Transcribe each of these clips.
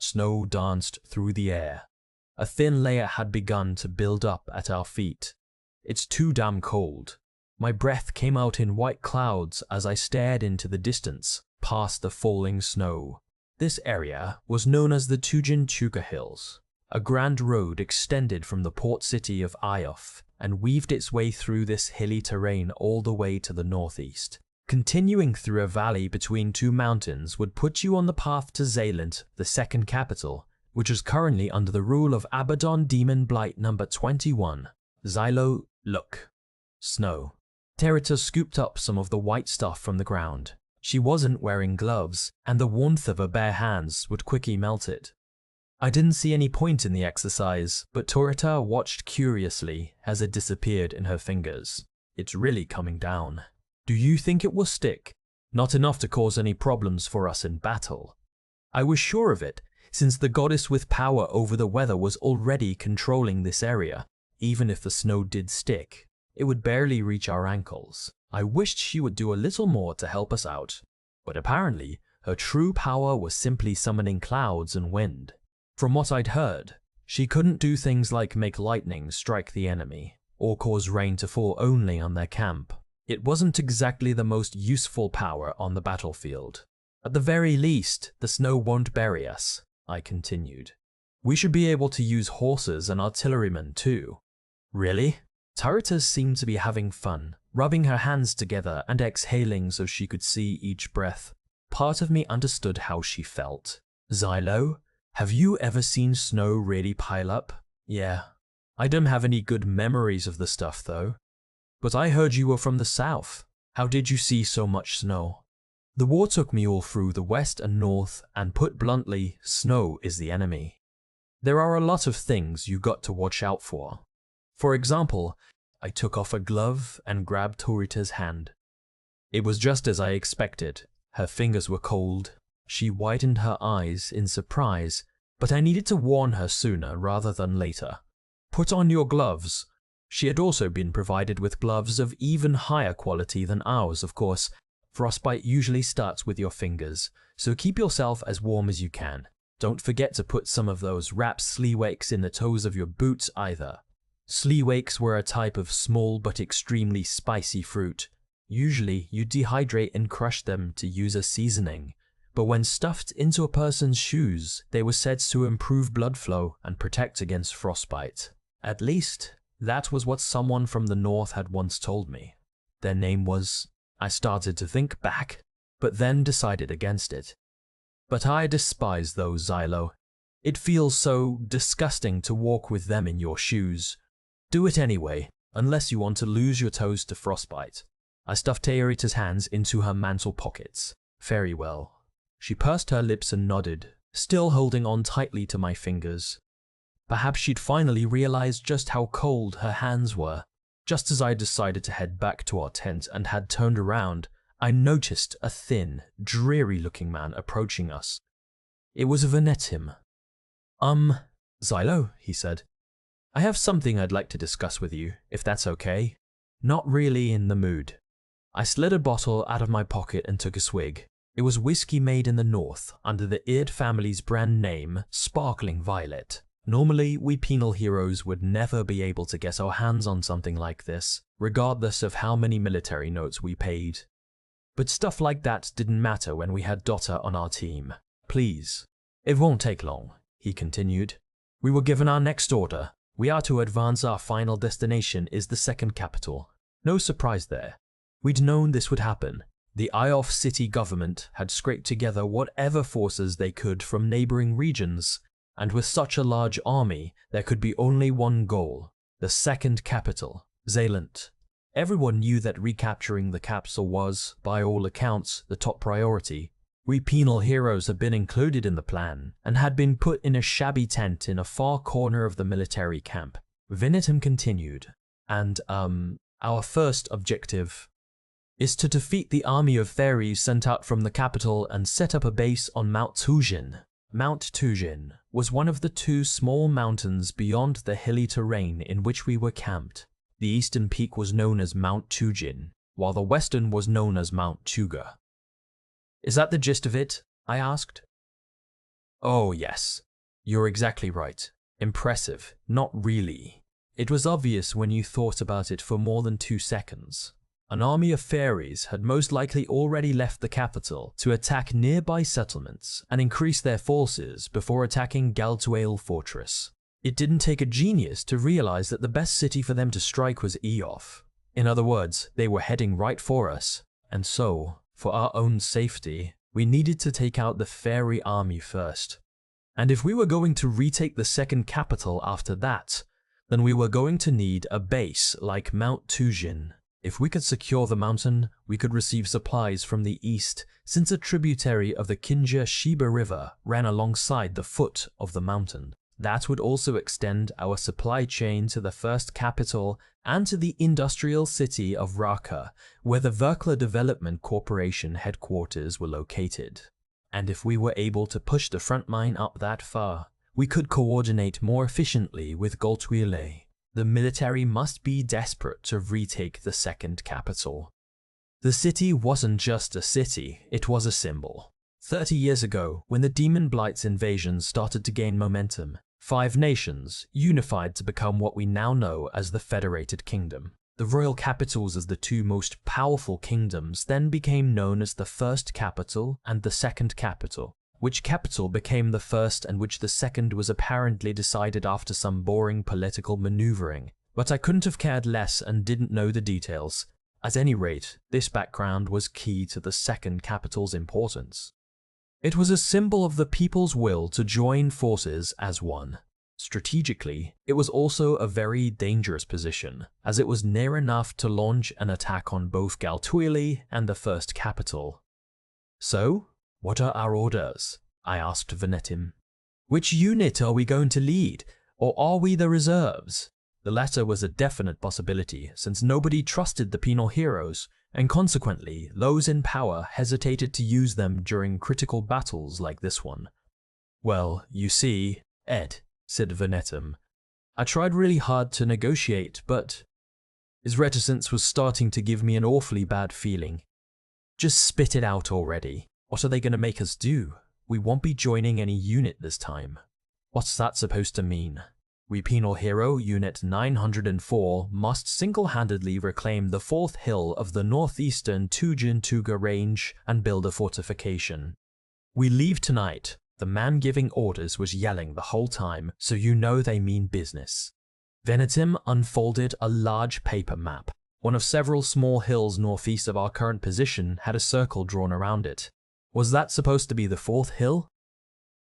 Snow danced through the air. A thin layer had begun to build up at our feet. It's too damn cold. My breath came out in white clouds as I stared into the distance, past the falling snow. This area was known as the Tujin Chuka Hills. A grand road extended from the port city of Ayof and weaved its way through this hilly terrain all the way to the northeast. Continuing through a valley between two mountains would put you on the path to Zealand, the second capital, which is currently under the rule of Abaddon Demon Blight number 21. Xylo, look. Snow. Terita scooped up some of the white stuff from the ground. She wasn't wearing gloves, and the warmth of her bare hands would quickly melt it. I didn't see any point in the exercise, but Terita watched curiously as it disappeared in her fingers. It's really coming down. Do you think it will stick? Not enough to cause any problems for us in battle. I was sure of it, since the goddess with power over the weather was already controlling this area. Even if the snow did stick, it would barely reach our ankles. I wished she would do a little more to help us out, but apparently her true power was simply summoning clouds and wind. From what I'd heard, she couldn't do things like make lightning strike the enemy, or cause rain to fall only on their camp. It wasn't exactly the most useful power on the battlefield. At the very least, the snow won't bury us, I continued. We should be able to use horses and artillerymen too. Really? Terita seemed to be having fun, rubbing her hands together and exhaling so she could see each breath. Part of me understood how she felt. Xylo, have you ever seen snow really pile up? Yeah. I don't have any good memories of the stuff though. But I heard you were from the south. How did you see so much snow? The war took me all through the west and north, and put bluntly, snow is the enemy. There are a lot of things you got to watch out for. For example, I took off a glove and grabbed Terita's hand. It was just as I expected. Her fingers were cold. She widened her eyes in surprise, but I needed to warn her sooner rather than later. Put on your gloves. She had also been provided with gloves of even higher quality than ours, of course. Frostbite usually starts with your fingers, so keep yourself as warm as you can. Don't forget to put some of those wrapped sleewakes in the toes of your boots either. Sleewakes were a type of small but extremely spicy fruit. Usually you dehydrate and crush them to use as seasoning, but when stuffed into a person's shoes, they were said to improve blood flow and protect against frostbite. At least, that was what someone from the north had once told me. Their name was... I started to think back, but then decided against it. But I despise those, Xylo. It feels so disgusting to walk with them in your shoes. Do it anyway, unless you want to lose your toes to frostbite. I stuffed Terita's hands into her mantle pockets. Very well. She pursed her lips and nodded, still holding on tightly to my fingers. Perhaps she'd finally realized just how cold her hands were. Just as I decided to head back to our tent and had turned around, I noticed a thin, dreary-looking man approaching us. It was Venetim. Xylo, he said. I have something I'd like to discuss with you, if that's okay. Not really in the mood. I slid a bottle out of my pocket and took a swig. It was whiskey made in the north, under the Eard family's brand name, Sparkling Violet. Normally, we penal heroes would never be able to get our hands on something like this, regardless of how many military notes we paid. But stuff like that didn't matter when we had Dota on our team. Please. It won't take long, he continued. We were given our next order. We are to advance. Our final destination is the second capital. No surprise there. We'd known this would happen. The Ayof city government had scraped together whatever forces they could from neighboring regions, and with such a large army, there could be only one goal, the second capital, Zealand. Everyone knew that recapturing the capital was, by all accounts, the top priority. We penal heroes had been included in the plan, and had been put in a shabby tent in a far corner of the military camp. Venetim continued, and, our first objective is to defeat the army of fairies sent out from the capital and set up a base on Mount Tujin. Mount Tujin was one of the two small mountains beyond the hilly terrain in which we were camped. The eastern peak was known as Mount Tujin, while the western was known as Mount Tuga. Is that the gist of it? I asked. Oh yes, you're exactly right. Impressive, not really. It was obvious when you thought about it for more than 2 seconds. An army of fairies had most likely already left the capital to attack nearby settlements and increase their forces before attacking Galtuale Fortress. It didn't take a genius to realize that the best city for them to strike was Eof. In other words, they were heading right for us, and so, for our own safety, we needed to take out the fairy army first. And if we were going to retake the second capital after that, then we were going to need a base like Mount Tujin. If we could secure the mountain, we could receive supplies from the east, since a tributary of the Kinja Shiba River ran alongside the foot of the mountain. That would also extend our supply chain to the first capital and to the industrial city of Raka, where the Verkla Development Corporation headquarters were located. And if we were able to push the front line up that far, we could coordinate more efficiently with Galtuale. The military must be desperate to retake the second capital. The city wasn't just a city, it was a symbol. 30 years ago, when the Demon Blight's invasion started to gain momentum, 5 nations unified to become what we now know as the Federated Kingdom. The royal capitals as the 2 most powerful kingdoms then became known as the First Capital and the Second Capital. Which capital became the first and which the second was apparently decided after some boring political maneuvering, but I couldn't have cared less and didn't know the details. At any rate, this background was key to the second capital's importance. It was a symbol of the people's will to join forces as one. Strategically, it was also a very dangerous position, as it was near enough to launch an attack on both Galtuale and the first capital. So, what are our orders? I asked Venetim. Which unit are we going to lead, or are we the reserves? The latter was a definite possibility, since nobody trusted the penal heroes, and consequently, those in power hesitated to use them during critical battles like this one. Well, you see, Ed, said Venetim, I tried really hard to negotiate, but his reticence was starting to give me an awfully bad feeling. Just spit it out already. What are they going to make us do? We won't be joining any unit this time. What's that supposed to mean? We Penal Hero Unit 904 must single-handedly reclaim the 4th hill of the northeastern Tujin Tuga range and build a fortification. We leave tonight. The man giving orders was yelling the whole time, so you know they mean business. Venetim unfolded a large paper map. One of several small hills northeast of our current position had a circle drawn around it. Was that supposed to be the 4th hill?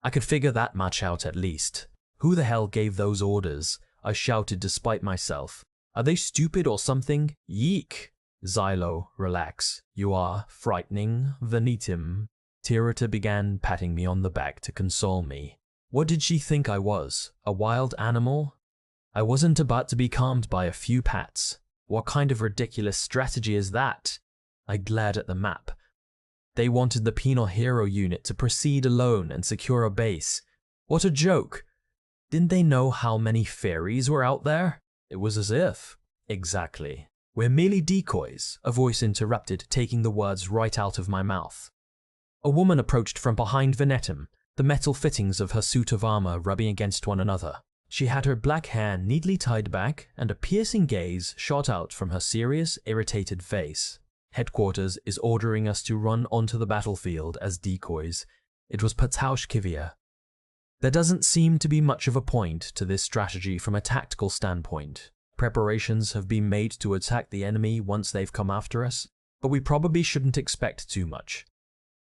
I could figure that much out at least. Who the hell gave those orders? I shouted despite myself. Are they stupid or something? Yeek! Xylo, relax. You are frightening, Venetim. Tirita began patting me on the back to console me. What did she think I was? A wild animal? I wasn't about to be calmed by a few pats. What kind of ridiculous strategy is that? I glared at the map. They wanted the Penal Hero unit to proceed alone and secure a base. What a joke! Didn't they know how many fairies were out there? It was as if. Exactly. We're merely decoys, a voice interrupted, taking the words right out of my mouth. A woman approached from behind Venetim, the metal fittings of her suit of armor rubbing against one another. She had her black hair neatly tied back, and a piercing gaze shot out from her serious, irritated face. Headquarters is ordering us to run onto the battlefield as decoys. It was Pataush Kivia. There doesn't seem to be much of a point to this strategy from a tactical standpoint. Preparations have been made to attack the enemy once they've come after us, but we probably shouldn't expect too much.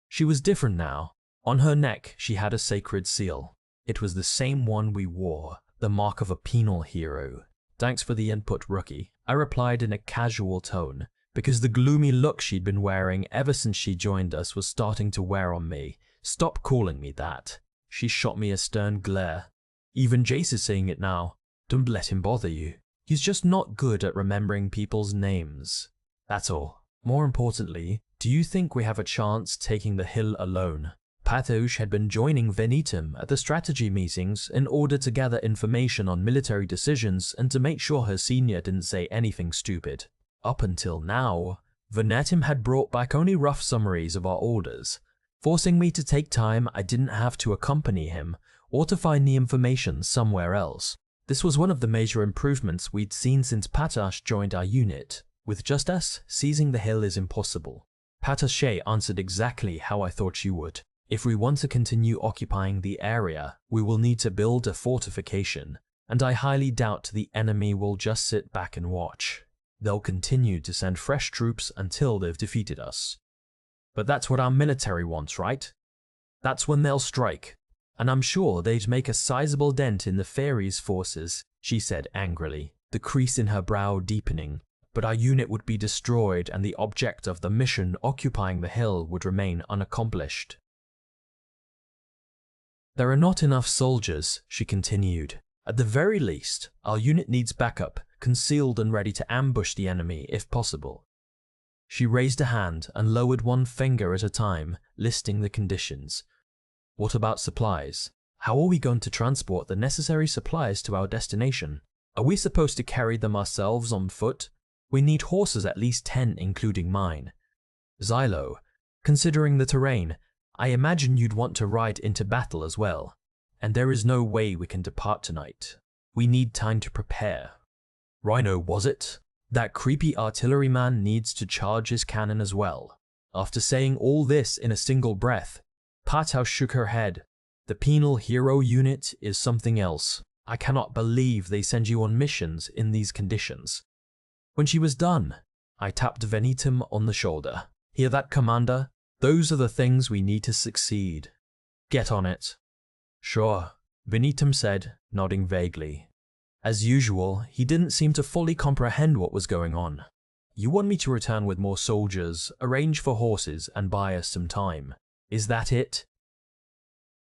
She was different now. On her neck, she had a sacred seal. It was the same one we wore, the mark of a penal hero. Thanks for the input, rookie, I replied in a casual tone, because the gloomy look she'd been wearing ever since she joined us was starting to wear on me. Stop calling me that. She shot me a stern glare. Even Jace is saying it now. Don't let him bother you. He's just not good at remembering people's names. That's all. More importantly, do you think we have a chance taking the hill alone? Pataush had been joining Venetim at the strategy meetings in order to gather information on military decisions and to make sure her senior didn't say anything stupid. Up until now, Venetim had brought back only rough summaries of our orders. forcing me to take time I didn't have to accompany him or to find the information somewhere else. This was one of the major improvements we'd seen since Patash joined our unit. With just us, seizing the hill is impossible. Patache answered exactly how I thought she would. If we want to continue occupying the area, we will need to build a fortification, and I highly doubt the enemy will just sit back and watch. They'll continue to send fresh troops until they've defeated us. But that's what our military wants, right? That's when they'll strike. And I'm sure they'd make a sizable dent in the fairies' forces, she said angrily, the crease in her brow deepening. But our unit would be destroyed and the object of the mission occupying the hill would remain unaccomplished. There are not enough soldiers, she continued. At the very least, our unit needs backup, concealed and ready to ambush the enemy if possible. She raised a hand and lowered one finger at a time, listing the conditions. What about supplies? How are we going to transport the necessary supplies to our destination? Are we supposed to carry them ourselves on foot? We need horses, at least 10, including mine. Xylo, considering the terrain, I imagine you'd want to ride into battle as well. And there is no way we can depart tonight. We need time to prepare. Rhino, was it? That creepy artilleryman needs to charge his cannon as well. After saying all this in a single breath, Patau shook her head. The penal hero unit is something else. I cannot believe they send you on missions in these conditions. When she was done, I tapped Venitum on the shoulder. Hear that, Commander? Those are the things we need to succeed. Get on it. Sure, Venitum said, nodding vaguely. As usual, he didn't seem to fully comprehend what was going on. You want me to return with more soldiers, arrange for horses, and buy us some time. Is that it?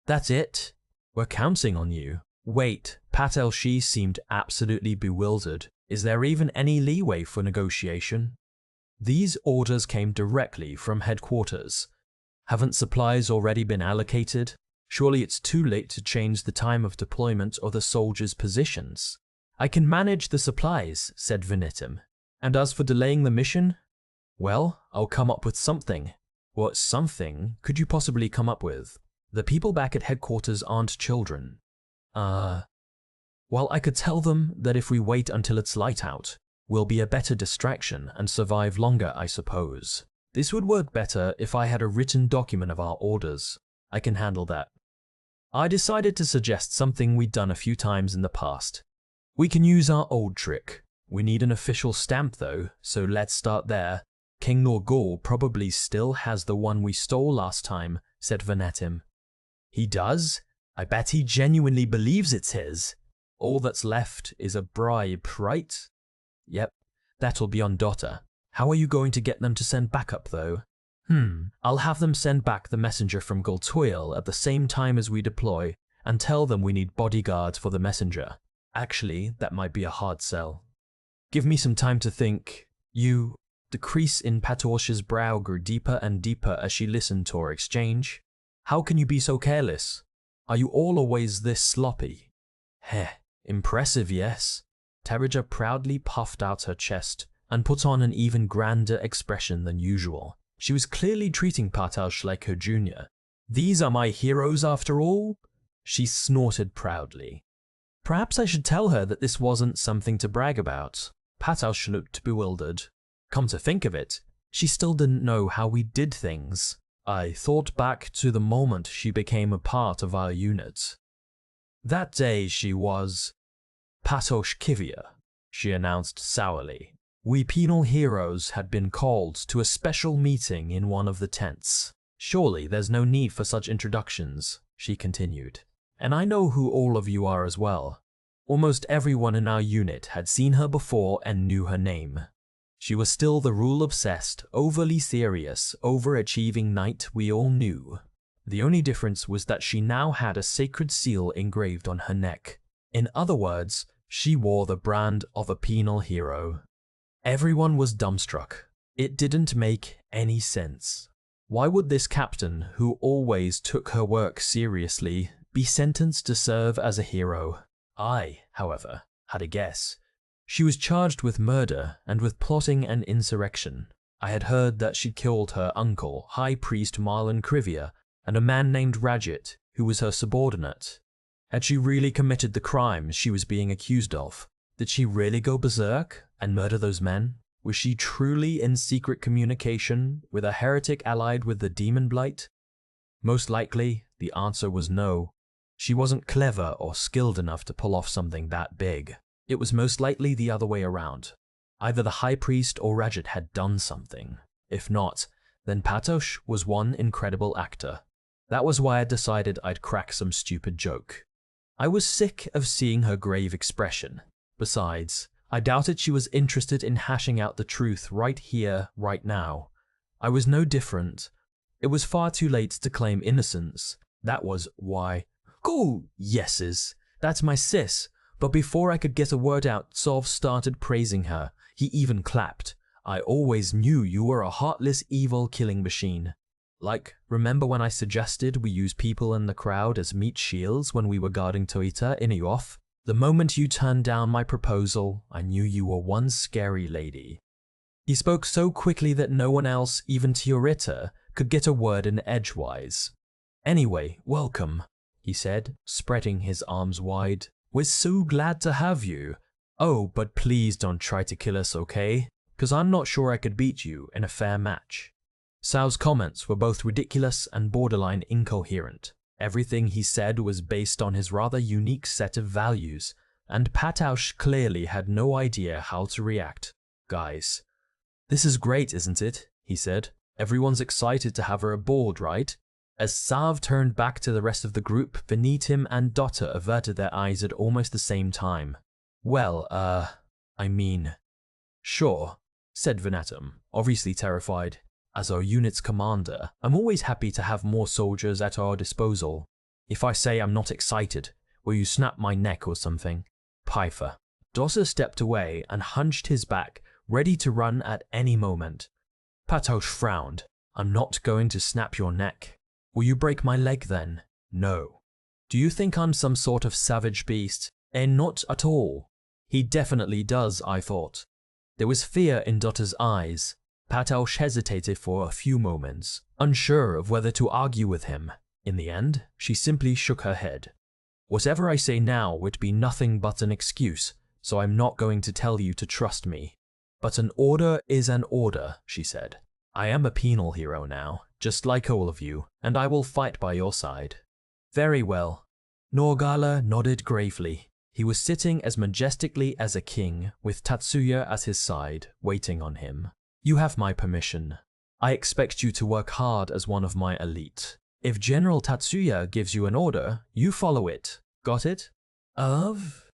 That's it? We're counting on you. Wait, Patel-Shi seemed absolutely bewildered. Is there even any leeway for negotiation? These orders came directly from headquarters. Haven't supplies already been allocated? Surely it's too late to change the time of deployment or the soldiers' positions. I can manage the supplies, said Venitum. And as for delaying the mission? Well, I'll come up with something. What something could you possibly come up with? The people back at headquarters aren't children. Well, I could tell them that if we wait until it's light out, we'll be a better distraction and survive longer, I suppose. This would work better if I had a written document of our orders. I can handle that. I decided to suggest something we'd done a few times in the past. We can use our old trick. We need an official stamp though, so let's start there. King Norgul probably still has the one we stole last time, said Venetim. He does? I bet he genuinely believes it's his. All that's left is a bribe, right? Yep, that'll be on Dota. How are you going to get them to send backup though? I'll have them send back the messenger from Gultuil at the same time as we deploy and tell them we need bodyguards for the messenger. Actually, that might be a hard sell. Give me some time to think. The crease in Patosh's brow grew deeper and deeper as she listened to our exchange. How can you be so careless? Are you all always this sloppy? Heh, impressive, yes. Terija proudly puffed out her chest and put on an even grander expression than usual. She was clearly treating Patosh like her junior. These are my heroes after all? She snorted proudly. Perhaps I should tell her that this wasn't something to brag about. Patosh looked bewildered. Come to think of it, she still didn't know how we did things. I thought back to the moment she became a part of our unit. That day she was Patosh Kivia, she announced sourly. We penal heroes had been called to a special meeting in one of the tents. Surely there's no need for such introductions, she continued. And I know who all of you are as well. Almost everyone in our unit had seen her before and knew her name. She was still the rule-obsessed, overly serious, overachieving knight we all knew. The only difference was that she now had a sacred seal engraved on her neck. In other words, she wore the brand of a penal hero. Everyone was dumbstruck. It didn't make any sense. Why would this captain, who always took her work seriously, be sentenced to serve as a hero? I, however, had a guess. She was charged with murder and with plotting an insurrection. I had heard that she'd killed her uncle, High Priest Marlon Krivia, and a man named Rajit, who was her subordinate. Had she really committed the crimes she was being accused of? Did she really go berserk and murder those men? Was she truly in secret communication with a heretic allied with the demon blight? Most likely, the answer was no. She wasn't clever or skilled enough to pull off something that big. It was most likely the other way around. Either the high priest or Rajit had done something. If not, then Patosh was one incredible actor. That was why I decided I'd crack some stupid joke. I was sick of seeing her grave expression. Besides, I doubted she was interested in hashing out the truth right here, right now. I was no different. It was far too late to claim innocence. That was why. Cool, yeses. That's my sis. But before I could get a word out, Sov started praising her. He even clapped. I always knew you were a heartless, evil killing machine. Like, remember when I suggested we use people in the crowd as meat shields when we were guarding Toita in Ioth? The moment you turned down my proposal, I knew you were one scary lady. He spoke so quickly that no one else, even Tiorita, could get a word in edgewise. Anyway, welcome, he said, spreading his arms wide. We're so glad to have you. Oh, but please don't try to kill us, okay? 'Cause I'm not sure I could beat you in a fair match. Sao's comments were both ridiculous and borderline incoherent. Everything he said was based on his rather unique set of values, and Patosh clearly had no idea how to react. Guys, this is great, isn't it? He said. Everyone's excited to have her aboard, right? As Sav turned back to the rest of the group, Venetim and Dotta averted their eyes at almost the same time. Well, I mean... Sure, said Venetim, obviously terrified. As our unit's commander, I'm always happy to have more soldiers at our disposal. If I say I'm not excited, will you snap my neck or something? Pyther. Dotta stepped away and hunched his back, ready to run at any moment. Patosh frowned. I'm not going to snap your neck. Will you break my leg then? No. Do you think I'm some sort of savage beast? Not at all. He definitely does, I thought. There was fear in Dotta's eyes. Patosh hesitated for a few moments, unsure of whether to argue with him. In the end, she simply shook her head. Whatever I say now would be nothing but an excuse, so I'm not going to tell you to trust me. But an order is an order, she said. I am a penal hero now, just like all of you, and I will fight by your side. Very well. Norgala nodded gravely. He was sitting as majestically as a king, with Tatsuya at his side, waiting on him. You have my permission. I expect you to work hard as one of my elite. If General Tatsuya gives you an order, you follow it. Got it? Of?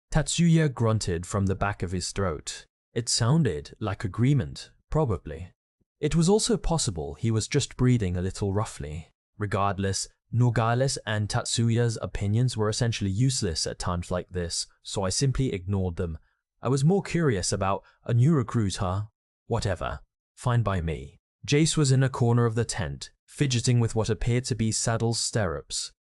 Tatsuya grunted from the back of his throat. It sounded like agreement, probably. It was also possible he was just breathing a little roughly. Regardless, Nogales and Tatsuya's opinions were essentially useless at times like this, so I simply ignored them. I was more curious about a new recruit, huh? Whatever. Fine by me. Jace was in a corner of the tent, fidgeting with what appeared to be saddle stirrups.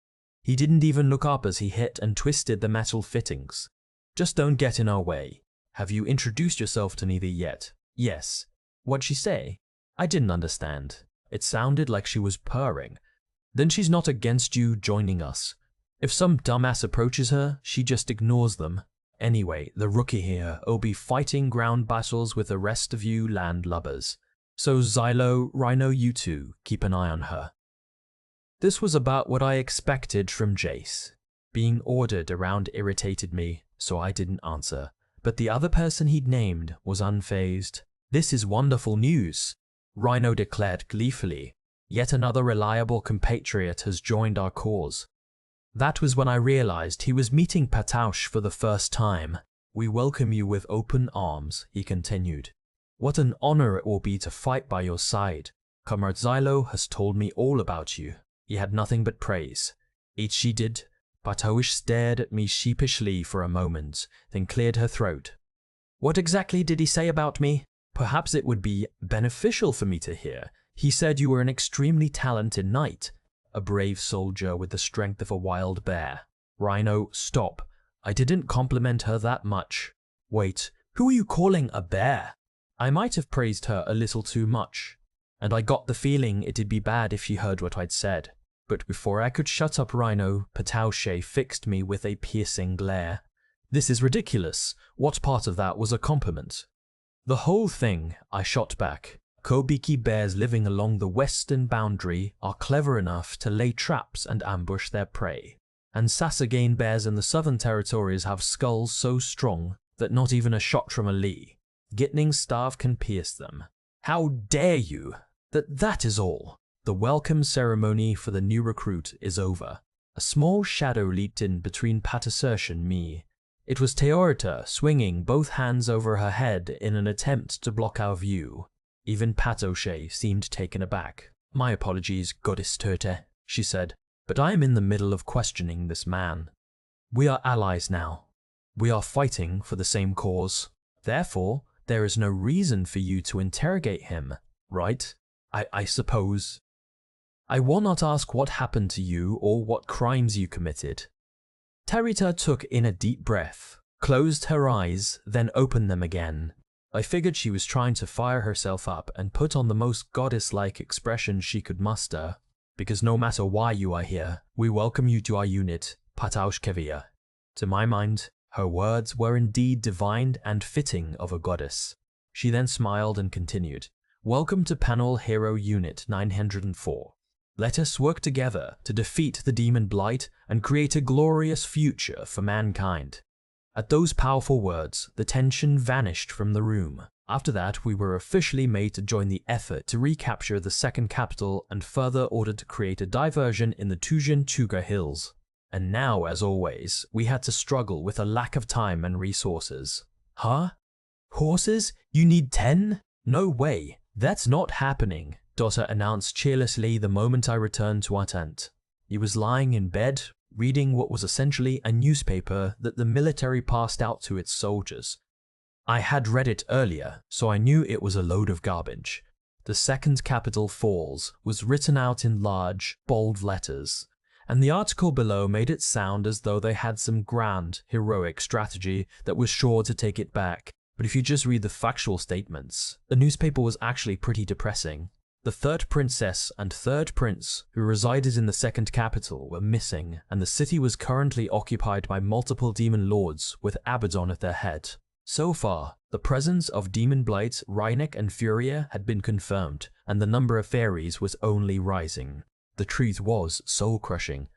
He didn't even look up as he hit and twisted the metal fittings. Just don't get in our way. Have you introduced yourself to Neither yet? Yes. What'd she say? I didn't understand. It sounded like she was purring. Then she's not against you joining us. If some dumbass approaches her, she just ignores them. Anyway, the rookie here will be fighting ground battles with the rest of you landlubbers. So Xylo, Rhino, you two, keep an eye on her. This was about what I expected from Jace. Being ordered around irritated me, so I didn't answer. But the other person he'd named was unfazed. This is wonderful news, Rhino declared gleefully. Yet another reliable compatriot has joined our cause. That was when I realized he was meeting Patosh for the first time. We welcome you with open arms, he continued. What an honor it will be to fight by your side. Comrade Xylo has told me all about you. He had nothing but praise. Ichi did. Patosh stared at me sheepishly for a moment, then cleared her throat. What exactly did he say about me? Perhaps it would be beneficial for me to hear. He said you were an extremely talented knight, a brave soldier with the strength of a wild bear. Rhino, stop. I didn't compliment her that much. Wait, who are you calling a bear? I might have praised her a little too much, and I got the feeling it'd be bad if she heard what I'd said. But before I could shut up Rhino, Patauche fixed me with a piercing glare. This is ridiculous. What part of that was a compliment? The whole thing, I shot back. Kobiki bears living along the western boundary are clever enough to lay traps and ambush their prey. And Sasagane bears in the southern territories have skulls so strong that not even a shot from a Lee Gitning's staff can pierce them. How dare you? That is all. The welcome ceremony for the new recruit is over. A small shadow leaped in between Patauche and me. It was Teorita, swinging both hands over her head in an attempt to block our view. Even Patauche seemed taken aback. My apologies, Goddess Teorita, she said, but I am in the middle of questioning this man. We are allies now. We are fighting for the same cause. Therefore, there is no reason for you to interrogate him, right? I suppose. I will not ask what happened to you or what crimes you committed. Teorita took in a deep breath, closed her eyes, then opened them again. I figured she was trying to fire herself up and put on the most goddess-like expression she could muster, because no matter why you are here, we welcome you to our unit, Patauche Kevia. To my mind, her words were indeed divine and fitting of a goddess. She then smiled and continued, "Welcome to Panel Hero Unit 904. Let us work together to defeat the demon blight and create a glorious future for mankind." At those powerful words, the tension vanished from the room. After that, we were officially made to join the effort to recapture the second capital and further ordered to create a diversion in the Tujin Chuga Hills. And now, as always, we had to struggle with a lack of time and resources. Huh? Horses? You need 10? No way. That's not happening, Dota announced cheerlessly the moment I returned to our tent. He was lying in bed, reading what was essentially a newspaper that the military passed out to its soldiers. I had read it earlier, so I knew it was a load of garbage. The second capital falls was written out in large, bold letters, and the article below made it sound as though they had some grand, heroic strategy that was sure to take it back. But if you just read the factual statements, the newspaper was actually pretty depressing. The third princess and third prince who resided in the second capital were missing, and the city was currently occupied by multiple demon lords with Abaddon at their head. So far, the presence of demon blights Rhynek and Furia had been confirmed, and the number of fairies was only rising. The truth was soul-crushing.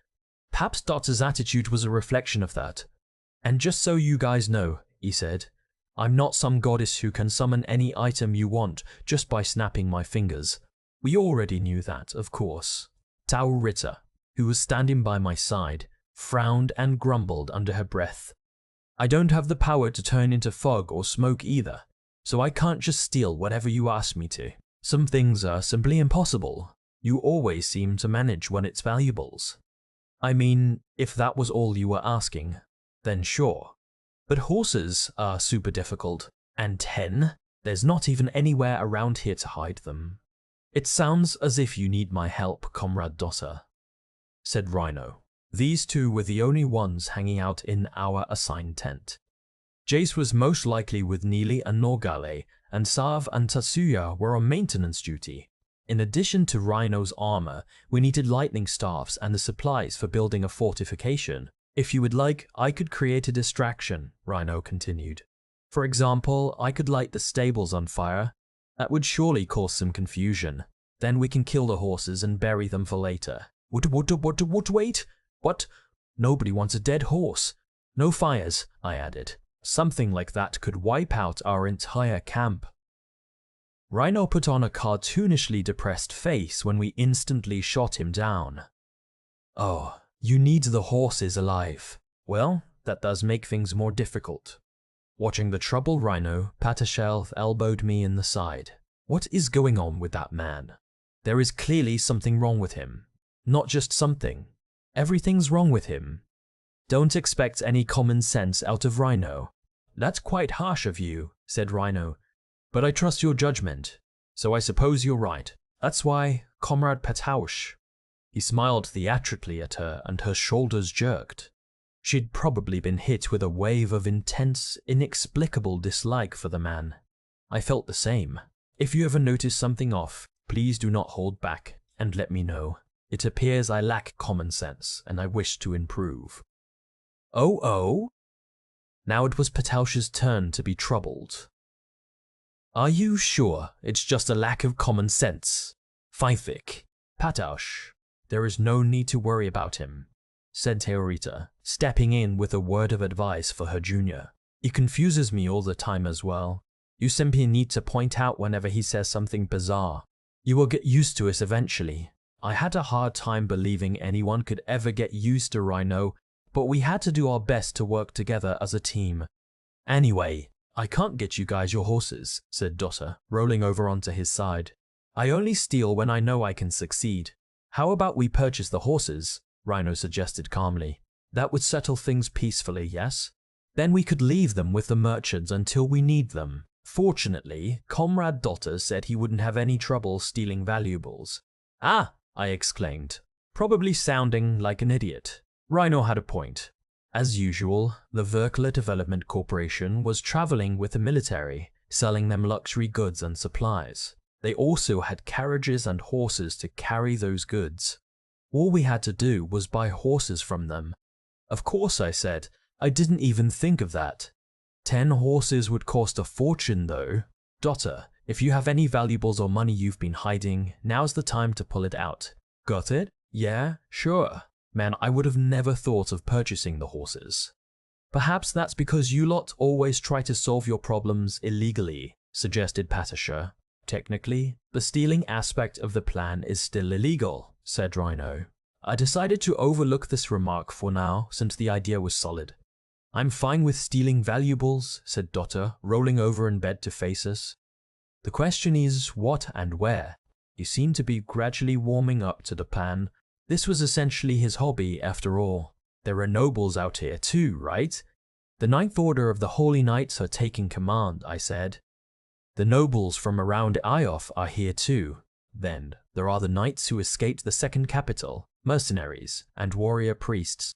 Perhaps Dota's attitude was a reflection of that. "And just so you guys know," he said, "I'm not some goddess who can summon any item you want just by snapping my fingers." We already knew that, of course. Teorita, who was standing by my side, frowned and grumbled under her breath. "I don't have the power to turn into fog or smoke either, so I can't just steal whatever you ask me to. Some things are simply impossible. You always seem to manage when it's valuables." I mean, if that was all you were asking, then sure. But horses are super difficult, and 10? There's not even anywhere around here to hide them. "It sounds as if you need my help, Comrade Dota," said Rhino. These two were the only ones hanging out in our assigned tent. Jace was most likely with Neely and Norgale, and Sav and Tatsuya were on maintenance duty. In addition to Rhino's armor, we needed lightning staffs and the supplies for building a fortification. "If you would like, I could create a distraction," Rhino continued. "For example, I could light the stables on fire. That would surely cause some confusion. Then we can kill the horses and bury them for later." Wait? What? Nobody wants a dead horse. "No fires," I added. "Something like that could wipe out our entire camp." Rhino put on a cartoonishly depressed face when we instantly shot him down. "Oh, you need the horses alive. Well, that does make things more difficult." Watching the troubled Rhino, Patauche elbowed me in the side. "What is going on with that man? There is clearly something wrong with him. Not just something. Everything's wrong with him. Don't expect any common sense out of Rhino." "That's quite harsh of you," said Rhino, "but I trust your judgment, so I suppose you're right. That's why, Comrade Patauche." He smiled theatrically at her and her shoulders jerked. She'd probably been hit with a wave of intense, inexplicable dislike for the man. I felt the same. "If you ever notice something off, please do not hold back and let me know. It appears I lack common sense, and I wish to improve. Oh? Now it was Patosh's turn to be troubled. Are you sure it's just a lack of common sense? Fyfik, Patosh, there is no need to worry about him, said Teorita, stepping in with a word of advice for her junior. He confuses me all the time as well. You simply need to point out whenever he says something bizarre. You will get used to it eventually. I had a hard time believing anyone could ever get used to Rhino, but we had to do our best to work together as a team. Anyway, I can't get you guys your horses, said Dota, rolling over onto his side. I only steal when I know I can succeed. How about we purchase the horses? Rhino suggested calmly. That would settle things peacefully, yes? Then we could leave them with the merchants until we need them. Fortunately, Comrade Dota said he wouldn't have any trouble stealing valuables. Ah, I exclaimed, probably sounding like an idiot. Rhino had a point. As usual, the Verkler Development Corporation was traveling with the military, selling them luxury goods and supplies. They also had carriages and horses to carry those goods. All we had to do was buy horses from them. Of course, I said. I didn't even think of that. 10 horses would cost a fortune though. Dota, if you have any valuables or money you've been hiding, now's the time to pull it out. Got it? Yeah, sure. Man, I would have never thought of purchasing the horses. Perhaps that's because you lot always try to solve your problems illegally, suggested Patasha. Technically, the stealing aspect of the plan is still illegal, said Rhino. I decided to overlook this remark for now since the idea was solid. I'm fine with stealing valuables, said Dota, rolling over in bed to face us. The question is what and where. He seemed to be gradually warming up to the plan. This was essentially his hobby after all. There are nobles out here too, right? The Ninth Order of the Holy Knights are taking command, I said. The nobles from around Ioth are here too. Then, there are the knights who escaped the Second Capital, mercenaries, and warrior priests.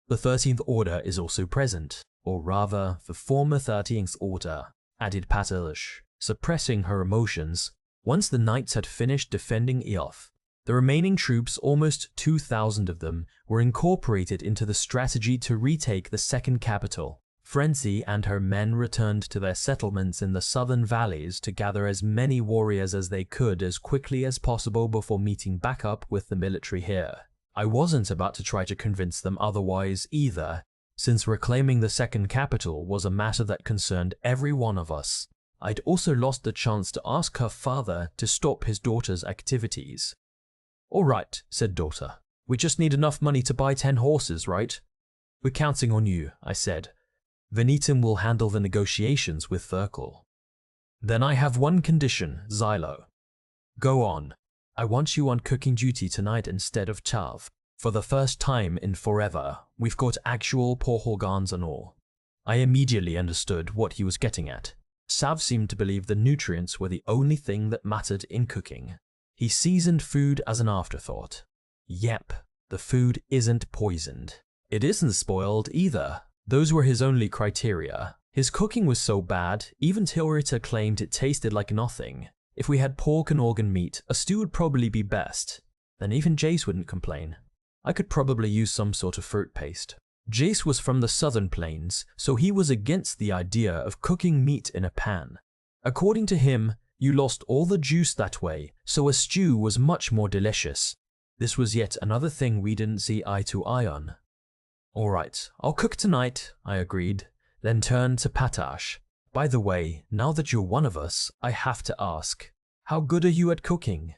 The 13th Order is also present, or rather, the former 13th Order, added Patalush, suppressing her emotions. Once the knights had finished defending Ioth, the remaining troops, almost 2,000 of them, were incorporated into the strategy to retake the Second Capital. Frenzy and her men returned to their settlements in the southern valleys to gather as many warriors as they could as quickly as possible before meeting back up with the military here. I wasn't about to try to convince them otherwise either, since reclaiming the Second Capital was a matter that concerned every one of us. I'd also lost the chance to ask her father to stop his daughter's activities. All right, said Dota. We just need enough money to buy 10 horses, right? We're counting on you, I said. Venetum will handle the negotiations with Thurkel. Then I have one condition, Xylo. Go on. I want you on cooking duty tonight instead of Chav. For the first time in forever, we've got actual porhorgans and all. I immediately understood what he was getting at. Sav seemed to believe the nutrients were the only thing that mattered in cooking. He seasoned food as an afterthought. Yep, the food isn't poisoned. It isn't spoiled either. Those were his only criteria. His cooking was so bad, even Teorita claimed it tasted like nothing. If we had pork and organ meat, a stew would probably be best. Then even Jace wouldn't complain. I could probably use some sort of fruit paste. Jace was from the southern plains, so he was against the idea of cooking meat in a pan. According to him, you lost all the juice that way, so a stew was much more delicious. This was yet another thing we didn't see eye to eye on. Alright, I'll cook tonight, I agreed, then turned to Patash. By the way, now that you're one of us, I have to ask, how good are you at cooking?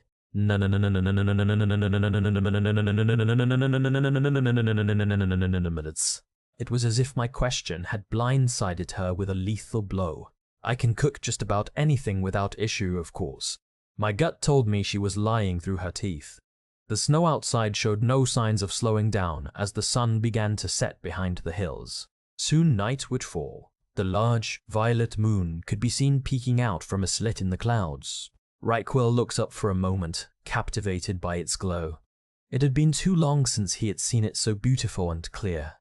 It was as if my question had blindsided her with a lethal blow. I can cook just about anything without issue, of course. My gut told me she was lying through her teeth. The snow outside showed no signs of slowing down as the sun began to set behind the hills. Soon night would fall. The large, violet moon could be seen peeking out from a slit in the clouds. Reichwell looks up for a moment, captivated by its glow. It had been too long since he had seen it so beautiful and clear.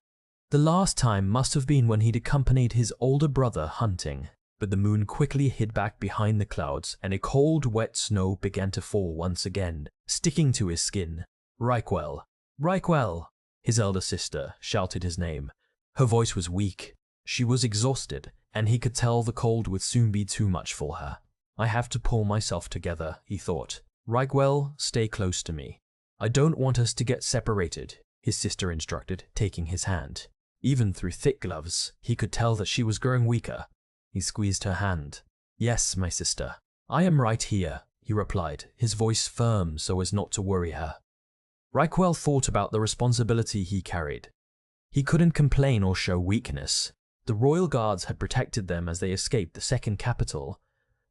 The last time must have been when he'd accompanied his older brother hunting, but the moon quickly hid back behind the clouds and a cold, wet snow began to fall once again, sticking to his skin. Reikwell! Reikwell! His elder sister shouted his name. Her voice was weak. She was exhausted, and he could tell the cold would soon be too much for her. I have to pull myself together, he thought. Reikwell, stay close to me. I don't want us to get separated, his sister instructed, taking his hand. Even through thick gloves, he could tell that she was growing weaker. He squeezed her hand. Yes, my sister. I am right here, he replied, his voice firm so as not to worry her. Reikwell thought about the responsibility he carried. He couldn't complain or show weakness. The royal guards had protected them as they escaped the second capital.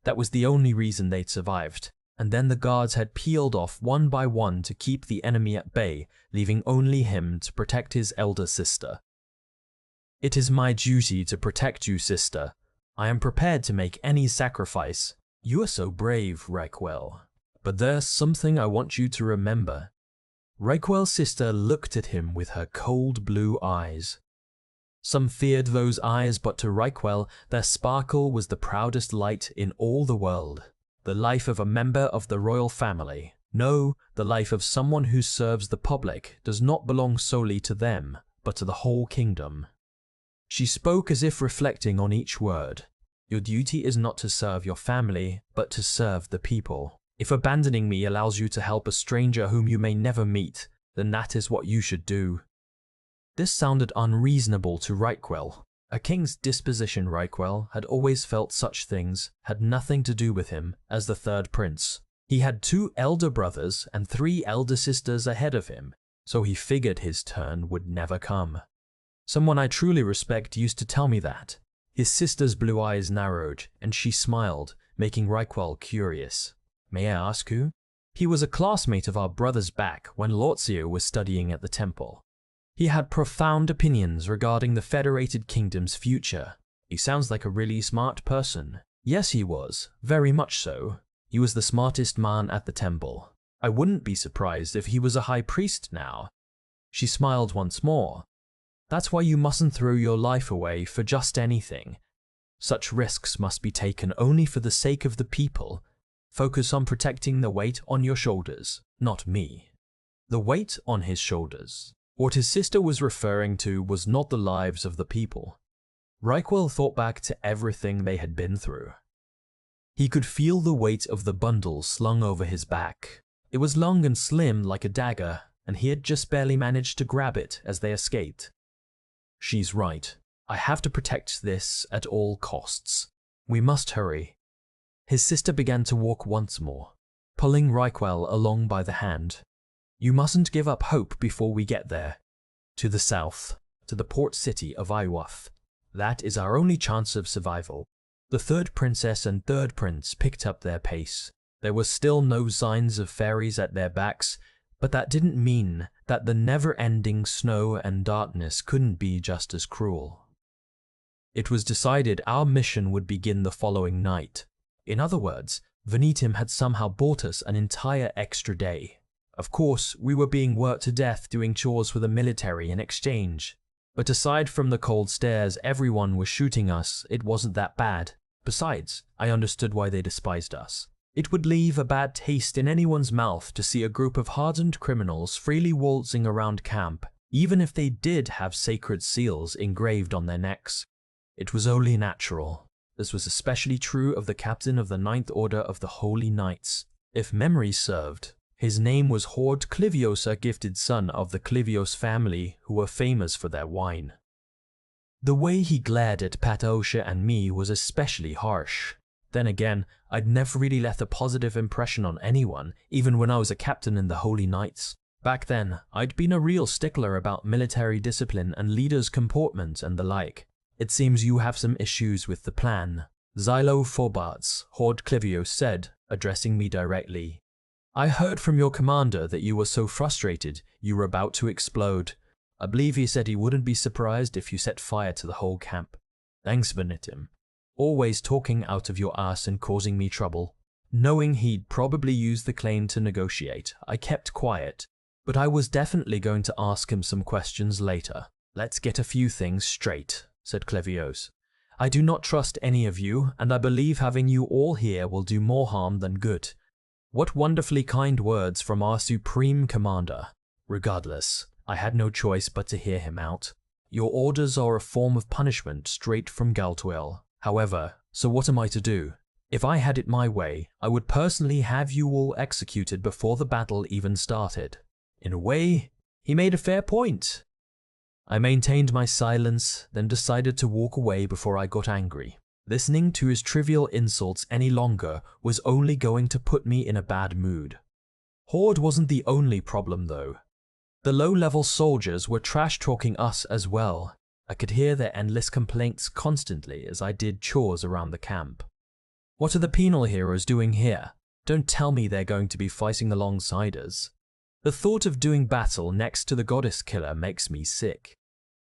That was the only reason they'd survived. And then the guards had peeled off one by one to keep the enemy at bay, leaving only him to protect his elder sister. It is my duty to protect you, sister. I am prepared to make any sacrifice. You are so brave, Reikwell. But there's something I want you to remember. Reikwell's sister looked at him with her cold blue eyes. Some feared those eyes, but to Reikwell, their sparkle was the proudest light in all the world. The life of a member of the royal family. No, the life of someone who serves the public does not belong solely to them, but to the whole kingdom. She spoke as if reflecting on each word. Your duty is not to serve your family, but to serve the people. If abandoning me allows you to help a stranger whom you may never meet, then that is what you should do. This sounded unreasonable to Reikwell. A king's disposition, Reikwell had always felt such things had nothing to do with him as the third prince. He had 2 elder brothers and 3 elder sisters ahead of him, so he figured his turn would never come. Someone I truly respect used to tell me that. His sister's blue eyes narrowed, and she smiled, making Reikwell curious. May I ask who? He was a classmate of our brother's back when Lorzio was studying at the temple. He had profound opinions regarding the Federated Kingdom's future. He sounds like a really smart person. Yes, he was. Very much so. He was the smartest man at the temple. I wouldn't be surprised if he was a high priest now. She smiled once more. That's why you mustn't throw your life away for just anything. Such risks must be taken only for the sake of the people. Focus on protecting the weight on your shoulders, not me. The weight on his shoulders. What his sister was referring to was not the lives of the people. Reikwell thought back to everything they had been through. He could feel the weight of the bundle slung over his back. It was long and slim like a dagger, and he had just barely managed to grab it as they escaped. She's right. I have to protect this at all costs. We must hurry. His sister began to walk once more, pulling Reikwell along by the hand. You mustn't give up hope before we get there. To the south, to the port city of Iwaf. That is our only chance of survival. The third princess and third prince picked up their pace. There were still no signs of fairies at their backs, but that didn't mean that the never-ending snow and darkness couldn't be just as cruel. It was decided our mission would begin the following night. In other words, Venetim had somehow bought us an entire extra day. Of course, we were being worked to death doing chores for the military in exchange. But aside from the cold stares everyone was shooting us, it wasn't that bad. Besides, I understood why they despised us. It would leave a bad taste in anyone's mouth to see a group of hardened criminals freely waltzing around camp, even if they did have sacred seals engraved on their necks. It was only natural. This was especially true of the captain of the Ninth Order of the Holy Knights. If memory served, his name was Horde Clivios, a gifted son of the Clivios family who were famous for their wine. The way he glared at Pataosha and me was especially harsh. Then again, I'd never really left a positive impression on anyone, even when I was a captain in the Holy Knights. Back then, I'd been a real stickler about military discipline and leaders' comportment and the like. It seems you have some issues with the plan. Xylo Forbarts, Horde Clivios said, addressing me directly. I heard from your commander that you were so frustrated you were about to explode. I believe he said he wouldn't be surprised if you set fire to the whole camp. Thanks, Venetim. Always talking out of your ass and causing me trouble. Knowing he'd probably use the claim to negotiate, I kept quiet. But I was definitely going to ask him some questions later. Let's get a few things straight, said Clivios. I do not trust any of you, and I believe having you all here will do more harm than good. What wonderfully kind words from our supreme commander. Regardless, I had no choice but to hear him out. Your orders are a form of punishment straight from Galtwell. However, so what am I to do? If I had it my way, I would personally have you all executed before the battle even started. In a way, he made a fair point. I maintained my silence, then decided to walk away before I got angry. Listening to his trivial insults any longer was only going to put me in a bad mood. Horde wasn't the only problem though. The low-level soldiers were trash-talking us as well. I could hear their endless complaints constantly as I did chores around the camp. What are the penal heroes doing here? Don't tell me they're going to be fighting alongside us. The thought of doing battle next to the goddess killer makes me sick.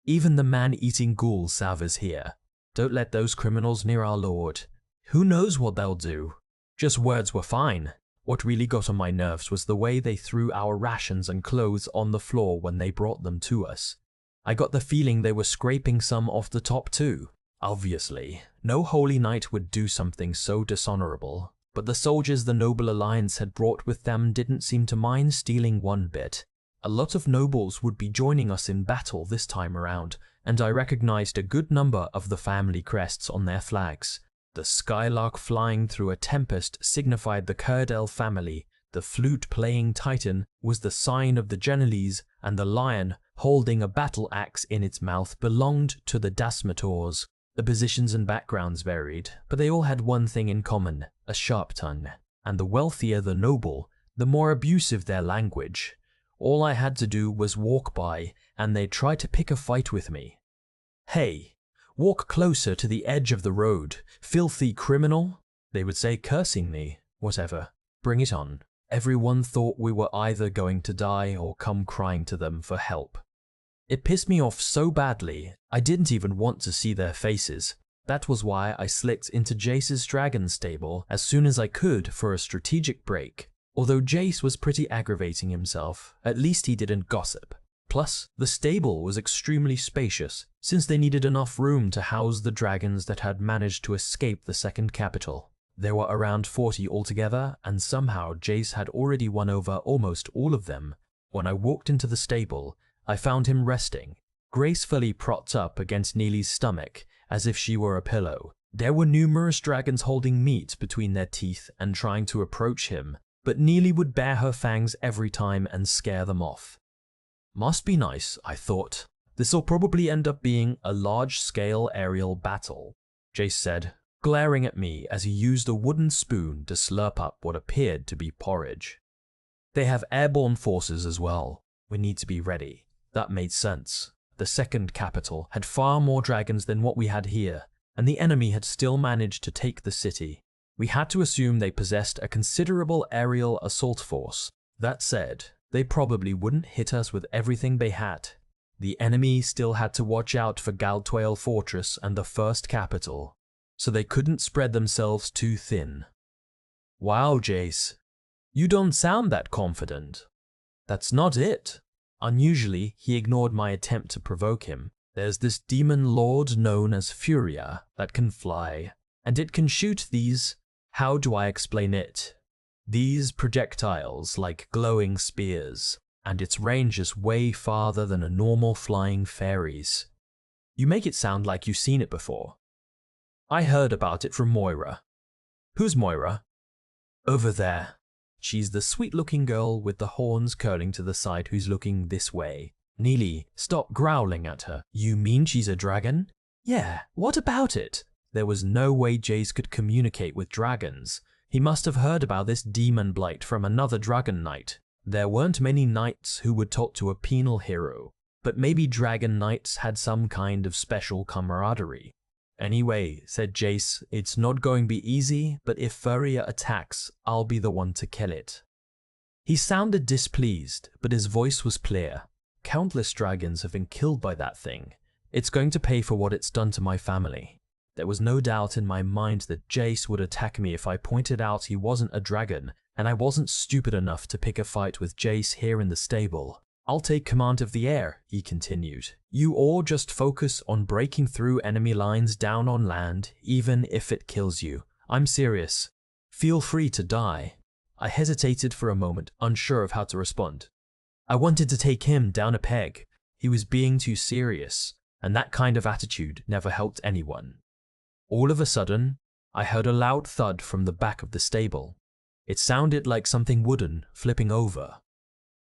Even the man-eating ghoul Savas here. Don't let those criminals near our lord. Who knows what they'll do? Just words were fine. What really got on my nerves was the way they threw our rations and clothes on the floor when they brought them to us. I got the feeling they were scraping some off the top too. Obviously, no holy knight would do something so dishonorable, but the soldiers the Noble Alliance had brought with them didn't seem to mind stealing one bit. A lot of nobles would be joining us in battle this time around, and I recognized a good number of the family crests on their flags. The skylark flying through a tempest signified the Curdell family, the flute-playing titan was the sign of the Genelese, and the lion, holding a battle axe in its mouth, belonged to the Dasmators. The positions and backgrounds varied, but they all had one thing in common, a sharp tongue. And the wealthier the noble, the more abusive their language. All I had to do was walk by, and they'd try to pick a fight with me. Hey, walk closer to the edge of the road, filthy criminal, they would say, cursing me. Whatever, bring it on. Everyone thought we were either going to die or come crying to them for help. It pissed me off so badly, I didn't even want to see their faces. That was why I slipped into Jace's dragon stable as soon as I could for a strategic break. Although Jace was pretty aggravating himself, at least he didn't gossip. Plus, the stable was extremely spacious, since they needed enough room to house the dragons that had managed to escape the second capital. There were around 40 altogether, and somehow Jace had already won over almost all of them. When I walked into the stable, I found him resting, gracefully propped up against Neely's stomach, as if she were a pillow. There were numerous dragons holding meat between their teeth and trying to approach him, but Neely would bare her fangs every time and scare them off. Must be nice, I thought. This'll probably end up being a large-scale aerial battle, Jace said, glaring at me as he used a wooden spoon to slurp up what appeared to be porridge. They have airborne forces as well. We need to be ready. That made sense. The second capital had far more dragons than what we had here, and the enemy had still managed to take the city. We had to assume they possessed a considerable aerial assault force. That said, they probably wouldn't hit us with everything they had. The enemy still had to watch out for Galtwale Fortress and the first capital, so they couldn't spread themselves too thin. Wow, Jace, you don't sound that confident. That's not it. Unusually, he ignored my attempt to provoke him. There's this demon lord known as Furia that can fly, and it can shoot these, how do I explain it? These projectiles like glowing spears, and its range is way farther than a normal flying fairy's. You make it sound like you've seen it before. I heard about it from Moira. Who's Moira? Over there. She's the sweet-looking girl with the horns curling to the side who's looking this way. Neely, stop growling at her. You mean she's a dragon? Yeah, what about it? There was no way Jace could communicate with dragons. He must have heard about this demon blight from another dragon knight. There weren't many knights who would talk to a penal hero, but maybe dragon knights had some kind of special camaraderie. Anyway, said Jace, it's not going to be easy, but if Furia attacks, I'll be the one to kill it. He sounded displeased, but his voice was clear. Countless dragons have been killed by that thing. It's going to pay for what it's done to my family. There was no doubt in my mind that Jace would attack me if I pointed out he wasn't a dragon, and I wasn't stupid enough to pick a fight with Jace here in the stable. I'll take command of the air, he continued. You all just focus on breaking through enemy lines down on land, even if it kills you. I'm serious. Feel free to die. I hesitated for a moment, unsure of how to respond. I wanted to take him down a peg. He was being too serious, and that kind of attitude never helped anyone. All of a sudden, I heard a loud thud from the back of the stable. It sounded like something wooden flipping over.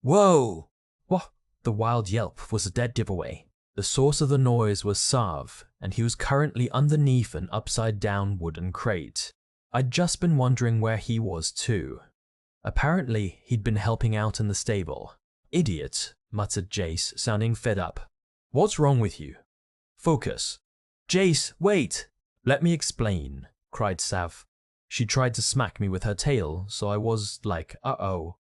Whoa! What? The wild yelp was a dead giveaway. The source of the noise was Sav, and he was currently underneath an upside-down wooden crate. I'd just been wondering where he was too. Apparently, he'd been helping out in the stable. Idiot, muttered Jace, sounding fed up. What's wrong with you? Focus. Jace, wait! Let me explain, cried Sav. She tried to smack me with her tail, so I was like, uh-oh.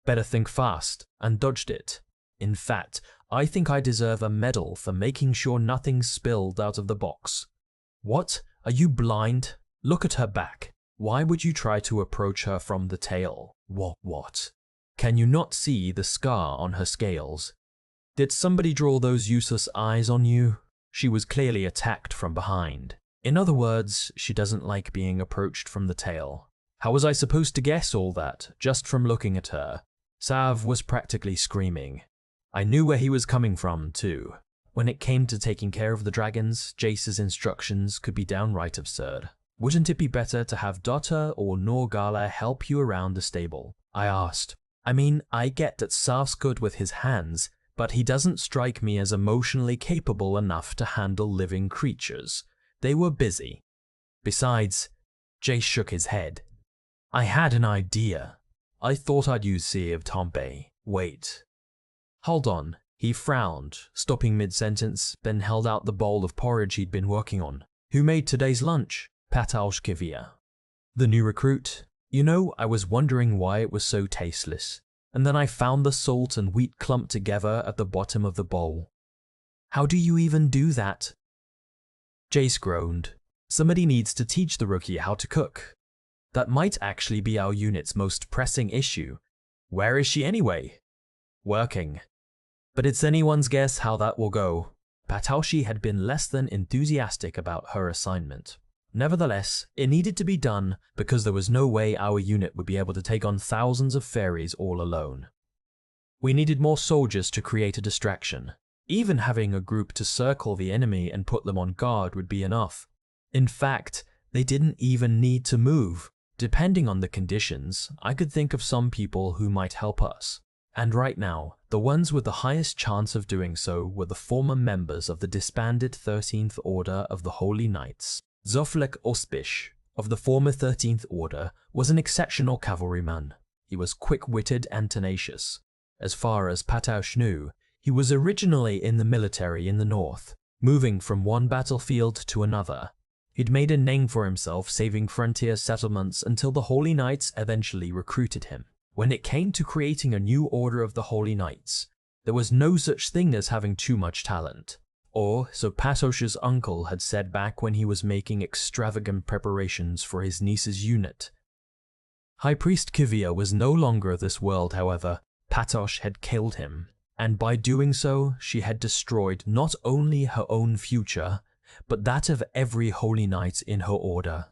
Better think fast, and dodged it. In fact, I think I deserve a medal for making sure nothing spilled out of the box. What? Are you blind? Look at her back. Why would you try to approach her from the tail? What? Can you not see the scar on her scales? Did somebody draw those useless eyes on you? She was clearly attacked from behind. In other words, she doesn't like being approached from the tail. How was I supposed to guess all that, just from looking at her? Sav was practically screaming. I knew where he was coming from, too. When it came to taking care of the dragons, Jace's instructions could be downright absurd. Wouldn't it be better to have Dota or Norgala help you around the stable? I asked. I mean, I get that Sav's good with his hands, but he doesn't strike me as emotionally capable enough to handle living creatures. They were busy. Besides, Jace shook his head. I had an idea. I thought I'd use Sea of Tompe. Wait. Hold on. He frowned, stopping mid-sentence, then held out the bowl of porridge he'd been working on. Who made today's lunch? Pataush Kivia. The new recruit. You know, I was wondering why it was so tasteless, and then I found the salt and wheat clumped together at the bottom of the bowl. How do you even do that? Jace groaned. Somebody needs to teach the rookie how to cook. That might actually be our unit's most pressing issue. Where is she anyway? Working. But it's anyone's guess how that will go. Pataushi had been less than enthusiastic about her assignment. Nevertheless, it needed to be done because there was no way our unit would be able to take on thousands of fairies all alone. We needed more soldiers to create a distraction. Even having a group to circle the enemy and put them on guard would be enough. In fact, they didn't even need to move. Depending on the conditions, I could think of some people who might help us. And right now, the ones with the highest chance of doing so were the former members of the disbanded 13th Order of the Holy Knights. Zoflek Ospish, of the former 13th Order, was an exceptional cavalryman. He was quick-witted and tenacious. As far as Pataush knew, he was originally in the military in the north, moving from one battlefield to another. He'd made a name for himself saving frontier settlements until the Holy Knights eventually recruited him. When it came to creating a new order of the Holy Knights, there was no such thing as having too much talent. Or so Patosh's uncle had said back when he was making extravagant preparations for his niece's unit. High Priest Kivia was no longer of this world, however. Patosh had killed him, and by doing so, she had destroyed not only her own future, but that of every Holy Knight in her order.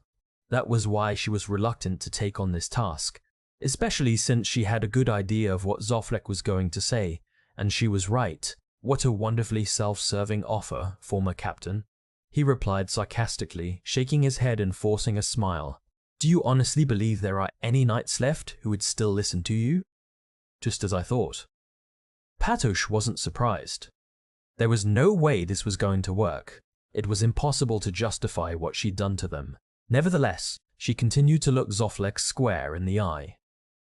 That was why she was reluctant to take on this task, especially since she had a good idea of what Zoflek was going to say, and she was right. What a wonderfully self-serving offer, former captain. He replied sarcastically, shaking his head and forcing a smile. Do you honestly believe there are any knights left who would still listen to you? Just as I thought. Patosh wasn't surprised. There was no way this was going to work. It was impossible to justify what she'd done to them. Nevertheless, she continued to look Zoflek square in the eye.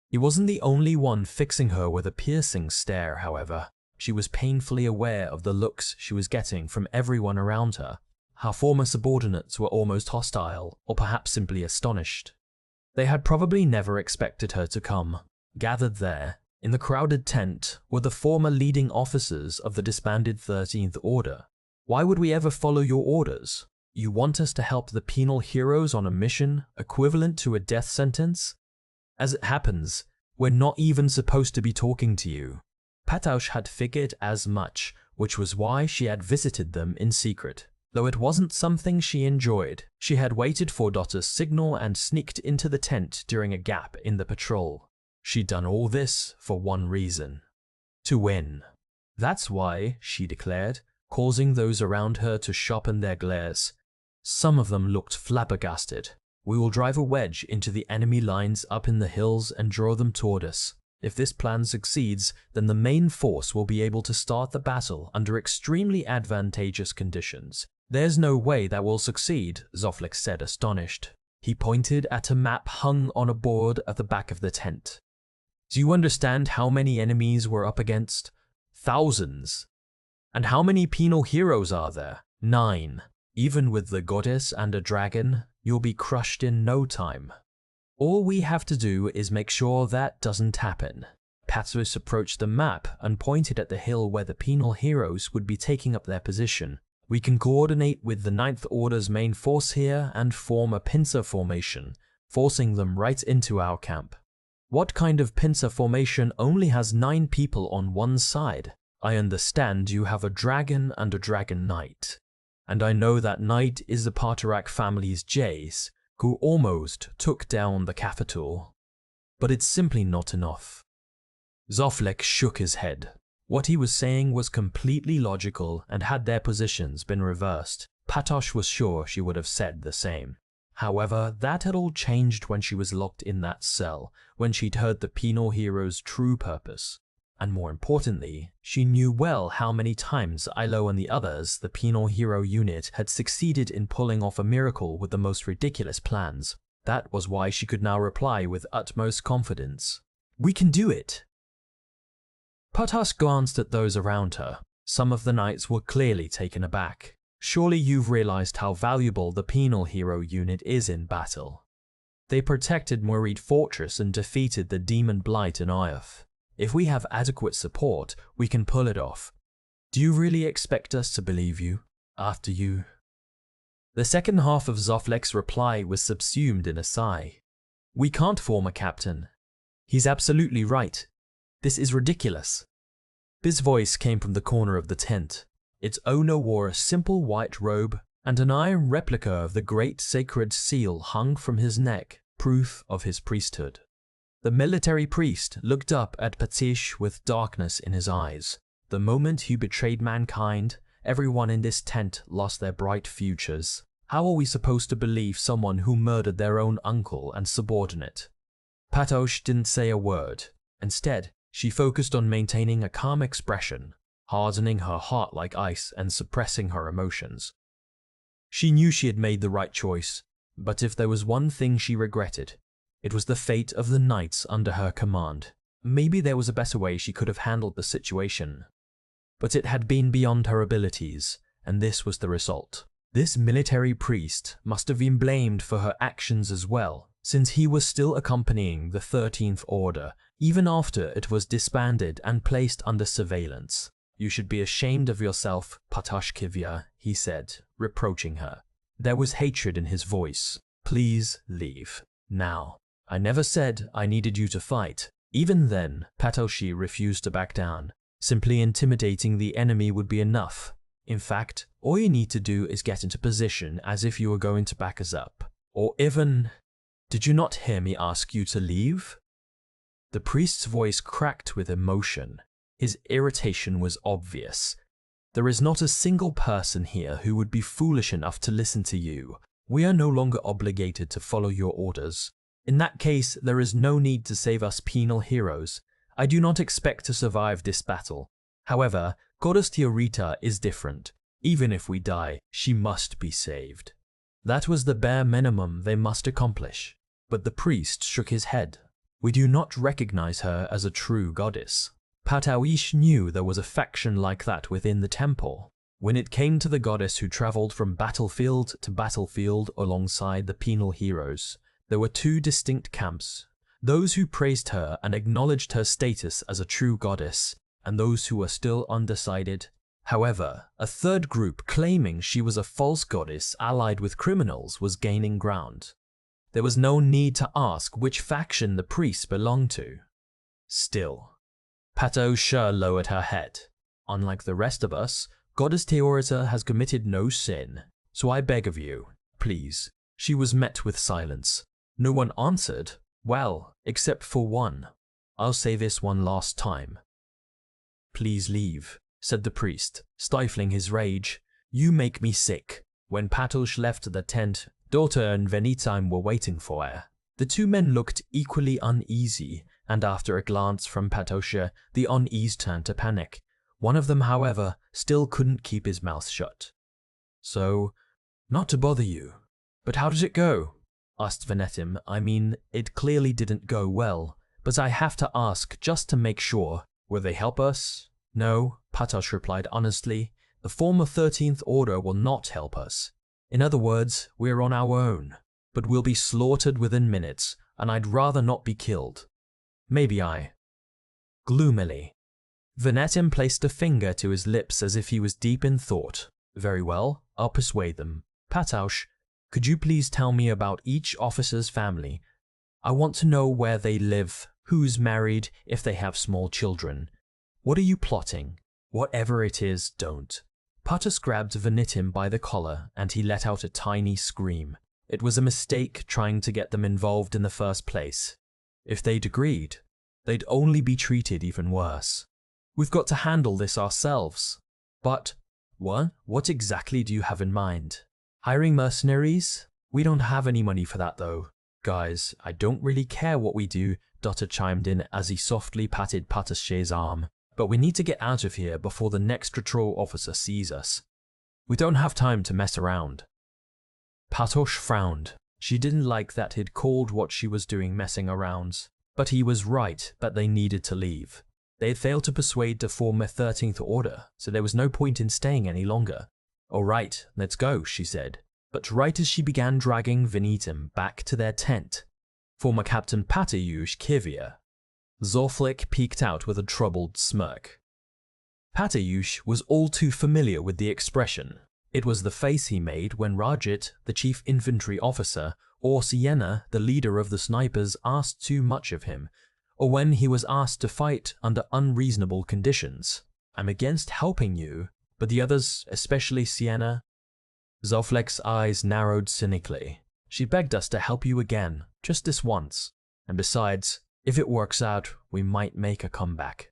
He wasn't the only one fixing her with a piercing stare, however. She was painfully aware of the looks she was getting from everyone around her. Her former subordinates were almost hostile, or perhaps simply astonished. They had probably never expected her to come. Gathered there, in the crowded tent, were the former leading officers of the disbanded 13th Order. Why would we ever follow your orders? You want us to help the penal heroes on a mission equivalent to a death sentence? As it happens, we're not even supposed to be talking to you. Pataush had figured as much, which was why she had visited them in secret. Though it wasn't something she enjoyed, she had waited for Dota's signal and sneaked into the tent during a gap in the patrol. She'd done all this for one reason: to win. That's why, she declared, causing those around her to sharpen their glares. Some of them looked flabbergasted. We will drive a wedge into the enemy lines up in the hills and draw them toward us. If this plan succeeds, then the main force will be able to start the battle under extremely advantageous conditions. There's no way that will succeed, Zoflik said, astonished. He pointed at a map hung on a board at the back of the tent. Do you understand how many enemies we're up against? Thousands. And how many penal heroes are there? 9. Even with the goddess and a dragon, you'll be crushed in no time. All we have to do is make sure that doesn't happen. Patos approached the map and pointed at the hill where the penal heroes would be taking up their position. We can coordinate with the Ninth Order's main force here and form a pincer formation, forcing them right into our camp. What kind of pincer formation only has 9 people on one side? I understand you have a dragon and a dragon knight. And I know that knight is the Paterak family's Jace, who almost took down the capital. But it's simply not enough. Zoflik shook his head. What he was saying was completely logical, and had their positions been reversed, Patos was sure she would have said the same. However, that had all changed when she was locked in that cell, when she'd heard the penal hero's true purpose. And more importantly, she knew well how many times Ilo and the others, the penal hero unit, had succeeded in pulling off a miracle with the most ridiculous plans. That was why she could now reply with utmost confidence. We can do it! Patos glanced at those around her. Some of the knights were clearly taken aback. Surely you've realized how valuable the penal hero unit is in battle. They protected Murid Fortress and defeated the Demon Blight in Ioth. If we have adequate support, we can pull it off. Do you really expect us to believe you? After you? The second half of Zoflik's reply was subsumed in a sigh. We can't form a captain. He's absolutely right. This is ridiculous. His voice came from the corner of the tent. Its owner wore a simple white robe, and an iron replica of the great sacred seal hung from his neck, proof of his priesthood. The military priest looked up at Patish with darkness in his eyes. The moment he betrayed mankind, everyone in this tent lost their bright futures. How are we supposed to believe someone who murdered their own uncle and subordinate? Patos didn't say a word. Instead, she focused on maintaining a calm expression, hardening her heart like ice and suppressing her emotions. She knew she had made the right choice, but if there was one thing she regretted, it was the fate of the knights under her command. Maybe there was a better way she could have handled the situation. But it had been beyond her abilities, and this was the result. This military priest must have been blamed for her actions as well, since he was still accompanying the 13th Order, even after it was disbanded and placed under surveillance. You should be ashamed of yourself, Patashkivya, he said, reproaching her. There was hatred in his voice. Please leave. Now. I never said I needed you to fight. Even then, Patoshi refused to back down. Simply intimidating the enemy would be enough. In fact, all you need to do is get into position as if you were going to back us up. Or even... Did you not hear me ask you to leave? The priest's voice cracked with emotion. His irritation was obvious. There is not a single person here who would be foolish enough to listen to you. We are no longer obligated to follow your orders. In that case, there is no need to save us penal heroes. I do not expect to survive this battle. However, Goddess Theorita is different. Even if we die, she must be saved. That was the bare minimum they must accomplish. But the priest shook his head. We do not recognize her as a true goddess. Patawish knew there was a faction like that within the temple. When it came to the goddess who traveled from battlefield to battlefield alongside the penal heroes, there were 2 distinct camps. Those who praised her and acknowledged her status as a true goddess, and those who were still undecided. However, a third group claiming she was a false goddess allied with criminals was gaining ground. There was no need to ask which faction the priests belonged to. Still, Patosha lowered her head. Unlike the rest of us, Goddess Theorita has committed no sin, so I beg of you, please. She was met with silence. No one answered. Well, except for one. I'll say this one last time. Please leave, said the priest, stifling his rage. You make me sick. When Patosh left the tent, Daughter and Venitim were waiting for her. The two men looked equally uneasy, and after a glance from Patosha, the unease turned to panic. One of them, however, still couldn't keep his mouth shut. So, not to bother you, but how did it go? Asked Venetim. I mean, it clearly didn't go well, but I have to ask just to make sure. Will they help us? No, Patosh replied honestly. The former 13th Order will not help us. In other words, we're on our own, but we'll be slaughtered within minutes, and I'd rather not be killed. Maybe I. Gloomily. Venetim placed a finger to his lips as if he was deep in thought. Very well, I'll persuade them. Patosh, could you please tell me about each officer's family? I want to know where they live, who's married, if they have small children. What are you plotting? Whatever it is, don't. Patosh grabbed Venetim by the collar and he let out a tiny scream. It was a mistake trying to get them involved in the first place. If they'd agreed, they'd only be treated even worse. We've got to handle this ourselves. But, what exactly do you have in mind? Hiring mercenaries? We don't have any money for that though. Guys, I don't really care what we do, Dotter chimed in as he softly patted Patosh's arm. But we need to get out of here before the next patrol officer sees us. We don't have time to mess around. Patosh frowned. She didn't like that he'd called what she was doing messing around. But he was right that they needed to leave. They had failed to persuade the former 13th Order, so there was no point in staying any longer. All right, let's go, she said. But right as she began dragging Venetim back to their tent, former Captain Patayush Kivia, Zorflik peeked out with a troubled smirk. Patayush was all too familiar with the expression. It was the face he made when Rajit, the chief infantry officer, or Sienna, the leader of the snipers, asked too much of him, or when he was asked to fight under unreasonable conditions. I'm against helping you, but the others, especially Sienna. Zorflik's eyes narrowed cynically. She begged us to help you again, just this once. And besides, if it works out, we might make a comeback.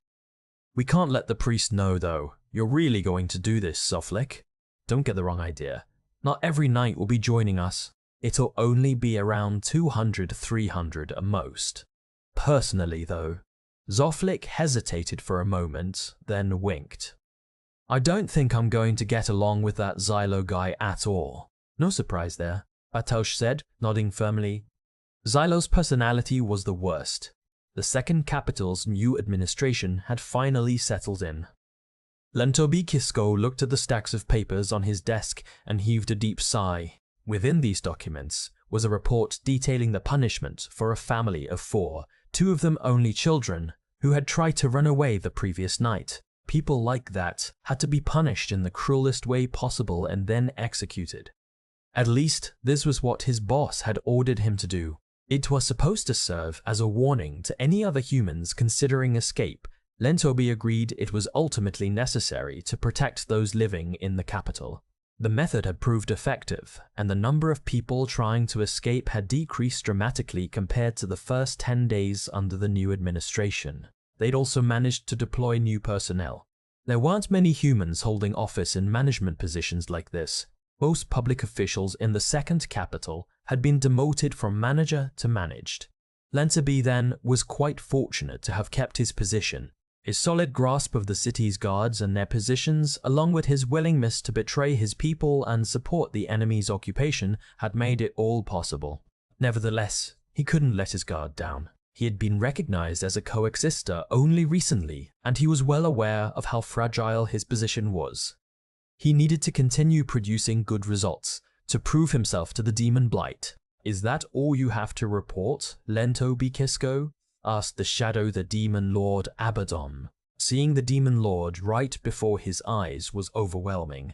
We can't let the priest know though. You're really going to do this, Zorflik? Don't get the wrong idea. Not every knight will be joining us. It'll only be around 200-300 at most. Personally though, Zorflik hesitated for a moment, then winked. I don't think I'm going to get along with that Xylo guy at all. No surprise there, Patosh said, nodding firmly. Xylo's personality was the worst. The second capital's new administration had finally settled in. Lentobi Kisko looked at the stacks of papers on his desk and heaved a deep sigh. Within these documents was a report detailing the punishment for a family of 4, 2 of them only children, who had tried to run away the previous night. People like that had to be punished in the cruelest way possible and then executed. At least, this was what his boss had ordered him to do. It was supposed to serve as a warning to any other humans considering escape. Lentobi agreed it was ultimately necessary to protect those living in the capital. The method had proved effective, and the number of people trying to escape had decreased dramatically compared to the first 10 days under the new administration. They'd also managed to deploy new personnel. There weren't many humans holding office in management positions like this. Most public officials in the second capital had been demoted from manager to managed. Lentobi then was quite fortunate to have kept his position. His solid grasp of the city's guards and their positions, along with his willingness to betray his people and support the enemy's occupation, had made it all possible. Nevertheless, he couldn't let his guard down. He had been recognized as a coexister only recently, and he was well aware of how fragile his position was. He needed to continue producing good results, to prove himself to the Demon Blight. Is that all you have to report, Lentobi Kisko? Asked the Shadow the Demon Lord Abaddon. Seeing the Demon Lord right before his eyes was overwhelming.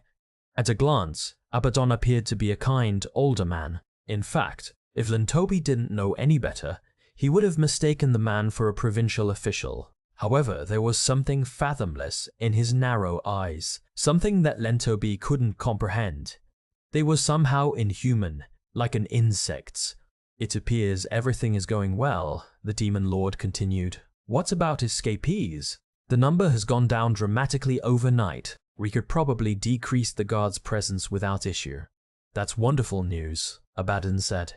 At a glance, Abaddon appeared to be a kind, older man. In fact, if Lentobi didn't know any better, he would have mistaken the man for a provincial official. However, there was something fathomless in his narrow eyes, something that Lentobi couldn't comprehend. They were somehow inhuman, like an insect's. It appears everything is going well, the Demon Lord continued. What about escapees? The number has gone down dramatically overnight. We could probably decrease the guard's presence without issue. That's wonderful news, Abaddon said.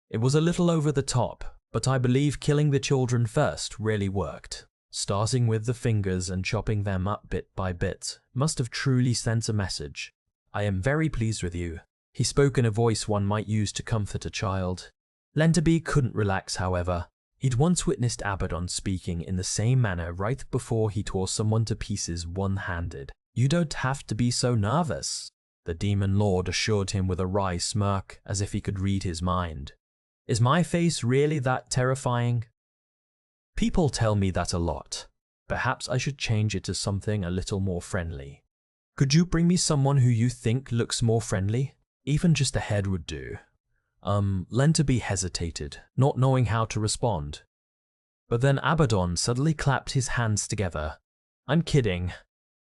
It was a little over the top, but I believe killing the children first really worked. Starting with the fingers and chopping them up bit by bit must have truly sent a message. I am very pleased with you. He spoke in a voice one might use to comfort a child. Lenderby couldn't relax, however. He'd once witnessed Abaddon speaking in the same manner right before he tore someone to pieces one-handed. You don't have to be so nervous, the Demon Lord assured him with a wry smirk, as if he could read his mind. Is my face really that terrifying? People tell me that a lot. Perhaps I should change it to something a little more friendly. Could you bring me someone who you think looks more friendly? Even just a head would do. Lenderby hesitated, not knowing how to respond. But then Abaddon suddenly clapped his hands together. I'm kidding.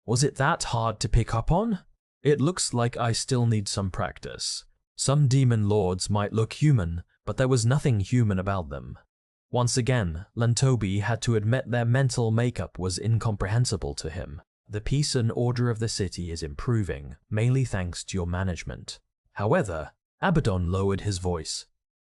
Was it that hard to pick up on? It looks like I still need some practice. Some demon lords might look human, but there was nothing human about them. Once again, Lenderby had to admit their mental makeup was incomprehensible to him. The peace and order of the city is improving, mainly thanks to your management. However, Abaddon lowered his voice.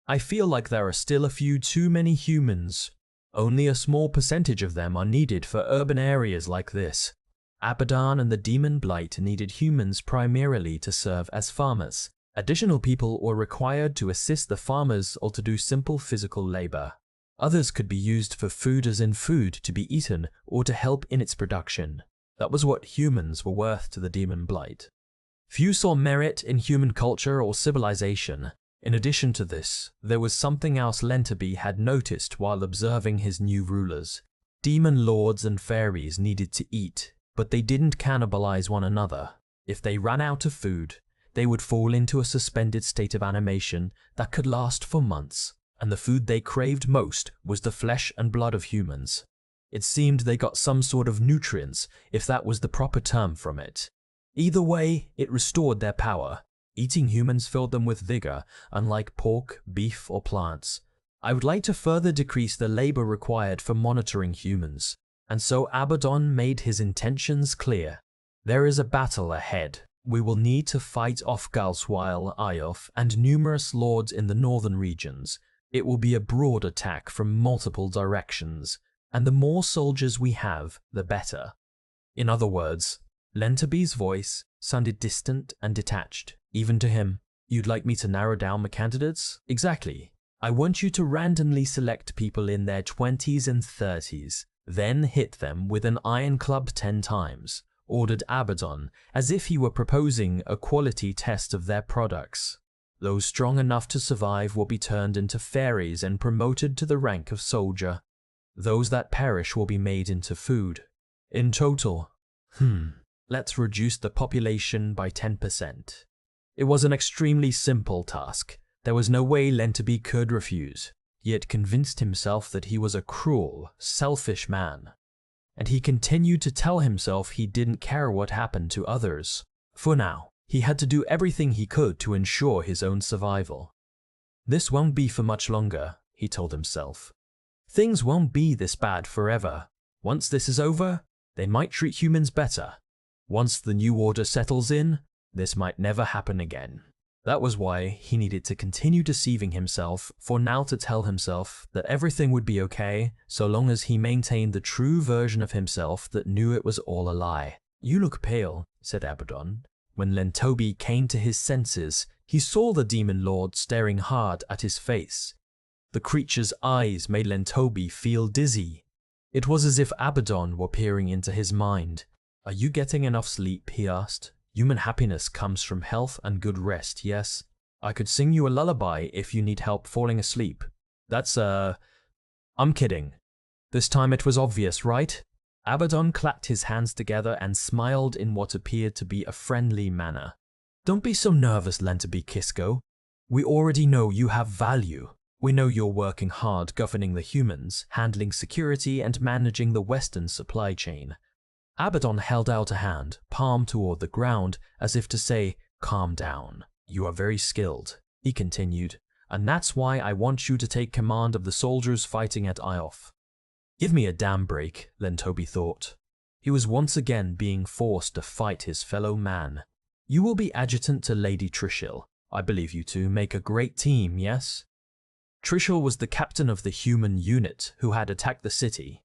I feel like there are still a few too many humans. Only a small percentage of them are needed for urban areas like this. Abaddon and the Demon Blight needed humans primarily to serve as farmers. Additional people were required to assist the farmers or to do simple physical labor. Others could be used for food, as in food to be eaten, or to help in its production. That was what humans were worth to the Demon Blight. Few saw merit in human culture or civilization. In addition to this, there was something else Lenderby had noticed while observing his new rulers. Demon lords and fairies needed to eat, but they didn't cannibalize one another. If they ran out of food, they would fall into a suspended state of animation that could last for months, and the food they craved most was the flesh and blood of humans. It seemed they got some sort of nutrients, if that was the proper term, from it. Either way, it restored their power. Eating humans filled them with vigor, unlike pork, beef, or plants. I would like to further decrease the labor required for monitoring humans, and so Abaddon made his intentions clear. There is a battle ahead. We will need to fight off Galswile, Iof, and numerous lords in the northern regions. It will be a broad attack from multiple directions, and the more soldiers we have, the better. In other words, Lenderby's voice sounded distant and detached, even to him. You'd like me to narrow down my candidates? Exactly. I want you to randomly select people in their 20s and 30s, then hit them with an iron club 10 times, ordered Abaddon, as if he were proposing a quality test of their products. Those strong enough to survive will be turned into fairies and promoted to the rank of soldier. Those that perish will be made into food. In total, let's reduce the population by 10%. It was an extremely simple task. There was no way Lenderby could refuse. He had convinced himself that he was a cruel, selfish man. And he continued to tell himself he didn't care what happened to others. For now, he had to do everything he could to ensure his own survival. This won't be for much longer, he told himself. Things won't be this bad forever. Once this is over, they might treat humans better. Once the new order settles in, this might never happen again. That was why he needed to continue deceiving himself for now to tell himself that everything would be okay so long as he maintained the true version of himself that knew it was all a lie. You look pale, said Abaddon. When Lenderby came to his senses, he saw the Demon Lord staring hard at his face. The creature's eyes made Lenderby feel dizzy. It was as if Abaddon were peering into his mind. Are you getting enough sleep? He asked. Human happiness comes from health and good rest, yes? I could sing you a lullaby if you need help falling asleep. I'm kidding. This time it was obvious, right? Abaddon clapped his hands together and smiled in what appeared to be a friendly manner. Don't be so nervous, Lenderby Kisko. We already know you have value. We know you're working hard governing the humans, handling security and managing the Western supply chain. Abaddon held out a hand, palm toward the ground, as if to say, calm down. You are very skilled, he continued, and that's why I want you to take command of the soldiers fighting at Iof. Give me a damn break, Lenderby thought. He was once again being forced to fight his fellow man. You will be adjutant to Lady Trishul. I believe you two make a great team, yes? Trishul was the captain of the human unit who had attacked the city.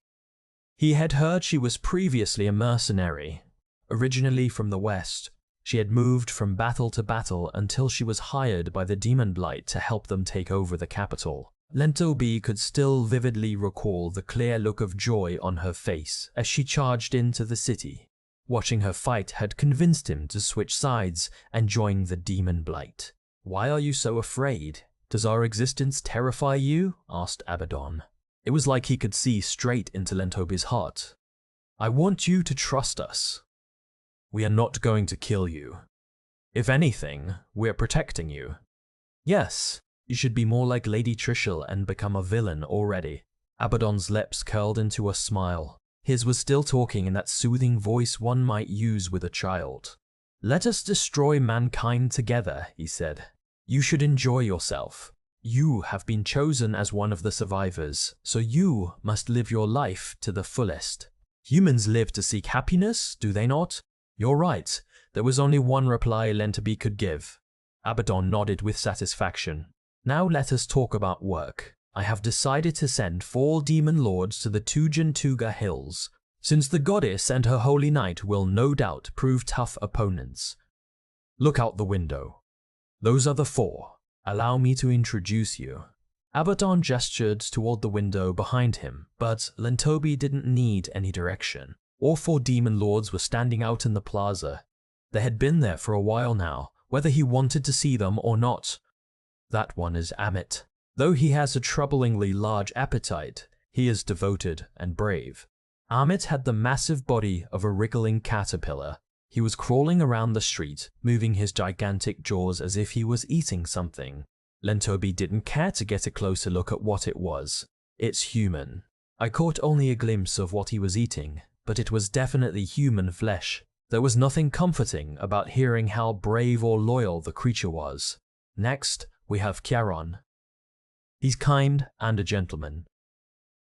He had heard she was previously a mercenary. Originally from the west, she had moved from battle to battle until she was hired by the Demon Blight to help them take over the capital. Lentobi could still vividly recall the clear look of joy on her face as she charged into the city. Watching her fight had convinced him to switch sides and join the Demon Blight. "Why are you so afraid? Does our existence terrify you?" asked Abaddon. It was like he could see straight into Lentobi's heart. "I want you to trust us. We are not going to kill you. If anything, we're protecting you. Yes, you should be more like Lady Trishul and become a villain already." Abaddon's lips curled into a smile. His was still talking in that soothing voice one might use with a child. "Let us destroy mankind together," he said. "You should enjoy yourself. You have been chosen as one of the survivors, so you must live your life to the fullest. Humans live to seek happiness, do they not?" "You're right." There was only one reply Lentobi could give. Abaddon nodded with satisfaction. "Now let us talk about work. I have decided to send 4 demon lords to the Tujantuga Hills, since the goddess and her holy knight will no doubt prove tough opponents. Look out the window. Those are the 4. Allow me to introduce you." Abaddon gestured toward the window behind him, but Lentobi didn't need any direction. All 4 demon lords were standing out in the plaza. They had been there for a while now, whether he wanted to see them or not. That one is Amit. Though he has a troublingly large appetite, he is devoted and brave. Amit had the massive body of a wriggling caterpillar. He was crawling around the street, moving his gigantic jaws as if he was eating something. Lentobi didn't care to get a closer look at what it was. It's human. I caught only a glimpse of what he was eating, but it was definitely human flesh. There was nothing comforting about hearing how brave or loyal the creature was. Next, we have Charon. He's kind and a gentleman,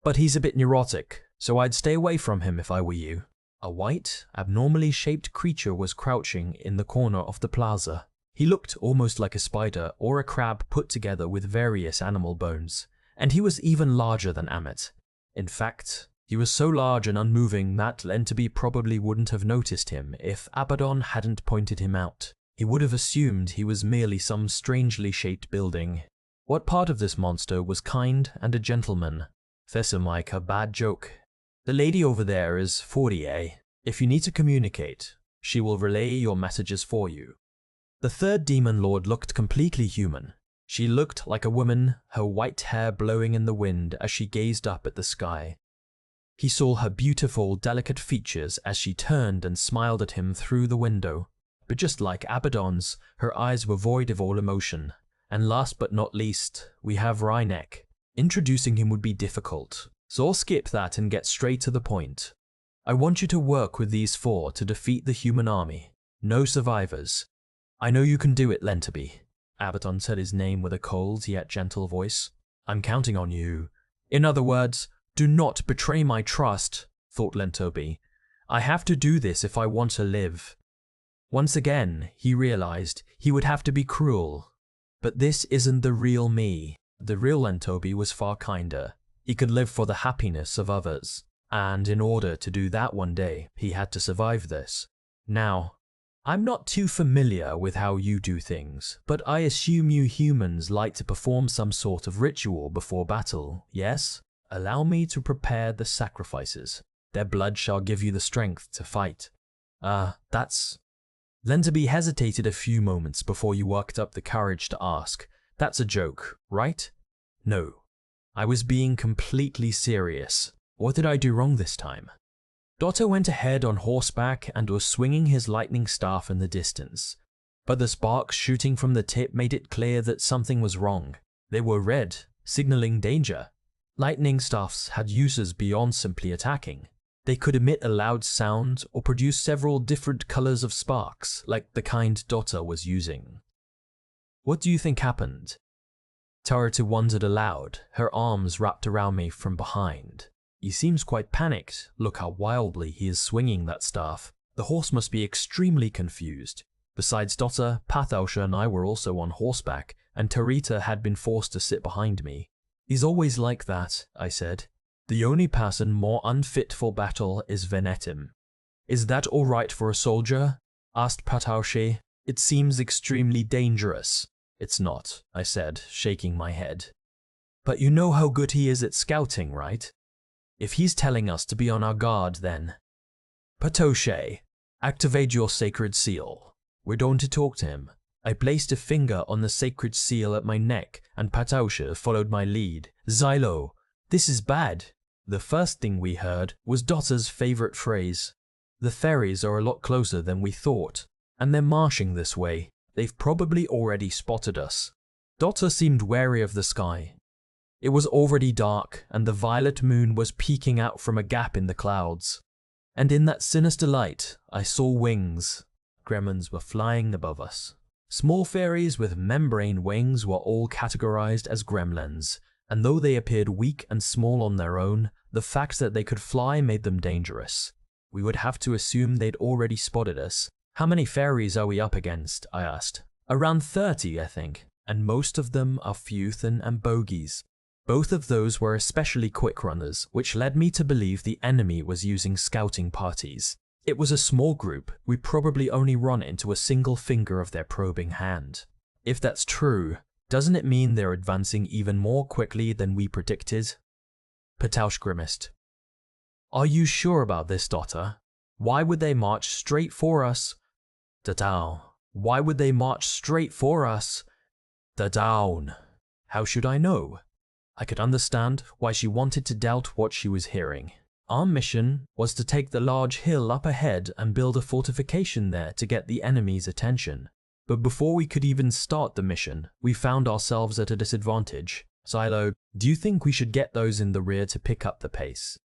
but he's a bit neurotic, so I'd stay away from him if I were you. A white, abnormally shaped creature was crouching in the corner of the plaza. He looked almost like a spider or a crab put together with various animal bones, and he was even larger than Amit. In fact, he was so large and unmoving that Lentobi probably wouldn't have noticed him if Abaddon hadn't pointed him out. He would have assumed he was merely some strangely shaped building. What part of this monster was kind and a gentleman? Thessamike, a bad joke. The lady over there is Fourier. If you need to communicate, she will relay your messages for you. The 3rd demon lord looked completely human. She looked like a woman, her white hair blowing in the wind as she gazed up at the sky. He saw her beautiful, delicate features as she turned and smiled at him through the window. But just like Abaddon's, her eyes were void of all emotion. And last but not least, we have Rhynek. Introducing him would be difficult, so I'll skip that and get straight to the point. I want you to work with these 4 to defeat the human army. No survivors. I know you can do it, Lentobi. Abaddon said his name with a cold yet gentle voice. I'm counting on you. In other words, do not betray my trust, thought Lentobi. I have to do this if I want to live. Once again, he realized he would have to be cruel. But this isn't the real me. The real Lentobi was far kinder. He could live for the happiness of others. And in order to do that one day, he had to survive this. Now, I'm not too familiar with how you do things, but I assume you humans like to perform some sort of ritual before battle, yes? Allow me to prepare the sacrifices. Their blood shall give you the strength to fight. That's... Lentobi hesitated a few moments before he worked up the courage to ask, "That's a joke, right?" "No. I was being completely serious. What did I do wrong this time?" Dotto went ahead on horseback and was swinging his lightning staff in the distance. But the sparks shooting from the tip made it clear that something was wrong. They were red, signaling danger. Lightning staffs had uses beyond simply attacking. They could emit a loud sound or produce several different colors of sparks, like the kind Dotto was using. "What do you think happened?" Tarutu wondered aloud, her arms wrapped around me from behind. He seems quite panicked. Look how wildly he is swinging that staff. The horse must be extremely confused. Besides Dota, Pathausha and I were also on horseback, and Tarita had been forced to sit behind me. He's always like that, I said. The only person more unfit for battle is Venetim. Is that all right for a soldier? Asked Pathausha. It seems extremely dangerous. It's not, I said, shaking my head. But you know how good he is at scouting, right? If he's telling us to be on our guard, then. Pathausha, activate your sacred seal. We're going to talk to him. I placed a finger on the sacred seal at my neck, and Pathausha followed my lead. Xylo, this is bad. The first thing we heard was Dota's favorite phrase. The fairies are a lot closer than we thought, and they're marching this way. They've probably already spotted us. Dota seemed wary of the sky. It was already dark, and the violet moon was peeking out from a gap in the clouds. And in that sinister light, I saw wings. Gremlins were flying above us. Small fairies with membrane wings were all categorized as gremlins, and though they appeared weak and small on their own, the fact that they could fly made them dangerous. We would have to assume they'd already spotted us. How many fairies are we up against? I asked. Around 30, I think, and most of them are Feuthen and Bogies. Both of those were especially quick runners, which led me to believe the enemy was using scouting parties. It was a small group. We probably only run into a single finger of their probing hand. If that's true, doesn't it mean they're advancing even more quickly than we predicted? Pathausha grimaced. Are you sure about this, Dota? Why would they march straight for us? Dadao. Why would they march straight for us? Dadaon. How should I know? I could understand why she wanted to doubt what she was hearing. Our mission was to take the large hill up ahead and build a fortification there to get the enemy's attention. But before we could even start the mission, we found ourselves at a disadvantage. Xylo, do you think we should get those in the rear to pick up the pace?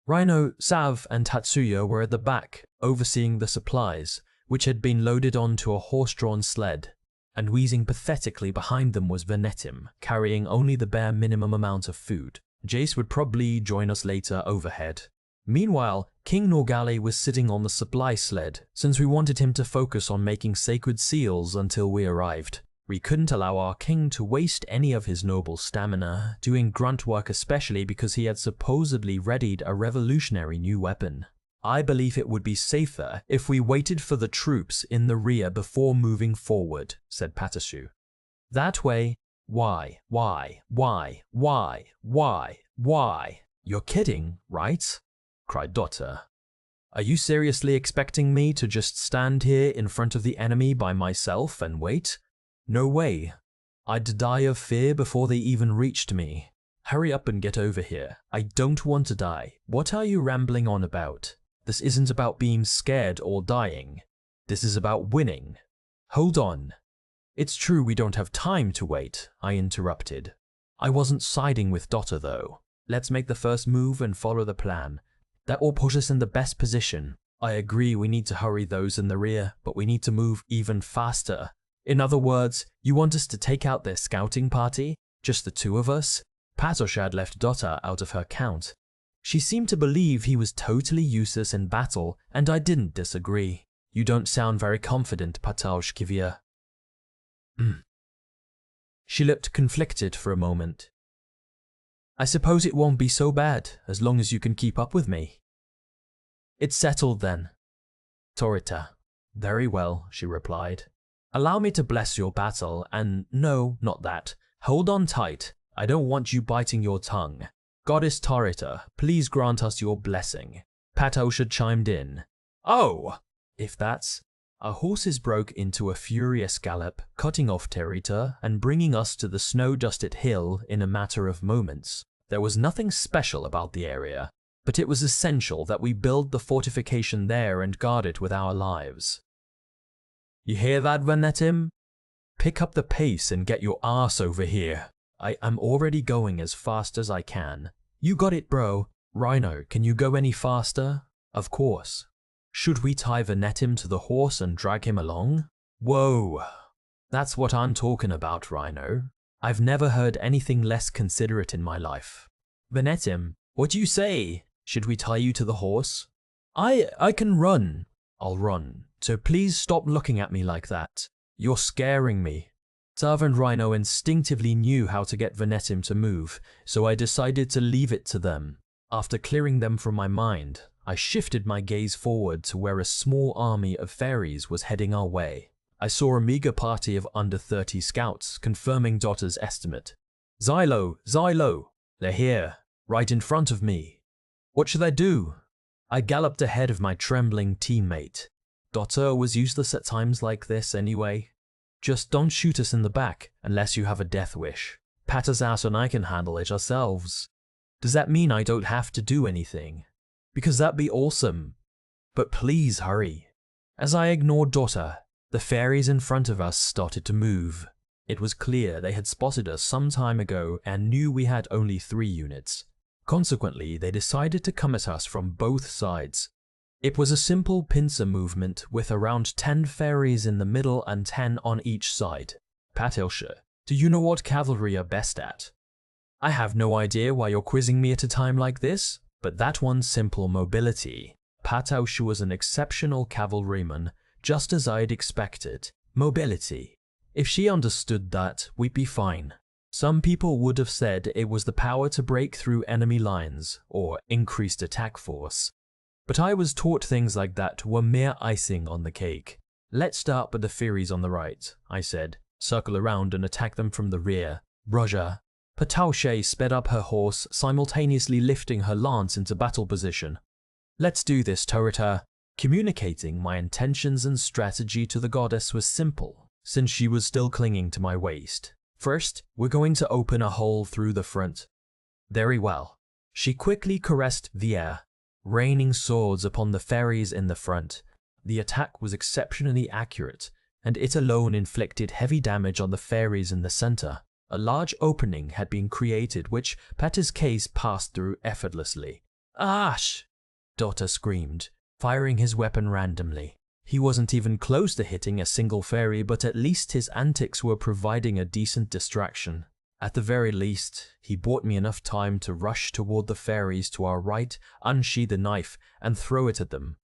Rhino, Sav, and Tatsuya were at the back, overseeing the supplies, which had been loaded onto a horse-drawn sled, and wheezing pathetically behind them was Venetim, carrying only the bare minimum amount of food. Jace would probably join us later overhead. Meanwhile, King Norgali was sitting on the supply sled, since we wanted him to focus on making sacred seals until we arrived. We couldn't allow our king to waste any of his noble stamina, doing grunt work especially because he had supposedly readied a revolutionary new weapon. I believe it would be safer if we waited for the troops in the rear before moving forward, said Pathausha. That way, why? You're kidding, right? Cried Dota. Are you seriously expecting me to just stand here in front of the enemy by myself and wait? No way. I'd die of fear before they even reached me. Hurry up and get over here. I don't want to die. What are you rambling on about? This isn't about being scared or dying. This is about winning. Hold on. It's true we don't have time to wait, I interrupted. I wasn't siding with Dota though. Let's make the first move and follow the plan. That will put us in the best position. I agree we need to hurry those in the rear, but we need to move even faster. In other words, you want us to take out their scouting party? Just the two of us? Pathausha had left Dota out of her count. She seemed to believe he was totally useless in battle, and I didn't disagree. You don't sound very confident, Pathausha Kivia. She looked conflicted for a moment. I suppose it won't be so bad, as long as you can keep up with me. It's settled then. Torita. Very well, she replied. Allow me to bless your battle, and no, not that. Hold on tight. I don't want you biting your tongue. Goddess Torita, please grant us your blessing. Pathausha chimed in. Oh! If that's... Our horses broke into a furious gallop, cutting off Torita and bringing us to the snow-dusted hill in a matter of moments. There was nothing special about the area, but it was essential that we build the fortification there and guard it with our lives. You hear that, Venetim? Pick up the pace and get your ass over here. I am already going as fast as I can. You got it, bro. Rhino, can you go any faster? Of course. Should we tie Venetim to the horse and drag him along? Whoa. That's what I'm talking about, Rhino. I've never heard anything less considerate in my life. Venetim, what do you say? Should we tie you to the horse? I can run. I'll run. So please stop looking at me like that. You're scaring me. Tav and Rhino instinctively knew how to get Venetim to move, so I decided to leave it to them. After clearing them from my mind, I shifted my gaze forward to where a small army of fairies was heading our way. I saw a meager party of under 30 scouts, confirming Dotta's estimate. Xylo, they're here, right in front of me. What should I do? I galloped ahead of my trembling teammate. Dotta was useless at times like this anyway. Just don't shoot us in the back unless you have a death wish. Pat us out and I can handle it ourselves. Does that mean I don't have to do anything? Because that'd be awesome. But please hurry. As I ignored Dotta, the fairies in front of us started to move. It was clear they had spotted us some time ago and knew we had only 3 units. Consequently, they decided to come at us from both sides. It was a simple pincer movement with around 10 fairies in the middle and 10 on each side. Patilsha, do you know what cavalry are best at? I have no idea why you're quizzing me at a time like this, but that one's simple mobility. Patilsha was an exceptional cavalryman, just as I'd expected. Mobility. If she understood that, we'd be fine. Some people would have said it was the power to break through enemy lines, or increased attack force. But I was taught things like that were mere icing on the cake. Let's start with the fairies on the right, I said. Circle around and attack them from the rear. Roger. Patilsha sped up her horse, simultaneously lifting her lance into battle position. Let's do this, Turreter. Communicating my intentions and strategy to the goddess was simple, since she was still clinging to my waist. First, we're going to open a hole through the front. Very well. She quickly caressed the air, raining swords upon the fairies in the front. The attack was exceptionally accurate, and it alone inflicted heavy damage on the fairies in the center. A large opening had been created which Pat's case passed through effortlessly. Ash! Dotta screamed, firing his weapon randomly. He wasn't even close to hitting a single fairy, but at least his antics were providing a decent distraction. At the very least, he bought me enough time to rush toward the fairies to our right, unsheath the knife, and throw it at them.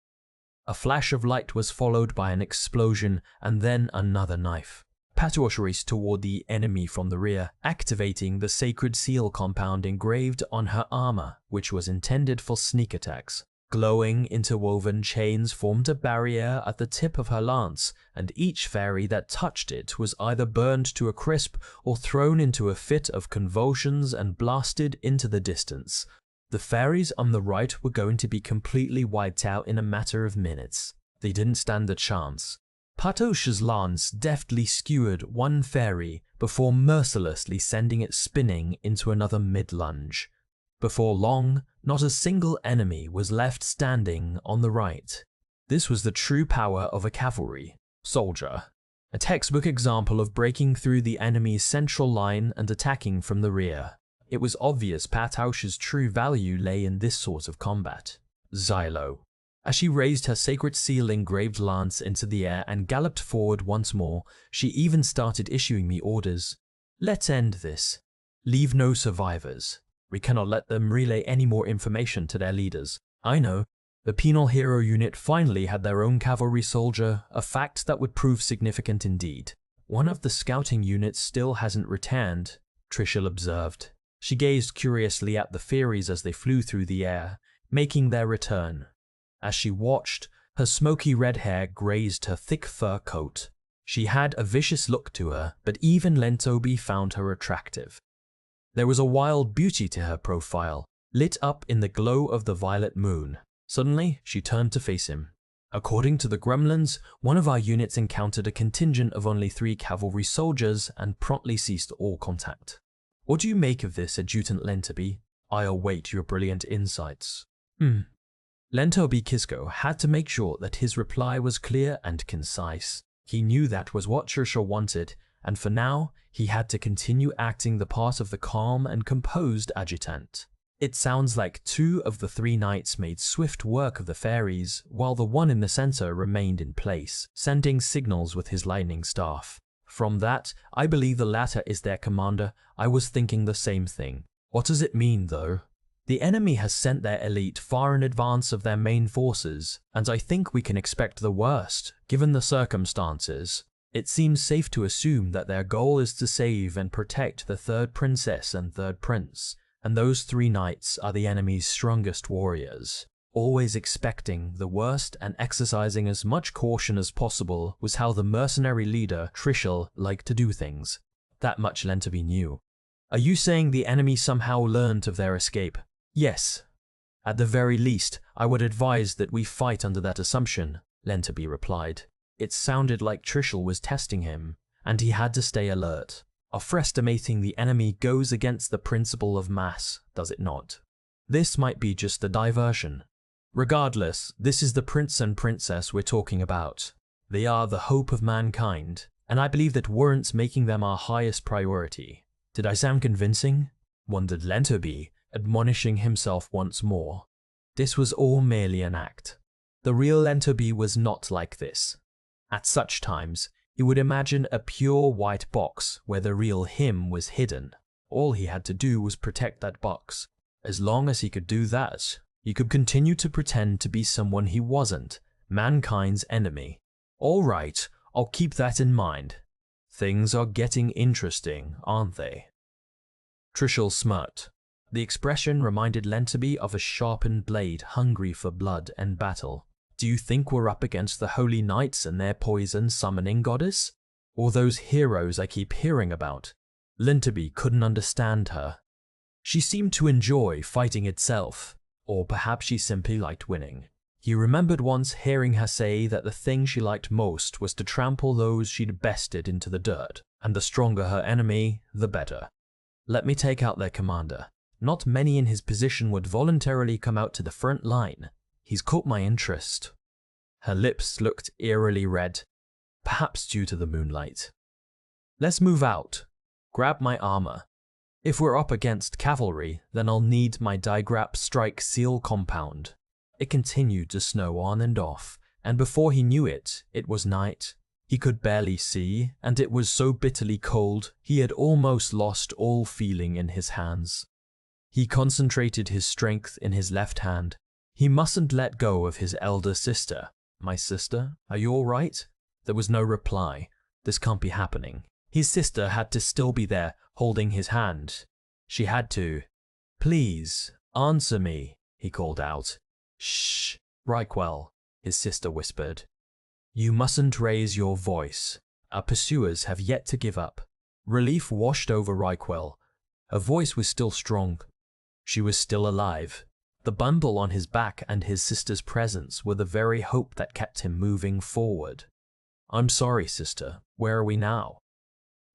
A flash of light was followed by an explosion, and then another knife. Patilsha raced toward the enemy from the rear, activating the sacred seal compound engraved on her armor, which was intended for sneak attacks. Glowing interwoven chains formed a barrier at the tip of her lance, and each fairy that touched it was either burned to a crisp or thrown into a fit of convulsions and blasted into the distance. The fairies on the right were going to be completely wiped out in a matter of minutes. They didn't stand a chance. Patilsha's lance deftly skewered one fairy before mercilessly sending it spinning into another mid-lunge. Before long, not a single enemy was left standing on the right. This was the true power of a cavalry soldier, a textbook example of breaking through the enemy's central line and attacking from the rear. It was obvious Patilsha's true value lay in this sort of combat. Xylo. As she raised her sacred seal engraved lance into the air and galloped forward once more, she even started issuing me orders. Let's end this. Leave no survivors. We cannot let them relay any more information to their leaders. I know. The penal hero unit finally had their own cavalry soldier, a fact that would prove significant indeed. One of the scouting units still hasn't returned, Trishul observed. She gazed curiously at the fairies as they flew through the air, making their return. As she watched, her smoky red hair grazed her thick fur coat. She had a vicious look to her, but even Lentobi found her attractive. There was a wild beauty to her profile, lit up in the glow of the violet moon. Suddenly, she turned to face him. According to the gremlins, one of our units encountered a contingent of only 3 cavalry soldiers and promptly ceased all contact. What do you make of this, Adjutant Lentobi? I await your brilliant insights. Lentobi Kisko had to make sure that his reply was clear and concise. He knew that was what Trishul wanted, and for now, he had to continue acting the part of the calm and composed adjutant. It sounds like 2 of the 3 knights made swift work of the fairies, while the one in the center remained in place, sending signals with his lightning staff. From that, I believe the latter is their commander. I was thinking the same thing. What does it mean, though? The enemy has sent their elite far in advance of their main forces, and I think we can expect the worst, given the circumstances. It seems safe to assume that their goal is to save and protect the third princess and third prince, and those 3 knights are the enemy's strongest warriors. Always expecting the worst and exercising as much caution as possible was how the mercenary leader, Trishul, liked to do things. That much Lenterby knew. Are you saying the enemy somehow learned of their escape? Yes. At the very least, I would advise that we fight under that assumption, Lenterby replied. It sounded like Trishul was testing him, and he had to stay alert. Overestimating the enemy goes against the principle of mass, does it not? This might be just a diversion. Regardless, this is the prince and princess we're talking about. They are the hope of mankind, and I believe that warrants making them our highest priority. Did I sound convincing? Wondered Lenterby, admonishing himself once more. This was all merely an act. The real Lenterby was not like this. At such times, he would imagine a pure white box where the real him was hidden. All he had to do was protect that box. As long as he could do that, he could continue to pretend to be someone he wasn't, mankind's enemy. All right, I'll keep that in mind. Things are getting interesting, aren't they? Trishul smirked. The expression reminded Lenterby of a sharpened blade hungry for blood and battle. Do you think we're up against the Holy Knights and their poison summoning goddess? Or those heroes I keep hearing about? Lenterby couldn't understand her. She seemed to enjoy fighting itself, or perhaps she simply liked winning. He remembered once hearing her say that the thing she liked most was to trample those she'd bested into the dirt, and the stronger her enemy, the better. Let me take out their commander. Not many in his position would voluntarily come out to the front line. He's caught my interest. Her lips looked eerily red, perhaps due to the moonlight. Let's move out. Grab my armor. If we're up against cavalry, then I'll need my Digrap Strike Seal compound. It continued to snow on and off, and before he knew it, it was night. He could barely see, and it was so bitterly cold, he had almost lost all feeling in his hands. He concentrated his strength in his left hand. He mustn't let go of his elder sister. My sister, are you all right? There was no reply. This can't be happening. His sister had to still be there, holding his hand. She had to. Please, answer me, he called out. Shh, Reikwell, his sister whispered. You mustn't raise your voice. Our pursuers have yet to give up. Relief washed over Reikwell. Her voice was still strong. She was still alive. The bundle on his back and his sister's presence were the very hope that kept him moving forward. I'm sorry, sister. Where are we now?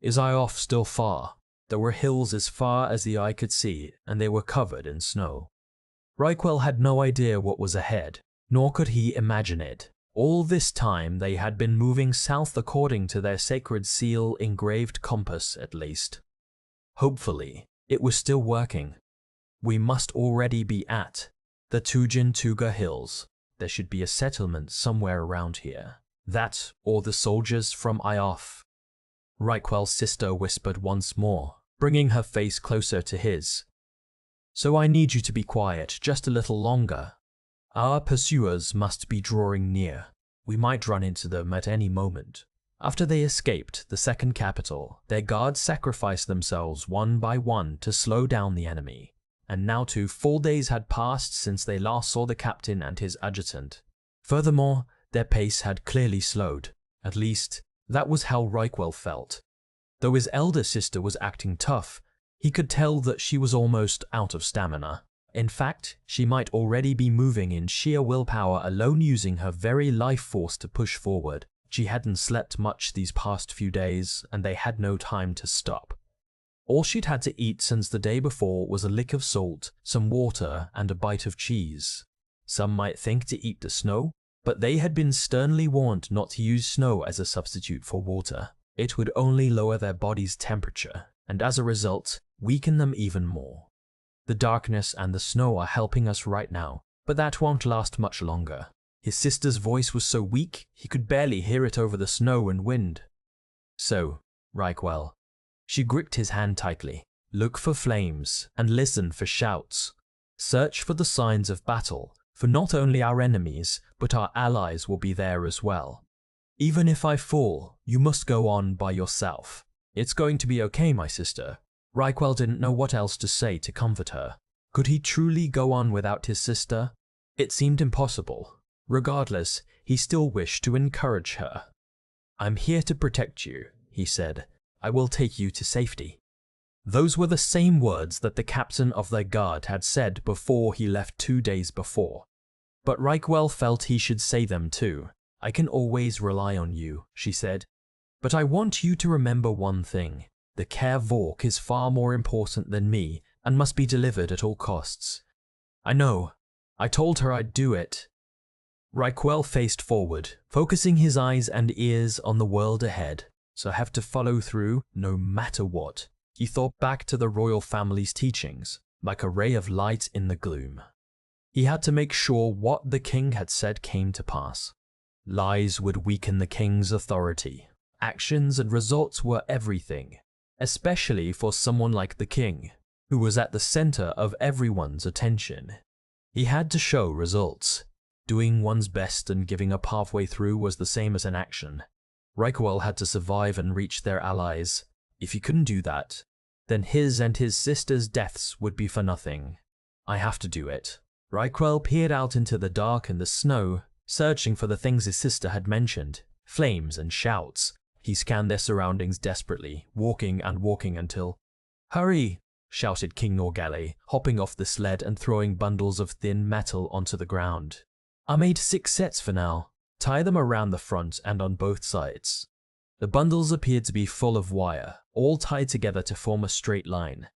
Is Iof still far? There were hills as far as the eye could see, and they were covered in snow. Reikwell had no idea what was ahead, nor could he imagine it. All this time they had been moving south according to their sacred seal engraved compass, at least. Hopefully, it was still working. We must already be at the Tujin Tuga Hills. There should be a settlement somewhere around here. That, or the soldiers from Iof. Reikwell's sister whispered once more, bringing her face closer to his. So I need you to be quiet just a little longer. Our pursuers must be drawing near. We might run into them at any moment. After they escaped the second capital, their guards sacrificed themselves one by one to slow down the enemy. And now 2 full days had passed since they last saw the captain and his adjutant. Furthermore, their pace had clearly slowed. At least, that was how Reikwell felt. Though his elder sister was acting tough, he could tell that she was almost out of stamina. In fact, she might already be moving in sheer willpower alone, using her very life force to push forward. She hadn't slept much these past few days, and they had no time to stop. All she'd had to eat since the day before was a lick of salt, some water, and a bite of cheese. Some might think to eat the snow, but they had been sternly warned not to use snow as a substitute for water. It would only lower their body's temperature, and as a result, weaken them even more. The darkness and the snow are helping us right now, but that won't last much longer. His sister's voice was so weak, he could barely hear it over the snow and wind. So, Reikwell. She gripped his hand tightly. Look for flames and listen for shouts. Search for the signs of battle, for not only our enemies, but our allies will be there as well. Even if I fall, you must go on by yourself. It's going to be okay, my sister. Reikwell didn't know what else to say to comfort her. Could he truly go on without his sister? It seemed impossible. Regardless, he still wished to encourage her. I'm here to protect you, he said. I will take you to safety. Those were the same words that the captain of their guard had said before he left 2 days before. But Reikwell felt he should say them too. I can always rely on you, she said. But I want you to remember one thing. The Care Vork is far more important than me and must be delivered at all costs. I know. I told her I'd do it. Reikwell faced forward, focusing his eyes and ears on the world ahead, so I have to follow through no matter what. He thought back to the royal family's teachings, like a ray of light in the gloom. He had to make sure what the king had said came to pass. Lies would weaken the king's authority. Actions and results were everything, especially for someone like the king, who was at the center of everyone's attention. He had to show results. Doing one's best and giving up halfway through was the same as an action. Reikwell had to survive and reach their allies. If he couldn't do that, then his and his sister's deaths would be for nothing. I have to do it. Reikwell peered out into the dark and the snow, searching for the things his sister had mentioned, flames and shouts. He scanned their surroundings desperately, walking and walking until… Hurry! Shouted King Norgale, hopping off the sled and throwing bundles of thin metal onto the ground. I made 6 sets for now. Tie them around the front and on both sides. The bundles appeared to be full of wire, all tied together to form a straight line.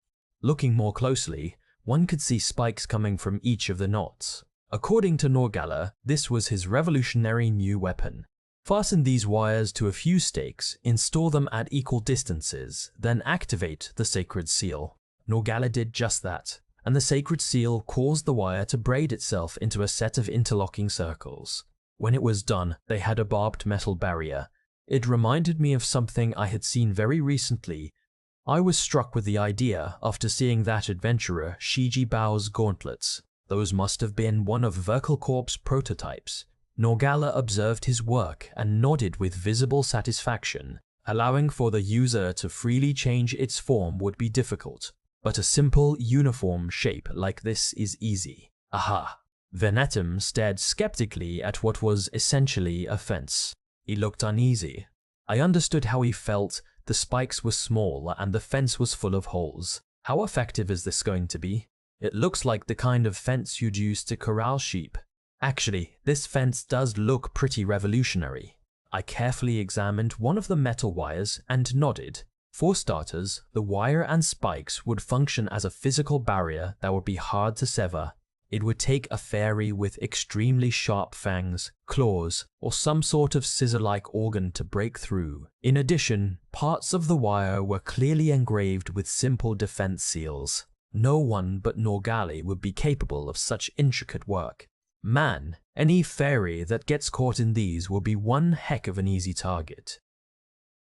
Looking more closely, one could see spikes coming from each of the knots. According to Norgala, this was his revolutionary new weapon. Fasten these wires to a few stakes, install them at equal distances, then activate the sacred seal. Norgala did just that, and the sacred seal caused the wire to braid itself into a set of interlocking circles. When it was done, they had a barbed metal barrier. It reminded me of something I had seen very recently. I was struck with the idea after seeing that adventurer Shiji Bao's gauntlets. Those must have been one of Verkelkorp's prototypes. Norgala observed his work and nodded with visible satisfaction. Allowing for the user to freely change its form would be difficult, but a simple, uniform shape like this is easy. Aha! Venetum stared skeptically at what was essentially a fence. He looked uneasy. I understood how he felt. The spikes were small and the fence was full of holes. How effective is this going to be? It looks like the kind of fence you'd use to corral sheep. Actually, this fence does look pretty revolutionary. I carefully examined one of the metal wires and nodded. For starters, the wire and spikes would function as a physical barrier that would be hard to sever. It would take a fairy with extremely sharp fangs, claws, or some sort of scissor-like organ to break through. In addition, parts of the wire were clearly engraved with simple defense seals. No one but Norgale would be capable of such intricate work. Man, any fairy that gets caught in these will be one heck of an easy target.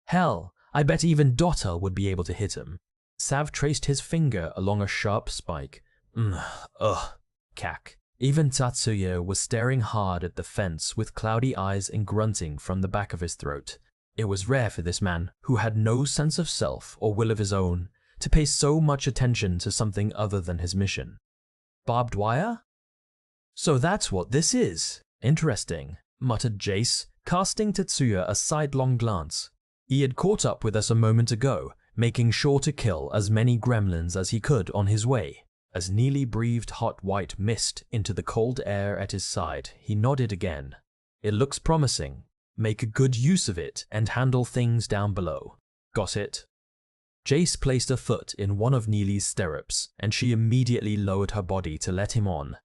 Hell, I bet even Dotter would be able to hit him. Sav traced his finger along a sharp spike. Cack. Even Tatsuya was staring hard at the fence with cloudy eyes and grunting from the back of his throat. It was rare for this man, who had no sense of self or will of his own, to pay so much attention to something other than his mission. Barbed wire? So that's what this is. Interesting, muttered Jace, casting Tatsuya a sidelong glance. He had caught up with us a moment ago, making sure to kill as many gremlins as he could on his way. As Neely breathed hot white mist into the cold air at his side, he nodded again. It looks promising. Make good use of it and handle things down below. Got it? Jace placed a foot in one of Neely's stirrups, and she immediately lowered her body to let him on.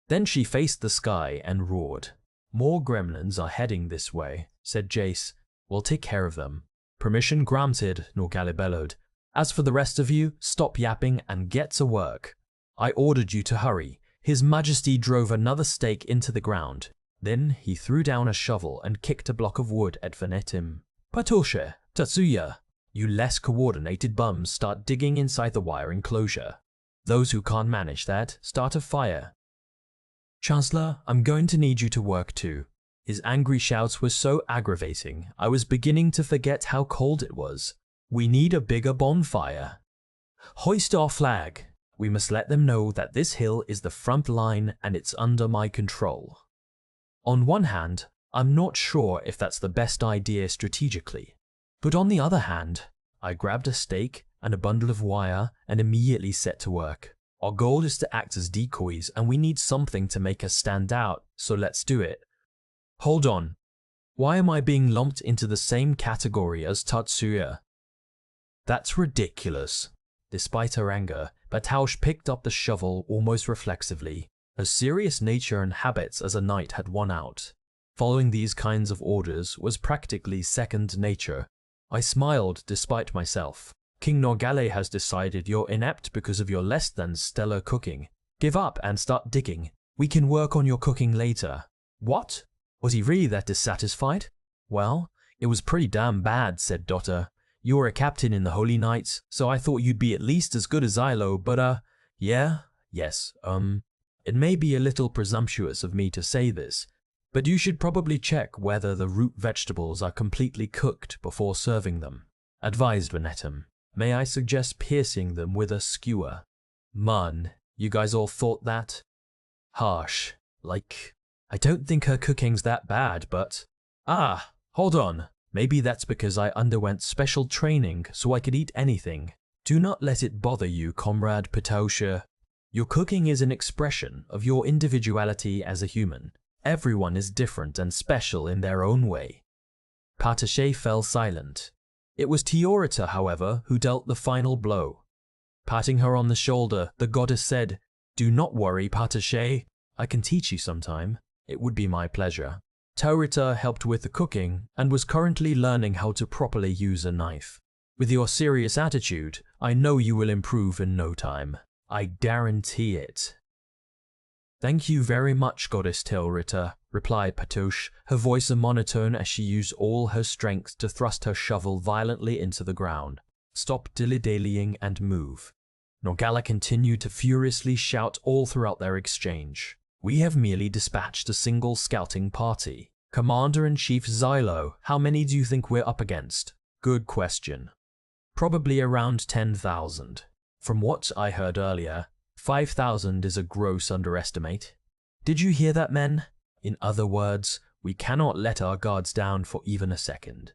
Then she faced the sky and roared. More gremlins are heading this way, said Jace. We'll take care of them. Permission granted, Norgale bellowed. As for the rest of you, stop yapping and get to work. I ordered you to hurry. His Majesty drove another stake into the ground. Then he threw down a shovel and kicked a block of wood at Venetim. Patoshe, Tatsuya, you less coordinated bums start digging inside the wire enclosure. Those who can't manage that, start a fire. Chancellor, I'm going to need you to work too. His angry shouts were so aggravating, I was beginning to forget how cold it was. We need a bigger bonfire. Hoist our flag. We must let them know that this hill is the front line and it's under my control. On one hand, I'm not sure if that's the best idea strategically. But on the other hand, I grabbed a stake and a bundle of wire and immediately set to work. Our goal is to act as decoys and we need something to make us stand out, so let's do it. Hold on. Why am I being lumped into the same category as Tatsuya? That's ridiculous. Despite her anger, Pataush picked up the shovel almost reflexively. Her serious nature and habits as a knight had won out. Following these kinds of orders was practically second nature. I smiled despite myself. King Norgale has decided you're inept because of your less than stellar cooking. Give up and start digging. We can work on your cooking later. What? Was he really that dissatisfied? Well, it was pretty damn bad, said Dotter. You were a captain in the Holy Knights, so I thought you'd be at least as good as Xylo, but yes, it may be a little presumptuous of me to say this, but you should probably check whether the root vegetables are completely cooked before serving them, advised Venetum. May I suggest piercing them with a skewer? Man, you guys all thought that? Harsh. Like, I don't think her cooking's that bad, but… Ah, hold on. Maybe that's because I underwent special training so I could eat anything. Do not let it bother you, Comrade Pataush. Your cooking is an expression of your individuality as a human. Everyone is different and special in their own way. Pataush fell silent. It was Teorita, however, who dealt the final blow. Patting her on the shoulder, the goddess said, "Do not worry, Pataush. I can teach you sometime. It would be my pleasure." Teorita helped with the cooking and was currently learning how to properly use a knife. With your serious attitude, I know you will improve in no time. I guarantee it. Thank you very much, Goddess Teorita, replied Pataush, her voice a monotone as she used all her strength to thrust her shovel violently into the ground. Stop dilly-dallying and move. Norgala continued to furiously shout all throughout their exchange. We have merely dispatched a single scouting party. Commander-in-Chief Xylo, how many do you think we're up against? Good question. Probably around 10,000. From what I heard earlier, 5,000 is a gross underestimate. Did you hear that, men? In other words, we cannot let our guards down for even a second.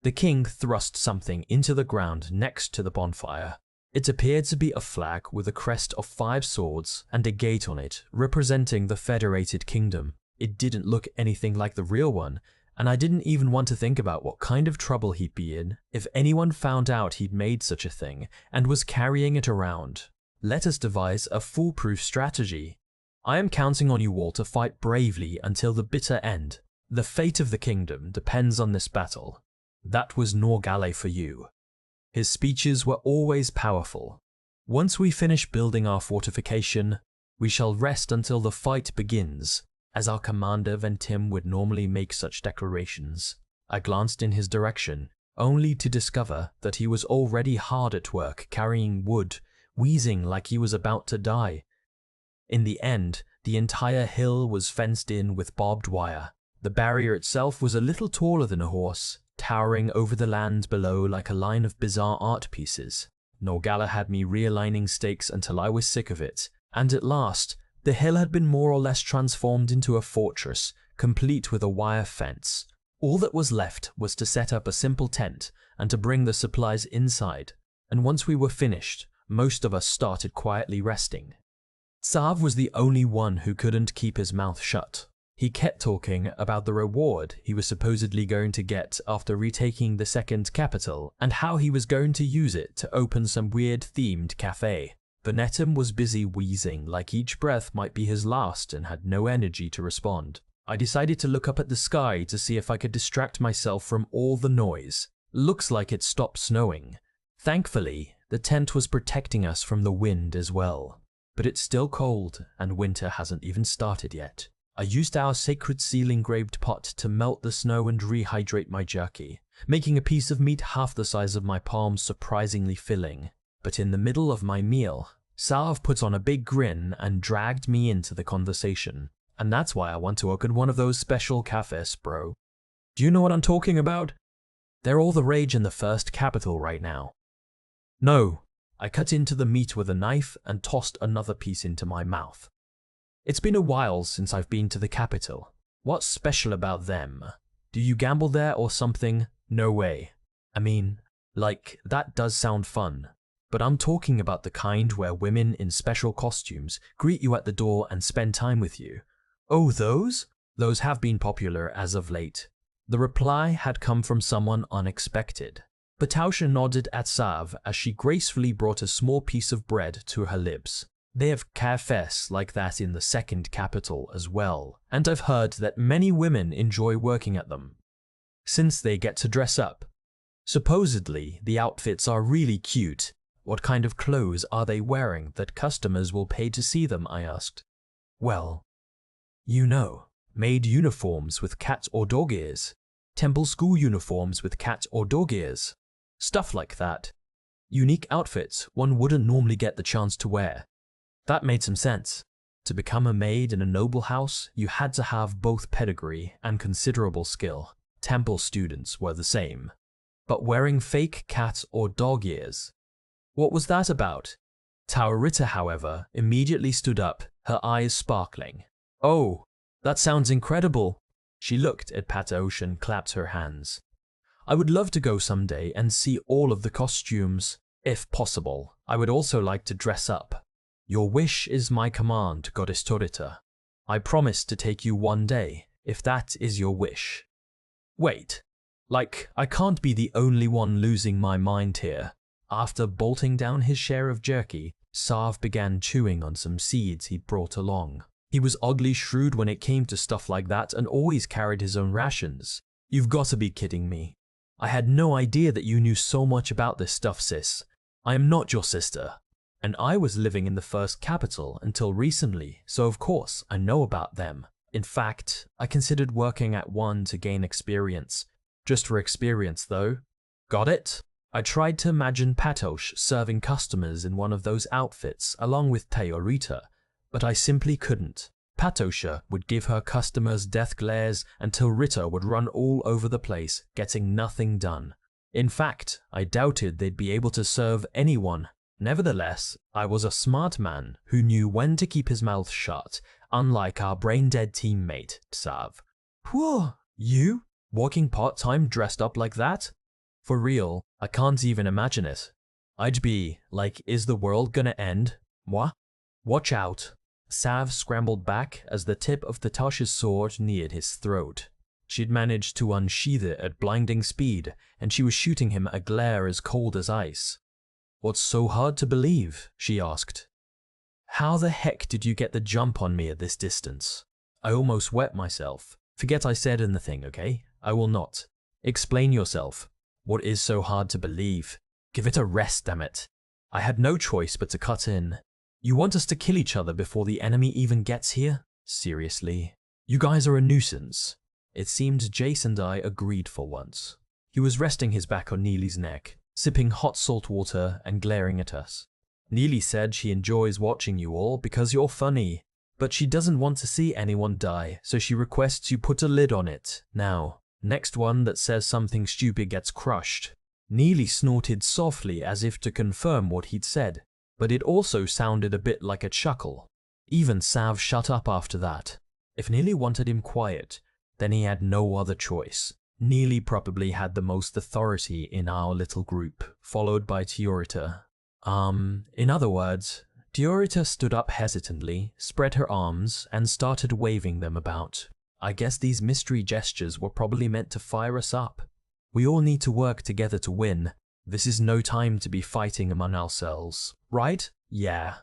The king thrust something into the ground next to the bonfire. It appeared to be a flag with a crest of 5 swords and a gate on it, representing the Federated Kingdom. It didn't look anything like the real one, and I didn't even want to think about what kind of trouble he'd be in if anyone found out he'd made such a thing and was carrying it around. Let us devise a foolproof strategy. I am counting on you all to fight bravely until the bitter end. The fate of the kingdom depends on this battle. That was Norgale for you. His speeches were always powerful. Once we finish building our fortification, we shall rest until the fight begins, as our commander Ventim would normally make such declarations. I glanced in his direction, only to discover that he was already hard at work carrying wood, wheezing like he was about to die. In the end, the entire hill was fenced in with barbed wire. The barrier itself was a little taller than a horse, towering over the land below like a line of bizarre art pieces. Norgala had me realigning stakes until I was sick of it, and at last, the hill had been more or less transformed into a fortress, complete with a wire fence. All that was left was to set up a simple tent and to bring the supplies inside, and once we were finished, most of us started quietly resting. Tsav was the only one who couldn't keep his mouth shut. He kept talking about the reward he was supposedly going to get after retaking the second capital and how he was going to use it to open some weird themed cafe. Venetum was busy wheezing like each breath might be his last and had no energy to respond. I decided to look up at the sky to see if I could distract myself from all the noise. Looks like it stopped snowing. Thankfully, the tent was protecting us from the wind as well. But it's still cold and winter hasn't even started yet. I used our sacred seal-engraved pot to melt the snow and rehydrate my jerky, making a piece of meat half the size of my palm surprisingly filling. But in the middle of my meal, Sav put on a big grin and dragged me into the conversation. And that's why I want to open one of those special cafes, bro. Do you know what I'm talking about? They're all the rage in the first capital right now. No, I cut into the meat with a knife and tossed another piece into my mouth. It's been a while since I've been to the capital. What's special about them? Do you gamble there or something? No way. I mean, like, that does sound fun. But I'm talking about the kind where women in special costumes greet you at the door and spend time with you. Oh, those? Those have been popular as of late. The reply had come from someone unexpected. Patousha nodded at Sav as she gracefully brought a small piece of bread to her lips. They have cafes like that in the second capital as well, and I've heard that many women enjoy working at them, since they get to dress up. Supposedly, the outfits are really cute. What kind of clothes are they wearing that customers will pay to see them? I asked. Well, you know, maid uniforms with cat or dog ears, temple school uniforms with cat or dog ears, stuff like that. Unique outfits one wouldn't normally get the chance to wear. That made some sense. To become a maid in a noble house, you had to have both pedigree and considerable skill. Temple students were the same. But wearing fake cat or dog ears? What was that about? Taurita, however, immediately stood up, her eyes sparkling. Oh, that sounds incredible. She looked at Patousha and clapped her hands. I would love to go someday and see all of the costumes. If possible, I would also like to dress up. Your wish is my command, Goddess Taurita. I promise to take you one day, if that is your wish. Wait, like, I can't be the only one losing my mind here. After bolting down his share of jerky, Sav began chewing on some seeds he'd brought along. He was oddly shrewd when it came to stuff like that and always carried his own rations. You've got to be kidding me. I had no idea that you knew so much about this stuff, sis. I am not your sister. And I was living in the first capital until recently, so of course I know about them. In fact, I considered working at one to gain experience. Just for experience though. Got it? I tried to imagine Patousha serving customers in one of those outfits along with Taurita, but I simply couldn't. Patousha would give her customers death glares and Taurita would run all over the place, getting nothing done. In fact, I doubted they'd be able to serve anyone. Nevertheless, I was a smart man who knew when to keep his mouth shut, unlike our brain-dead teammate, Sav. Whoa, you? Working part-time dressed up like that? For real, I can't even imagine it. I'd be like, is the world gonna end? Moi? Watch out. Sav scrambled back as the tip of Patousha's sword neared his throat. She'd managed to unsheath it at blinding speed, and she was shooting him a glare as cold as ice. What's so hard to believe? She asked. How the heck did you get the jump on me at this distance? I almost wet myself. Forget I said anything, okay? I will not. Explain yourself. What is so hard to believe? Give it a rest, damn it. I had no choice but to cut in. You want us to kill each other before the enemy even gets here? Seriously? You guys are a nuisance. It seemed Jace and I agreed for once. He was resting his back on Neely's neck, sipping hot salt water and glaring at us. Neely said she enjoys watching you all because you're funny, but she doesn't want to see anyone die, so she requests you put a lid on it. Now, next one that says something stupid gets crushed. Neely snorted softly as if to confirm what he'd said, but it also sounded a bit like a chuckle. Even Sav shut up after that. If Neely wanted him quiet, then he had no other choice. Neely probably had the most authority in our little group, followed by Taurita. In other words, Taurita stood up hesitantly, spread her arms, and started waving them about. I guess these mystery gestures were probably meant to fire us up. We all need to work together to win. This is no time to be fighting among ourselves, right? Yeah.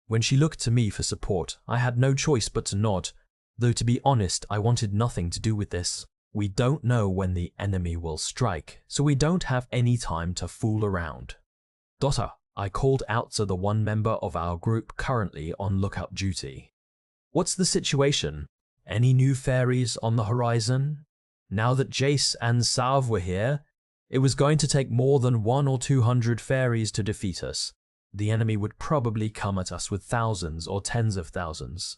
When she looked to me for support, I had no choice but to nod, though to be honest, I wanted nothing to do with this. We don't know when the enemy will strike, so we don't have any time to fool around. Dota, I called out to the one member of our group currently on lookout duty. What's the situation? Any new fairies on the horizon? Now that Jace and Sav were here, it was going to take more than 100 or 200 fairies to defeat us. the enemy would probably come at us with thousands or tens of thousands.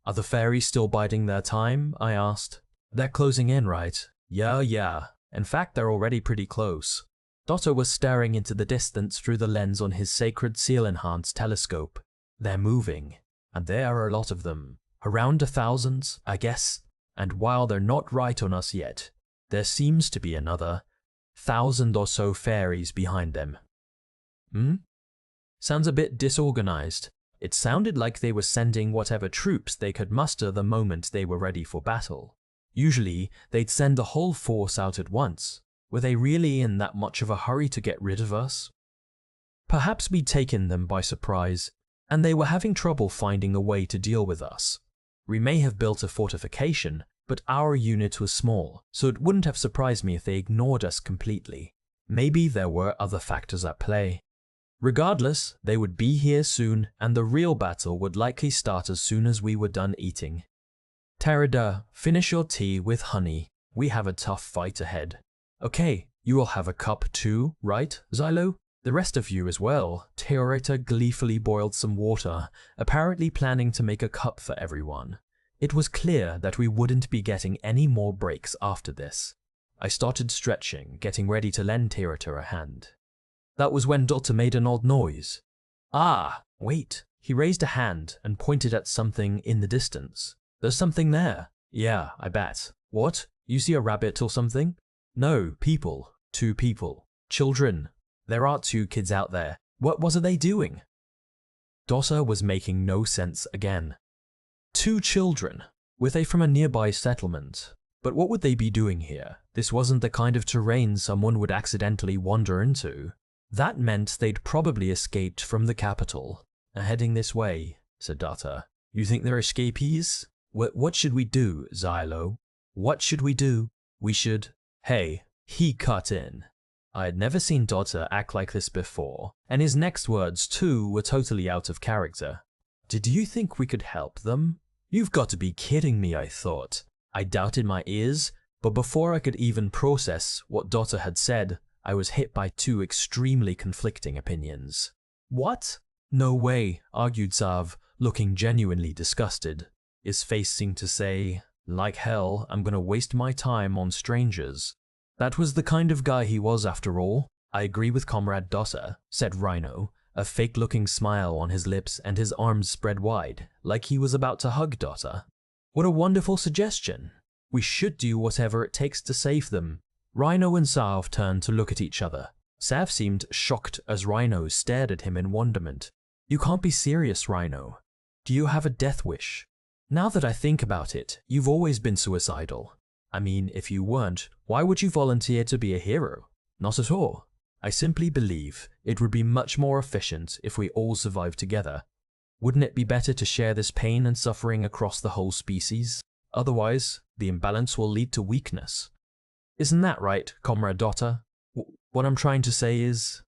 Are the fairies still biding their time? I asked. They're closing in, right? Yeah. In fact, they're already pretty close. Dotto was staring into the distance through the lens on his Sacred Seal-enhanced telescope. They're moving, and there are a lot of them. Around 1,000, I guess. And while they're not right on us yet, there seems to be another 1,000 or so fairies behind them. Sounds a bit disorganized. It sounded like they were sending whatever troops they could muster the moment they were ready for battle. Usually, they'd send the whole force out at once. Were they really in that much of a hurry to get rid of us? Perhaps we'd taken them by surprise, and they were having trouble finding a way to deal with us. We may have built a fortification, but our unit was small, so it wouldn't have surprised me if they ignored us completely. Maybe there were other factors at play. Regardless, they would be here soon, and the real battle would likely start as soon as we were done eating. Terida, finish your tea with honey. We have a tough fight ahead. Okay, you will have a cup too, right, Xylo? The rest of you as well. Terida gleefully boiled some water, apparently planning to make a cup for everyone. It was clear that we wouldn't be getting any more breaks after this. I started stretching, getting ready to lend Terida a hand. That was when Dotto made an odd noise. Ah, wait. He raised a hand and pointed at something in the distance. There's something there. Yeah, I bet. What? You see a rabbit or something? No, people. 2 people. Children. There are 2 kids out there. What are they doing? Dotto was making no sense again. 2 children. Were they from a nearby settlement? But what would they be doing here? This wasn't the kind of terrain someone would accidentally wander into. That meant they'd probably escaped from the capital. Heading this way, said Dotto. You think they're escapees? What should we do, Xylo? What should we do? We should… Hey, he cut in. I had never seen Dotto act like this before, and his next words too were totally out of character. Did you think we could help them? You've got to be kidding me, I thought. I doubted my ears, but before I could even process what Dotto had said, I was hit by 2 extremely conflicting opinions. What? No way, argued Zav, looking genuinely disgusted. His face seemed to say, like hell, I'm gonna waste my time on strangers. That was the kind of guy he was after all. I agree with Comrade Dotto, said Rhino, a fake-looking smile on his lips and his arms spread wide, like he was about to hug Dotto. What a wonderful suggestion. We should do whatever it takes to save them. Rhino and Zav turned to look at each other. Zav seemed shocked as Rhino stared at him in wonderment. You can't be serious, Rhino. Do you have a death wish? Now that I think about it, you've always been suicidal. I mean, if you weren't, why would you volunteer to be a hero? Not at all. I simply believe it would be much more efficient if we all survived together. Wouldn't it be better to share this pain and suffering across the whole species? Otherwise, the imbalance will lead to weakness. Isn't that right, Comrade Dotto? What I'm trying to say is…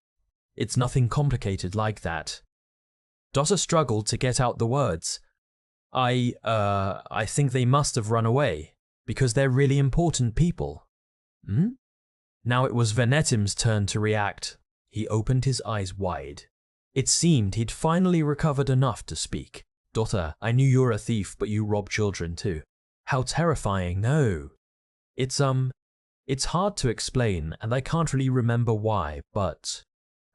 It's nothing complicated like that. Dotto struggled to get out the words. I think they must have run away, because they're really important people. Now it was Venetim's turn to react. He opened his eyes wide. It seemed he'd finally recovered enough to speak. Dotto, I knew you're a thief, but you rob children too. How terrifying, no. It's hard to explain, and I can't really remember why, but…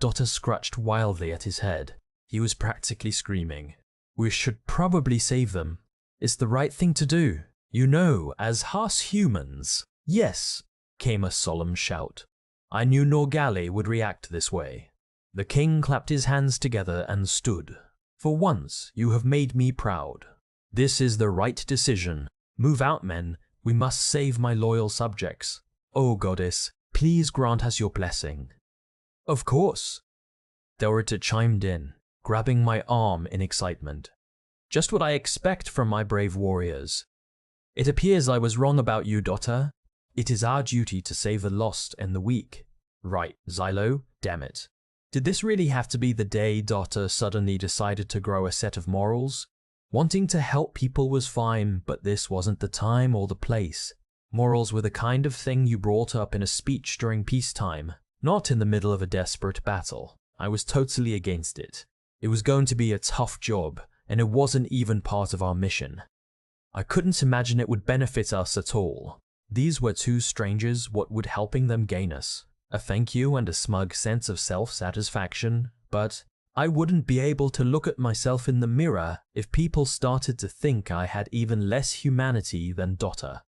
Dotto scratched wildly at his head. He was practically screaming. We should probably save them. It's the right thing to do. You know, as Haas humans. Yes, came a solemn shout. I knew Norgali would react this way. The king clapped his hands together and stood. For once, you have made me proud. This is the right decision. Move out, men. We must save my loyal subjects. Oh, goddess, please grant us your blessing. Of course. Dorita chimed in, grabbing my arm in excitement. Just what I expect from my brave warriors. It appears I was wrong about you, Dotto. It is our duty to save the lost and the weak. Right, Xylo, damn it. Did this really have to be the day Dotto suddenly decided to grow a set of morals? Wanting to help people was fine, but this wasn't the time or the place. Morals were the kind of thing you brought up in a speech during peacetime, not in the middle of a desperate battle. I was totally against it. It was going to be a tough job, and it wasn't even part of our mission. I couldn't imagine it would benefit us at all. These were two strangers, what would helping them gain us? A thank you and a smug sense of self-satisfaction, but I wouldn't be able to look at myself in the mirror if people started to think I had even less humanity than Dotter.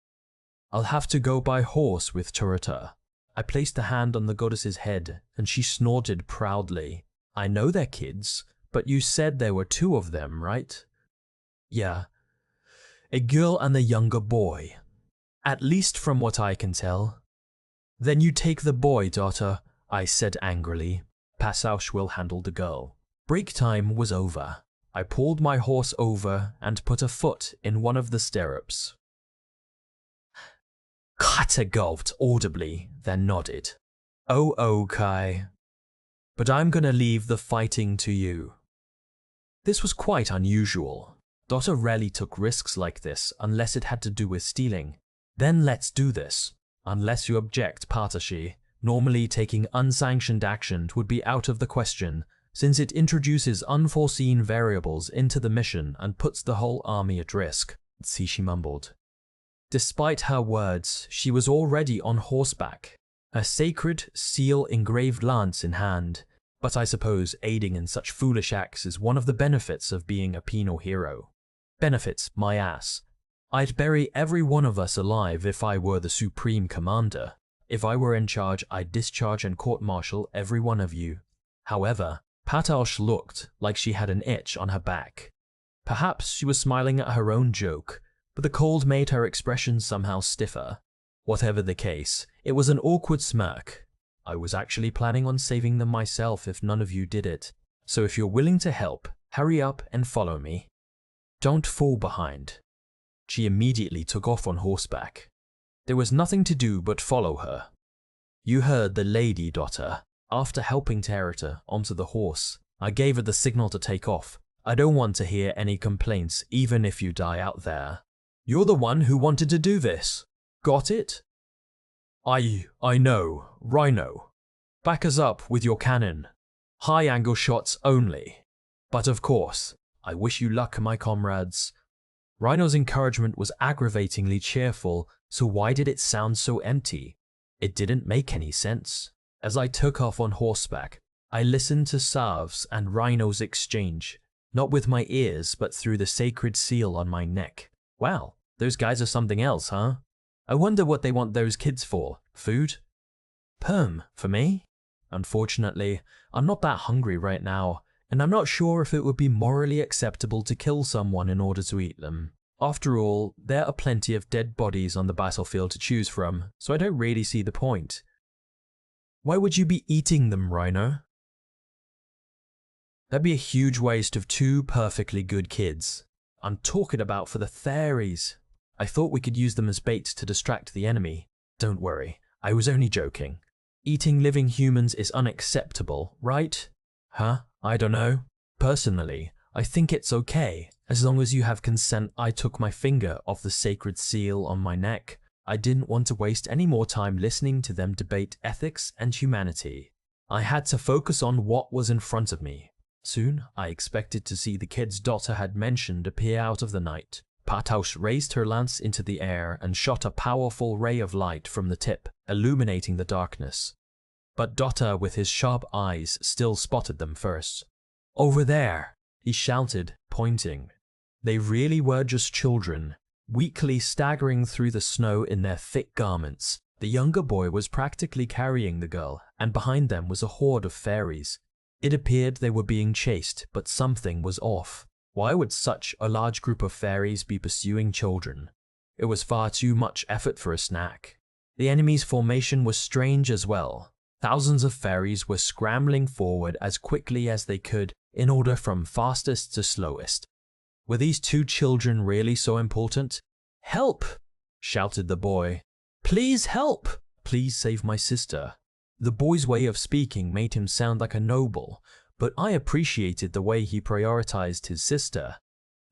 I'll have to go by horse with Turita. I placed a hand on the goddess's head, and she snorted proudly. I know they're kids, but you said there were two of them, right? Yeah. A girl and a younger boy. At least from what I can tell. Then you take the boy, Dotter, I said angrily. Pasaush will handle the girl. Break time was over. I pulled my horse over and put a foot in one of the stirrups. Kata gulped audibly, then nodded. Oh, Kai. But I'm gonna leave the fighting to you. This was quite unusual. Dotter rarely took risks like this unless it had to do with stealing. Then let's do this. Unless you object, Patashi. Normally taking unsanctioned action would be out of the question, since it introduces unforeseen variables into the mission and puts the whole army at risk, Tsuchi mumbled. Despite her words, she was already on horseback, her sacred, seal-engraved lance in hand, but I suppose aiding in such foolish acts is one of the benefits of being a penal hero. Benefits, my ass. I'd bury every one of us alive if I were the supreme commander. If I were in charge, I'd discharge and court-martial every one of you. However, Pasaush looked like she had an itch on her back. Perhaps she was smiling at her own joke, but the cold made her expression somehow stiffer. Whatever the case, it was an awkward smirk. I was actually planning on saving them myself if none of you did it, so if you're willing to help, hurry up and follow me. Don't fall behind. She immediately took off on horseback. There was nothing to do but follow her. You heard the lady, Dotter. After helping Turita onto the horse, I gave her the signal to take off. I don't want to hear any complaints, even if you die out there. You're the one who wanted to do this. Got it? I know, Rhino. Back us up with your cannon. High-angle shots only. But of course, I wish you luck, my comrades. Rhino's encouragement was aggravatingly cheerful, so why did it sound so empty? It didn't make any sense. As I took off on horseback, I listened to Sav's and Rhino's exchange, not with my ears but through the sacred seal on my neck. Wow, those guys are something else, huh? I wonder what they want those kids for. Food? Perm, for me? Unfortunately, I'm not that hungry right now, and I'm not sure if it would be morally acceptable to kill someone in order to eat them. After all, there are plenty of dead bodies on the battlefield to choose from, so I don't really see the point. Why would you be eating them, Rhino? That'd be a huge waste of two perfectly good kids. I'm talking about for the fairies. I thought we could use them as bait to distract the enemy. Don't worry, I was only joking. Eating living humans is unacceptable, right? Huh? I don't know. Personally, I think it's okay, as long as you have consent. I took my finger off the sacred seal on my neck. I didn't want to waste any more time listening to them debate ethics and humanity. I had to focus on what was in front of me. Soon, I expected to see the kids Dotter had mentioned appear out of the night. Pasaush raised her lance into the air and shot a powerful ray of light from the tip, illuminating the darkness. But Dotter, with his sharp eyes, still spotted them first. Over there, he shouted, pointing. They really were just children, weakly staggering through the snow in their thick garments. The younger boy was practically carrying the girl, and behind them was a horde of fairies. It appeared they were being chased, but something was off. Why would such a large group of fairies be pursuing children? It was far too much effort for a snack. The enemy's formation was strange as well. Thousands of fairies were scrambling forward as quickly as they could in order from fastest to slowest. Were these two children really so important? Help! Shouted the boy. Please help! Please save my sister. The boy's way of speaking made him sound like a noble, but I appreciated the way he prioritized his sister.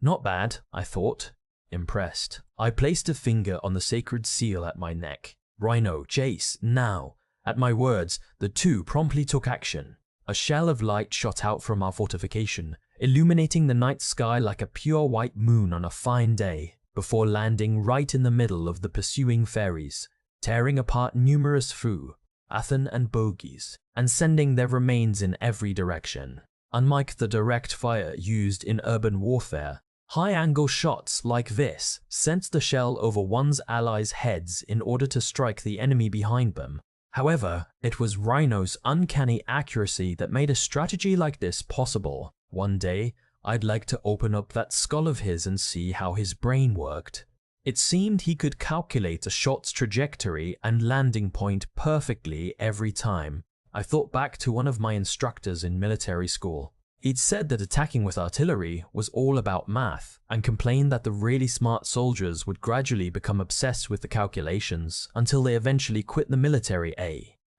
Not bad, I thought. Impressed. I placed a finger on the sacred seal at my neck. Rhino, Jace, now. At my words, the two promptly took action. A shell of light shot out from our fortification, illuminating the night sky like a pure white moon on a fine day, before landing right in the middle of the pursuing fairies, tearing apart numerous Fu, Athen and bogies, and sending their remains in every direction. Unlike the direct fire used in urban warfare, high-angle shots like this sent the shell over one's allies' heads in order to strike the enemy behind them. However, it was Rhino's uncanny accuracy that made a strategy like this possible. One day, I'd like to open up that skull of his and see how his brain worked. It seemed he could calculate a shot's trajectory and landing point perfectly every time. I thought back to one of my instructors in military school. He'd said that attacking with artillery was all about math, and complained that the really smart soldiers would gradually become obsessed with the calculations until they eventually quit the military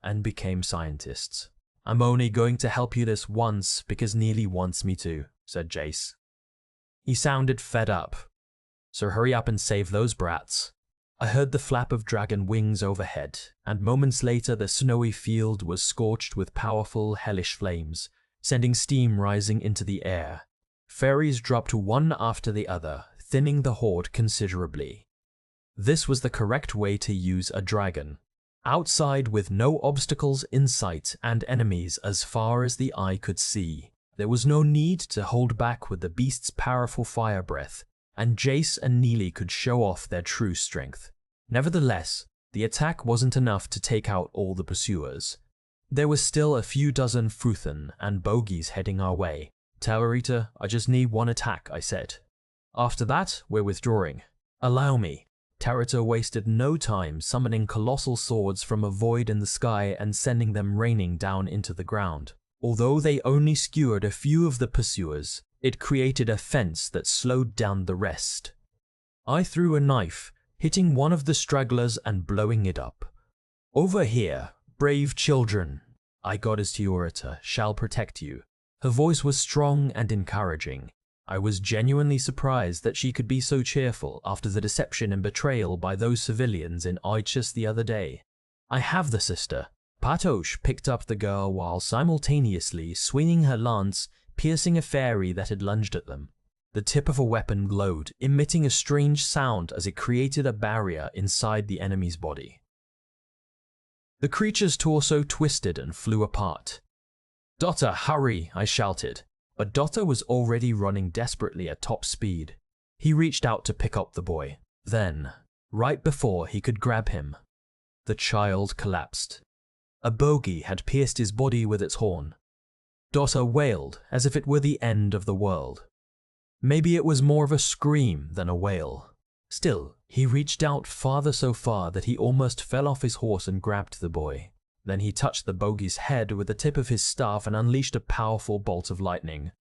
and became scientists. "I'm only going to help you this once because Neely wants me to," said Jace. He sounded fed up. "So hurry up and save those brats." I heard the flap of dragon wings overhead, and moments later the snowy field was scorched with powerful, hellish flames, sending steam rising into the air. Fairies dropped one after the other, thinning the horde considerably. This was the correct way to use a dragon. Outside with no obstacles in sight and enemies as far as the eye could see, there was no need to hold back with the beast's powerful fire breath, and Jace and Neely could show off their true strength. Nevertheless, the attack wasn't enough to take out all the pursuers. There was still a few dozen Futhan and bogies heading our way. "Talarita, I just need one attack," I said. "After that, we're withdrawing." "Allow me." Tarita wasted no time summoning colossal swords from a void in the sky and sending them raining down into the ground. Although they only skewered a few of the pursuers, it created a fence that slowed down the rest. I threw a knife, hitting one of the stragglers and blowing it up. "Over here, brave children. I, Goddess Teorita, shall protect you." Her voice was strong and encouraging. I was genuinely surprised that she could be so cheerful after the deception and betrayal by those civilians in Ichus the other day. "I have the sister." Patosh picked up the girl while simultaneously swinging her lance, piercing a fairy that had lunged at them. The tip of a weapon glowed, emitting a strange sound as it created a barrier inside the enemy's body. The creature's torso twisted and flew apart. "Dota, hurry!" I shouted, but Dota was already running desperately at top speed. He reached out to pick up the boy. Then, right before he could grab him, the child collapsed. A bogie had pierced his body with its horn. Dota wailed as if it were the end of the world. Maybe it was more of a scream than a wail. Still, he reached out so far that he almost fell off his horse and grabbed the boy. Then he touched the bogey's head with the tip of his staff and unleashed a powerful bolt of lightning.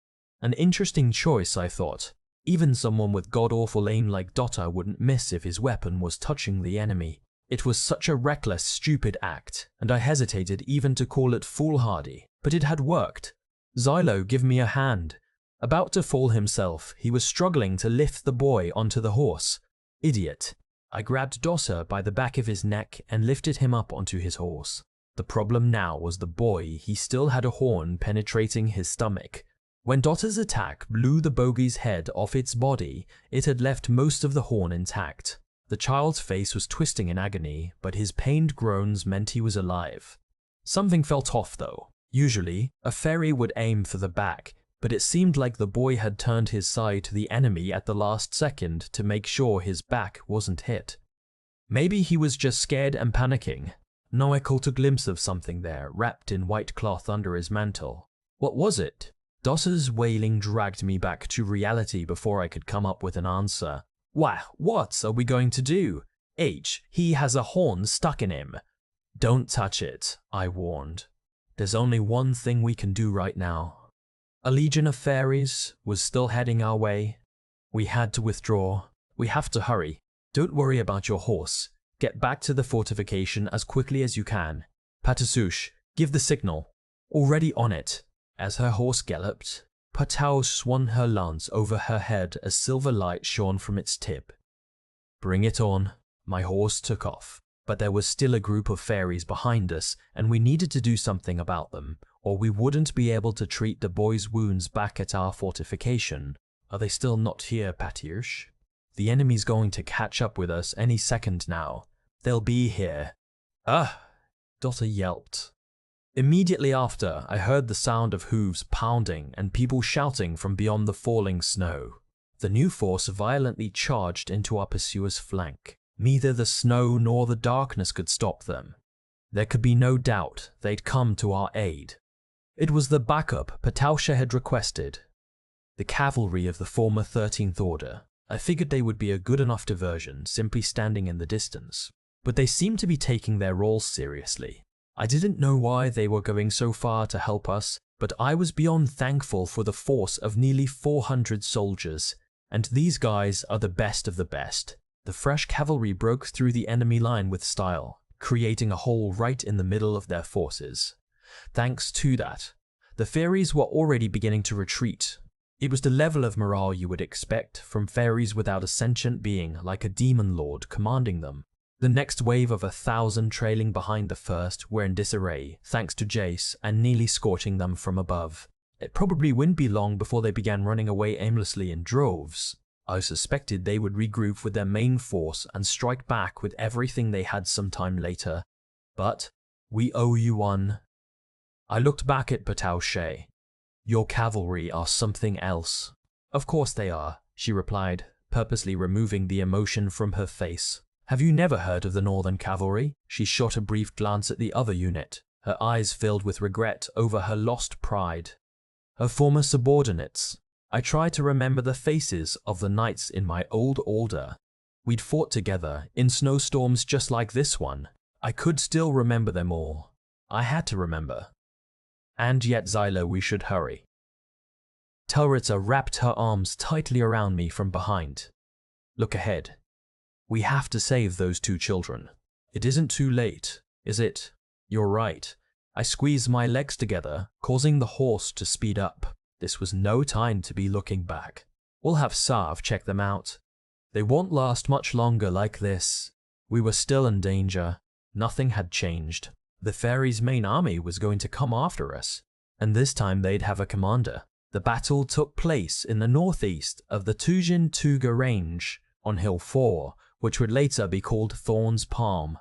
An interesting choice, I thought. Even someone with god-awful aim like Dota wouldn't miss if his weapon was touching the enemy. It was such a reckless, stupid act, and I hesitated even to call it foolhardy, but it had worked. "Xylo, give me a hand." About to fall himself, he was struggling to lift the boy onto the horse. Idiot. I grabbed Dota by the back of his neck and lifted him up onto his horse. The problem now was the boy. He still had a horn penetrating his stomach. When Dota's attack blew the bogey's head off its body, it had left most of the horn intact. The child's face was twisting in agony, but his pained groans meant he was alive. Something felt off though. Usually, a fairy would aim for the back, but it seemed like the boy had turned his side to the enemy at the last second to make sure his back wasn't hit. Maybe he was just scared and panicking. Now I caught a glimpse of something there, wrapped in white cloth under his mantle. What was it? Dota's wailing dragged me back to reality before I could come up with an answer. "Why, what are we going to do? He has a horn stuck in him." "Don't touch it," I warned. "There's only one thing we can do right now." A legion of fairies was still heading our way. We had to withdraw. "We have to hurry. Don't worry about your horse. Get back to the fortification as quickly as you can. Patasush, give the signal." "Already on it." As her horse galloped, Patau swung her lance over her head as silver light shone from its tip. "Bring it on." My horse took off, but there was still a group of fairies behind us, and we needed to do something about them, or we wouldn't be able to treat the boy's wounds back at our fortification. Are they still not here, Patirsh? The enemy's going to catch up with us any second now. They'll be here. Ah! Dota yelped. Immediately after, I heard the sound of hooves pounding and people shouting from beyond the falling snow. The new force violently charged into our pursuers' flank. Neither the snow nor the darkness could stop them. There could be no doubt they'd come to our aid. It was the backup Patausha had requested. The cavalry of the former 13th Order. I figured they would be a good enough diversion, simply standing in the distance. But they seemed to be taking their roles seriously. I didn't know why they were going so far to help us, but I was beyond thankful for the force of nearly 400 soldiers, and these guys are the best of the best. The fresh cavalry broke through the enemy line with style, creating a hole right in the middle of their forces. Thanks to that, the fairies were already beginning to retreat. It was the level of morale you would expect from fairies without a sentient being like a demon lord commanding them. The next wave of 1,000 trailing behind the first were in disarray, thanks to Jace and nearly scorching them from above. It probably wouldn't be long before they began running away aimlessly in droves. I suspected they would regroup with their main force and strike back with everything they had some time later. But we owe you one. I looked back at Patausha. Your cavalry are something else. Of course they are, she replied, purposely removing the emotion from her face. Have you never heard of the Northern Cavalry? She shot a brief glance at the other unit, her eyes filled with regret over her lost pride. Her former subordinates. I tried to remember the faces of the knights in my old order. We'd fought together in snowstorms just like this one. I could still remember them all. I had to remember. And yet, Xylo, we should hurry. Telritza wrapped her arms tightly around me from behind. Look ahead. We have to save those two children. It isn't too late, is it? You're right. I squeezed my legs together, causing the horse to speed up. This was no time to be looking back. We'll have Sav check them out. They won't last much longer like this. We were still in danger. Nothing had changed. The fairies' main army was going to come after us, and this time they'd have a commander. The battle took place in the northeast of the Tujin Tuga Range, on Hill 4, which would later be called Thorn's Palm.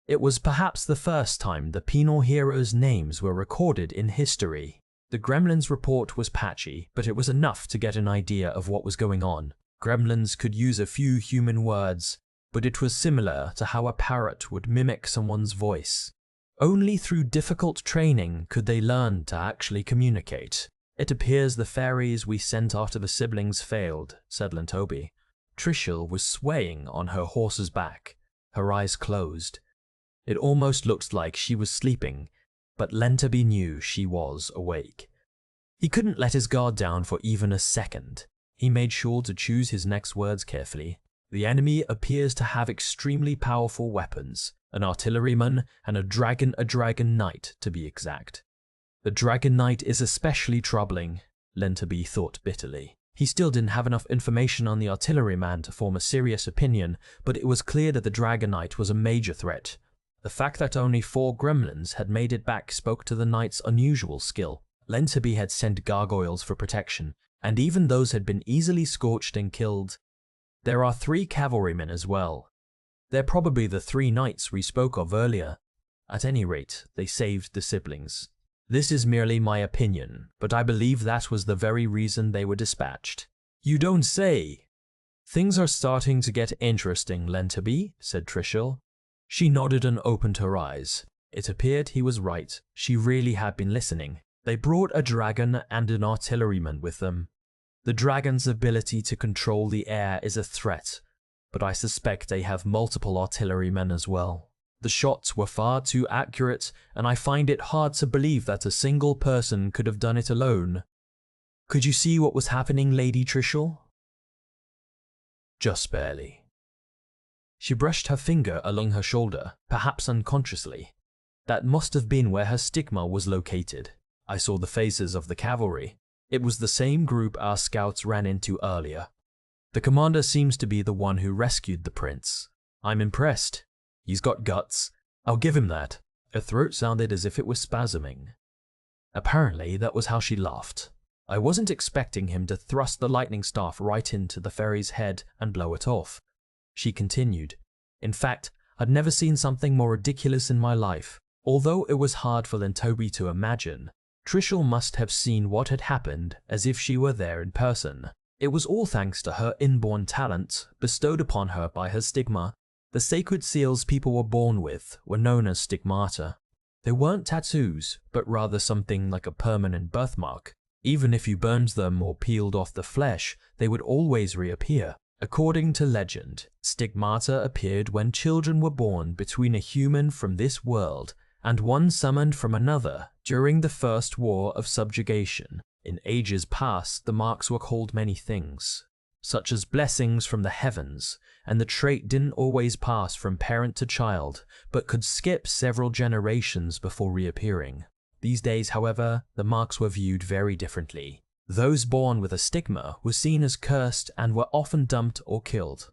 It was perhaps the first time the penal heroes' names were recorded in history. The Gremlins report was patchy, but it was enough to get an idea of what was going on. Gremlins could use a few human words, but it was similar to how a parrot would mimic someone's voice. Only through difficult training could they learn to actually communicate. It appears the fairies we sent after the siblings failed, said Lentobi. Trishul was swaying on her horse's back, her eyes closed. It almost looked like she was sleeping, but Lentobi knew she was awake. He couldn't let his guard down for even a second. He made sure to choose his next words carefully. The enemy appears to have extremely powerful weapons, an artilleryman and a dragon knight to be exact. The dragon knight is especially troubling, Lentobi thought bitterly. He still didn't have enough information on the artilleryman to form a serious opinion, but it was clear that the dragon knight was a major threat. The fact that only 4 gremlins had made it back spoke to the knight's unusual skill. Lentobi had sent gargoyles for protection, and even those had been easily scorched and killed. There are 3 cavalrymen as well. They're probably the 3 knights we spoke of earlier. At any rate, they saved the siblings. This is merely my opinion, but I believe that was the very reason they were dispatched. You don't say! Things are starting to get interesting, Lentobi, said Trishul. She nodded and opened her eyes. It appeared he was right. She really had been listening. They brought a dragon and an artilleryman with them. The dragon's ability to control the air is a threat, but I suspect they have multiple artillerymen as well. The shots were far too accurate, and I find it hard to believe that a single person could have done it alone. Could you see what was happening, Lady Trishul? Just barely. She brushed her finger along her shoulder, perhaps unconsciously. That must have been where her stigma was located. I saw the faces of the cavalry. It was the same group our scouts ran into earlier. The commander seems to be the one who rescued the prince. I'm impressed. He's got guts. I'll give him that. Her throat sounded as if it was spasming. Apparently, that was how she laughed. I wasn't expecting him to thrust the lightning staff right into the fairy's head and blow it off. She continued. In fact, I'd never seen something more ridiculous in my life. Although it was hard for Lentobi to imagine, Trishul must have seen what had happened as if she were there in person. It was all thanks to her inborn talent bestowed upon her by her stigma. The sacred seals people were born with were known as stigmata. They weren't tattoos, but rather something like a permanent birthmark. Even if you burned them or peeled off the flesh, they would always reappear. According to legend, stigmata appeared when children were born between a human from this world and one summoned from another during the First War of Subjugation. In ages past, the marks were called many things, such as blessings from the heavens, and the trait didn't always pass from parent to child, but could skip several generations before reappearing. These days, however, the marks were viewed very differently. Those born with a stigma were seen as cursed and were often dumped or killed.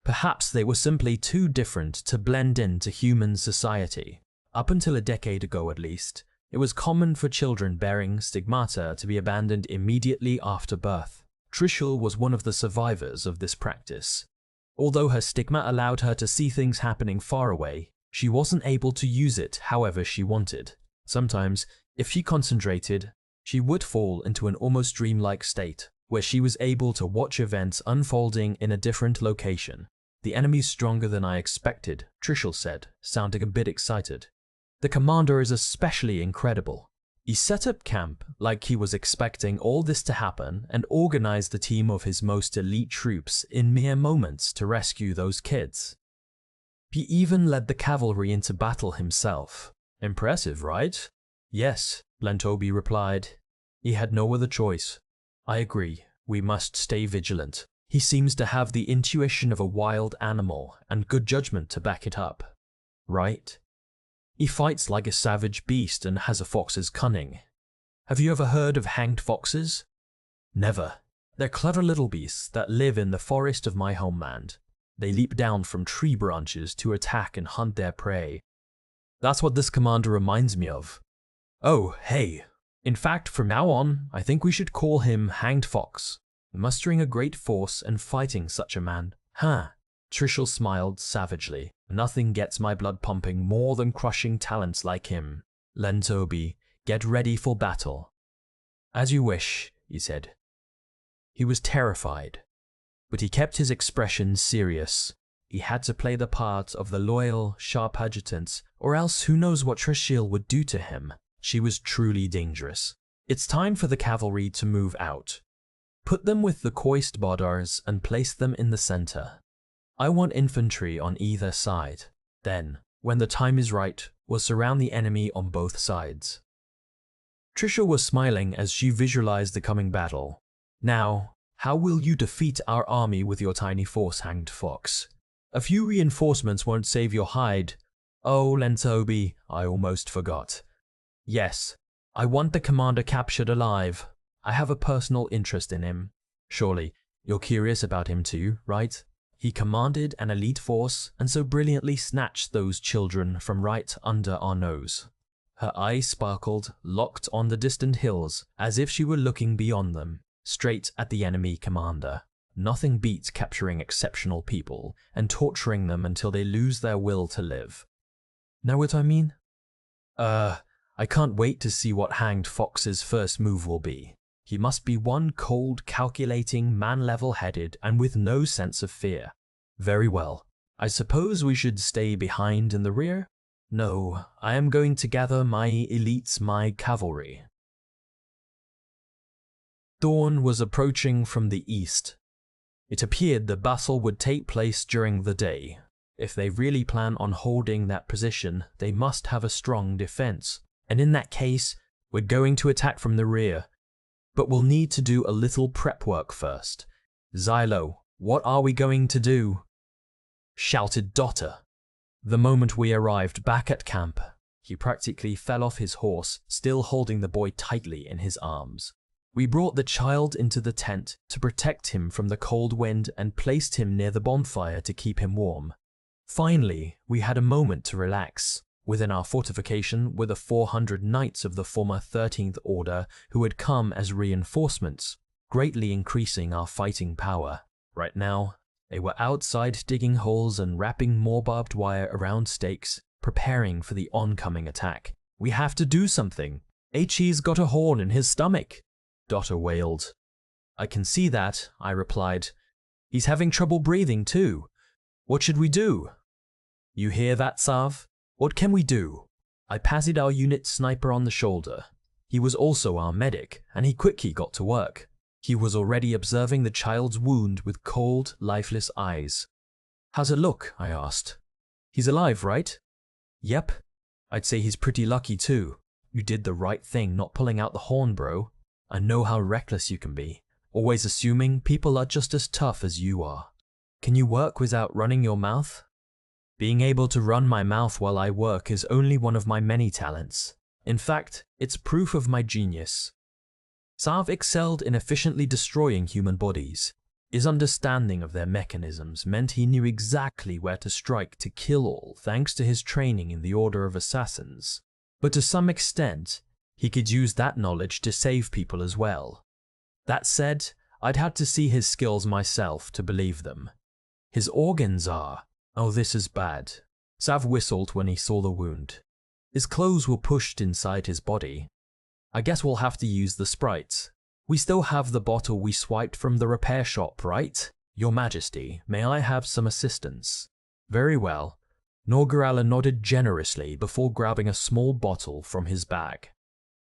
Perhaps they were simply too different to blend into human society. Up until a decade ago at least, it was common for children bearing stigmata to be abandoned immediately after birth. Trishul was one of the survivors of this practice. Although her stigma allowed her to see things happening far away, she wasn't able to use it however she wanted. Sometimes, if she concentrated, she would fall into an almost dreamlike state, where she was able to watch events unfolding in a different location. The enemy's stronger than I expected, Trishul said, sounding a bit excited. The commander is especially incredible. He set up camp like he was expecting all this to happen and organized a team of his most elite troops in mere moments to rescue those kids. He even led the cavalry into battle himself. Impressive, right? Yes, Lentobi replied. He had no other choice. I agree, we must stay vigilant. He seems to have the intuition of a wild animal and good judgment to back it up. Right? He fights like a savage beast and has a fox's cunning. Have you ever heard of hanged foxes? Never. They're clever little beasts that live in the forest of my homeland. They leap down from tree branches to attack and hunt their prey. That's what this commander reminds me of. Oh, hey. In fact, from now on, I think we should call him Hanged Fox. Mustering a great force and fighting such a man. Huh. Trishul smiled savagely. Nothing gets my blood pumping more than crushing talents like him. Lentobi, get ready for battle. As you wish, he said. He was terrified, but he kept his expression serious. He had to play the part of the loyal, sharp adjutant, or else who knows what Trishul would do to him. She was truly dangerous. It's time for the cavalry to move out. Put them with the Koist Bodars and place them in the center. I want infantry on either side. Then, when the time is right, we'll surround the enemy on both sides. Trishul was smiling as she visualized the coming battle. Now, how will you defeat our army with your tiny force, Hanged Fox? A few reinforcements won't save your hide. Oh, Lentobi, I almost forgot. Yes, I want the commander captured alive. I have a personal interest in him. Surely, you're curious about him too, right? He commanded an elite force and so brilliantly snatched those children from right under our nose. Her eyes sparkled, locked on the distant hills, as if she were looking beyond them, straight at the enemy commander. Nothing beats capturing exceptional people and torturing them until they lose their will to live. Know what I mean? I can't wait to see what Hanged Fox's first move will be. He must be one cold, calculating man level-headed and with no sense of fear. Very well. I suppose we should stay behind in the rear? No, I am going to gather my elites, my cavalry. Dawn was approaching from the east. It appeared the battle would take place during the day. If they really plan on holding that position, they must have a strong defense. And in that case, we're going to attack from the rear. But we'll need to do a little prep work first. Xylo, what are we going to do? Shouted Dotter. The moment we arrived back at camp, he practically fell off his horse, still holding the boy tightly in his arms. We brought the child into the tent to protect him from the cold wind and placed him near the bonfire to keep him warm. Finally, we had a moment to relax. Within our fortification were the 400 knights of the former 13th Order who had come as reinforcements, greatly increasing our fighting power. Right now, they were outside digging holes and wrapping more barbed wire around stakes, preparing for the oncoming attack. "We have to do something. H.E.'s got a horn in his stomach," Dota wailed. "I can see that," I replied. "He's having trouble breathing too. What should we do?" "You hear that, Sav? What can we do?" I patted our unit sniper on the shoulder. He was also our medic, and he quickly got to work. He was already observing the child's wound with cold, lifeless eyes. "How's it look?" I asked. "He's alive, right?" "Yep. I'd say he's pretty lucky too. You did the right thing not pulling out the horn, bro. I know how reckless you can be, always assuming people are just as tough as you are. Can you work without running your mouth?" "Being able to run my mouth while I work is only one of my many talents. In fact, it's proof of my genius." Sav excelled in efficiently destroying human bodies. His understanding of their mechanisms meant he knew exactly where to strike to kill all thanks to his training in the Order of Assassins. But to some extent, he could use that knowledge to save people as well. That said, I'd had to see his skills myself to believe them. His organs are… Oh, this is bad. Sav whistled when he saw the wound. His clothes were pushed inside his body. "I guess we'll have to use the sprites. We still have the bottle we swiped from the repair shop, right? Your Majesty, may I have some assistance?" "Very well." Norgoralla nodded generously before grabbing a small bottle from his bag.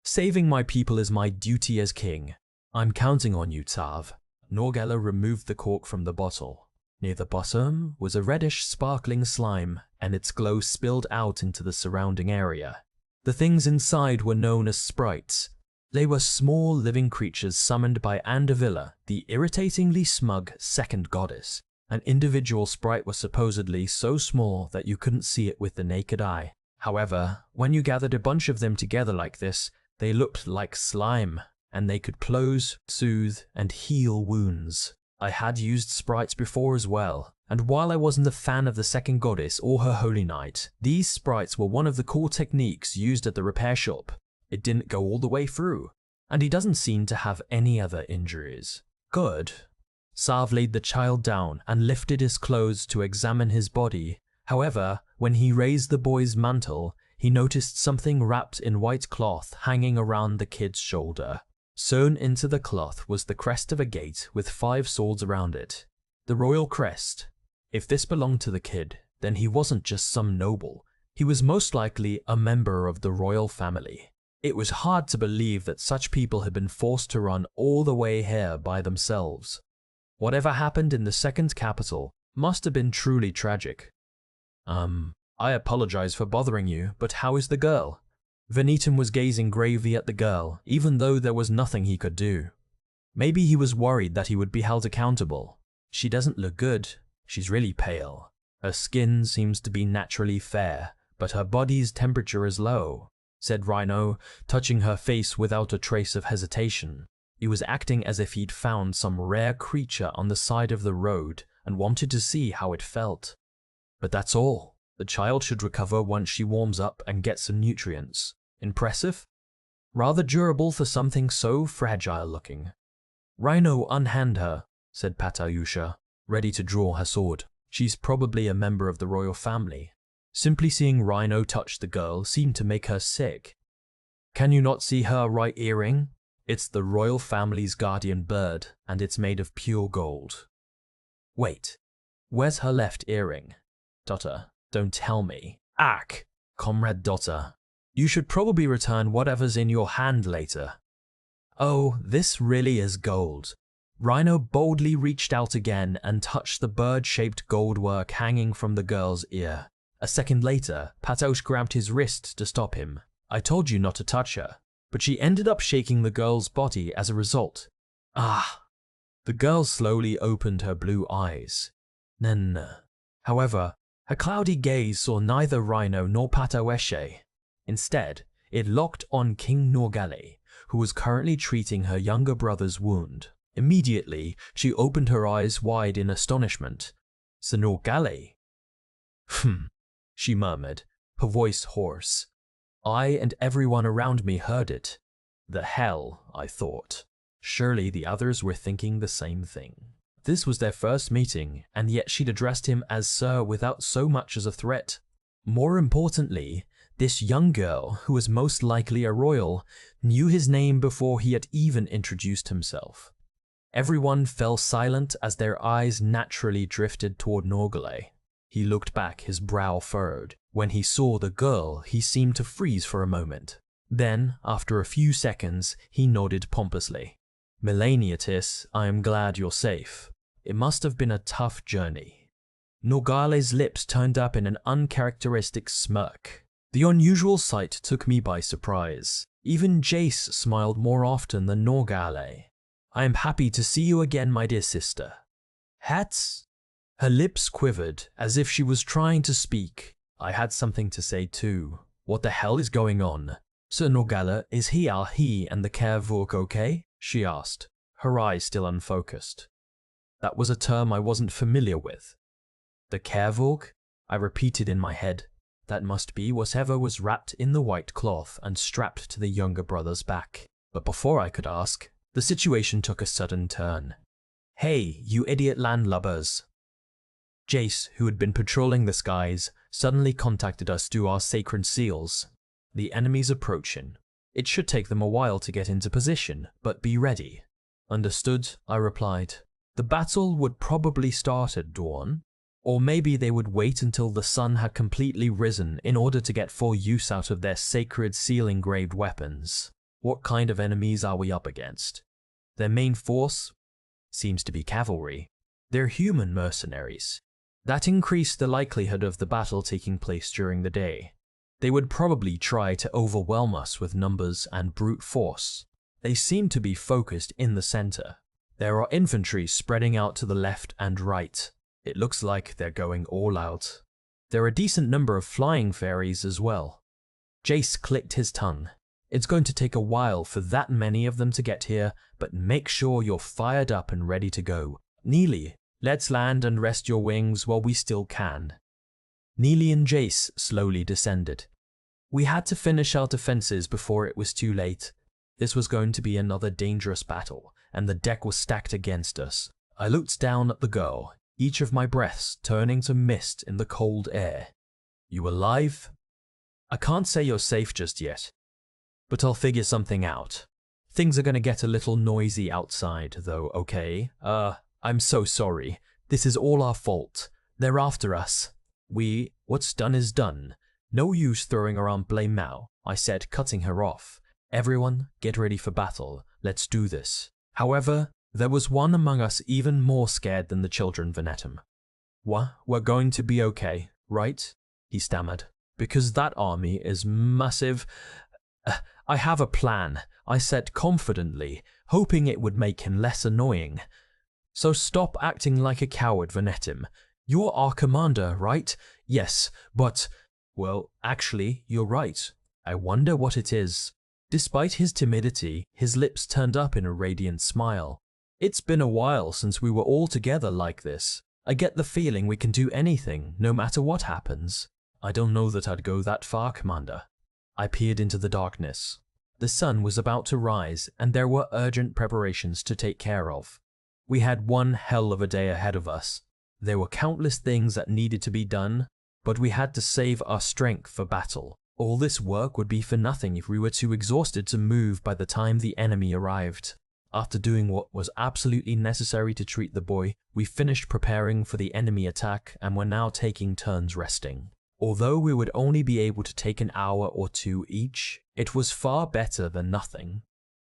"Saving my people is my duty as king. I'm counting on you, Sav." Norgoralla removed the cork from the bottle. Near the bottom was a reddish sparkling slime, and its glow spilled out into the surrounding area. The things inside were known as sprites. They were small living creatures summoned by Andavilla, the irritatingly smug second goddess. An individual sprite was supposedly so small that you couldn't see it with the naked eye. However, when you gathered a bunch of them together like this, they looked like slime, and they could close, soothe, and heal wounds. I had used sprites before as well, and while I wasn't a fan of the second goddess or her holy knight, these sprites were one of the core techniques used at the repair shop. It didn't go all the way through, and he doesn't seem to have any other injuries. Good. Sav laid the child down and lifted his clothes to examine his body. However, when he raised the boy's mantle, he noticed something wrapped in white cloth hanging around the kid's shoulder. Sewn into the cloth was the crest of a gate with 5 swords around it. The royal crest. If this belonged to the kid, then he wasn't just some noble. He was most likely a member of the royal family. It was hard to believe that such people had been forced to run all the way here by themselves. Whatever happened in the second capital must have been truly tragic. I apologize for bothering you, but how is the girl?" Venetum was gazing gravely at the girl, even though there was nothing he could do. Maybe he was worried that he would be held accountable. "She doesn't look good. She's really pale. Her skin seems to be naturally fair, but her body's temperature is low," said Rhino, touching her face without a trace of hesitation. He was acting as if he'd found some rare creature on the side of the road and wanted to see how it felt. "But that's all. The child should recover once she warms up and gets some nutrients. Impressive? Rather durable for something so fragile looking." "Rhino, unhand her," said Patayusha, ready to draw her sword. "She's probably a member of the royal family." Simply seeing Rhino touch the girl seemed to make her sick. "Can you not see her right earring? It's the royal family's guardian bird, and it's made of pure gold." "Wait, where's her left earring?" "Dota, don't tell me." "Ack, Comrade Dota. You should probably return whatever's in your hand later." "Oh, this really is gold." Rhino boldly reached out again and touched the bird-shaped goldwork hanging from the girl's ear. A second later, Patosh grabbed his wrist to stop him. "I told you not to touch her." But she ended up shaking the girl's body as a result. "Ah." The girl slowly opened her blue eyes. "Nana." However, her cloudy gaze saw neither Rhino nor Pataweshe. Instead, it locked on King Norgale, who was currently treating her younger brother's wound. Immediately, she opened her eyes wide in astonishment. "Sir Norgale?" She murmured, her voice hoarse. I and everyone around me heard it. The hell, I thought. Surely the others were thinking the same thing. This was their first meeting, and yet she'd addressed him as Sir without so much as a threat. More importantly, this young girl, who was most likely a royal, knew his name before he had even introduced himself. Everyone fell silent as their eyes naturally drifted toward Norgale. He looked back, his brow furrowed. When he saw the girl, he seemed to freeze for a moment. Then, after a few seconds, he nodded pompously. "Melaniatis, I am glad you're safe. It must have been a tough journey." Norgale's lips turned up in an uncharacteristic smirk. The unusual sight took me by surprise. Even Jace smiled more often than Norgale. "I am happy to see you again, my dear sister." "Hats?" Her lips quivered, as if she was trying to speak. I had something to say too. "What the hell is going on? Sir Norgale, is he and the Kervurk okay?" she asked, her eyes still unfocused. That was a term I wasn't familiar with. "The Kervurk?" I repeated in my head. That must be whatever was wrapped in the white cloth and strapped to the younger brother's back. But before I could ask, the situation took a sudden turn. "Hey, you idiot landlubbers." Jace, who had been patrolling the skies, suddenly contacted us through our sacred seals. "The enemy's approaching. It should take them a while to get into position, but be ready." "Understood," I replied. The battle would probably start at dawn, or maybe they would wait until the sun had completely risen in order to get full use out of their sacred seal-engraved weapons. What kind of enemies are we up against? Their main force seems to be cavalry. They're human mercenaries. That increased the likelihood of the battle taking place during the day. They would probably try to overwhelm us with numbers and brute force. They seem to be focused in the center. There are infantry spreading out to the left and right. It looks like they're going all out. There are a decent number of flying fairies as well. Jace clicked his tongue. "It's going to take a while for that many of them to get here, but make sure you're fired up and ready to go. Neely, let's land and rest your wings while we still can." Neely and Jace slowly descended. We had to finish our defenses before it was too late. This was going to be another dangerous battle, and the deck was stacked against us. I looked down at the girl, each of my breaths turning to mist in the cold air. "You alive?" "I can't say you're safe just yet, but I'll figure something out. Things are gonna get a little noisy outside though, okay? I'm so sorry. This is all our fault. They're after us. What's done is done. No use throwing around blame now," I said, cutting her off. "Everyone, get ready for battle. Let's do this." However, there was one among us even more scared than the children Venetum. We're going to be okay, right?" he stammered. "Because that army is massive." "I have a plan," I said confidently, hoping it would make him less annoying. "So stop acting like a coward, Venetum. You're our commander, right?" "Yes, but..." "Well, actually, you're right. I wonder what it is." Despite his timidity, his lips turned up in a radiant smile. "It's been a while since we were all together like this. I get the feeling we can do anything, no matter what happens." "I don't know that I'd go that far, Commander." I peered into the darkness. The sun was about to rise, and there were urgent preparations to take care of. We had one hell of a day ahead of us. There were countless things that needed to be done, but we had to save our strength for battle. All this work would be for nothing if we were too exhausted to move by the time the enemy arrived. After doing what was absolutely necessary to treat the boy, we finished preparing for the enemy attack and were now taking turns resting. Although we would only be able to take an hour or two each, it was far better than nothing.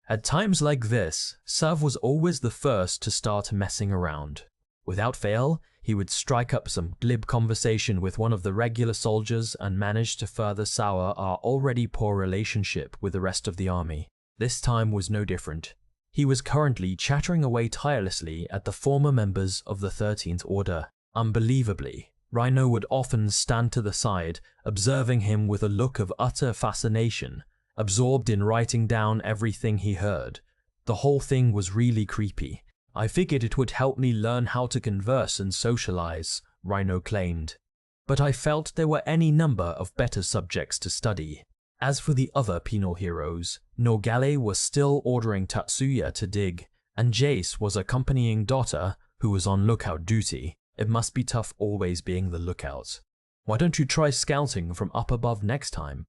At times like this, Sav was always the first to start messing around. Without fail, he would strike up some glib conversation with one of the regular soldiers and manage to further sour our already poor relationship with the rest of the army. This time was no different. He was currently chattering away tirelessly at the former members of the 13th Order. Unbelievably, Rhino would often stand to the side, observing him with a look of utter fascination, absorbed in writing down everything he heard. The whole thing was really creepy. "I figured it would help me learn how to converse and socialize," Rhino claimed. but I felt there were any number of better subjects to study. As for the other penal heroes, Nogale was still ordering Tatsuya to dig, and Jace was accompanying Dota, who was on lookout duty. It must be tough always being the lookout. Why don't you try scouting from up above next time?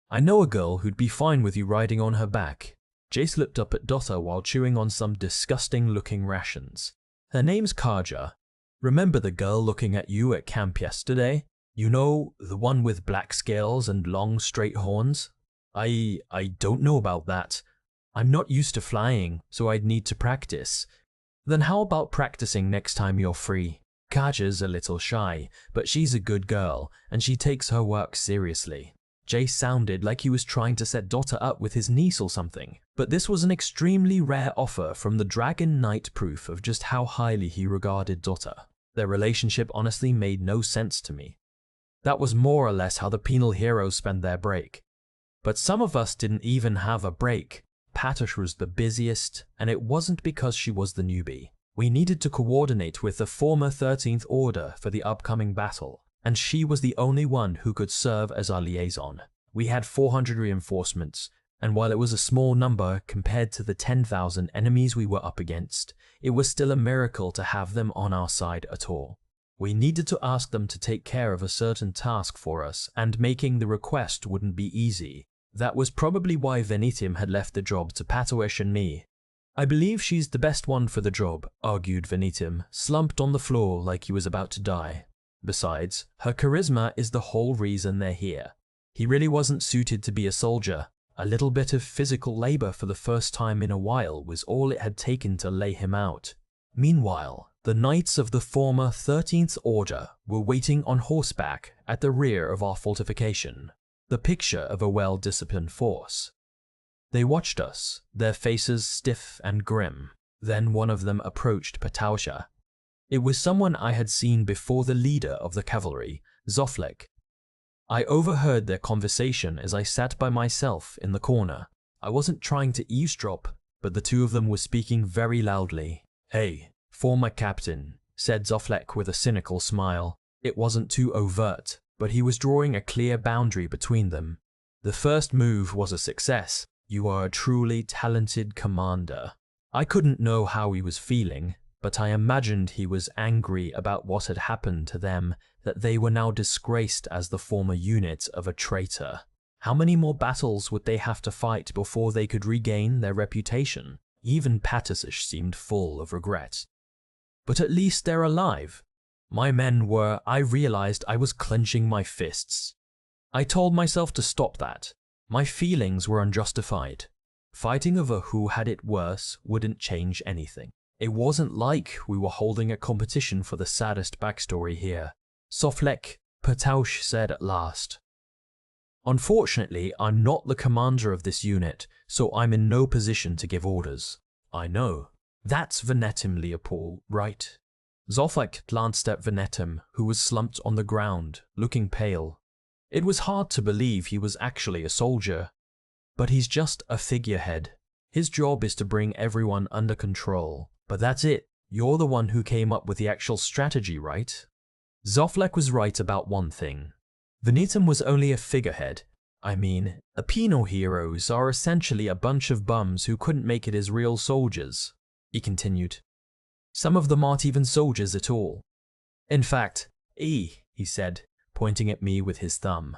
I know a girl who'd be fine with you riding on her back. Jace looked up at Dota while chewing on some disgusting-looking rations. Her name's Kaja. Remember the girl looking at you at camp yesterday? You know, the one with black scales and long straight horns? I don't know about that. I'm not used to flying, so I'd need to practice. Then how about practicing next time you're free? Kaja's a little shy, but she's a good girl, and she takes her work seriously. Jace sounded like he was trying to set Dota up with his niece or something, but this was an extremely rare offer from the Dragon Knight, proof of just how highly he regarded Dota. Their relationship honestly made no sense to me. That was more or less how the penal heroes spend their break. But some of us didn't even have a break. Patosh was the busiest, and it wasn't because she was the newbie. We needed to coordinate with the former 13th Order for the upcoming battle, and she was the only one who could serve as our liaison. We had 400 reinforcements, and while it was a small number compared to the 10,000 enemies we were up against, it was still a miracle to have them on our side at all. We needed to ask them to take care of a certain task for us, and making the request wouldn't be easy. That was probably why Venitim had left the job to Patosh and me. I believe she's the best one for the job, argued Venitim, slumped on the floor like he was about to die. Besides, her charisma is the whole reason they're here. He really wasn't suited to be a soldier. A little bit of physical labor for the first time in a while was all it had taken to lay him out. Meanwhile, the knights of the former 13th Order were waiting on horseback at the rear of our fortification, the picture of a well-disciplined force. They watched us, their faces stiff and grim. Then one of them approached Patausha. It was someone I had seen before, the leader of the cavalry, Zoflek. I overheard their conversation as I sat by myself in the corner. I wasn't trying to eavesdrop, but the two of them were speaking very loudly. "Hey, former captain," said Zoflek with a cynical smile. It wasn't too overt, but he was drawing a clear boundary between them. "The first move was a success. You are a truly talented commander." I couldn't know how he was feeling, but I imagined he was angry about what had happened to them, that they were now disgraced as the former unit of a traitor. How many more battles would they have to fight before they could regain their reputation? Even Patosh seemed full of regret. But at least they're alive. My men were. I realized I was clenching my fists. I told myself to stop that. My feelings were unjustified. Fighting over who had it worse wouldn't change anything. It wasn't like we were holding a competition for the saddest backstory here. "Zoflek," Patosh said at last. "Unfortunately, I'm not the commander of this unit, so I'm in no position to give orders." "I know. That's Venetim Leopold, right?" Zoflek glanced at Venetim, who was slumped on the ground, looking pale. It was hard to believe he was actually a soldier. "But he's just a figurehead. His job is to bring everyone under control. But that's it. You're the one who came up with the actual strategy, right?" Zoflek was right about one thing. Venetim was only a figurehead. I mean, the penal heroes are essentially a bunch of bums who couldn't make it as real soldiers, he continued. Some of them aren't even soldiers at all. "In fact, he said, pointing at me with his thumb.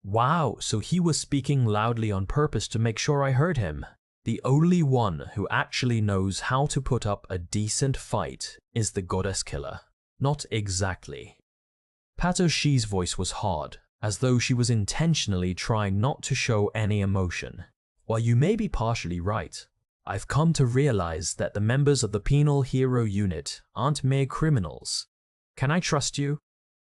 Wow, so he was speaking loudly on purpose to make sure I heard him. The only one who actually knows how to put up a decent fight is the goddess killer. Not exactly. Patoshi's voice was hard, as though she was intentionally trying not to show any emotion. While you may be partially right, I've come to realize that the members of the penal hero unit aren't mere criminals. Can I trust you?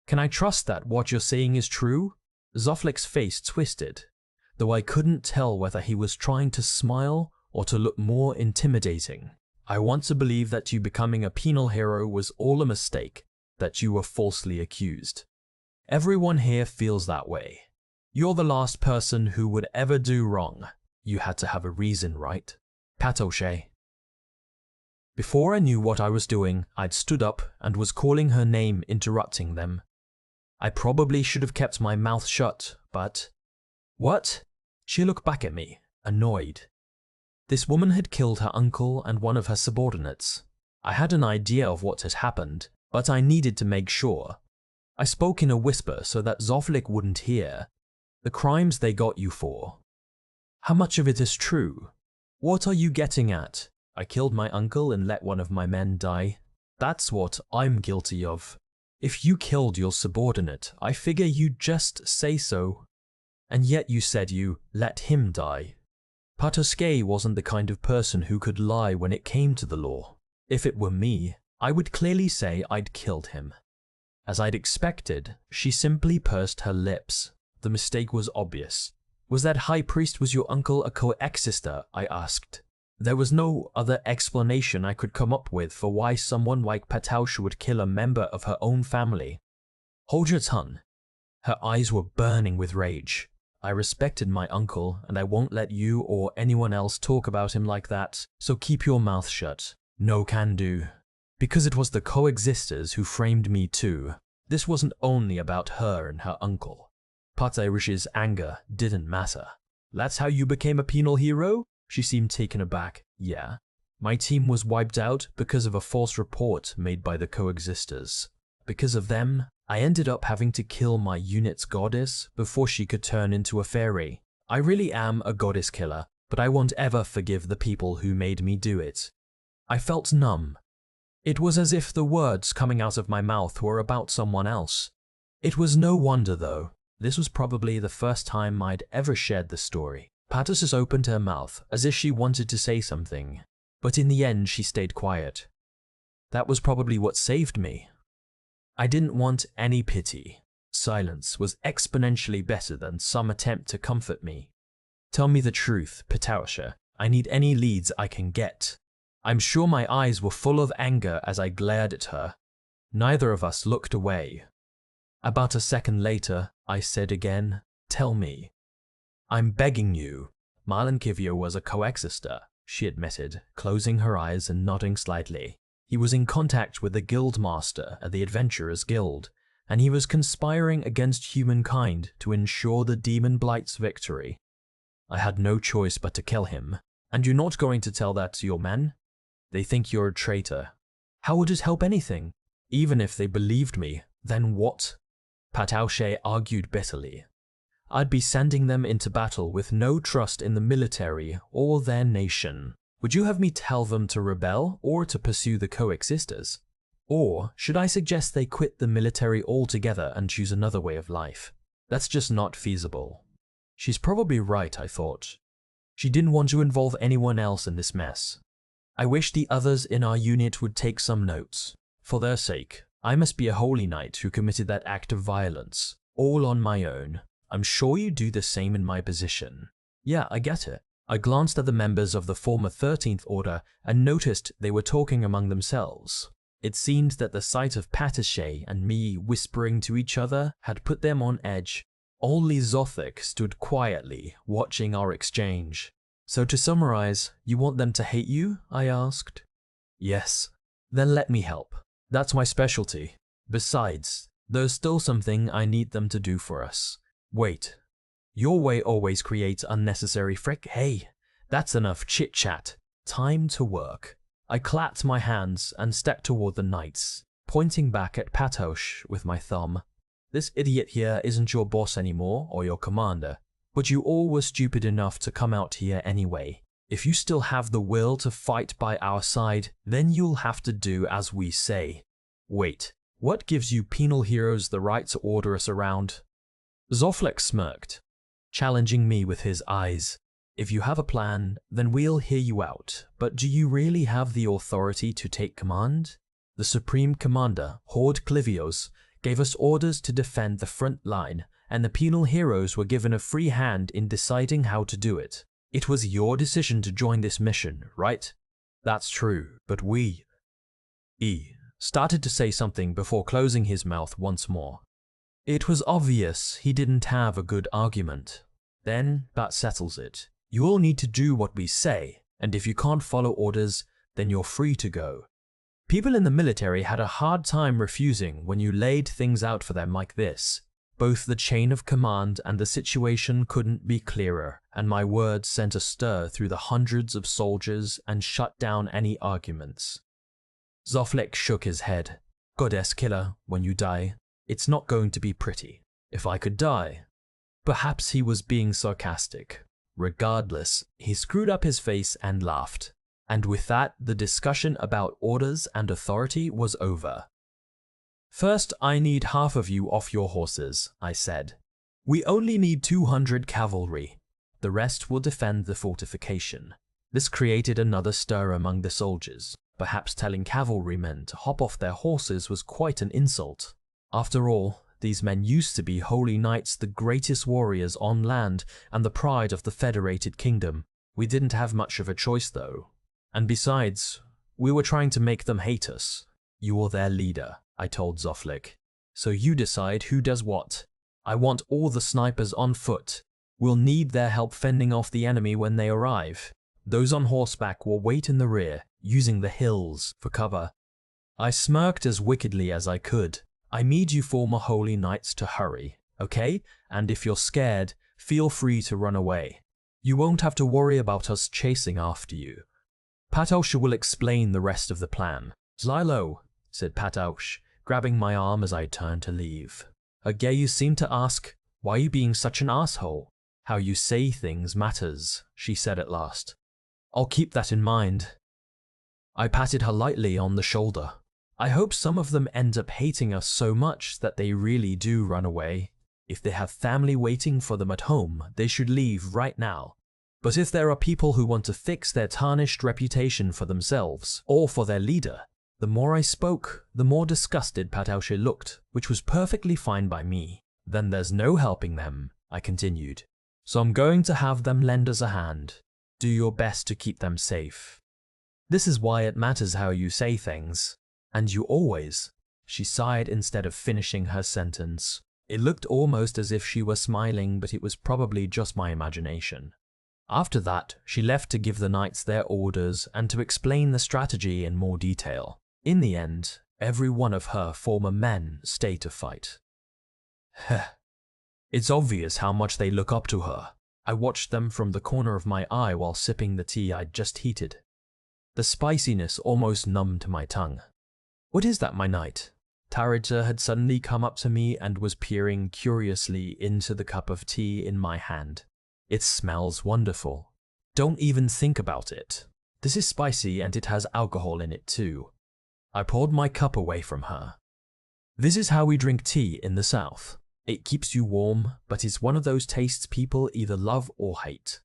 Can I trust that what you're saying is true? Zoflek's face twisted, though I couldn't tell whether he was trying to smile or to look more intimidating. I want to believe that you becoming a penal hero was all a mistake, that you were falsely accused. Everyone here feels that way. You're the last person who would ever do wrong. You had to have a reason, right? Patoshe. Before I knew what I was doing, I'd stood up and was calling her name, interrupting them. I probably should have kept my mouth shut, but… What? She looked back at me, annoyed. This woman had killed her uncle and one of her subordinates. I had an idea of what had happened, but I needed to make sure. I spoke in a whisper so that Zoflik wouldn't hear. The crimes they got you for. How much of it is true? What are you getting at? I killed my uncle and let one of my men die. That's what I'm guilty of. If you killed your subordinate, I figure you'd just say so. And yet you said you let him die. Patuske wasn't the kind of person who could lie when it came to the law. If it were me, I would clearly say I'd killed him. As I'd expected, she simply pursed her lips. The mistake was obvious. Was that high priest was your uncle a coexister? I asked. There was no other explanation I could come up with for why someone like Pataush would kill a member of her own family. Hold your tongue. Her eyes were burning with rage. I respected my uncle, and I won't let you or anyone else talk about him like that, so keep your mouth shut. No can do. Because it was the coexisters who framed me too. This wasn't only about her and her uncle. Patayrish's anger didn't matter. That's how you became a penal hero? She seemed taken aback. Yeah. My team was wiped out because of a false report made by the coexisters. Because of them, I ended up having to kill my unit's goddess before she could turn into a fairy. I really am a goddess killer, but I won't ever forgive the people who made me do it. I felt numb. It was as if the words coming out of my mouth were about someone else. It was no wonder though. This was probably the first time I'd ever shared the story. Patasus opened her mouth as if she wanted to say something, but in the end she stayed quiet. That was probably what saved me. I didn't want any pity. Silence was exponentially better than some attempt to comfort me. Tell me the truth, Patausha. I need any leads I can get. I'm sure my eyes were full of anger as I glared at her. Neither of us looked away. About a second later, I said again, tell me. I'm begging you. Marlon Kivio was a coexister, she admitted, closing her eyes and nodding slightly. He was in contact with the guild master at the Adventurers Guild, and he was conspiring against humankind to ensure the Demon Blight's victory. I had no choice but to kill him. And you're not going to tell that to your men? They think you're a traitor. How would it help anything? Even if they believed me, then what? Pataushe argued bitterly. I'd be sending them into battle with no trust in the military or their nation. Would you have me tell them to rebel or to pursue the coexisters? Or should I suggest they quit the military altogether and choose another way of life? That's just not feasible. She's probably right, I thought. She didn't want to involve anyone else in this mess. I wish the others in our unit would take some notes. For their sake, I must be a holy knight who committed that act of violence, all on my own. I'm sure you do the same in my position. Yeah, I get it. I glanced at the members of the former 13th Order and noticed they were talking among themselves. It seemed that the sight of Pataushe and me whispering to each other had put them on edge. Only Zothik stood quietly, watching our exchange. So to summarize, you want them to hate you? I asked. Yes. Then let me help. That's my specialty. Besides, there's still something I need them to do for us. Wait. Your way always creates unnecessary frick. Hey, that's enough chit-chat. Time to work. I clapped my hands and stepped toward the knights, pointing back at Patosh with my thumb. This idiot here isn't your boss anymore or your commander, but you all were stupid enough to come out here anyway. If you still have the will to fight by our side, then you'll have to do as we say. Wait, what gives you penal heroes the right to order us around? Zoflek smirked, challenging me with his eyes. If you have a plan, then we'll hear you out, but do you really have the authority to take command? The Supreme Commander, Horde Clivios, gave us orders to defend the front line, and the penal heroes were given a free hand in deciding how to do it. It was your decision to join this mission, right? That's true, but we… started to say something before closing his mouth once more. It was obvious he didn't have a good argument. Then that settles it. You all need to do what we say, and if you can't follow orders, then you're free to go. People in the military had a hard time refusing when you laid things out for them like this. Both the chain of command and the situation couldn't be clearer, and my words sent a stir through the hundreds of soldiers and shut down any arguments. Zoflik shook his head. Goddess killer, when you die, it's not going to be pretty. If I could die. Perhaps he was being sarcastic. Regardless, he screwed up his face and laughed. And with that, the discussion about orders and authority was over. First, I need half of you off your horses, I said. We only need 200 cavalry. The rest will defend the fortification. This created another stir among the soldiers. Perhaps telling cavalrymen to hop off their horses was quite an insult. After all, these men used to be holy knights, the greatest warriors on land and the pride of the Federated Kingdom. We didn't have much of a choice though. And besides, we were trying to make them hate us. You're their leader, I told Zoflik. So you decide who does what. I want all the snipers on foot. We'll need their help fending off the enemy when they arrive. Those on horseback will wait in the rear, using the hills for cover. I smirked as wickedly as I could. I need you former holy knights to hurry, okay? And if you're scared, feel free to run away. You won't have to worry about us chasing after you. Pataush will explain the rest of the plan. Zylo, said Pataush, grabbing my arm as I turned to leave. Ageu seemed to ask, why are you being such an asshole? How you say things matters, she said at last. I'll keep that in mind. I patted her lightly on the shoulder. I hope some of them end up hating us so much that they really do run away. If they have family waiting for them at home, they should leave right now. But if there are people who want to fix their tarnished reputation for themselves, or for their leader, the more I spoke, the more disgusted Pataush looked, which was perfectly fine by me. Then there's no helping them, I continued. So I'm going to have them lend us a hand. Do your best to keep them safe. This is why it matters how you say things. And you always, she sighed instead of finishing her sentence. It looked almost as if she were smiling, but it was probably just my imagination. After that, she left to give the knights their orders and to explain the strategy in more detail. In the end, every one of her former men stayed to fight. It's obvious how much they look up to her. I watched them from the corner of my eye while sipping the tea I'd just heated. The spiciness almost numbed my tongue. What is that, my knight? Tarita had suddenly come up to me and was peering curiously into the cup of tea in my hand. It smells wonderful. Don't even think about it. This is spicy and it has alcohol in it too. I poured my cup away from her. This is how we drink tea in the south. It keeps you warm, but it's one of those tastes people either love or hate.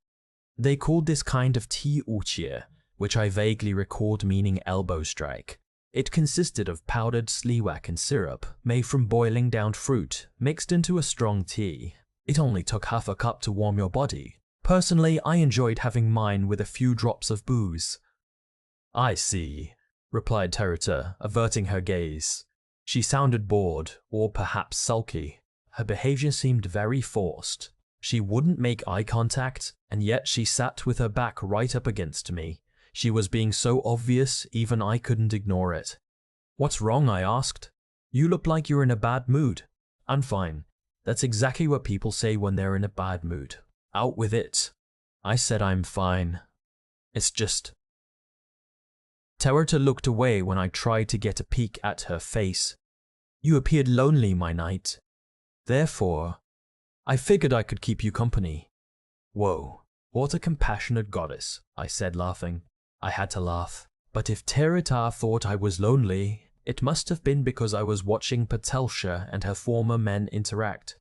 They called this kind of tea uchie, which I vaguely recalled meaning elbow strike. It consisted of powdered sliwak and syrup, made from boiling down fruit, mixed into a strong tea. It only took half a cup to warm your body. Personally, I enjoyed having mine with a few drops of booze. I see, replied Tarita, averting her gaze. She sounded bored, or perhaps sulky. Her behavior seemed very forced. She wouldn't make eye contact, and yet she sat with her back right up against me. She was being so obvious, even I couldn't ignore it. What's wrong? I asked. You look like you're in a bad mood. I'm fine. That's exactly what people say when they're in a bad mood. Out with it. I said I'm fine. It's just... Tarita looked away when I tried to get a peek at her face. You appeared lonely, my knight. Therefore, I figured I could keep you company. Whoa, what a compassionate goddess, I said, laughing. I had to laugh. But if Tarita thought I was lonely, it must have been because I was watching Patelsha and her former men interact.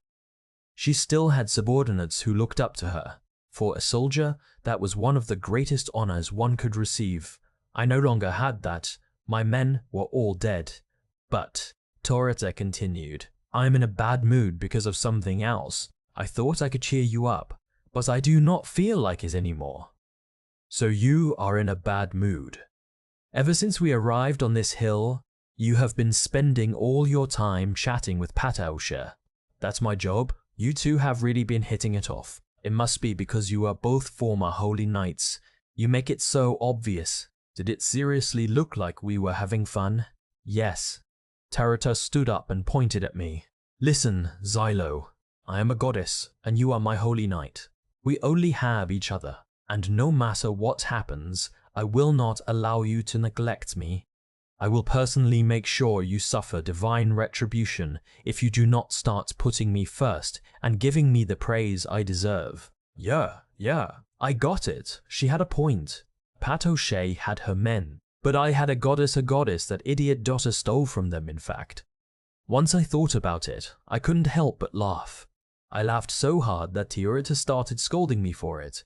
She still had subordinates who looked up to her. For a soldier, that was one of the greatest honors one could receive. I no longer had that. My men were all dead. But, Tarita continued, I'm in a bad mood because of something else. I thought I could cheer you up, but I do not feel like it anymore. So you are in a bad mood. Ever since we arrived on this hill, you have been spending all your time chatting with Pataush. That's my job. You two have really been hitting it off. It must be because you are both former holy knights. You make it so obvious. Did it seriously look like we were having fun? Yes. Tarita stood up and pointed at me. Listen, Xylo. I am a goddess, and you are my holy knight. We only have each other, and no matter what happens, I will not allow you to neglect me. I will personally make sure you suffer divine retribution if you do not start putting me first and giving me the praise I deserve. Yeah, I got it. She had a point. Pat O'Shea had her men, but I had a goddess that idiot daughter stole from them, in fact. Once I thought about it, I couldn't help but laugh. I laughed so hard that Tiurita started scolding me for it.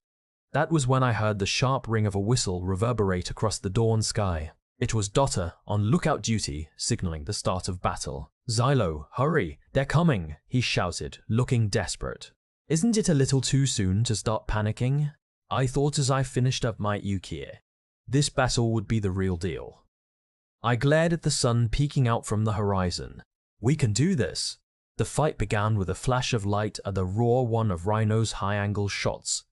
That was when I heard the sharp ring of a whistle reverberate across the dawn sky. It was Dotter, on lookout duty, signaling the start of battle. Xylo, hurry, they're coming, he shouted, looking desperate. Isn't it a little too soon to start panicking? I thought as I finished up my ukier. This battle would be the real deal. I glared at the sun peeking out from the horizon. We can do this. The fight began with a flash of light and the raw one of Rhino's high-angle shots.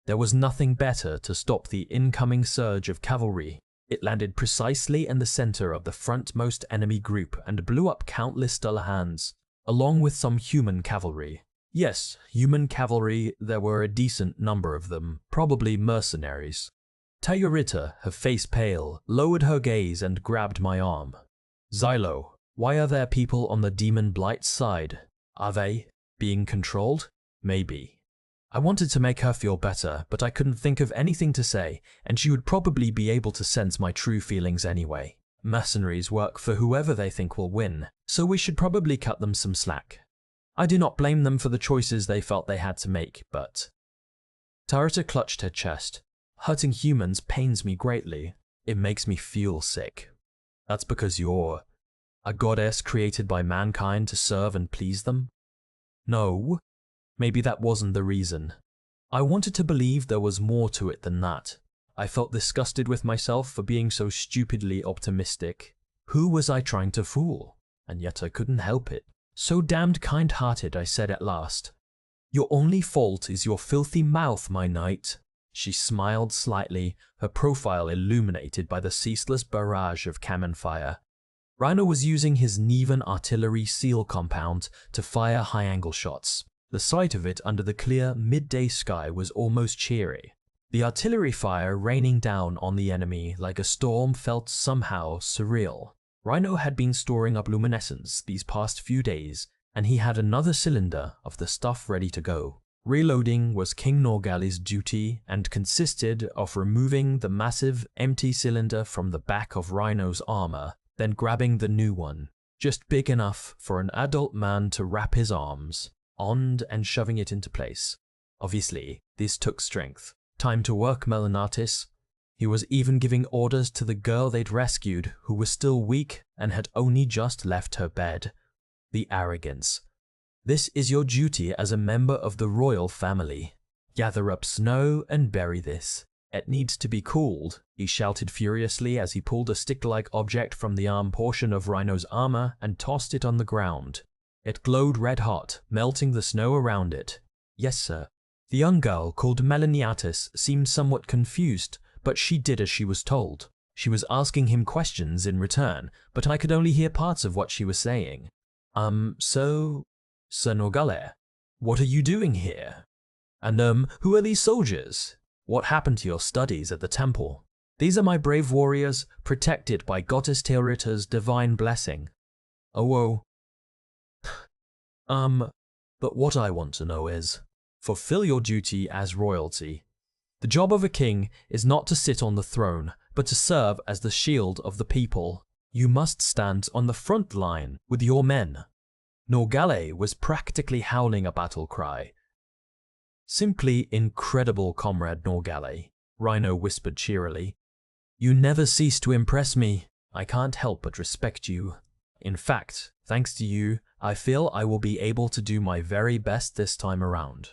There was nothing better to stop the incoming surge of cavalry. It landed precisely in the center of the frontmost enemy group and blew up countless Dullahans, along with some human cavalry. Yes, human cavalry, there were a decent number of them, probably mercenaries. Tiurita, her face pale, lowered her gaze and grabbed my arm. Xylo, why are there people on the Demon Blight's side? Are they being controlled? Maybe. I wanted to make her feel better, but I couldn't think of anything to say, and she would probably be able to sense my true feelings anyway. Mercenaries work for whoever they think will win, so we should probably cut them some slack. I do not blame them for the choices they felt they had to make, but… Tarita clutched her chest. Hurting humans pains me greatly. It makes me feel sick. That's because you're a goddess created by mankind to serve and please them? No. Maybe that wasn't the reason. I wanted to believe there was more to it than that. I felt disgusted with myself for being so stupidly optimistic. Who was I trying to fool? And yet I couldn't help it. So damned kind-hearted, I said at last. Your only fault is your filthy mouth, my knight. She smiled slightly, her profile illuminated by the ceaseless barrage of cannon fire. Rhino was using his Nevan artillery seal compound to fire high-angle shots. The sight of it under the clear, midday sky was almost cheery. The artillery fire raining down on the enemy like a storm felt somehow surreal. Rhino had been storing up luminescence these past few days, and he had another cylinder of the stuff ready to go. Reloading was King Norgali's duty and consisted of removing the massive, empty cylinder from the back of Rhino's armor, then grabbing the new one, just big enough for an adult man to wrap his arms on and shoving it into place. Obviously, this took strength. Time to work, Melanatis. He was even giving orders to the girl they'd rescued, who was still weak and had only just left her bed. The arrogance. This is your duty as a member of the royal family. Gather up snow and bury this. It needs to be cooled, he shouted furiously as he pulled a stick-like object from the arm portion of Rhino's armor and tossed it on the ground. It glowed red-hot, melting the snow around it. Yes, sir. The young girl, called Melaniatis, seemed somewhat confused, but she did as she was told. She was asking him questions in return, but I could only hear parts of what she was saying. So… Sir Norgale, what are you doing here? And, who are these soldiers? What happened to your studies at the temple? These are my brave warriors, protected by Goddess Tiurita's divine blessing. Oh, but what I want to know is, fulfill your duty as royalty. The job of a king is not to sit on the throne, but to serve as the shield of the people. You must stand on the front line with your men. Norgale was practically howling a battle cry. Simply incredible, Comrade Norgale, Rhino whispered cheerily. You never cease to impress me. I can't help but respect you. In fact, thanks to you, I feel I will be able to do my very best this time around.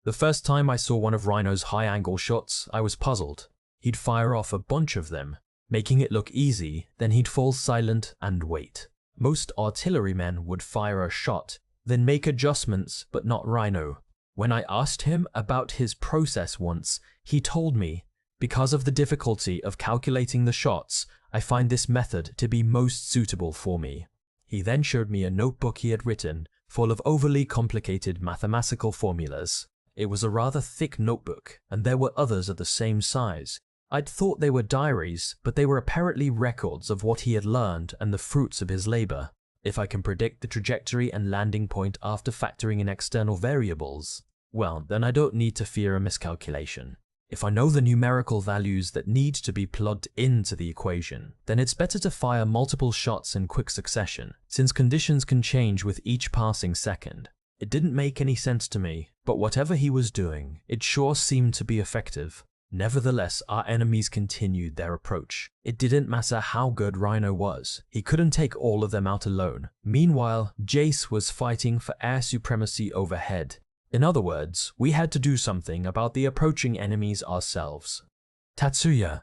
The first time I saw one of Rhino's high-angle shots, I was puzzled. He'd fire off a bunch of them, making it look easy, then he'd fall silent and wait. Most artillerymen would fire a shot, then make adjustments, but not Rhino. When I asked him about his process once, he told me, Because of the difficulty of calculating the shots, I find this method to be most suitable for me. He then showed me a notebook he had written, full of overly complicated mathematical formulas. It was a rather thick notebook, and there were others of the same size. I'd thought they were diaries, but they were apparently records of what he had learned and the fruits of his labor. If I can predict the trajectory and landing point after factoring in external variables, well, then I don't need to fear a miscalculation. If I know the numerical values that need to be plugged into the equation, then it's better to fire multiple shots in quick succession, since conditions can change with each passing second. It didn't make any sense to me, but whatever he was doing, it sure seemed to be effective. Nevertheless, our enemies continued their approach. It didn't matter how good Rhino was, he couldn't take all of them out alone. Meanwhile, Jace was fighting for air supremacy overhead. In other words, we had to do something about the approaching enemies ourselves. Tatsuya!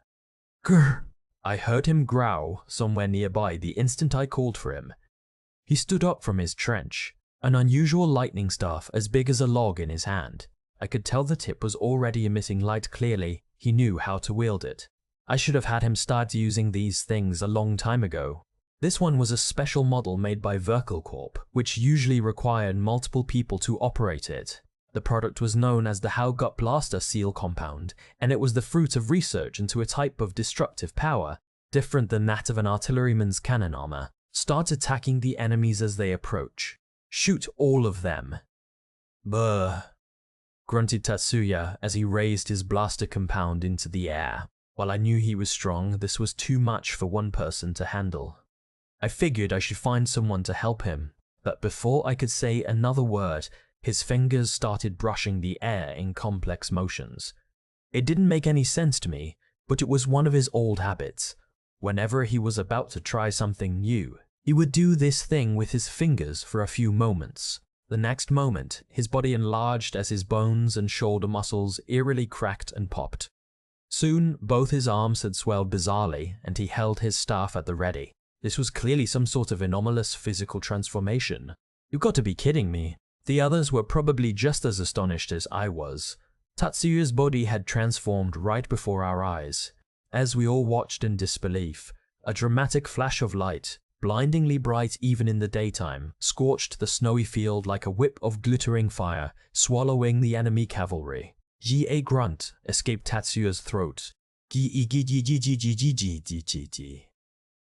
Grr! I heard him growl somewhere nearby the instant I called for him. He stood up from his trench, an unusual lightning staff as big as a log in his hand. I could tell the tip was already emitting light clearly. He knew how to wield it. I should have had him start using these things a long time ago. This one was a special model made by Verkle Corp, which usually required multiple people to operate it. The product was known as the Hellgut Blaster Seal Compound, and it was the fruit of research into a type of destructive power, different than that of an artilleryman's cannon armor. Start attacking the enemies as they approach. Shoot all of them. Brr, grunted Tatsuya as he raised his blaster compound into the air. While I knew he was strong, this was too much for one person to handle. I figured I should find someone to help him, but before I could say another word, his fingers started brushing the air in complex motions. It didn't make any sense to me, but it was one of his old habits. Whenever he was about to try something new, he would do this thing with his fingers for a few moments. The next moment, his body enlarged as his bones and shoulder muscles eerily cracked and popped. Soon, both his arms had swelled bizarrely, and he held his staff at the ready. This was clearly some sort of anomalous physical transformation. You've got to be kidding me. The others were probably just as astonished as I was. Tatsuya's body had transformed right before our eyes. As we all watched in disbelief, a dramatic flash of light, blindingly bright even in the daytime, scorched the snowy field like a whip of glittering fire, swallowing the enemy cavalry. A grunt escaped Tatsuya's throat.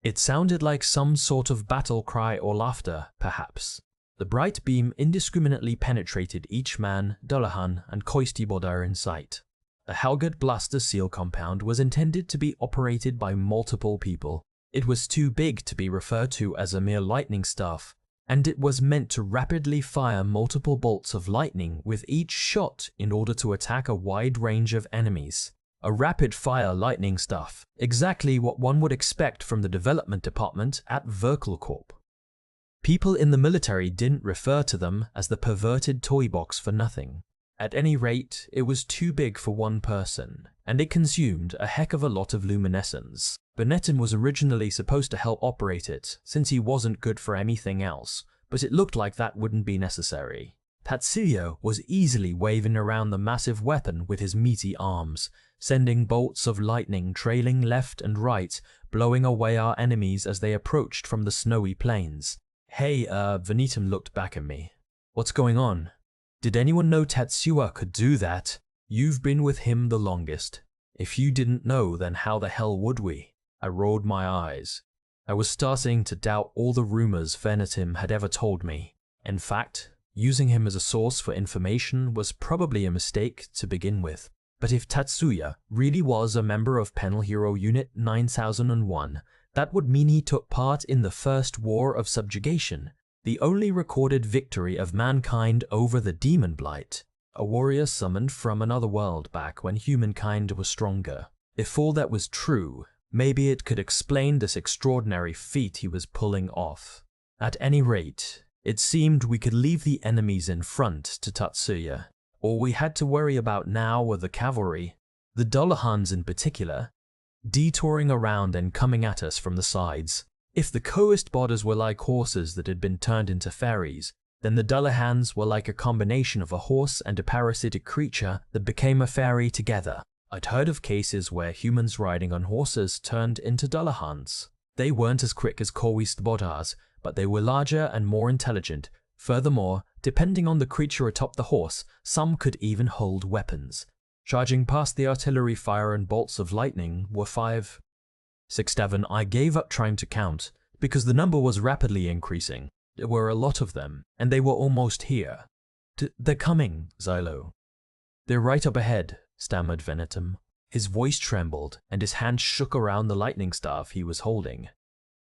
It sounded like some sort of battle cry or laughter, perhaps. The bright beam indiscriminately penetrated each man, Dullahan, and Koistibodar in sight. The Hellgut Blaster Seal Compound was intended to be operated by multiple people. It was too big to be referred to as a mere lightning staff, and it was meant to rapidly fire multiple bolts of lightning with each shot in order to attack a wide range of enemies. A rapid-fire lightning staff, exactly what one would expect from the development department at Verkle Corp. People in the military didn't refer to them as the perverted toy box for nothing. At any rate, it was too big for one person, and it consumed a heck of a lot of luminescence. Benetton was originally supposed to help operate it, since he wasn't good for anything else, but it looked like that wouldn't be necessary. Tatsuya was easily waving around the massive weapon with his meaty arms, sending bolts of lightning trailing left and right, blowing away our enemies as they approached from the snowy plains. Hey, Venetum looked back at me. What's going on? Did anyone know Tatsuya could do that? You've been with him the longest. If you didn't know, then how the hell would we? I rolled my eyes. I was starting to doubt all the rumors Venetum had ever told me. In fact, using him as a source for information was probably a mistake to begin with. But if Tatsuya really was a member of Penal Hero Unit 9001, that would mean he took part in the First War of Subjugation, the only recorded victory of mankind over the Demon Blight, a warrior summoned from another world back when humankind was stronger. If all that was true, maybe it could explain this extraordinary feat he was pulling off. At any rate, it seemed we could leave the enemies in front to Tatsuya. All we had to worry about now were the cavalry, the Dullahans in particular, detouring around and coming at us from the sides. If the Koistibodars were like horses that had been turned into fairies, then the Dullahans were like a combination of a horse and a parasitic creature that became a fairy together. I'd heard of cases where humans riding on horses turned into Dullahans. They weren't as quick as Kowistobodas, but they were larger and more intelligent. Furthermore, depending on the creature atop the horse, some could even hold weapons. Charging past the artillery fire and bolts of lightning were 5, 6, 7. I gave up trying to count, because the number was rapidly increasing. There were a lot of them, and they were almost here. They're coming, Xylo. They're right up ahead, stammered Venetum. His voice trembled, and his hand shook around the lightning staff he was holding.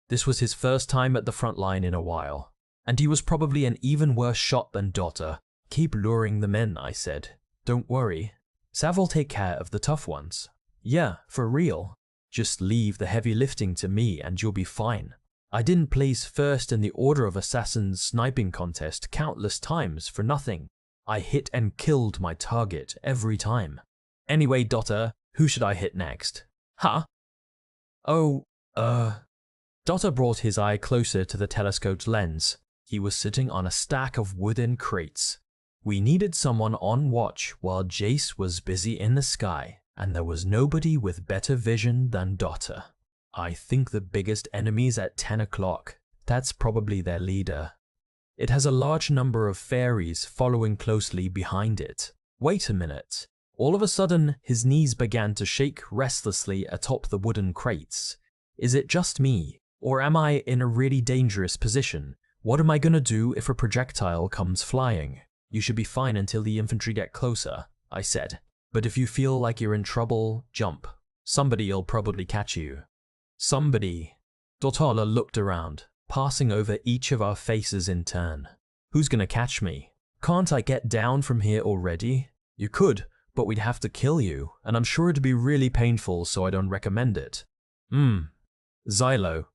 This was his first time at the front line in a while, and he was probably an even worse shot than Dotter. Keep luring them in, I said. Don't worry. Sav will take care of the tough ones. Yeah, for real. Just leave the heavy lifting to me and you'll be fine. I didn't place first in the Order of Assassins sniping contest countless times for nothing. I hit and killed my target every time. Anyway, Dotter, who should I hit next? Huh? Oh, Dotter brought his eye closer to the telescope's lens. He was sitting on a stack of wooden crates. We needed someone on watch while Jace was busy in the sky, and there was nobody with better vision than Dotter. I think the biggest enemy's at 10 o'clock. That's probably their leader. It has a large number of fairies following closely behind it. Wait a minute. All of a sudden, his knees began to shake restlessly atop the wooden crates. Is it just me, or am I in a really dangerous position? What am I gonna do if a projectile comes flying? You should be fine until the infantry get closer, I said. But if you feel like you're in trouble, jump. Somebody'll probably catch you. Somebody. Dotola looked around, passing over each of our faces in turn. Who's gonna catch me? Can't I get down from here already? You could, but we'd have to kill you, and I'm sure it'd be really painful, so I don't recommend it. Xylo,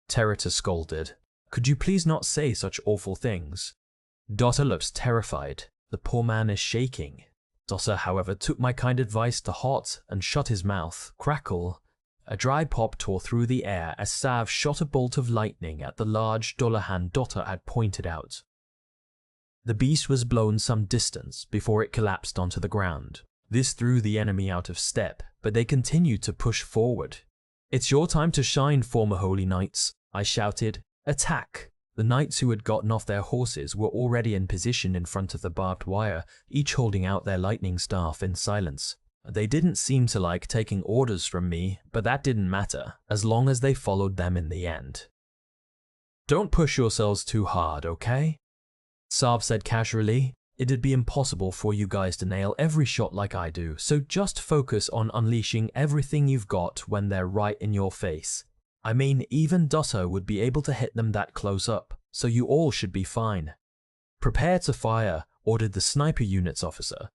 Terrator scolded. Could you please not say such awful things? Dotter looks terrified. The poor man is shaking. Dotter, however, took my kind advice to heart and shut his mouth. Crackle. A dry pop tore through the air as Sav shot a bolt of lightning at the large Dullahan Dotter had pointed out. The beast was blown some distance before it collapsed onto the ground. This threw the enemy out of step, but they continued to push forward. It's your time to shine, former holy knights, I shouted. Attack! The knights who had gotten off their horses were already in position in front of the barbed wire, each holding out their lightning staff in silence. They didn't seem to like taking orders from me, but that didn't matter, as long as they followed them in the end. Don't push yourselves too hard, okay? Sav said casually. It'd be impossible for you guys to nail every shot like I do, so just focus on unleashing everything you've got when they're right in your face. I mean, even Dotter would be able to hit them that close up, so you all should be fine. Prepare to fire, ordered the sniper unit's officer.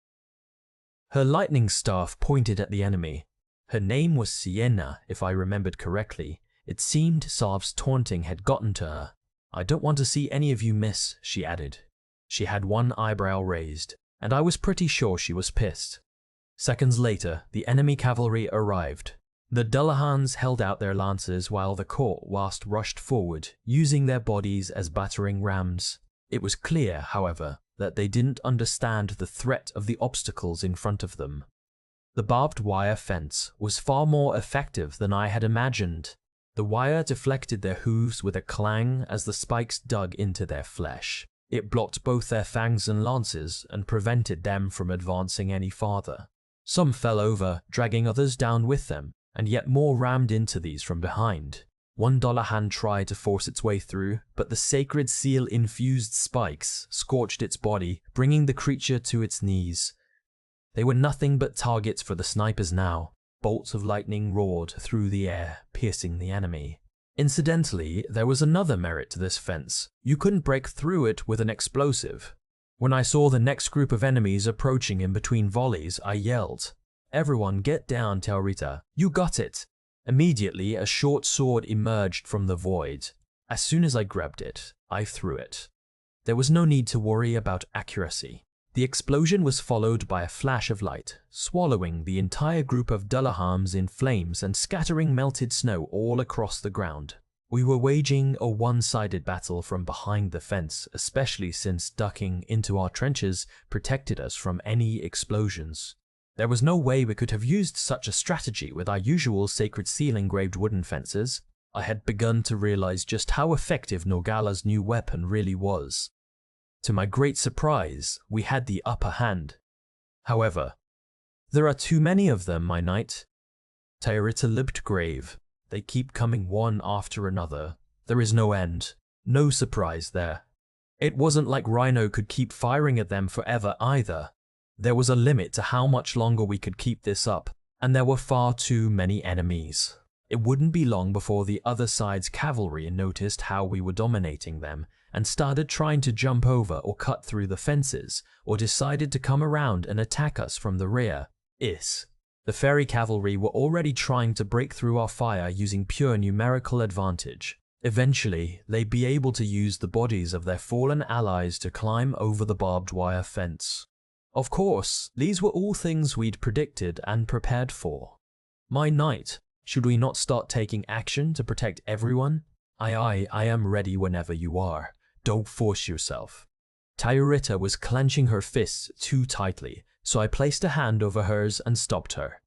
Her lightning staff pointed at the enemy. Her name was Sienna, if I remembered correctly. It seemed Sav's taunting had gotten to her. I don't want to see any of you miss, she added. She had one eyebrow raised, and I was pretty sure she was pissed. Seconds later, the enemy cavalry arrived. The Dullahans held out their lances while the court rushed forward, using their bodies as battering rams. It was clear, however, that they didn't understand the threat of the obstacles in front of them. The barbed wire fence was far more effective than I had imagined. The wire deflected their hooves with a clang as the spikes dug into their flesh. It blocked both their fangs and lances and prevented them from advancing any farther. Some fell over, dragging others down with them, and yet more rammed into these from behind. One Dullahan tried to force its way through, but the sacred seal-infused spikes scorched its body, bringing the creature to its knees. They were nothing but targets for the snipers now. Bolts of lightning roared through the air, piercing the enemy. Incidentally, there was another merit to this fence. You couldn't break through it with an explosive. When I saw the next group of enemies approaching in between volleys, I yelled, "Everyone get down, Taurita. You got it!" Immediately, a short sword emerged from the void. As soon as I grabbed it, I threw it. There was no need to worry about accuracy. The explosion was followed by a flash of light, swallowing the entire group of Dullahans in flames and scattering melted snow all across the ground. We were waging a one-sided battle from behind the fence, especially since ducking into our trenches protected us from any explosions. There was no way we could have used such a strategy with our usual sacred seal engraved wooden fences. I had begun to realize just how effective Norgala's new weapon really was. To my great surprise, we had the upper hand. However, there are too many of them, my knight. Tayarita looked grave. They keep coming one after another. There is no end. No surprise there. It wasn't like Rhino could keep firing at them forever either. There was a limit to how much longer we could keep this up, and there were far too many enemies. It wouldn't be long before the other side's cavalry noticed how we were dominating them and started trying to jump over or cut through the fences, or decided to come around and attack us from the rear. The fairy cavalry were already trying to break through our fire using pure numerical advantage. Eventually, they'd be able to use the bodies of their fallen allies to climb over the barbed wire fence. Of course, these were all things we'd predicted and prepared for. My knight, should we not start taking action to protect everyone? I am ready whenever you are. Don't force yourself. Tayarita was clenching her fists too tightly, so I placed a hand over hers and stopped her.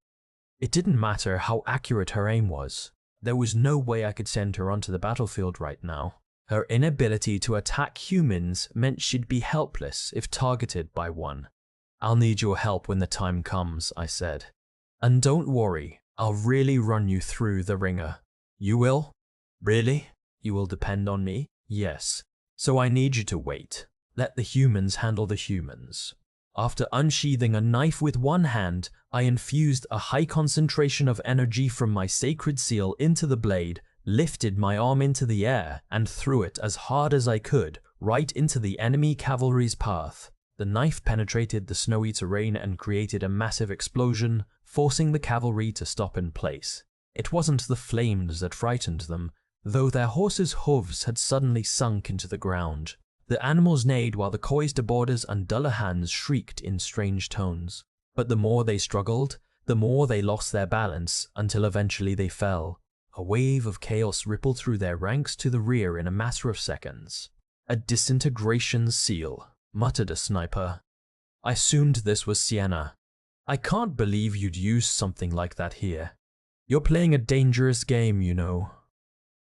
It didn't matter how accurate her aim was. There was no way I could send her onto the battlefield right now. Her inability to attack humans meant she'd be helpless if targeted by one. I'll need your help when the time comes, I said. And don't worry, I'll really run you through the ringer. You will? Really? You will depend on me? Yes. So I need you to wait. Let the humans handle the humans. After unsheathing a knife with one hand, I infused a high concentration of energy from my sacred seal into the blade, lifted my arm into the air, and threw it as hard as I could, right into the enemy cavalry's path. The knife penetrated the snowy terrain and created a massive explosion, forcing the cavalry to stop in place. It wasn't the flames that frightened them, though their horses' hooves had suddenly sunk into the ground. The animals neighed while the coised boarders and Dullahans shrieked in strange tones. But the more they struggled, the more they lost their balance, until eventually they fell. A wave of chaos rippled through their ranks to the rear in a matter of seconds. A disintegration seal, muttered a sniper. I assumed this was Sienna. I can't believe you'd use something like that here. You're playing a dangerous game, you know.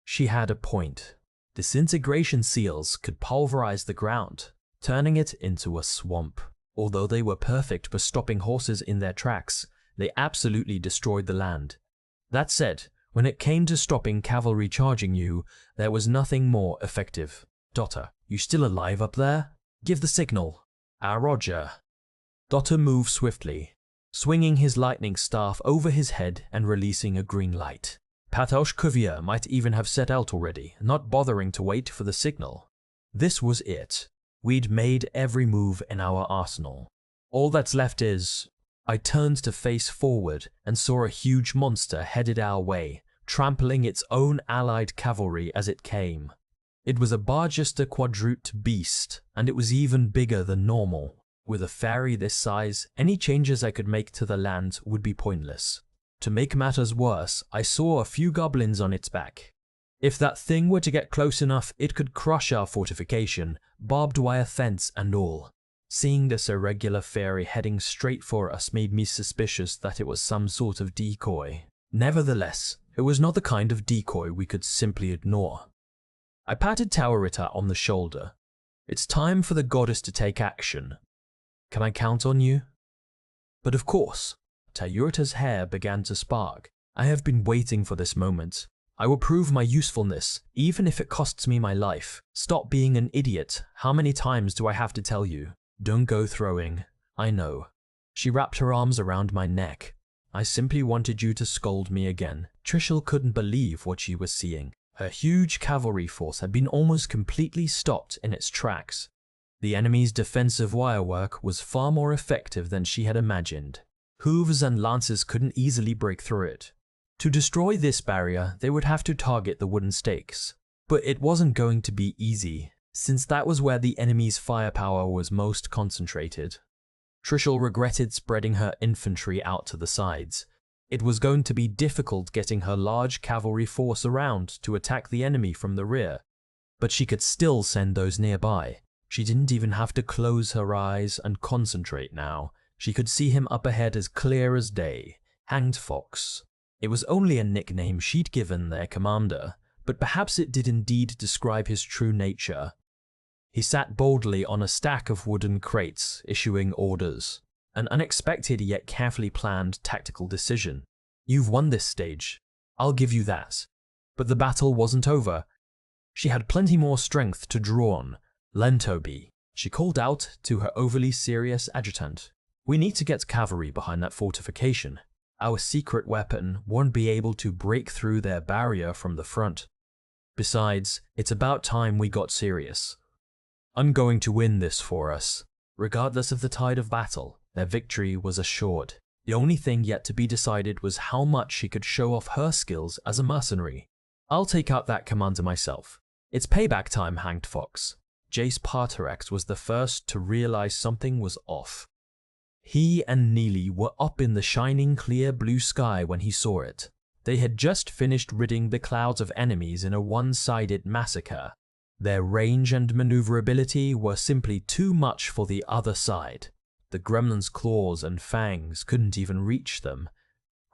She had a point. Disintegration seals could pulverize the ground, turning it into a swamp. Although they were perfect for stopping horses in their tracks, they absolutely destroyed the land. That said, when it came to stopping cavalry charging you, there was nothing more effective. Dotter, you still alive up there? Give the signal. Ah, Roger. Dotter moved swiftly, swinging his lightning staff over his head and releasing a green light. Patosh Kuvia might even have set out already, not bothering to wait for the signal. This was it. We'd made every move in our arsenal. All that's left is... I turned to face forward and saw a huge monster headed our way, trampling its own allied cavalry as it came. It was a Barchester quadrute beast, and it was even bigger than normal. With a fairy this size, any changes I could make to the land would be pointless. To make matters worse, I saw a few goblins on its back. If that thing were to get close enough, it could crush our fortification, barbed wire fence and all. Seeing this irregular fairy heading straight for us made me suspicious that it was some sort of decoy. Nevertheless, it was not the kind of decoy we could simply ignore. I patted Tayarita on the shoulder. It's time for the goddess to take action. Can I count on you? But of course. Tayarita's hair began to spark. I have been waiting for this moment. I will prove my usefulness, even if it costs me my life. Stop being an idiot. How many times do I have to tell you? Don't go throwing. I know. She wrapped her arms around my neck. I simply wanted you to scold me again. Trishul couldn't believe what she was seeing. Her huge cavalry force had been almost completely stopped in its tracks. The enemy's defensive wirework was far more effective than she had imagined. Hooves and lances couldn't easily break through it. To destroy this barrier, they would have to target the wooden stakes. But it wasn't going to be easy, since that was where the enemy's firepower was most concentrated. Trishul regretted spreading her infantry out to the sides. It was going to be difficult getting her large cavalry force around to attack the enemy from the rear, but she could still send those nearby. She didn't even have to close her eyes and concentrate now. She could see him up ahead as clear as day, Hanged Fox. It was only a nickname she'd given their commander, but perhaps it did indeed describe his true nature. He sat boldly on a stack of wooden crates, issuing orders. An unexpected yet carefully planned tactical decision. You've won this stage. I'll give you that. But the battle wasn't over. She had plenty more strength to draw on. Lentobi, she called out to her overly serious adjutant. We need to get cavalry behind that fortification. Our secret weapon won't be able to break through their barrier from the front. Besides, it's about time we got serious. I'm going to win this for us. Regardless of the tide of battle, their victory was assured. The only thing yet to be decided was how much she could show off her skills as a mercenary. I'll take out that commander myself. It's payback time, Hanged Fox. Jace Parterex was the first to realize something was off. He and Neely were up in the shining clear blue sky when he saw it. They had just finished ridding the clouds of enemies in a one-sided massacre. Their range and maneuverability were simply too much for the other side. The gremlins' claws and fangs couldn't even reach them.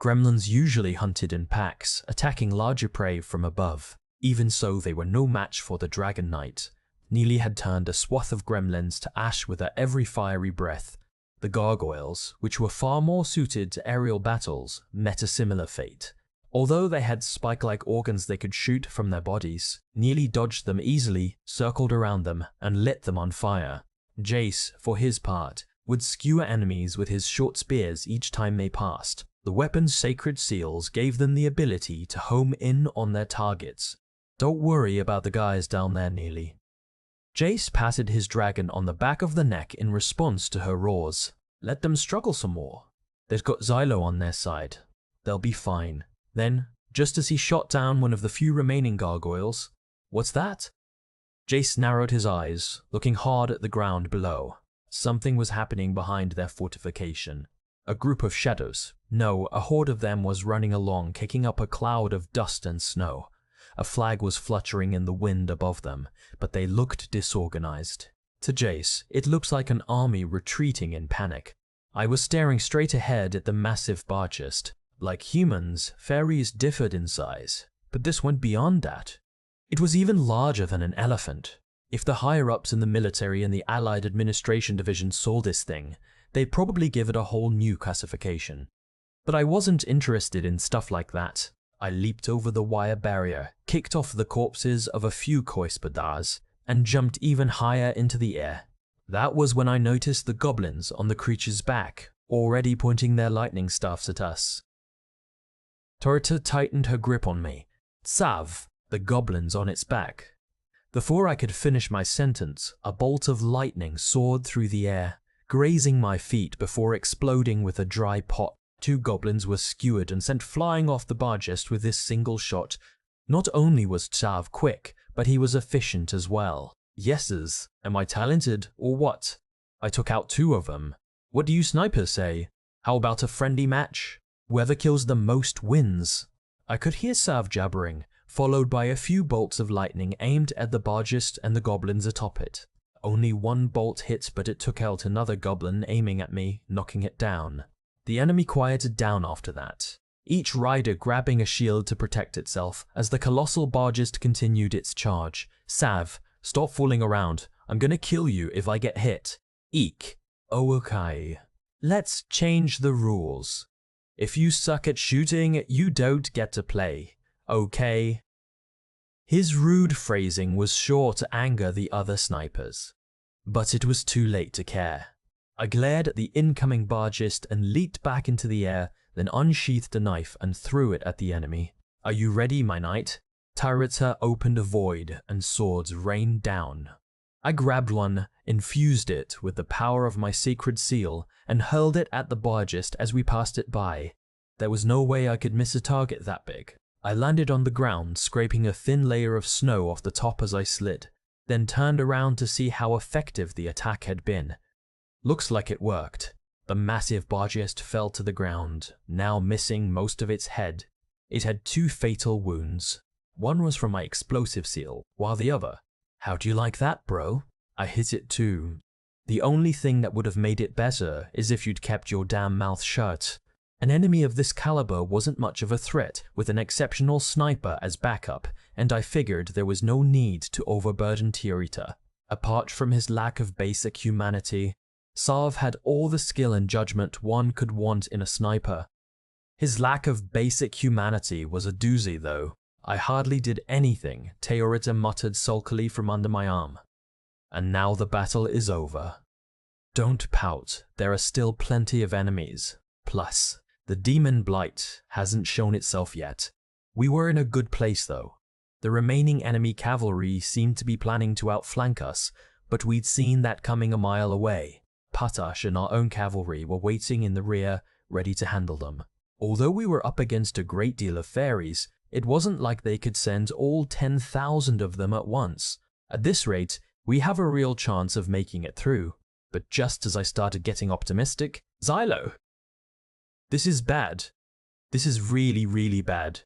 Gremlins usually hunted in packs, attacking larger prey from above. Even so, they were no match for the Dragon Knight. Neely had turned a swath of gremlins to ash with her every fiery breath. The gargoyles, which were far more suited to aerial battles, met a similar fate. Although they had spike-like organs they could shoot from their bodies, Neely dodged them easily, circled around them, and lit them on fire. Jace, for his part, would skewer enemies with his short spears each time they passed. The weapon's sacred seals gave them the ability to home in on their targets. Don't worry about the guys down there, Neely. Jace patted his dragon on the back of the neck in response to her roars. Let them struggle some more. They've got Xylo on their side. They'll be fine. Then, just as he shot down one of the few remaining gargoyles, what's that? Jace narrowed his eyes, looking hard at the ground below. Something was happening behind their fortification. A group of shadows. No, a horde of them was running along, kicking up a cloud of dust and snow. A flag was fluttering in the wind above them, but they looked disorganized. To Jace, it looked like an army retreating in panic. I was staring straight ahead at the massive barchest. Like humans, fairies differed in size, but this went beyond that. It was even larger than an elephant. If the higher-ups in the military and the Allied Administration Division saw this thing, they'd probably give it a whole new classification. But I wasn't interested in stuff like that. I leaped over the wire barrier, kicked off the corpses of a few Koispadars, and jumped even higher into the air. That was when I noticed the goblins on the creature's back, already pointing their lightning staffs at us. Torita tightened her grip on me. Tsav, the goblins on its back. Before I could finish my sentence, a bolt of lightning soared through the air, grazing my feet before exploding with a dry pot. 2 goblins were skewered and sent flying off the bargest with this single shot. Not only was Tsav quick, but he was efficient as well. Yeses, am I talented or what? I took out 2 of them. What do you snipers say? How about a friendly match? Whoever kills the most wins. I could hear Tsav jabbering, followed by a few bolts of lightning aimed at the bargest and the goblins atop it. Only 1 bolt hit, but it took out another goblin aiming at me, knocking it down. The enemy quieted down after that, each rider grabbing a shield to protect itself as the colossal bargest continued its charge. Tsav, stop fooling around. I'm gonna kill you if I get hit. Eek. Oh, okay. Let's change the rules. If you suck at shooting, you don't get to play. Okay? His rude phrasing was sure to anger the other snipers. But it was too late to care. I glared at the incoming bargest and leaped back into the air, then unsheathed a knife and threw it at the enemy. Are you ready, my knight? Torita opened a void and swords rained down. I grabbed one, infused it with the power of my sacred seal, and hurled it at the bargest as we passed it by. There was no way I could miss a target that big. I landed on the ground, scraping a thin layer of snow off the top as I slid, then turned around to see how effective the attack had been. Looks like it worked. The massive bargest fell to the ground, now missing most of its head. It had 2 fatal wounds. One was from my explosive seal, while the other, how do you like that, bro? I hit it too. The only thing that would have made it better is if you'd kept your damn mouth shut. An enemy of this caliber wasn't much of a threat with an exceptional sniper as backup, and I figured there was no need to overburden Tiorita. Apart from his lack of basic humanity, Sarv had all the skill and judgment one could want in a sniper. His lack of basic humanity was a doozy though. I hardly did anything, Tiorita muttered sulkily from under my arm. And now the battle is over. Don't pout, there are still plenty of enemies. Plus, the demon blight hasn't shown itself yet. We were in a good place though. The remaining enemy cavalry seemed to be planning to outflank us, but we'd seen that coming a mile away. Patash and our own cavalry were waiting in the rear, ready to handle them. Although we were up against a great deal of fairies, it wasn't like they could send all 10,000 of them at once. At this rate, we have a real chance of making it through. But just as I started getting optimistic, Xylo! This is bad. This is really, really bad.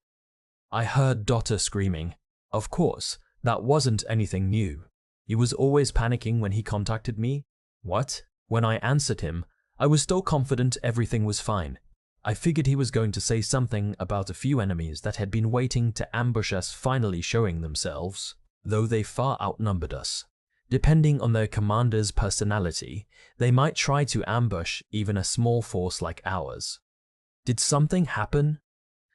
I heard Dotter screaming. Of course, that wasn't anything new. He was always panicking when he contacted me. What? When I answered him, I was still confident everything was fine. I figured he was going to say something about a few enemies that had been waiting to ambush us finally showing themselves, though they far outnumbered us. Depending on their commander's personality, they might try to ambush even a small force like ours. Did something happen?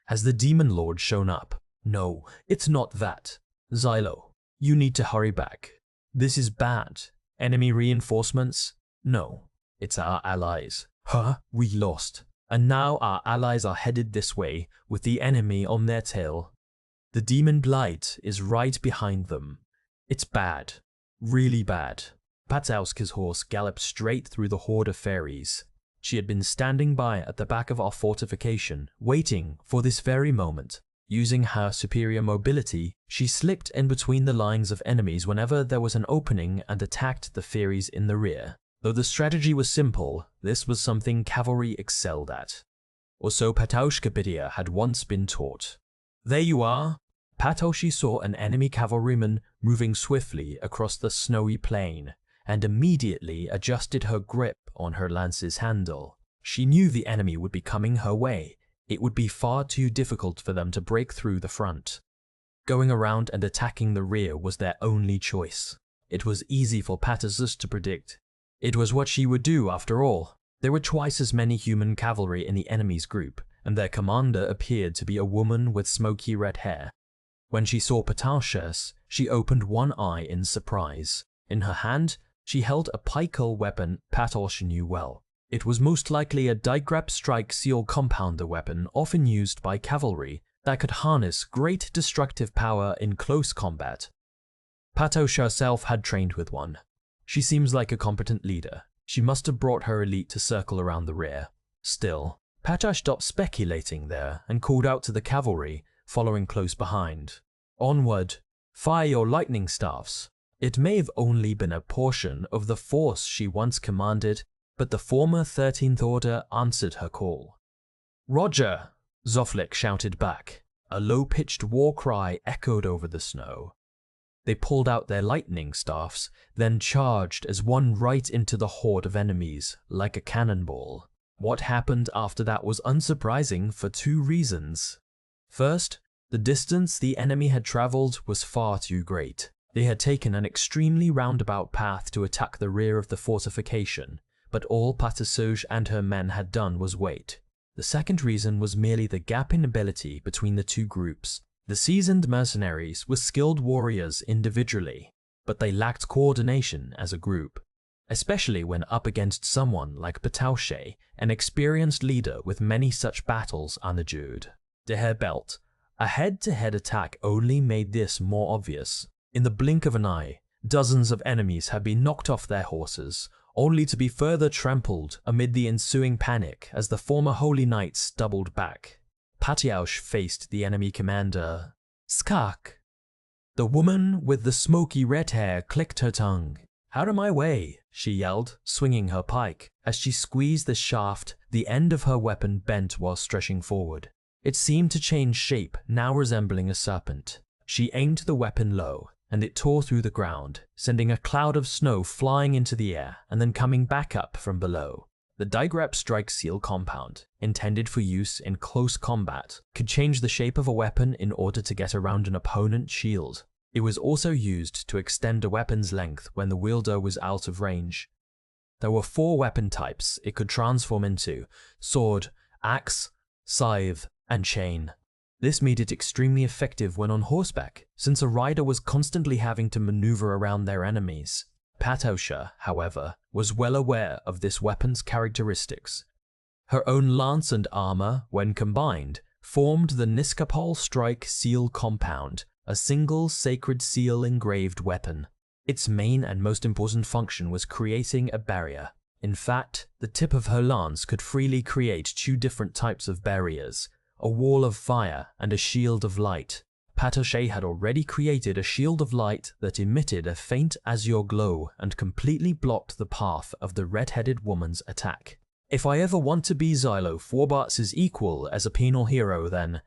Has the Demon Lord shown up? No, it's not that. Xylo, you need to hurry back. This is bad. Enemy reinforcements? No, it's our allies. Huh? We lost. And now our allies are headed this way with the enemy on their tail. The Demon Blight is right behind them. It's bad. Really bad. Patauska's horse galloped straight through the horde of fairies. She had been standing by at the back of our fortification, waiting for this very moment. Using her superior mobility, she slipped in between the lines of enemies whenever there was an opening and attacked the fairies in the rear. Though the strategy was simple, this was something cavalry excelled at. Or so Pataushka had once been taught. There you are. Patoshi saw an enemy cavalryman moving swiftly across the snowy plain, and immediately adjusted her grip on her lance's handle. She knew the enemy would be coming her way. It would be far too difficult for them to break through the front. Going around and attacking the rear was their only choice. It was easy for Patasus to predict. It was what she would do after all. There were twice as many human cavalry in the enemy's group, and their commander appeared to be a woman with smoky red hair. When she saw Pataushas, she opened one eye in surprise. In her hand, she held a pikal weapon Patosh knew well. It was most likely a Digrap Strike Seal compounder weapon often used by cavalry that could harness great destructive power in close combat. Patosh herself had trained with one. She seems like a competent leader. She must have brought her elite to circle around the rear. Still, Patosh stopped speculating there and called out to the cavalry, following close behind. Onward! Fire your lightning staffs! It may have only been a portion of the force she once commanded, but the former 13th Order answered her call. Roger! Zoflik shouted back. A low-pitched war cry echoed over the snow. They pulled out their lightning staffs, then charged as one right into the horde of enemies, like a cannonball. What happened after that was unsurprising for two reasons. First, the distance the enemy had traveled was far too great. They had taken an extremely roundabout path to attack the rear of the fortification, but all Patasoj and her men had done was wait. The second reason was merely the gap in ability between the two groups. The seasoned mercenaries were skilled warriors individually, but they lacked coordination as a group, especially when up against someone like Pataushe, an experienced leader with many such battles unadjured. To her belt, a head-to-head attack only made this more obvious. In the blink of an eye, dozens of enemies had been knocked off their horses, only to be further trampled amid the ensuing panic as the former Holy Knights doubled back. Patiaush faced the enemy commander. Skak! The woman with the smoky red hair clicked her tongue. Out of my way, she yelled, swinging her pike. As she squeezed the shaft, the end of her weapon bent while stretching forward. It seemed to change shape, now resembling a serpent. She aimed the weapon low, and it tore through the ground, sending a cloud of snow flying into the air and then coming back up from below. The Digrep Strike Seal compound, intended for use in close combat, could change the shape of a weapon in order to get around an opponent's shield. It was also used to extend a weapon's length when the wielder was out of range. There were 4 weapon types it could transform into: sword, axe, scythe, and chain. This made it extremely effective when on horseback, since a rider was constantly having to maneuver around their enemies. Patoshka, however, was well aware of this weapon's characteristics. Her own lance and armor, when combined, formed the Niskapol Strike Seal compound, a single sacred seal engraved weapon. Its main and most important function was creating a barrier. In fact, the tip of her lance could freely create 2 different types of barriers: a wall of fire and a shield of light. Patoshka had already created a shield of light that emitted a faint azure glow and completely blocked the path of the red-headed woman's attack. If I ever want to be Zylo Forbarts's equal as a penal hero, then...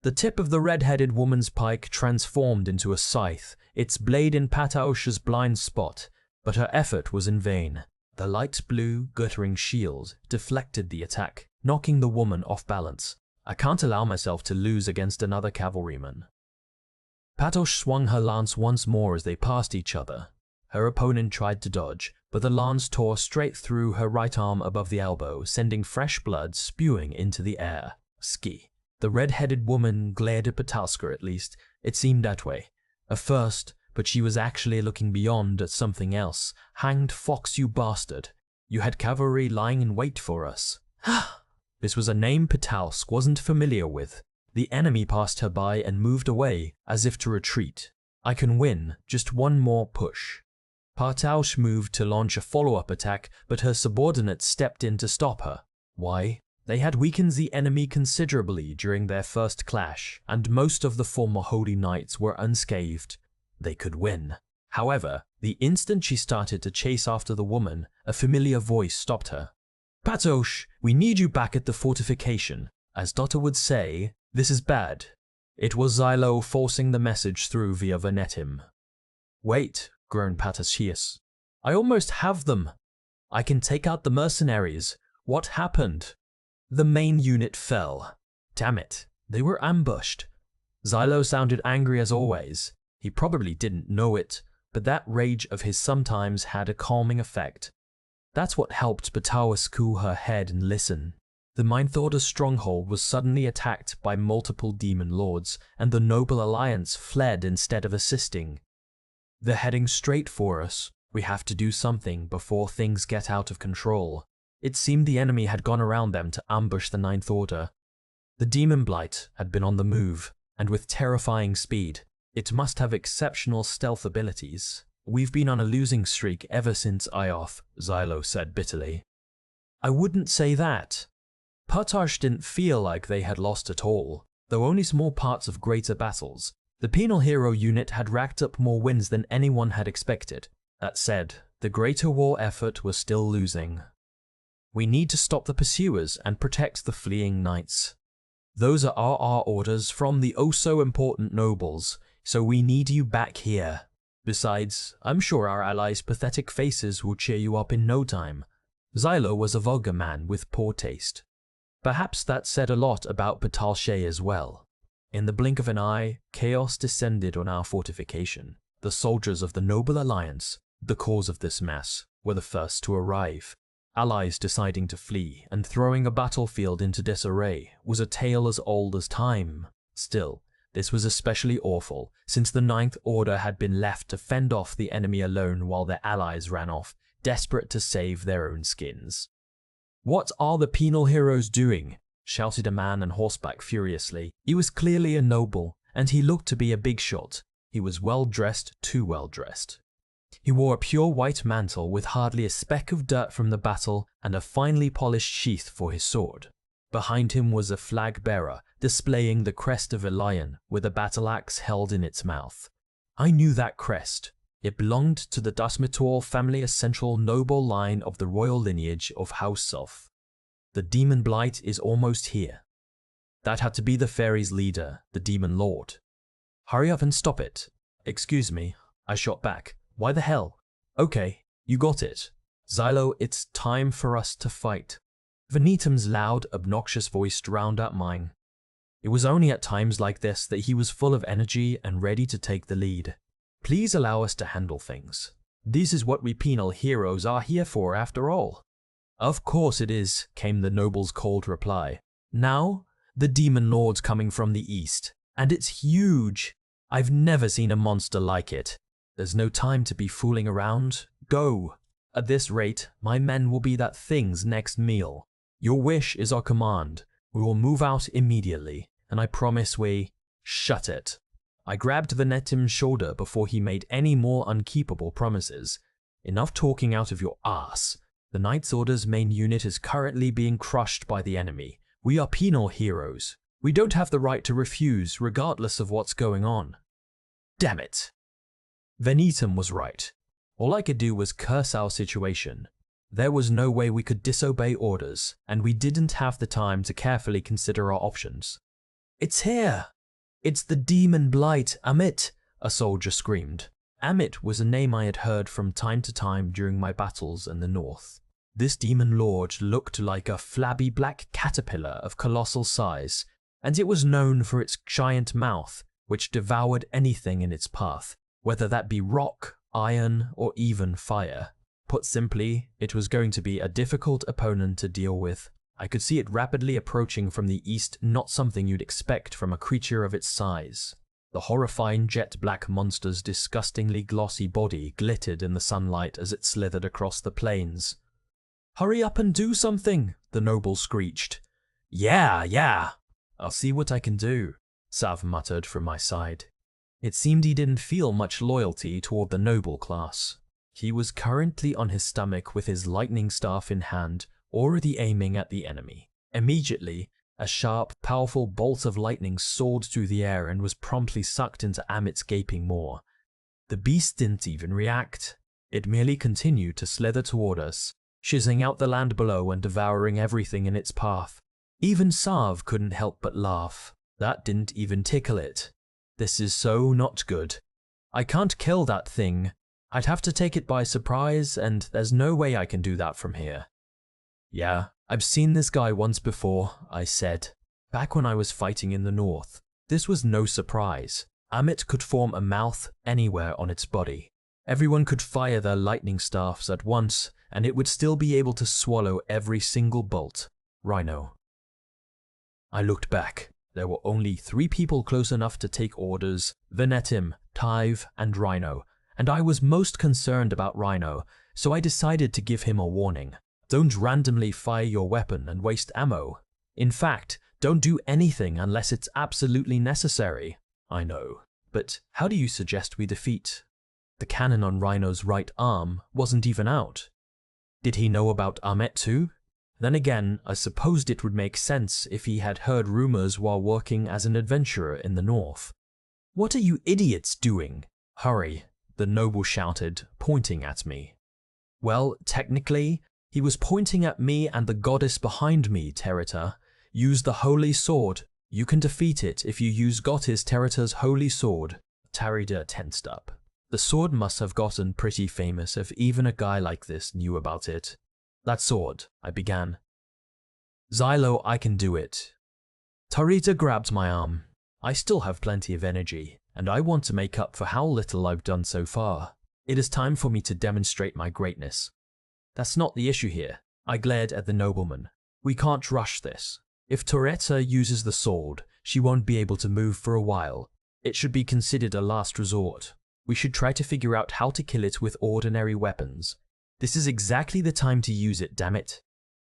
The tip of the red-headed woman's pike transformed into a scythe, its blade in Patoshka's blind spot, but her effort was in vain. The light blue, glittering shield deflected the attack, knocking the woman off balance. I can't allow myself to lose against another cavalryman. Patoshka swung her lance once more as they passed each other. Her opponent tried to dodge, but the lance tore straight through her right arm above the elbow, sending fresh blood spewing into the air. Ski. The red-headed woman glared at Patoshka, at least. It seemed that way. At first, but she was actually looking beyond at something else. Hanged fox, you bastard. You had cavalry lying in wait for us. This was a name Patoshka wasn't familiar with. The enemy passed her by and moved away, as if to retreat. I can win, just one more push. Patoshka moved to launch a follow-up attack, but her subordinate stepped in to stop her. Why? They had weakened the enemy considerably during their first clash, and most of the former Holy Knights were unscathed. They could win. However, the instant she started to chase after the woman, a familiar voice stopped her. Patoshka, we need you back at the fortification. As Dota would say, this is bad. It was Zylo forcing the message through via Venetim. Wait, groaned Patoshka. I almost have them. I can take out the mercenaries. What happened? The main unit fell. Damn it, they were ambushed. Zylo sounded angry as always. He probably didn't know it, but that rage of his sometimes had a calming effect. That's what helped Patoshka cool her head and listen. The Mindthorder's stronghold was suddenly attacked by multiple demon lords, and the Noble Alliance fled instead of assisting. They're heading straight for us. We have to do something before things get out of control. It seemed the enemy had gone around them to ambush the Ninth Order. The Demon Blight had been on the move, and with terrifying speed. It must have exceptional stealth abilities. We've been on a losing streak ever since Ioth, Zylo said bitterly. I wouldn't say that. Patoshka didn't feel like they had lost at all, though only small parts of greater battles. The Penal Hero unit had racked up more wins than anyone had expected. That said, the Greater War effort was still losing. We need to stop the pursuers and protect the fleeing knights. Those are our orders from the oh-so-important nobles, so we need you back here. Besides, I'm sure our allies' pathetic faces will cheer you up in no time. Zylo was a vulgar man with poor taste. Perhaps that said a lot about Patoshka as well. In the blink of an eye, chaos descended on our fortification. The soldiers of the Noble Alliance, the cause of this mess, were the first to arrive. Allies deciding to flee and throwing a battlefield into disarray was a tale as old as time. Still, this was especially awful, since the Ninth Order had been left to fend off the enemy alone while their allies ran off, desperate to save their own skins. What are the Penal Heroes doing? Shouted a man on horseback furiously. He was clearly a noble, and he looked to be a big shot. He was well dressed, too well dressed. He wore a pure white mantle with hardly a speck of dirt from the battle and a finely polished sheath for his sword. Behind him was a flag bearer, displaying the crest of a lion with a battle axe held in its mouth. I knew that crest. It belonged to the Dusmitor family, a central noble line of the royal lineage of House Self. The Demon Blight is almost here. That had to be the fairies' leader, the Demon Lord. Hurry up and stop it. Excuse me, I shot back. Why the hell? Okay, you got it. Xylo, it's time for us to fight. Venetum's loud, obnoxious voice drowned out mine. It was only at times like this that he was full of energy and ready to take the lead. Please allow us to handle things. This is what we penal heroes are here for after all. Of course it is, came the noble's cold reply. Now, the demon lord's coming from the east, and it's huge. I've never seen a monster like it. There's no time to be fooling around. Go. At this rate, my men will be that thing's next meal. Your wish is our command. We will move out immediately, and I promise we… Shut it. I grabbed Venetum's shoulder before he made any more unkeepable promises. Enough talking out of your ass. The Knight's Order's main unit is currently being crushed by the enemy. We are penal heroes. We don't have the right to refuse regardless of what's going on. Damn it. Venetum was right. All I could do was curse our situation. There was no way we could disobey orders, and we didn't have the time to carefully consider our options. It's here! It's the demon blight, Amit! A soldier screamed. Amit was a name I had heard from time to time during my battles in the north. This demon lord looked like a flabby black caterpillar of colossal size, and it was known for its giant mouth, which devoured anything in its path, whether that be rock, iron, or even fire. Put simply, it was going to be a difficult opponent to deal with. I could see it rapidly approaching from the east, not something you'd expect from a creature of its size. The horrifying jet-black monster's disgustingly glossy body glittered in the sunlight as it slithered across the plains. "Hurry up and do something," the noble screeched. Yeah. I'll see what I can do," Sav muttered from my side. It seemed he didn't feel much loyalty toward the noble class. He was currently on his stomach with his lightning staff in hand, already aiming at the enemy. Immediately, a sharp, powerful bolt of lightning soared through the air and was promptly sucked into Amit's gaping maw. The beast didn't even react. It merely continued to slither toward us, shizzing out the land below and devouring everything in its path. Even Sav couldn't help but laugh. That didn't even tickle it. This is so not good. I can't kill that thing. I'd have to take it by surprise, and there's no way I can do that from here. Yeah, I've seen this guy once before, I said. Back when I was fighting in the north. This was no surprise. Amit could form a mouth anywhere on its body. Everyone could fire their lightning staffs at once, and it would still be able to swallow every single bolt. Rhino. I looked back. There were only 3 people close enough to take orders: Venetum, Tive, and Rhino. And I was most concerned about Rhino, so I decided to give him a warning. Don't randomly fire your weapon and waste ammo. In fact, don't do anything unless it's absolutely necessary. I know, but how do you suggest we defeat? The cannon on Rhino's right arm wasn't even out. Did he know about Amit too? Then again, I supposed it would make sense if he had heard rumors while working as an adventurer in the north. What are you idiots doing? Hurry, the noble shouted, pointing at me. Well, technically, he was pointing at me and the goddess behind me, Terita. Use the holy sword. You can defeat it if you use Goddess Terita's holy sword. Tarida tensed up. The sword must have gotten pretty famous if even a guy like this knew about it. That sword, I began. Xylo, I can do it. Tarita grabbed my arm. I still have plenty of energy, and I want to make up for how little I've done so far. It is time for me to demonstrate my greatness. That's not the issue here. I glared at the nobleman. We can't rush this. If Tarita uses the sword, she won't be able to move for a while. It should be considered a last resort. We should try to figure out how to kill it with ordinary weapons. This is exactly the time to use it, damn it,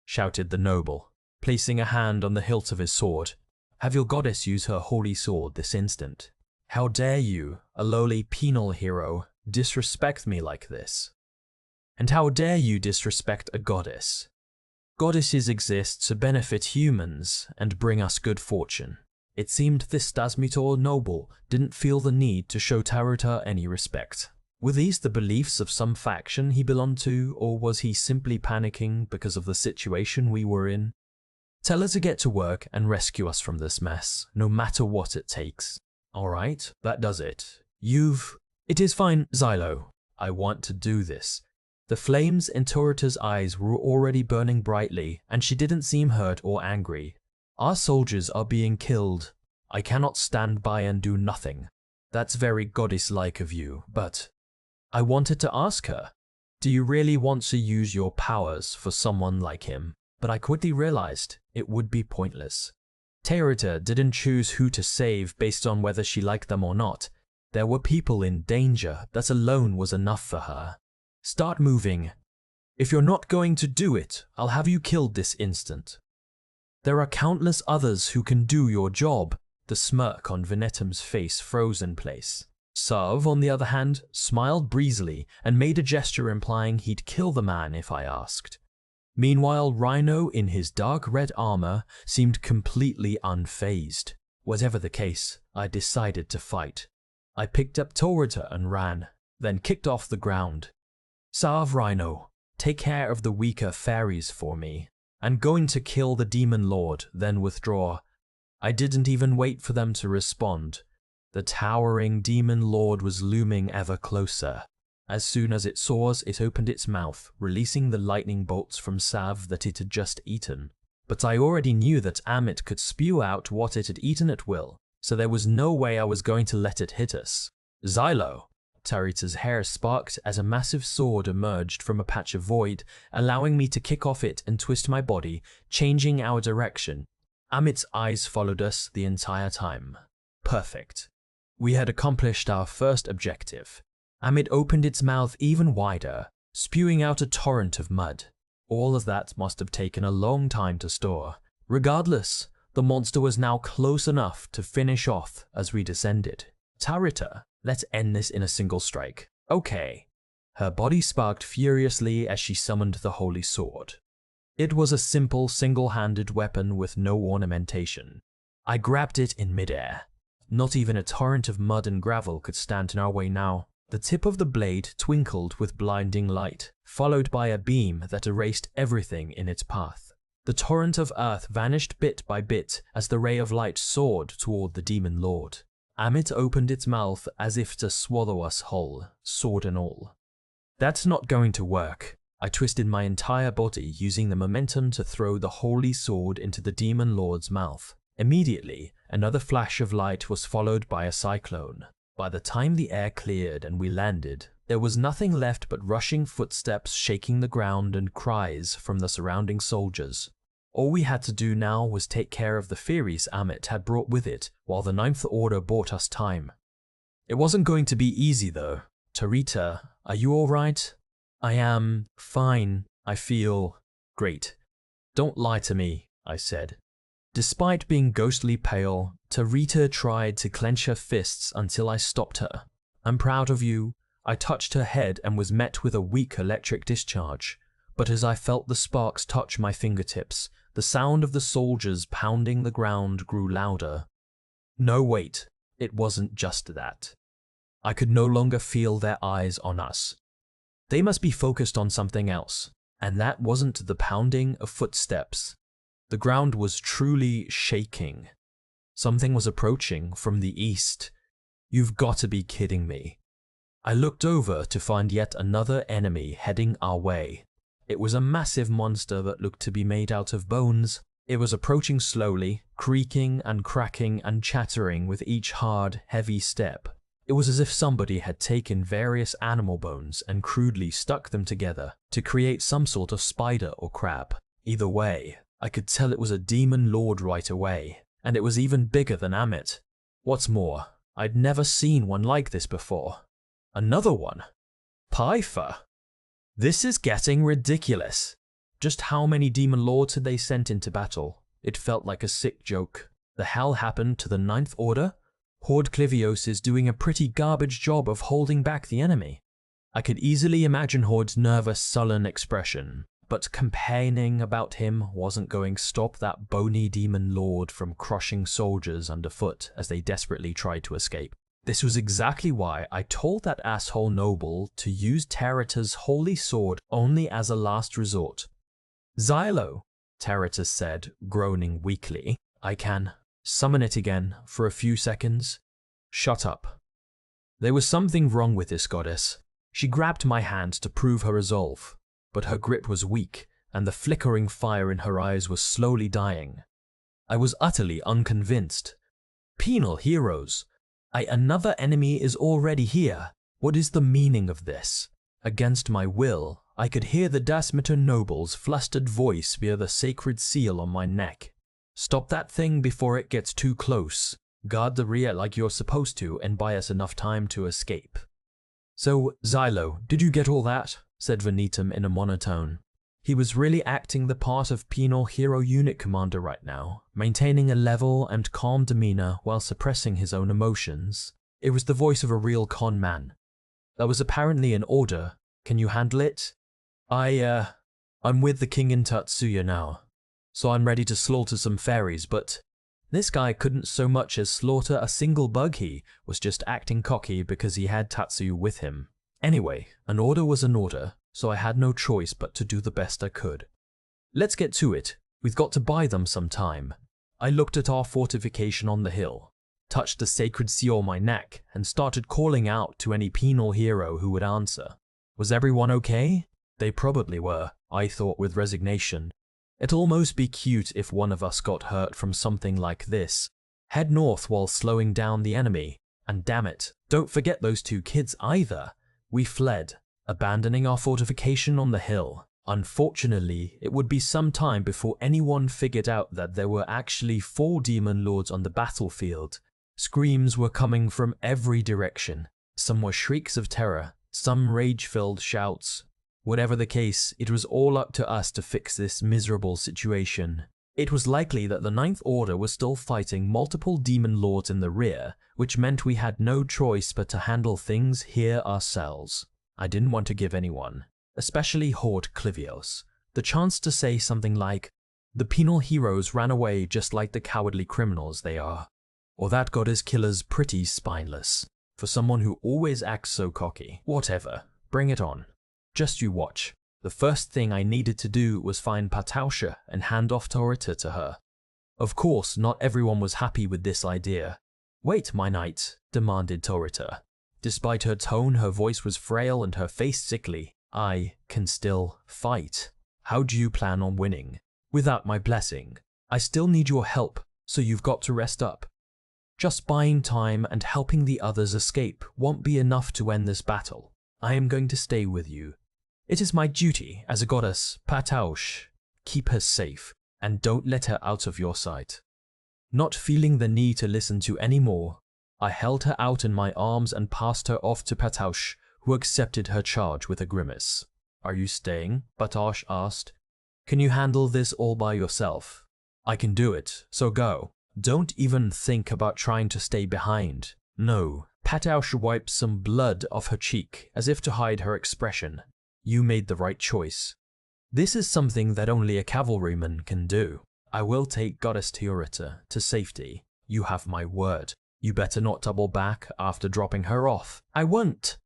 shouted the noble, placing a hand on the hilt of his sword. Have your goddess use her holy sword this instant. How dare you, a lowly penal hero, disrespect me like this? And how dare you disrespect a goddess? Goddesses exist to benefit humans and bring us good fortune. It seemed this Stasmitor noble didn't feel the need to show Tarita any respect. Were these the beliefs of some faction he belonged to, or was he simply panicking because of the situation we were in? Tell her to get to work and rescue us from this mess, no matter what it takes. Alright, that does it. You've It is fine, Xylo. I want to do this. The flames in Torita's eyes were already burning brightly, and she didn't seem hurt or angry. Our soldiers are being killed. I cannot stand by and do nothing. That's very goddess-like of you, but I wanted to ask her, do you really want to use your powers for someone like him? But I quickly realized it would be pointless. Torita didn't choose who to save based on whether she liked them or not. There were people in danger. That alone was enough for her. Start moving. If you're not going to do it, I'll have you killed this instant. There are countless others who can do your job. The smirk on Venetum's face froze in place. Sarv, on the other hand, smiled breezily and made a gesture implying he'd kill the man if I asked. Meanwhile, Rhino in his dark red armor seemed completely unfazed. Whatever the case, I decided to fight. I picked up Torita and ran, then kicked off the ground. Sarv, Rhino, take care of the weaker fairies for me. I'm going to kill the Demon Lord, then withdraw. I didn't even wait for them to respond. The towering Demon Lord was looming ever closer. As soon as it saw us, it opened its mouth, releasing the lightning bolts from salve that it had just eaten. But I already knew that Amit could spew out what it had eaten at will, so there was no way I was going to let it hit us. Xylo! Torita's hair sparked as a massive sword emerged from a patch of void, allowing me to kick off it and twist my body, changing our direction. Amit's eyes followed us the entire time. Perfect. We had accomplished our first objective. Amit opened its mouth even wider, spewing out a torrent of mud. All of that must have taken a long time to store. Regardless, the monster was now close enough to finish off as we descended. Torita, let's end this in a single strike. Okay. Her body sparked furiously as she summoned the holy sword. It was a simple single-handed weapon with no ornamentation. I grabbed it in midair. Not even a torrent of mud and gravel could stand in our way now. The tip of the blade twinkled with blinding light, followed by a beam that erased everything in its path. The torrent of earth vanished bit by bit as the ray of light soared toward the Demon Lord. Amit opened its mouth as if to swallow us whole, sword and all. That's not going to work. I twisted my entire body, using the momentum to throw the holy sword into the Demon Lord's mouth. Immediately, another flash of light was followed by a cyclone. By the time the air cleared and we landed, there was nothing left but rushing footsteps shaking the ground and cries from the surrounding soldiers. All we had to do now was take care of the Furies Amit had brought with it, while the Ninth Order bought us time. It wasn't going to be easy though. Torita, are you alright? I am fine. I feel great. Don't lie to me, I said. Despite being ghostly pale, Torita tried to clench her fists until I stopped her. I'm proud of you. I touched her head and was met with a weak electric discharge. But as I felt the sparks touch my fingertips, the sound of the soldiers pounding the ground grew louder. No, wait, it wasn't just that. I could no longer feel their eyes on us. They must be focused on something else, and that wasn't the pounding of footsteps. The ground was truly shaking. Something was approaching from the east. You've got to be kidding me. I looked over to find yet another enemy heading our way. It was a massive monster that looked to be made out of bones. It was approaching slowly, creaking and cracking and chattering with each hard, heavy step. It was as if somebody had taken various animal bones and crudely stuck them together to create some sort of spider or crab. Either way, I could tell it was a Demon Lord right away, and it was even bigger than Amit. What's more, I'd never seen one like this before. Another one? Pythor? This is getting ridiculous. Just how many Demon Lords had they sent into battle? It felt like a sick joke. The hell happened to the Ninth Order? Horde Clivios is doing a pretty garbage job of holding back the enemy. I could easily imagine Horde's nervous, sullen expression, but complaining about him wasn't going to stop that bony Demon Lord from crushing soldiers underfoot as they desperately tried to escape. This was exactly why I told that asshole noble to use Torita's holy sword only as a last resort. Xylo, Torita said, groaning weakly. I can summon it again for a few seconds. Shut up. There was something wrong with this goddess. She grabbed my hand to prove her resolve, but her grip was weak and the flickering fire in her eyes was slowly dying. I was utterly unconvinced. Penal heroes. Another enemy is already here. What is the meaning of this? Against my will, I could hear the Dasmitar noble's flustered voice via the sacred seal on my neck. Stop that thing before it gets too close. Guard the rear like you're supposed to and buy us enough time to escape. So, Xylo, did you get all that? Said Vanitam in a monotone. He was really acting the part of penal hero unit commander right now, maintaining a level and calm demeanor while suppressing his own emotions. It was the voice of a real con man. That was apparently an order. Can you handle it? I'm with the king in Tatsuya now, so I'm ready to slaughter some fairies, but this guy couldn't so much as slaughter a single bug. He was just acting cocky because he had Tatsuya with him. Anyway, an order was an order, so I had no choice but to do the best I could. Let's get to it. We've got to buy them some time. I looked at our fortification on the hill, touched the sacred seal on my neck, and started calling out to any penal hero who would answer. Was everyone okay? They probably were, I thought with resignation. It'd almost be cute if one of us got hurt from something like this. Head north while slowing down the enemy. And damn it, don't forget those 2 kids either. We fled, abandoning our fortification on the hill. Unfortunately, it would be some time before anyone figured out that there were actually 4 demon lords on the battlefield. Screams were coming from every direction. Some were shrieks of terror, some rage-filled shouts. Whatever the case, it was all up to us to fix this miserable situation. It was likely that the Ninth Order was still fighting multiple demon lords in the rear, which meant we had no choice but to handle things here ourselves. I didn't want to give anyone, especially Horde Clivios, the chance to say something like, "The penal heroes ran away just like the cowardly criminals they are," or "That goddess killer's pretty spineless," for someone who always acts so cocky. Whatever, bring it on. Just you watch. The first thing I needed to do was find Patausha and hand off Torita to her. Of course, not everyone was happy with this idea. "Wait, my knight," demanded Torita. Despite her tone, her voice was frail and her face sickly. "I can still fight. How do you plan on winning? Without my blessing. I still need your help, so you've got to rest up. Just buying time and helping the others escape won't be enough to end this battle. I am going to stay with you. It is my duty as a goddess, Pataush. Keep her safe, and don't let her out of your sight." Not feeling the need to listen to any more, I held her out in my arms and passed her off to Pataush, who accepted her charge with a grimace. "Are you staying?" Pataush asked. "Can you handle this all by yourself?" "I can do it, so go. Don't even think about trying to stay behind." "No." Pataush wiped some blood off her cheek as if to hide her expression. "You made the right choice. This is something that only a cavalryman can do. I will take Goddess Torita to safety. You have my word. You better not double back after dropping her off." "I won't."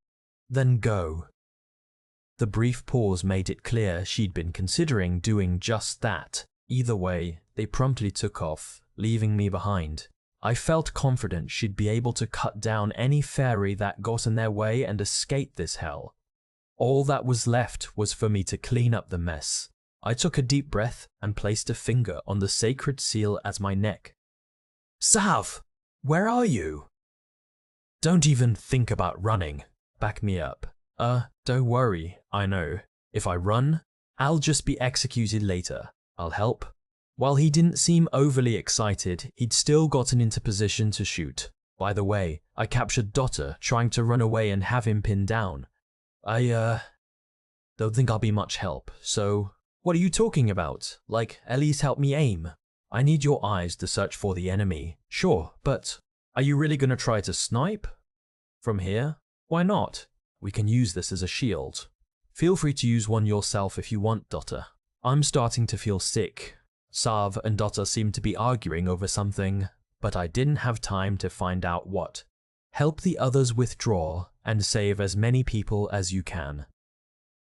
"Then go." The brief pause made it clear she'd been considering doing just that. Either way, they promptly took off, leaving me behind. I felt confident she'd be able to cut down any fairy that got in their way and escape this hell. All that was left was for me to clean up the mess. I took a deep breath and placed a finger on the sacred seal at my neck. "Sav, where are you?" "Don't even think about running. Back me up." Don't worry, I know. If I run, I'll just be executed later. I'll help." While he didn't seem overly excited, he'd still gotten into position to shoot. By the way, I captured Dotter trying to run away and have him pinned down. I don't think I'll be much help, so what are you talking about? Like, at least help me aim. I need your eyes to search for the enemy. Sure, but are you really gonna try to snipe? From here? Why not? We can use this as a shield. Feel free to use one yourself if you want, Dotter. I'm starting to feel sick. Sav and Dotter seemed to be arguing over something, but I didn't have time to find out what. Help the others withdraw and save as many people as you can.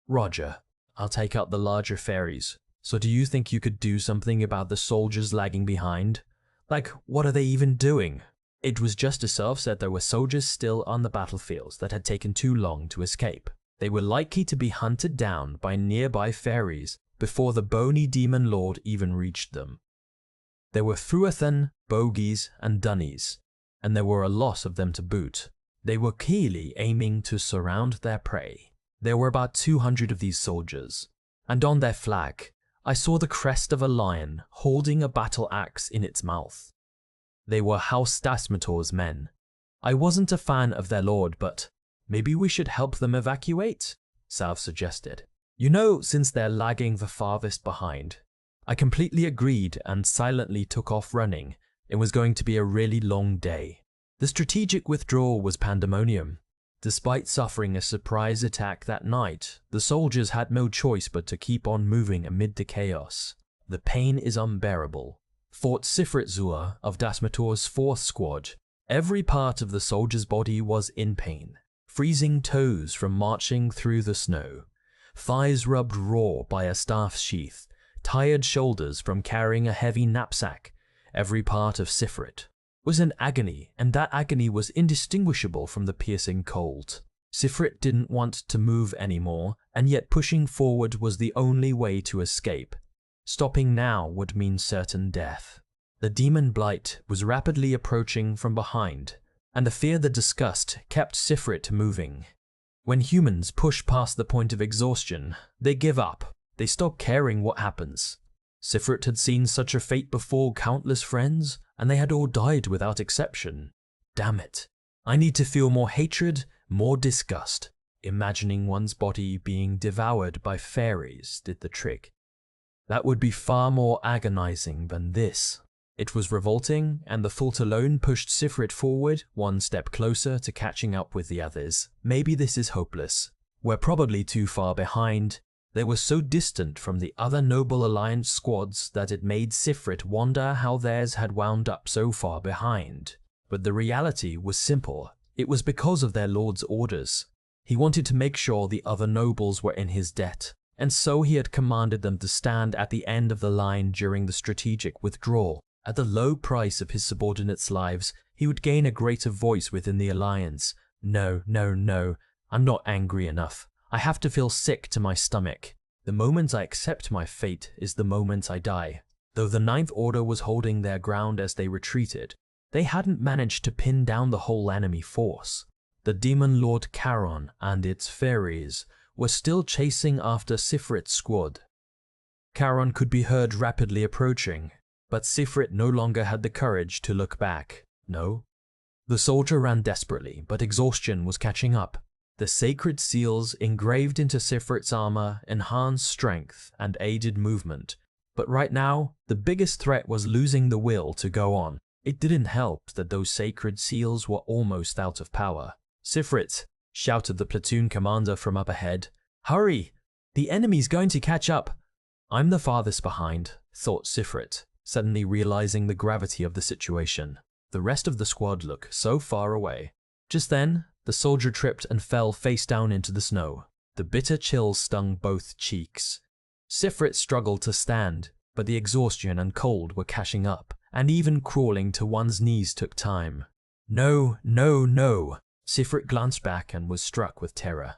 Roger. I'll take out the larger fairies. So do you think you could do something about the soldiers lagging behind? Like, what are they even doing? It was just as Serv said, there were soldiers still on the battlefields that had taken too long to escape. They were likely to be hunted down by nearby fairies before the bony demon lord even reached them. There were Thuathan, bogies, and dunnies, and there were a lot of them to boot. They were keenly aiming to surround their prey. There were about 200 of these soldiers, and on their flag, I saw the crest of a lion holding a battle axe in its mouth. They were House Dasmator's men. I wasn't a fan of their lord, but maybe we should help them evacuate, Serv suggested. You know, since they're lagging the farthest behind. I completely agreed and silently took off running. It was going to be a really long day. The strategic withdrawal was pandemonium. Despite suffering a surprise attack that night, the soldiers had no choice but to keep on moving amid the chaos. The pain is unbearable, thought Sifrit Zur of Dasmator's 4th squad. Every part of the soldier's body was in pain. Freezing toes from marching through the snow, thighs rubbed raw by a staff sheath, tired shoulders from carrying a heavy knapsack. Every part of Sifrit was in agony, and that agony was indistinguishable from the piercing cold. Sifrit didn't want to move anymore, and yet pushing forward was the only way to escape. Stopping now would mean certain death. The demon blight was rapidly approaching from behind, and the fear that disgust kept Sifrit moving. When humans push past the point of exhaustion, they give up. They stop caring what happens. Sifrit had seen such a fate before countless friends, and they had all died without exception. Damn it. I need to feel more hatred, more disgust. Imagining one's body being devoured by fairies did the trick. That would be far more agonizing than this. It was revolting, and the thought alone pushed Sifrit forward, one step closer to catching up with the others. Maybe this is hopeless. We're probably too far behind. They were so distant from the other Noble Alliance squads that it made Sifrit wonder how theirs had wound up so far behind. But the reality was simple. It was because of their lord's orders. He wanted to make sure the other nobles were in his debt, and so he had commanded them to stand at the end of the line during the strategic withdrawal. At the low price of his subordinates' lives, he would gain a greater voice within the alliance. No, I'm not angry enough. I have to feel sick to my stomach. The moment I accept my fate is the moment I die. Though the Ninth Order was holding their ground as they retreated, they hadn't managed to pin down the whole enemy force. The Demon Lord Charon and its fairies were still chasing after Sifrit's squad. Charon could be heard rapidly approaching, but Sifrit no longer had the courage to look back. No. The soldier ran desperately, but exhaustion was catching up. The sacred seals engraved into Sifrit's armor enhanced strength and aided movement, but right now, the biggest threat was losing the will to go on. It didn't help that those sacred seals were almost out of power. "Sifrit," shouted the platoon commander from up ahead. "Hurry! The enemy's going to catch up." "I'm the farthest behind," thought Sifrit, suddenly realizing the gravity of the situation. The rest of the squad looked so far away. Just then, the soldier tripped and fell face down into the snow. The bitter chills stung both cheeks. Sifrit struggled to stand, but the exhaustion and cold were catching up, and even crawling to one's knees took time. No. Sifrit glanced back and was struck with terror.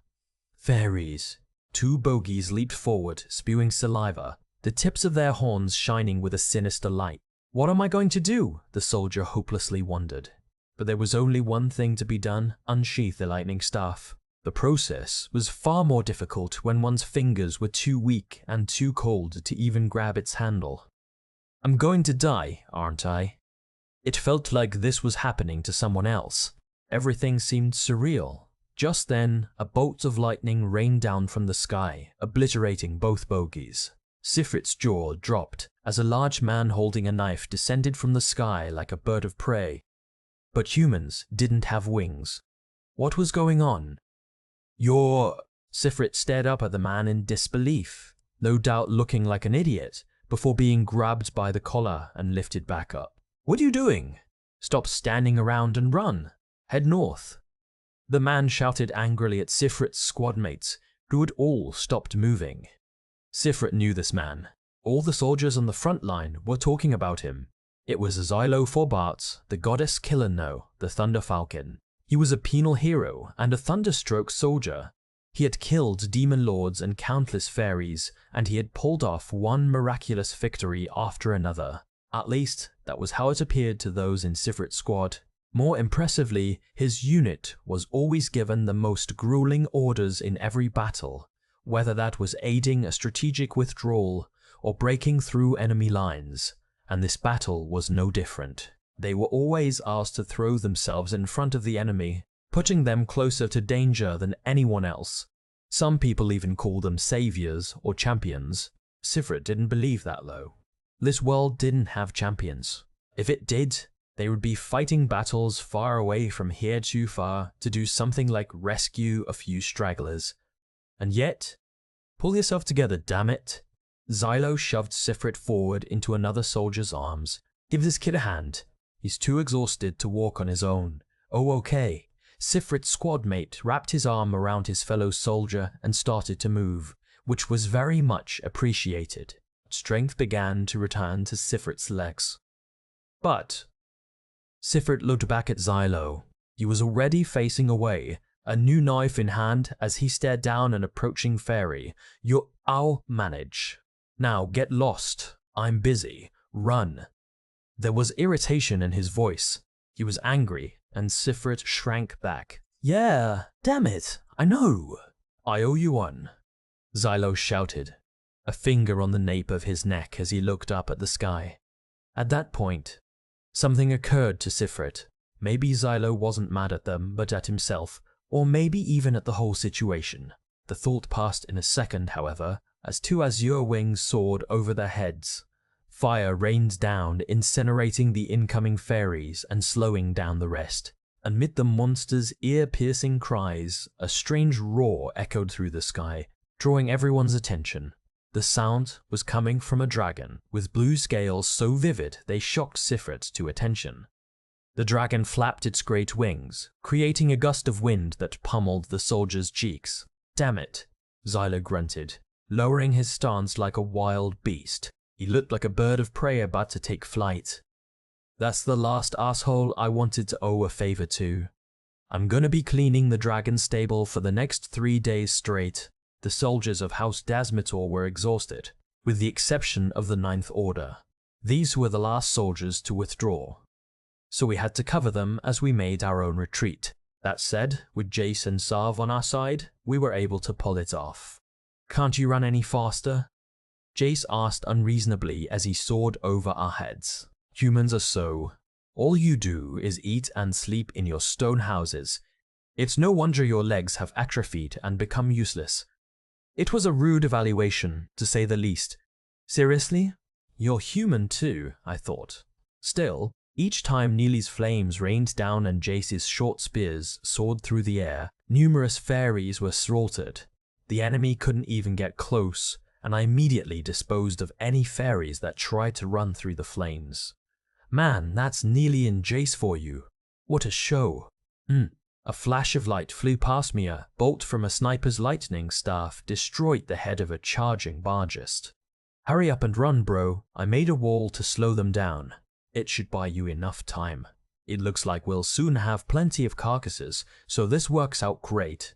Fairies. 2 bogies leaped forward, spewing saliva, the tips of their horns shining with a sinister light. "What am I going to do?" the soldier hopelessly wondered. But there was only one thing to be done: unsheath the lightning staff. The process was far more difficult when one's fingers were too weak and too cold to even grab its handle. "I'm going to die, aren't I?" It felt like this was happening to someone else. Everything seemed surreal. Just then, a bolt of lightning rained down from the sky, obliterating both bogies. Sifrit's jaw dropped as a large man holding a knife descended from the sky like a bird of prey. But humans didn't have wings. What was going on? Sifrit stared up at the man in disbelief, no doubt looking like an idiot, before being grabbed by the collar and lifted back up. "What are you doing? Stop standing around and run. Head north." The man shouted angrily at Sifrit's squadmates, who had all stopped moving. Sifrit knew this man. All the soldiers on the front line were talking about him. It was Xylo Forbart, the goddess Killerno, the Thunder Falcon. He was a penal hero and a Thunderstroke soldier. He had killed demon lords and countless fairies, and he had pulled off one miraculous victory after another. At least, that was how it appeared to those in Sifrit's squad. More impressively, his unit was always given the most grueling orders in every battle, whether that was aiding a strategic withdrawal or breaking through enemy lines, and this battle was no different. They were always asked to throw themselves in front of the enemy, putting them closer to danger than anyone else. Some people even call them saviors or champions. Sifrit didn't believe that though. This world didn't have champions. If it did, they would be fighting battles far away from here too far to do something like rescue a few stragglers. And yet, pull yourself together, damn it. Xylo shoved Sifrit forward into another soldier's arms. Give this kid a hand. He's too exhausted to walk on his own. Oh, okay. Sifrit's squad mate wrapped his arm around his fellow soldier and started to move, which was very much appreciated. Strength began to return to Sifrit's legs. But Sifrit looked back at Xylo. He was already facing away, a new knife in hand as he stared down an approaching fairy. I'll manage. Now get lost. I'm busy. Run. There was irritation in his voice. He was angry, and Sifrit shrank back. Yeah, damn it, I know. I owe you one, Xylo shouted, a finger on the nape of his neck as he looked up at the sky. At that point, something occurred to Sifrit. Maybe Xylo wasn't mad at them, but at himself, or maybe even at the whole situation. The thought passed in a second, however, as two azure wings soared over their heads. Fire rained down, incinerating the incoming fairies and slowing down the rest. Amid the monster's ear-piercing cries, a strange roar echoed through the sky, drawing everyone's attention. The sound was coming from a dragon, with blue scales so vivid they shocked Sifrit to attention. The dragon flapped its great wings, creating a gust of wind that pummeled the soldier's cheeks. Damn it, Xylo grunted, lowering his stance like a wild beast. He looked like a bird of prey about to take flight. That's the last asshole I wanted to owe a favor to. I'm gonna be cleaning the dragon stable for the next 3 days straight. The soldiers of House Dasmitor were exhausted, with the exception of the Ninth Order. These were the last soldiers to withdraw, so we had to cover them as we made our own retreat. That said, with Jace and Sarv on our side, we were able to pull it off. Can't you run any faster? Jace asked unreasonably as he soared over our heads. Humans are so. All you do is eat and sleep in your stone houses. It's no wonder your legs have atrophied and become useless. It was a rude evaluation, to say the least. Seriously? You're human too, I thought. Still, each time Neely's flames rained down and Jace's short spears soared through the air, numerous fairies were slaughtered. The enemy couldn't even get close, and I immediately disposed of any fairies that tried to run through the flames. Man, that's Neely and Jace for you. What a show. A flash of light flew past me. A bolt from a sniper's lightning staff destroyed the head of a charging Bargist. Hurry up and run, bro. I made a wall to slow them down. It should buy you enough time. It looks like we'll soon have plenty of carcasses, so this works out great.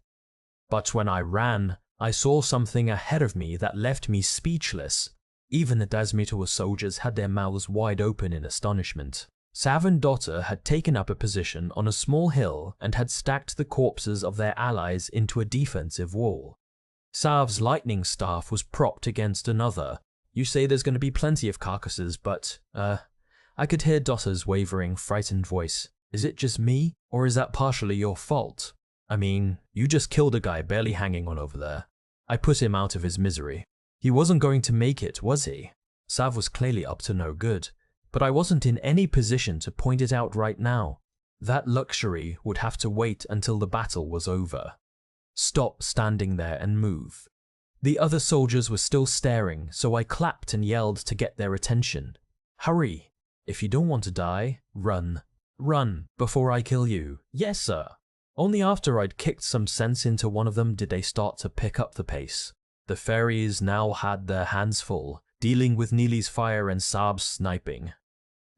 But when I ran, I saw something ahead of me that left me speechless. Even the Dasmitor soldiers had their mouths wide open in astonishment. Sav and Dotter had taken up a position on a small hill and had stacked the corpses of their allies into a defensive wall. Sav's lightning staff was propped against another. You say there's going to be plenty of carcasses, but, I could hear Dotter's wavering, frightened voice. Is it just me, or is that partially your fault? I mean, you just killed a guy barely hanging on over there. I put him out of his misery. He wasn't going to make it, was he? Sav was clearly up to no good, but I wasn't in any position to point it out right now. That luxury would have to wait until the battle was over. Stop standing there and move. The other soldiers were still staring, so I clapped and yelled to get their attention. Hurry! If you don't want to die, run. Run, before I kill you. Yes, sir. Only after I'd kicked some sense into one of them did they start to pick up the pace. The fairies now had their hands full, dealing with Neely's fire and Saab's sniping.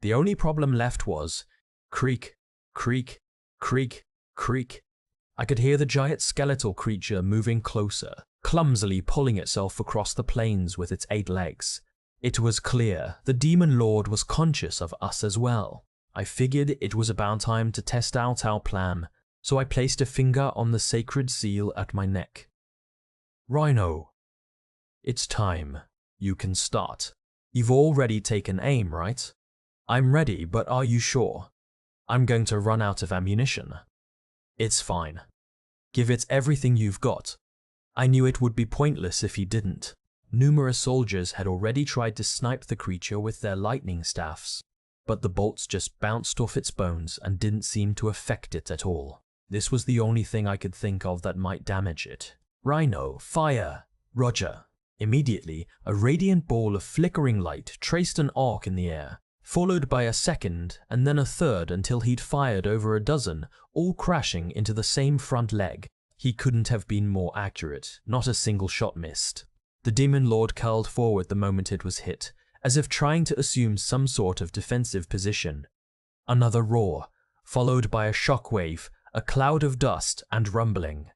The only problem left was creak, creak, creak, creak. I could hear the giant skeletal creature moving closer, clumsily pulling itself across the plains with its 8 legs. It was clear the Demon Lord was conscious of us as well. I figured it was about time to test out our plan, so I placed a finger on the sacred seal at my neck. Rhino, it's time. You can start. You've already taken aim, right? I'm ready, but are you sure? I'm going to run out of ammunition. It's fine. Give it everything you've got. I knew it would be pointless if he didn't. Numerous soldiers had already tried to snipe the creature with their lightning staffs, but the bolts just bounced off its bones and didn't seem to affect it at all. This was the only thing I could think of that might damage it. Rhino, fire! Roger. Immediately, a radiant ball of flickering light traced an arc in the air, followed by a second and then a third until he'd fired over a dozen, all crashing into the same front leg. He couldn't have been more accurate, not a single shot missed. The Demon Lord curled forward the moment it was hit, as if trying to assume some sort of defensive position. Another roar, followed by a shockwave, a cloud of dust and rumbling.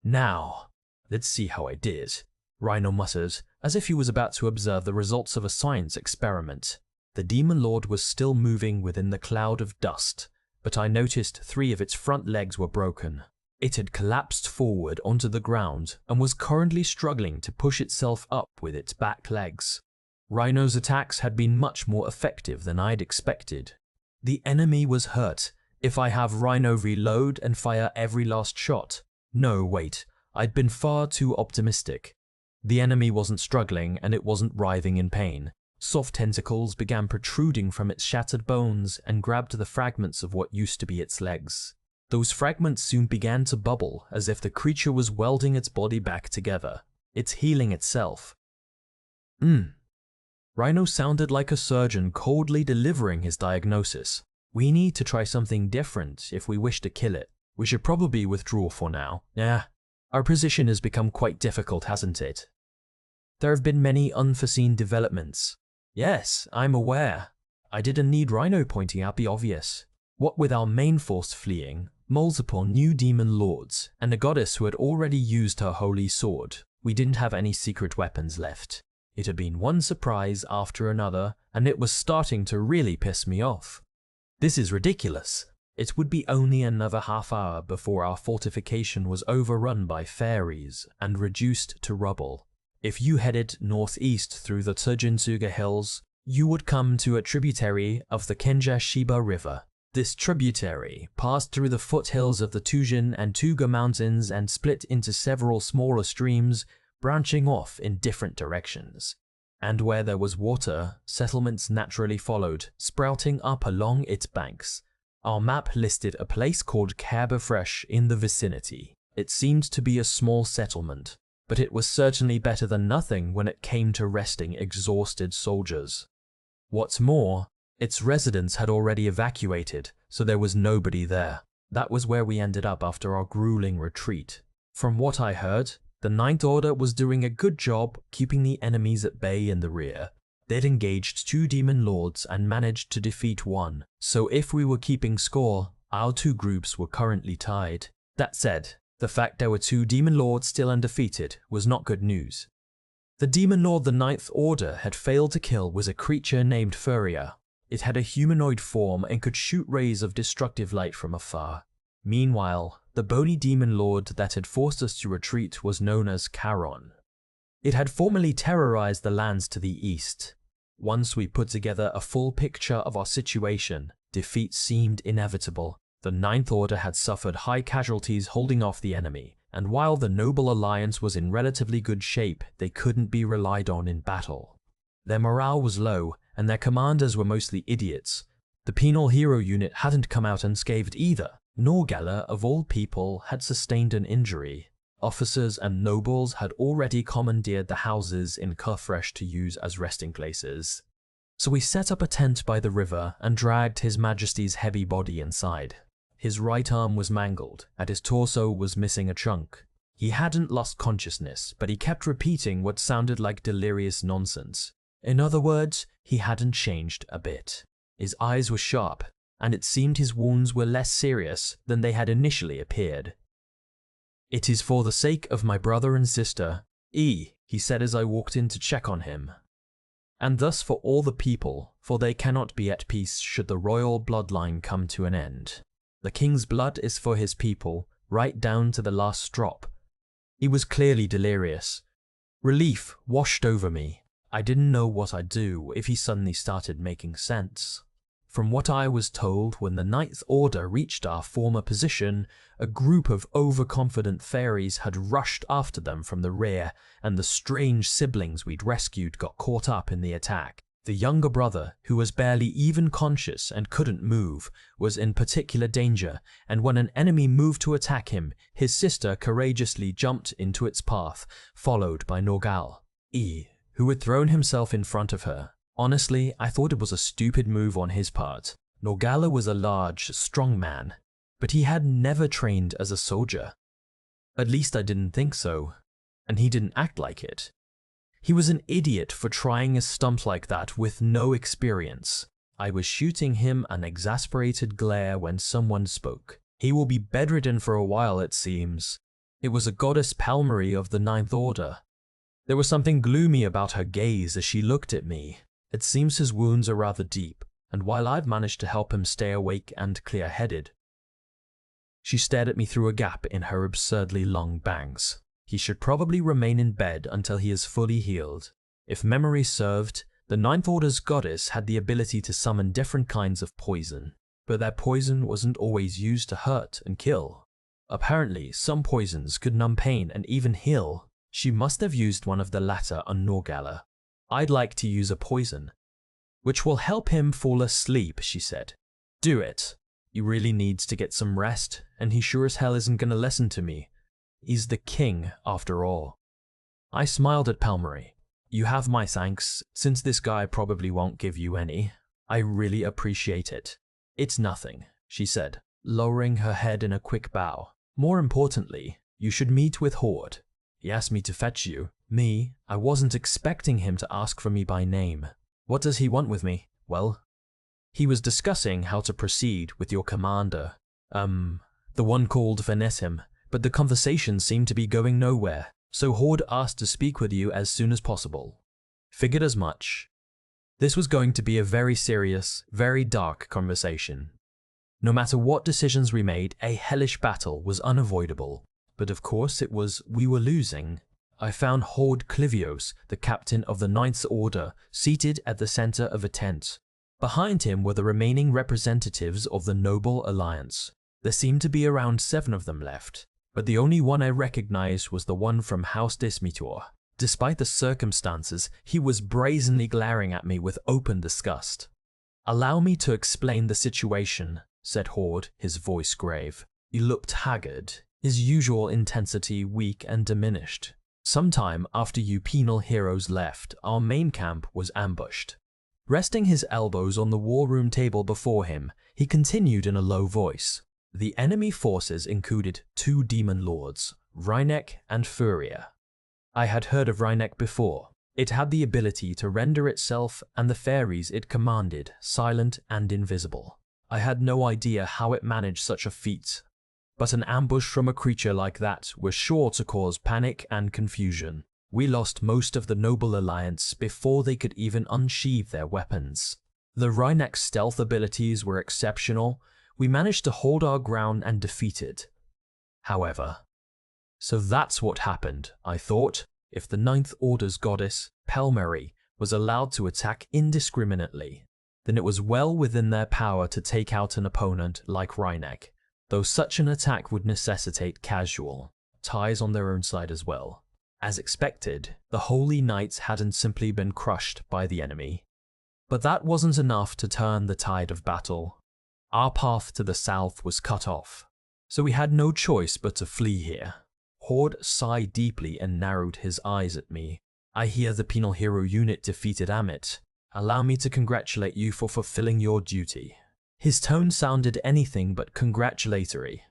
Now, let's see how I did, Rhino muttered, as if he was about to observe the results of a science experiment. The Demon Lord was still moving within the cloud of dust, but I noticed 3 of its front legs were broken. It had collapsed forward onto the ground and was currently struggling to push itself up with its back legs. Rhino's attacks had been much more effective than I'd expected. The enemy was hurt. If I have Rhino reload and fire every last shot? No, wait, I'd been far too optimistic. The enemy wasn't struggling and it wasn't writhing in pain. Soft tentacles began protruding from its shattered bones and grabbed the fragments of what used to be its legs. Those fragments soon began to bubble as if the creature was welding its body back together. It's healing itself. Rhino sounded like a surgeon coldly delivering his diagnosis. We need to try something different if we wish to kill it. We should probably withdraw for now. Our position has become quite difficult, hasn't it? There have been many unforeseen developments. Yes, I'm aware. I didn't need Rhino pointing out the obvious. What with our main force fleeing, multiple new demon lords, and a goddess who had already used her holy sword, we didn't have any secret weapons left. It had been one surprise after another, and it was starting to really piss me off. This is ridiculous. It would be only another half hour before our fortification was overrun by fairies and reduced to rubble. If you headed northeast through the Tujinsuga Hills, you would come to a tributary of the Kenja-Shiba River. This tributary passed through the foothills of the Tujin and Tuga Mountains and split into several smaller streams, branching off in different directions. And where there was water, settlements naturally followed, sprouting up along its banks. Our map listed a place called Kabafresh in the vicinity. It seemed to be a small settlement, but it was certainly better than nothing when it came to resting exhausted soldiers. What's more, its residents had already evacuated, so there was nobody there. That was where we ended up after our grueling retreat. From what I heard, the Ninth Order was doing a good job keeping the enemies at bay in the rear. They'd engaged 2 demon lords and managed to defeat 1, so if we were keeping score, our 2 groups were currently tied. That said, the fact there were 2 demon lords still undefeated was not good news. The demon lord the Ninth Order had failed to kill was a creature named Furia. It had a humanoid form and could shoot rays of destructive light from afar. Meanwhile, the bony demon lord that had forced us to retreat was known as Charon. It had formerly terrorized the lands to the east. Once we put together a full picture of our situation, defeat seemed inevitable. The Ninth Order had suffered high casualties holding off the enemy, and while the Noble Alliance was in relatively good shape, they couldn't be relied on in battle. Their morale was low, and their commanders were mostly idiots. The penal hero unit hadn't come out unscathed either. Norgala, of all people, had sustained an injury. Officers and nobles had already commandeered the houses in Kabafresh to use as resting places. So we set up a tent by the river and dragged His Majesty's heavy body inside. His right arm was mangled, and his torso was missing a chunk. He hadn't lost consciousness, but he kept repeating what sounded like delirious nonsense. In other words, he hadn't changed a bit. His eyes were sharp, and it seemed his wounds were less serious than they had initially appeared. "It is for the sake of my brother and sister, he said as I walked in to check on him. "And thus for all the people, for they cannot be at peace should the royal bloodline come to an end. The king's blood is for his people, right down to the last drop." He was clearly delirious. Relief washed over me. I didn't know what I'd do if he suddenly started making sense. From what I was told, when the Ninth Order reached our former position, a group of overconfident fairies had rushed after them from the rear, and the strange siblings we'd rescued got caught up in the attack. The younger brother, who was barely even conscious and couldn't move, was in particular danger, and when an enemy moved to attack him, his sister courageously jumped into its path, followed by Norgal, who had thrown himself in front of her. Honestly, I thought it was a stupid move on his part. Norgala was a large, strong man, but he had never trained as a soldier. At least I didn't think so, and he didn't act like it. He was an idiot for trying a stunt like that with no experience. I was shooting him an exasperated glare when someone spoke. "He will be bedridden for a while, it seems." It was a goddess Palmary of the Ninth Order. There was something gloomy about her gaze as she looked at me. It seems his wounds are rather deep, and while I've managed to help him stay awake and clear-headed. She stared at me through a gap in her absurdly long bangs. "He should probably remain in bed until he is fully healed." If memory served, the Ninth Order's goddess had the ability to summon different kinds of poison, but that poison wasn't always used to hurt and kill. Apparently, some poisons could numb pain and even heal. She must have used one of the latter on Norgala. "I'd like to use a poison, which will help him fall asleep," she said. "Do it. He really needs to get some rest, and he sure as hell isn't gonna listen to me. He's the king, after all." I smiled at Palmary. "You have my thanks, since this guy probably won't give you any. I really appreciate it." "It's nothing," she said, lowering her head in a quick bow. "More importantly, you should meet with Horde. He asked me to fetch you." Me? I wasn't expecting him to ask for me by name. "What does he want with me?" "Well, he was discussing how to proceed with your commander. The one called Venetim, but the conversation seemed to be going nowhere, so Horde asked to speak with you as soon as possible." Figured as much. This was going to be a very serious, very dark conversation. No matter what decisions we made, a hellish battle was unavoidable. But of course we were losing. I found Horde Clivios, the captain of the Ninth Order, seated at the center of a tent. Behind him were the remaining representatives of the Noble Alliance. There seemed to be around 7 of them left, but the only one I recognized was the one from House Dismitor. Despite the circumstances, he was brazenly glaring at me with open disgust. "Allow me to explain the situation," said Horde, his voice grave. He looked haggard, his usual intensity weak and diminished. "Sometime after you penal heroes left, our main camp was ambushed." Resting his elbows on the war room table before him, he continued in a low voice. "The enemy forces included 2 demon lords, Rhynek and Furia. I had heard of Rhynek before. It had the ability to render itself and the fairies it commanded silent and invisible. I had no idea how it managed such a feat, but an ambush from a creature like that was sure to cause panic and confusion. We lost most of the Noble Alliance before they could even unsheathe their weapons. The Rhynek's stealth abilities were exceptional. We managed to hold our ground and defeat it. However, so that's what happened, I thought. If the Ninth Order's goddess, Palmary, was allowed to attack indiscriminately, then it was well within their power to take out an opponent like Rhynek, though such an attack would necessitate casual ties on their own side as well. As expected, the Holy Knights hadn't simply been crushed by the enemy. But that wasn't enough to turn the tide of battle. Our path to the south was cut off, so we had no choice but to flee here. Horde sighed deeply and narrowed his eyes at me. "I hear the penal hero unit defeated Amit. Allow me to congratulate you for fulfilling your duty." His tone sounded anything but congratulatory.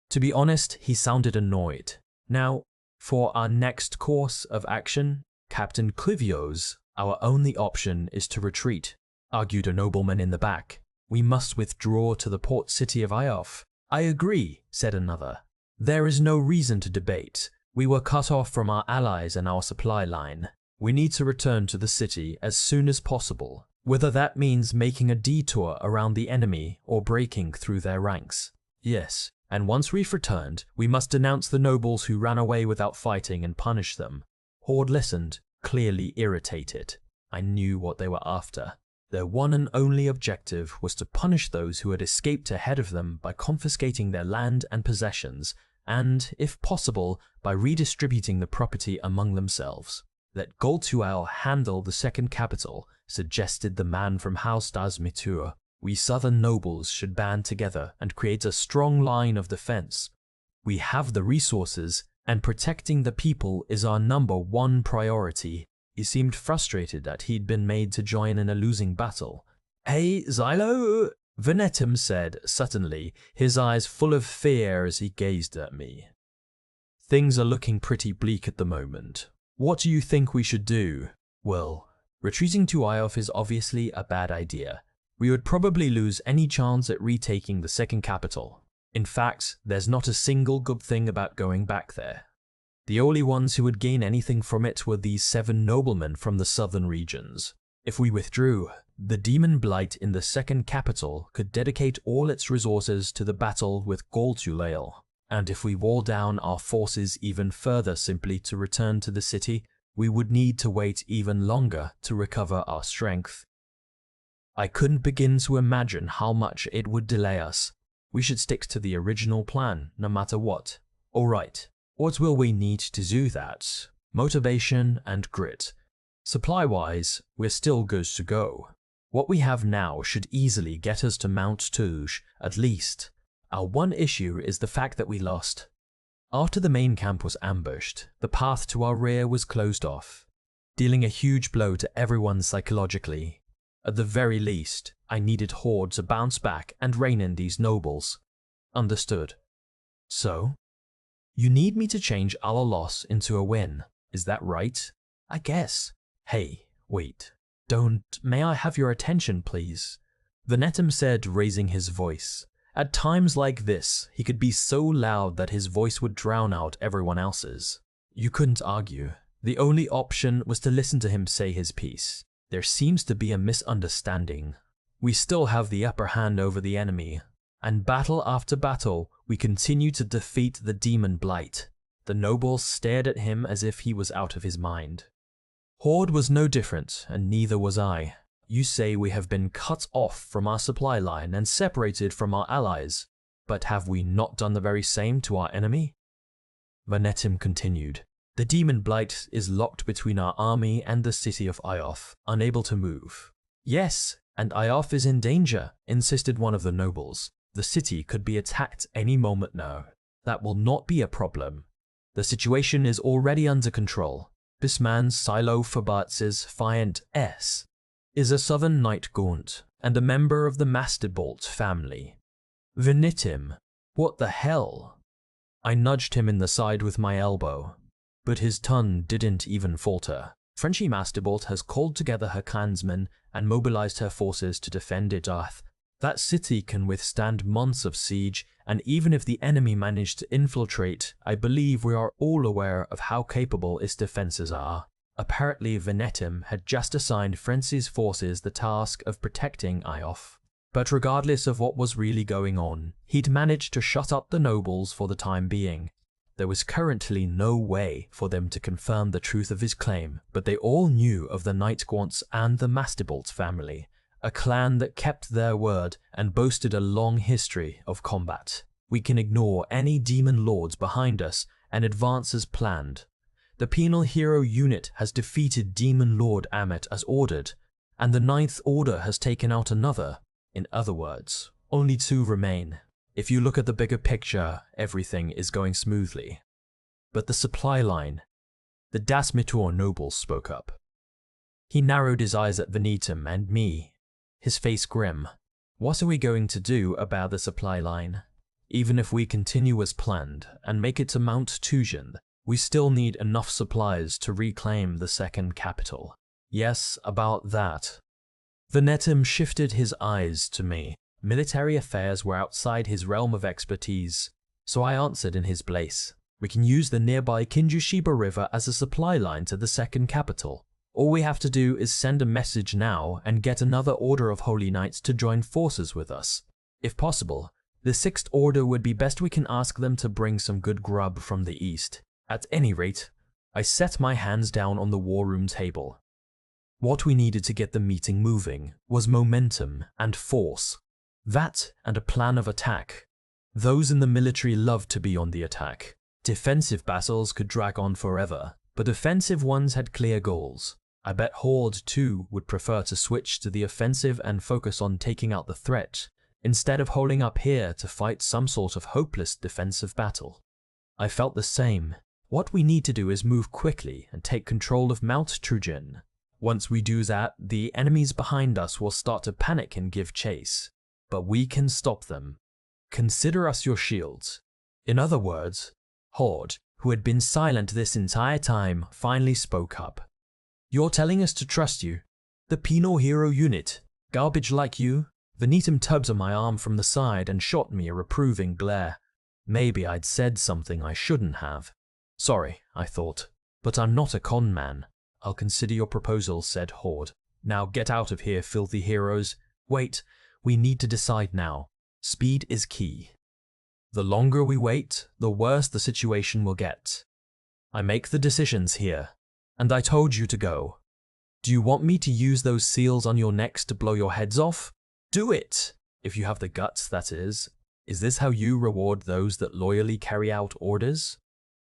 To be honest, he sounded annoyed. "Now, for our next course of action, Captain Clivios, our only option is to retreat. argued a nobleman in the back. We must withdraw to the port city of Iof. I agree, said another. There is no reason to debate. We were cut off from our allies and our supply line. We need to return to the city as soon as possible, whether that means making a detour around the enemy or breaking through their ranks. Yes, and once we've returned, we must denounce the nobles who ran away without fighting and punish them. Horde listened, clearly irritated. I knew what they were after. Their one and only objective was to punish those who had escaped ahead of them by confiscating their land and possessions, and, if possible, by redistributing the property among themselves. Let Goltual handle the second capital, suggested the man from House Dazmitur. We southern nobles should band together and create a strong line of defense. We have the resources, and protecting the people is our #1 priority. He seemed frustrated that he'd been made to join in a losing battle. Hey, Xylo, Venetum said suddenly, his eyes full of fear as he gazed at me. Things are looking pretty bleak at the moment. What do you think we should do? Well, retreating to Iof is obviously a bad idea. We would probably lose any chance at retaking the second capital. In fact, there's not a single good thing about going back there. The only ones who would gain anything from it were these 7 noblemen from the southern regions. If we withdrew, the Demon Blight in the second capital could dedicate all its resources to the battle with Goltulael. And if we wore down our forces even further simply to return to the city, we would need to wait even longer to recover our strength. I couldn't begin to imagine how much it would delay us. We should stick to the original plan, no matter what. Alright, what will we need to do that? Motivation and grit. Supply-wise, we're still good to go. What we have now should easily get us to Mount Touge, at least. Our one issue is the fact that we lost. After the main camp was ambushed, the path to our rear was closed off, dealing a huge blow to everyone psychologically. At the very least, I needed Horde to bounce back and rein in these nobles. Understood. So? You need me to change our loss into a win, is that right? I guess. Hey, wait. May I have your attention, please? Venetum said, raising his voice. At times like this, he could be so loud that his voice would drown out everyone else's. You couldn't argue. The only option was to listen to him say his piece. There seems to be a misunderstanding. We still have the upper hand over the enemy, and battle after battle, we continue to defeat the Demon Blight. The nobles stared at him as if he was out of his mind. Horde was no different, and neither was I. You say we have been cut off from our supply line and separated from our allies, but have we not done the very same to our enemy? Venetum continued. The Demon Blight is locked between our army and the city of Iof, unable to move. Yes, and Iof is in danger, insisted one of the nobles. The city could be attacked any moment now. That will not be a problem. The situation is already under control. This man, Silo Fabatz's Fiant S, is a southern knight gaunt, and a member of the Masterbolt family. Venetum, what the hell? I nudged him in the side with my elbow, but his tongue didn't even falter. Frenchie Masterbolt has called together her clansmen and mobilized her forces to defend Idarth. That city can withstand months of siege, and even if the enemy managed to infiltrate, I believe we are all aware of how capable its defenses are. Apparently Venetum had just assigned Frenzy's forces the task of protecting Iof. But regardless of what was really going on, he'd managed to shut up the nobles for the time being. There was currently no way for them to confirm the truth of his claim, but they all knew of the Night Gaunts and the Masterbolt family, a clan that kept their word and boasted a long history of combat. We can ignore any demon lords behind us and advance as planned. The Penal Hero unit has defeated Demon Lord Amet as ordered, and the Ninth Order has taken out another. In other words, only 2 remain. If you look at the bigger picture, everything is going smoothly. But the supply line. The Dasmitor noble spoke up. He narrowed his eyes at Venetum and me, his face grim. What are we going to do about the supply line? Even if we continue as planned and make it to Mount Tujan, we still need enough supplies to reclaim the second capital. Yes, about that. Venetum shifted his eyes to me. Military affairs were outside his realm of expertise, so I answered in his place. We can use the nearby Kinjushiba River as a supply line to the second capital. All we have to do is send a message now and get another order of Holy Knights to join forces with us. If possible, the Sixth Order would be best. We can ask them to bring some good grub from the east. At any rate, I set my hands down on the war room table. What we needed to get the meeting moving was momentum and force. That and a plan of attack. Those in the military loved to be on the attack. Defensive battles could drag on forever, but offensive ones had clear goals. I bet Horde too would prefer to switch to the offensive and focus on taking out the threat, instead of holding up here to fight some sort of hopeless defensive battle. I felt the same. What we need to do is move quickly and take control of Mount Trujan. Once we do that, the enemies behind us will start to panic and give chase. But we can stop them. Consider us your shields. In other words, Horde, who had been silent this entire time, finally spoke up. You're telling us to trust you? The penal hero unit? Garbage like you? Venetum tugged on my arm from the side and shot me a reproving glare. Maybe I'd said something I shouldn't have. Sorry, I thought, but I'm not a con man. I'll consider your proposal, said Horde. Now get out of here, filthy heroes. Wait, we need to decide now. Speed is key. The longer we wait, the worse the situation will get. I make the decisions here, and I told you to go. Do you want me to use those seals on your necks to blow your heads off? Do it! If you have the guts, that is. Is this how you reward those that loyally carry out orders?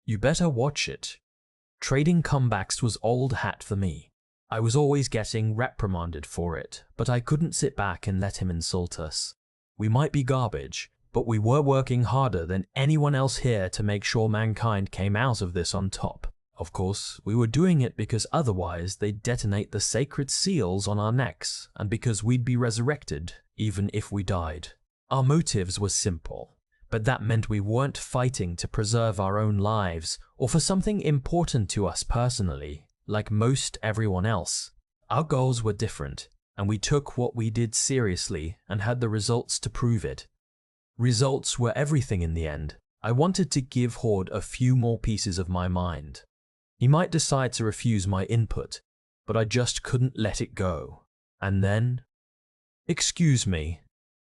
You better watch it. Trading comebacks was old hat for me. I was always getting reprimanded for it, but I couldn't sit back and let him insult us. We might be garbage, but we were working harder than anyone else here to make sure mankind came out of this on top. Of course, we were doing it because otherwise they'd detonate the sacred seals on our necks, and because we'd be resurrected, even if we died. Our motives were simple, but that meant we weren't fighting to preserve our own lives or for something important to us personally, like most everyone else. Our goals were different, and we took what we did seriously and had the results to prove it. Results were everything in the end. I wanted to give Horde a few more pieces of my mind. He might decide to refuse my input, but I just couldn't let it go. And then... Excuse me.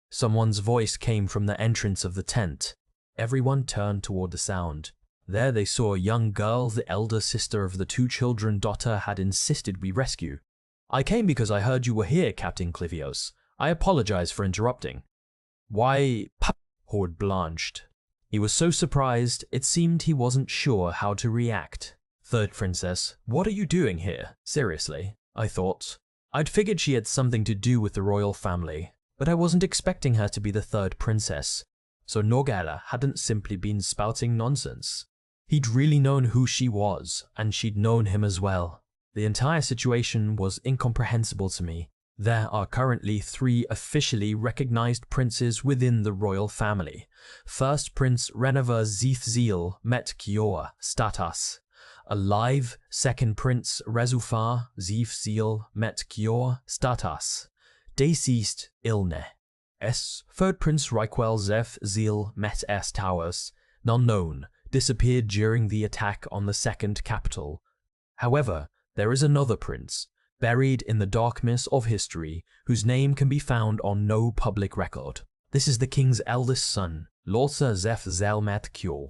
Someone's voice came from the entrance of the tent. Everyone turned toward the sound. There they saw a young girl, the elder sister of the two children Dota had insisted we rescue. I came because I heard you were here, Captain Clivios. I apologize for interrupting. Why, Horde blanched. He was so surprised, it seemed he wasn't sure how to react. Third Princess, what are you doing here? Seriously, I thought. I'd figured she had something to do with the royal family, but I wasn't expecting her to be the third princess. So Norgala hadn't simply been spouting nonsense. He'd really known who she was, and she'd known him as well. The entire situation was incomprehensible to me. There are currently 3 officially recognized princes within the royal family. First Prince Renover Zeethziel met Kioa Status. Alive, Second Prince Rezufar Zeethziel met Kioa Status. Deceased Ilne. Third Prince Reikwell Zeethziel met S. Towers. None known. Disappeared during the attack on the second capital. However, there is another prince, buried in the darkness of history, whose name can be found on no public record. This is the king's eldest son, Lorsa Zeethzelmet Kyo.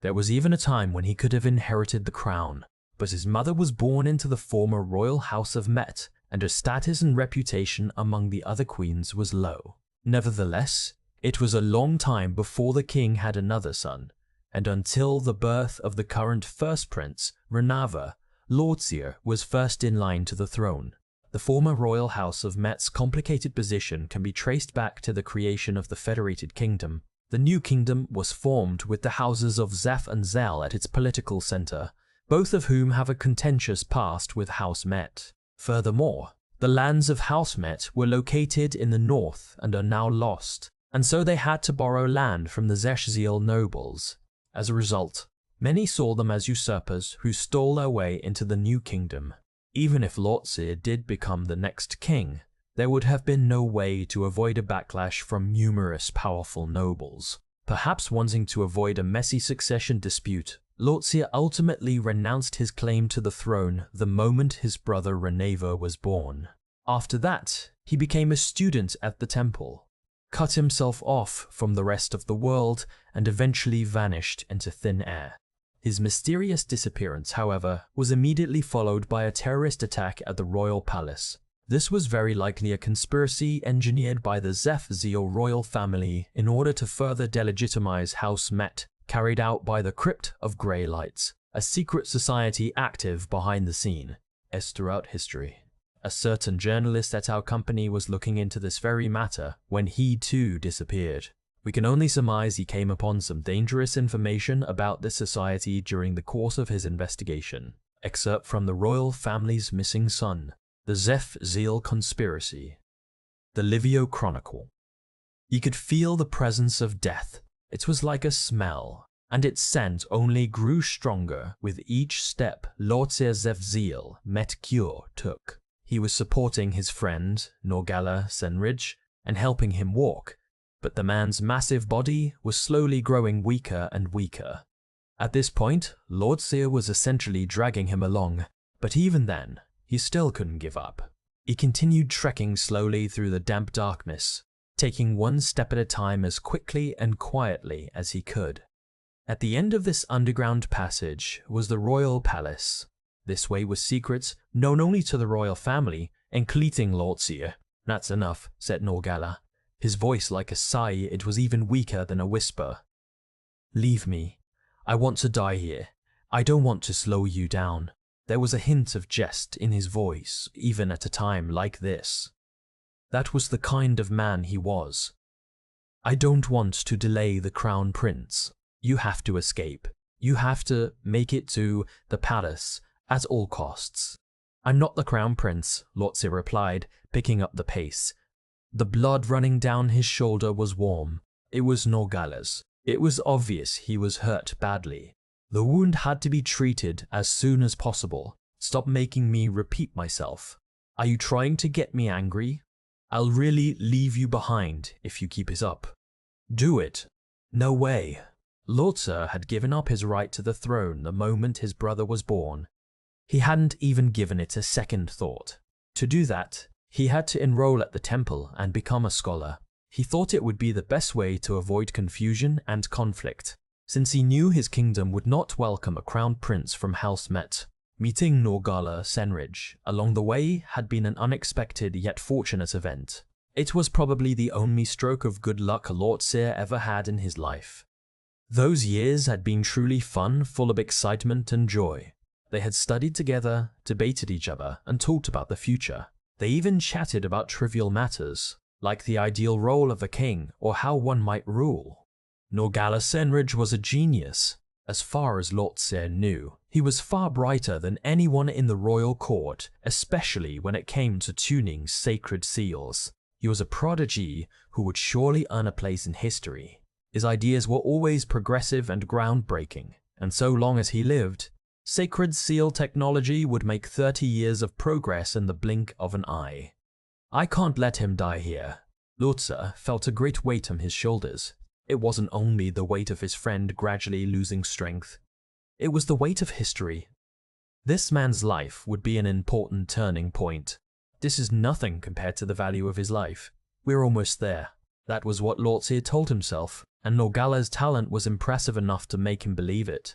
There was even a time when he could have inherited the crown, but his mother was born into the former royal house of Met, and her status and reputation among the other queens was low. Nevertheless, it was a long time before the king had another son, and until the birth of the current first prince, Renava, Lordseer was first in line to the throne. The former royal house of Met's complicated position can be traced back to the creation of the Federated Kingdom. The new kingdom was formed with the houses of Zeph and Zel at its political center, both of whom have a contentious past with House Met. Furthermore, the lands of House Met were located in the north and are now lost, and so they had to borrow land from the Zeshziel nobles. As a result, many saw them as usurpers who stole their way into the new kingdom. Even if Lortseer did become the next king, there would have been no way to avoid a backlash from numerous powerful nobles. Perhaps wanting to avoid a messy succession dispute, Lothair ultimately renounced his claim to the throne the moment his brother Reneva was born. After that, he became a student at the temple, cut himself off from the rest of the world, and eventually vanished into thin air. His mysterious disappearance, however, was immediately followed by a terrorist attack at the royal palace. This was very likely a conspiracy engineered by the Zeph-Zeal royal family in order to further delegitimize House Met, carried out by the Crypt of Grey Lights, a secret society active behind the scene, as throughout history. A certain journalist at our company was looking into this very matter when he too disappeared. We can only surmise he came upon some dangerous information about this society during the course of his investigation. Excerpt from the royal family's missing son, the Zeph-Zeal conspiracy. The Livio Chronicle. He could feel the presence of death. It was like a smell, and its scent only grew stronger with each step Lothair Zeph-Zeal Met-Cure took. He was supporting his friend, Norgalla Senrich, and helping him walk, but the man's massive body was slowly growing weaker and weaker. At this point, Lothair was essentially dragging him along, but even then, he still couldn't give up. He continued trekking slowly through the damp darkness, taking one step at a time as quickly and quietly as he could. At the end of this underground passage was the royal palace. This way was secret, known only to the royal family, including Lothair. That's enough, said Norgalla. His voice like a sigh, it was even weaker than a whisper. Leave me. I want to die here. I don't want to slow you down. There was a hint of jest in his voice, even at a time like this. That was the kind of man he was. I don't want to delay the crown prince. You have to escape. You have to make it to the palace at all costs. I'm not the crown prince, Lothair replied, picking up the pace. The blood running down his shoulder was warm. It was Norgalla's. It was obvious he was hurt badly. The wound had to be treated as soon as possible. Stop making me repeat myself. Are you trying to get me angry? I'll really leave you behind if you keep it up. Do it. No way. Lothair had given up his right to the throne the moment his brother was born. He hadn't even given it a second thought. To do that, he had to enroll at the temple and become a scholar. He thought it would be the best way to avoid confusion and conflict, since he knew his kingdom would not welcome a crown prince from House Met. Meeting Norgalla Senrich along the way had been an unexpected yet fortunate event. It was probably the only stroke of good luck Lothair ever had in his life. Those years had been truly fun, full of excitement and joy. They had studied together, debated each other, and talked about the future. They even chatted about trivial matters, like the ideal role of a king or how one might rule. Norgalla Senrich was a genius. As far as Lothair knew, he was far brighter than anyone in the royal court, especially when it came to tuning sacred seals. He was a prodigy who would surely earn a place in history. His ideas were always progressive and groundbreaking, and so long as he lived, sacred seal technology would make 30 years of progress in the blink of an eye. I can't let him die here. Lothair felt a great weight on his shoulders. It wasn't only the weight of his friend gradually losing strength. It was the weight of history. This man's life would be an important turning point. This is nothing compared to the value of his life. We're almost there. That was what Lothair told himself, and Norgalla's talent was impressive enough to make him believe it.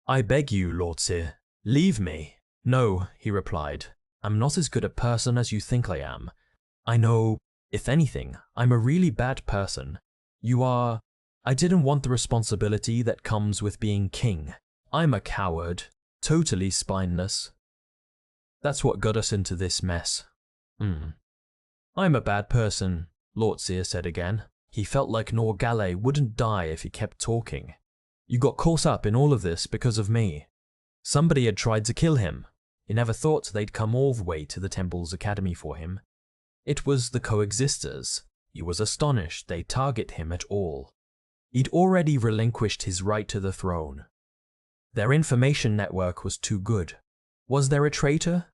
I beg you, Lothair, leave me. No, he replied. I'm not as good a person as you think I am. I know, if anything, I'm a really bad person. You are. I didn't want the responsibility that comes with being king. I'm a coward, totally spineless. That's what got us into this mess. I'm a bad person, Lothair said again. He felt like Norgalla wouldn't die if he kept talking. You got caught up in all of this because of me. Somebody had tried to kill him. He never thought they'd come all the way to the temple's academy for him. It was the coexisters. He was astonished they'd target him at all. He'd already relinquished his right to the throne. Their information network was too good. Was there a traitor?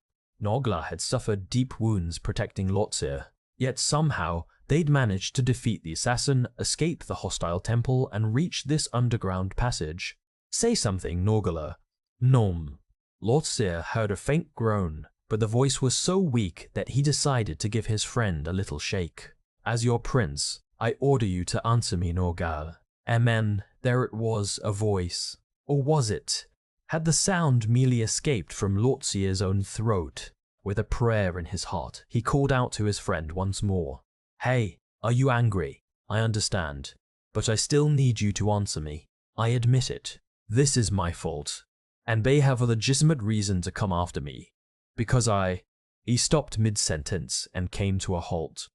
Nogla had suffered deep wounds protecting Lotsyr, yet somehow they'd managed to defeat the assassin, escape the hostile temple, and reach this underground passage. Say something, Norgala. Nom. Lotsyr heard a faint groan, but the voice was so weak that he decided to give his friend a little shake. As your prince, I order you to answer me, Norgal. Amen. There it was, a voice. Or was it? Had the sound merely escaped from Lotsyr's own throat? With a prayer in his heart, he called out to his friend once more. Hey, are you angry? I understand, but I still need you to answer me. I admit it. This is my fault, and they have a legitimate reason to come after me. Because He stopped mid-sentence and came to a halt.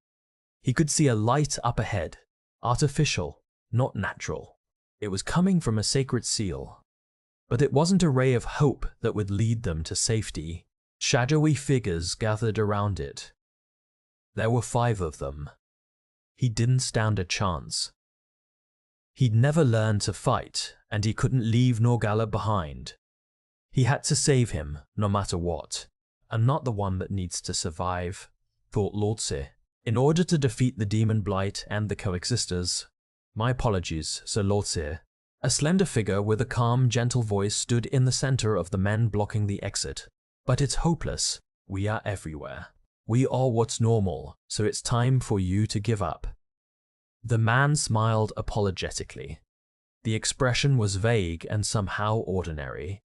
He could see a light up ahead, artificial, not natural. It was coming from a sacred seal. But it wasn't a ray of hope that would lead them to safety. Shadowy figures gathered around it. There were 5 of them. He didn't stand a chance. He'd never learned to fight, and he couldn't leave Norgala behind. He had to save him, no matter what. I'm not the one that needs to survive, thought Lotsyr. In order to defeat the demon blight and the coexisters. My apologies, Sir Lotsyr. A slender figure with a calm, gentle voice stood in the center of the men blocking the exit. But it's hopeless. We are everywhere. We are what's normal, so it's time for you to give up. The man smiled apologetically. The expression was vague and somehow ordinary.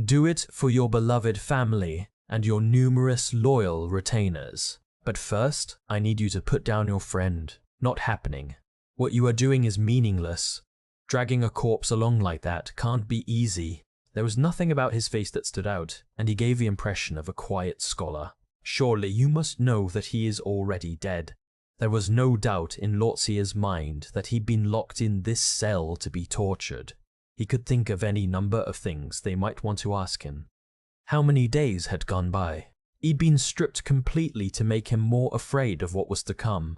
Do it for your beloved family and your numerous loyal retainers. But first, I need you to put down your friend. Not happening. What you are doing is meaningless. Dragging a corpse along like that can't be easy. There was nothing about his face that stood out, and he gave the impression of a quiet scholar. Surely you must know that he is already dead. There was no doubt in Lotsyr's mind that he'd been locked in this cell to be tortured. He could think of any number of things they might want to ask him. How many days had gone by? He'd been stripped completely to make him more afraid of what was to come.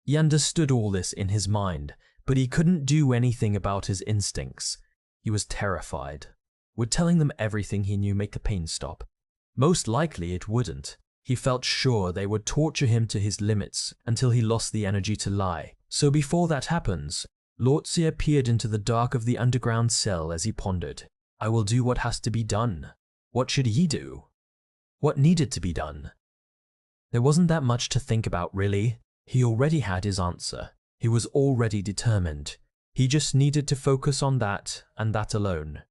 He understood all this in his mind, but he couldn't do anything about his instincts. He was terrified. Would telling them everything he knew make the pain stop? Most likely it wouldn't. He felt sure they would torture him to his limits until he lost the energy to lie. So before that happens, Lotsyr peered into the dark of the underground cell as he pondered. I will do what has to be done. What should he do? What needed to be done? There wasn't that much to think about, really. He already had his answer. He was already determined. He just needed to focus on that and that alone.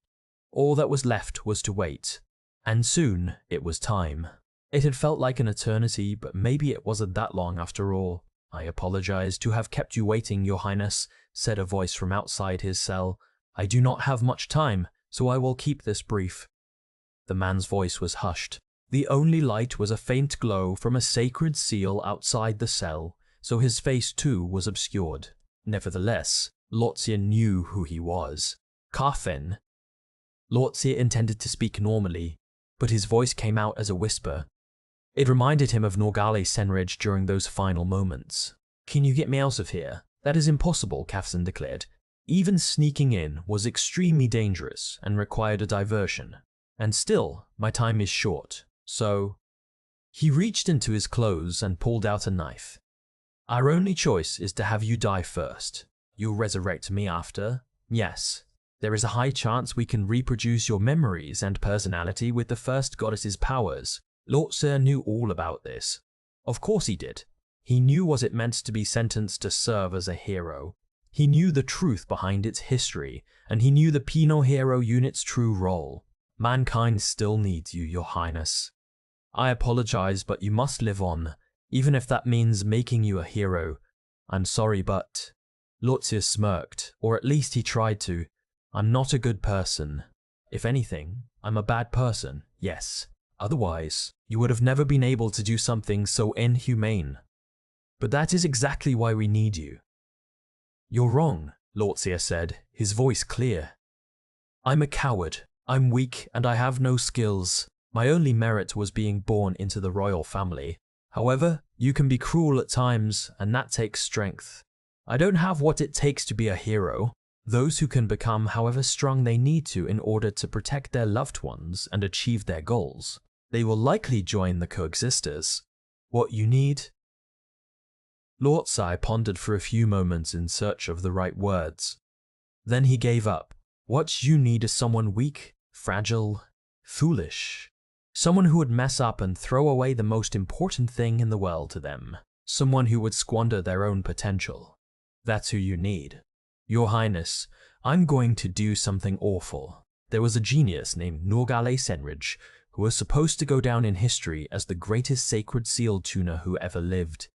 All that was left was to wait. And soon it was time. It had felt like an eternity, but maybe it wasn't that long after all. I apologize to have kept you waiting, Your Highness, said a voice from outside his cell. I do not have much time, so I will keep this brief. The man's voice was hushed. The only light was a faint glow from a sacred seal outside the cell, so his face too was obscured. Nevertheless, Lotsyr knew who he was. Carfen. Lotsyr intended to speak normally, but his voice came out as a whisper. It reminded him of Norgale Senridge during those final moments. Can you get me out of here? That is impossible, Kafsan declared. Even sneaking in was extremely dangerous and required a diversion. And still, my time is short, so... He reached into his clothes and pulled out a knife. Our only choice is to have you die first. You'll resurrect me after. Yes. There is a high chance we can reproduce your memories and personality with the first goddess's powers. Lotsyr knew all about this. Of course he did. He knew what it meant to be sentenced to serve as a hero. He knew the truth behind its history, and he knew the Penal Hero Unit's true role. Mankind still needs you, Your Highness. I apologize, but you must live on, even if that means making you a hero. I'm sorry, but... Lotsyr smirked, or at least he tried to. I'm not a good person. If anything, I'm a bad person, yes. Otherwise, you would have never been able to do something so inhumane. But that is exactly why we need you. You're wrong, Lotsyr said, his voice clear. I'm a coward. I'm weak and I have no skills. My only merit was being born into the royal family. However, you can be cruel at times, and that takes strength. I don't have what it takes to be a hero. Those who can become however strong they need to in order to protect their loved ones and achieve their goals. They will likely join the coexisters. What you need? Lord Sai pondered for a few moments in search of the right words. Then he gave up. What you need is someone weak, fragile, foolish. Someone who would mess up and throw away the most important thing in the world to them. Someone who would squander their own potential. That's who you need. Your Highness, I'm going to do something awful. There was a genius named Norgale Senridge who was supposed to go down in history as the greatest sacred seal tuner who ever lived.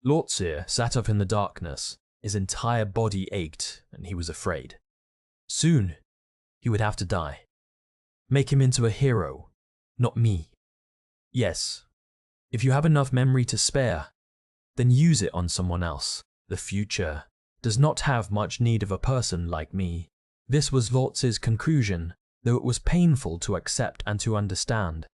Lord Seer sat up in the darkness. His entire body ached and he was afraid. Soon, he would have to die. Make him into a hero, not me. Yes, if you have enough memory to spare, then use it on someone else. The future does not have much need of a person like me. This was Lord Seer's conclusion, though it was painful to accept and to understand.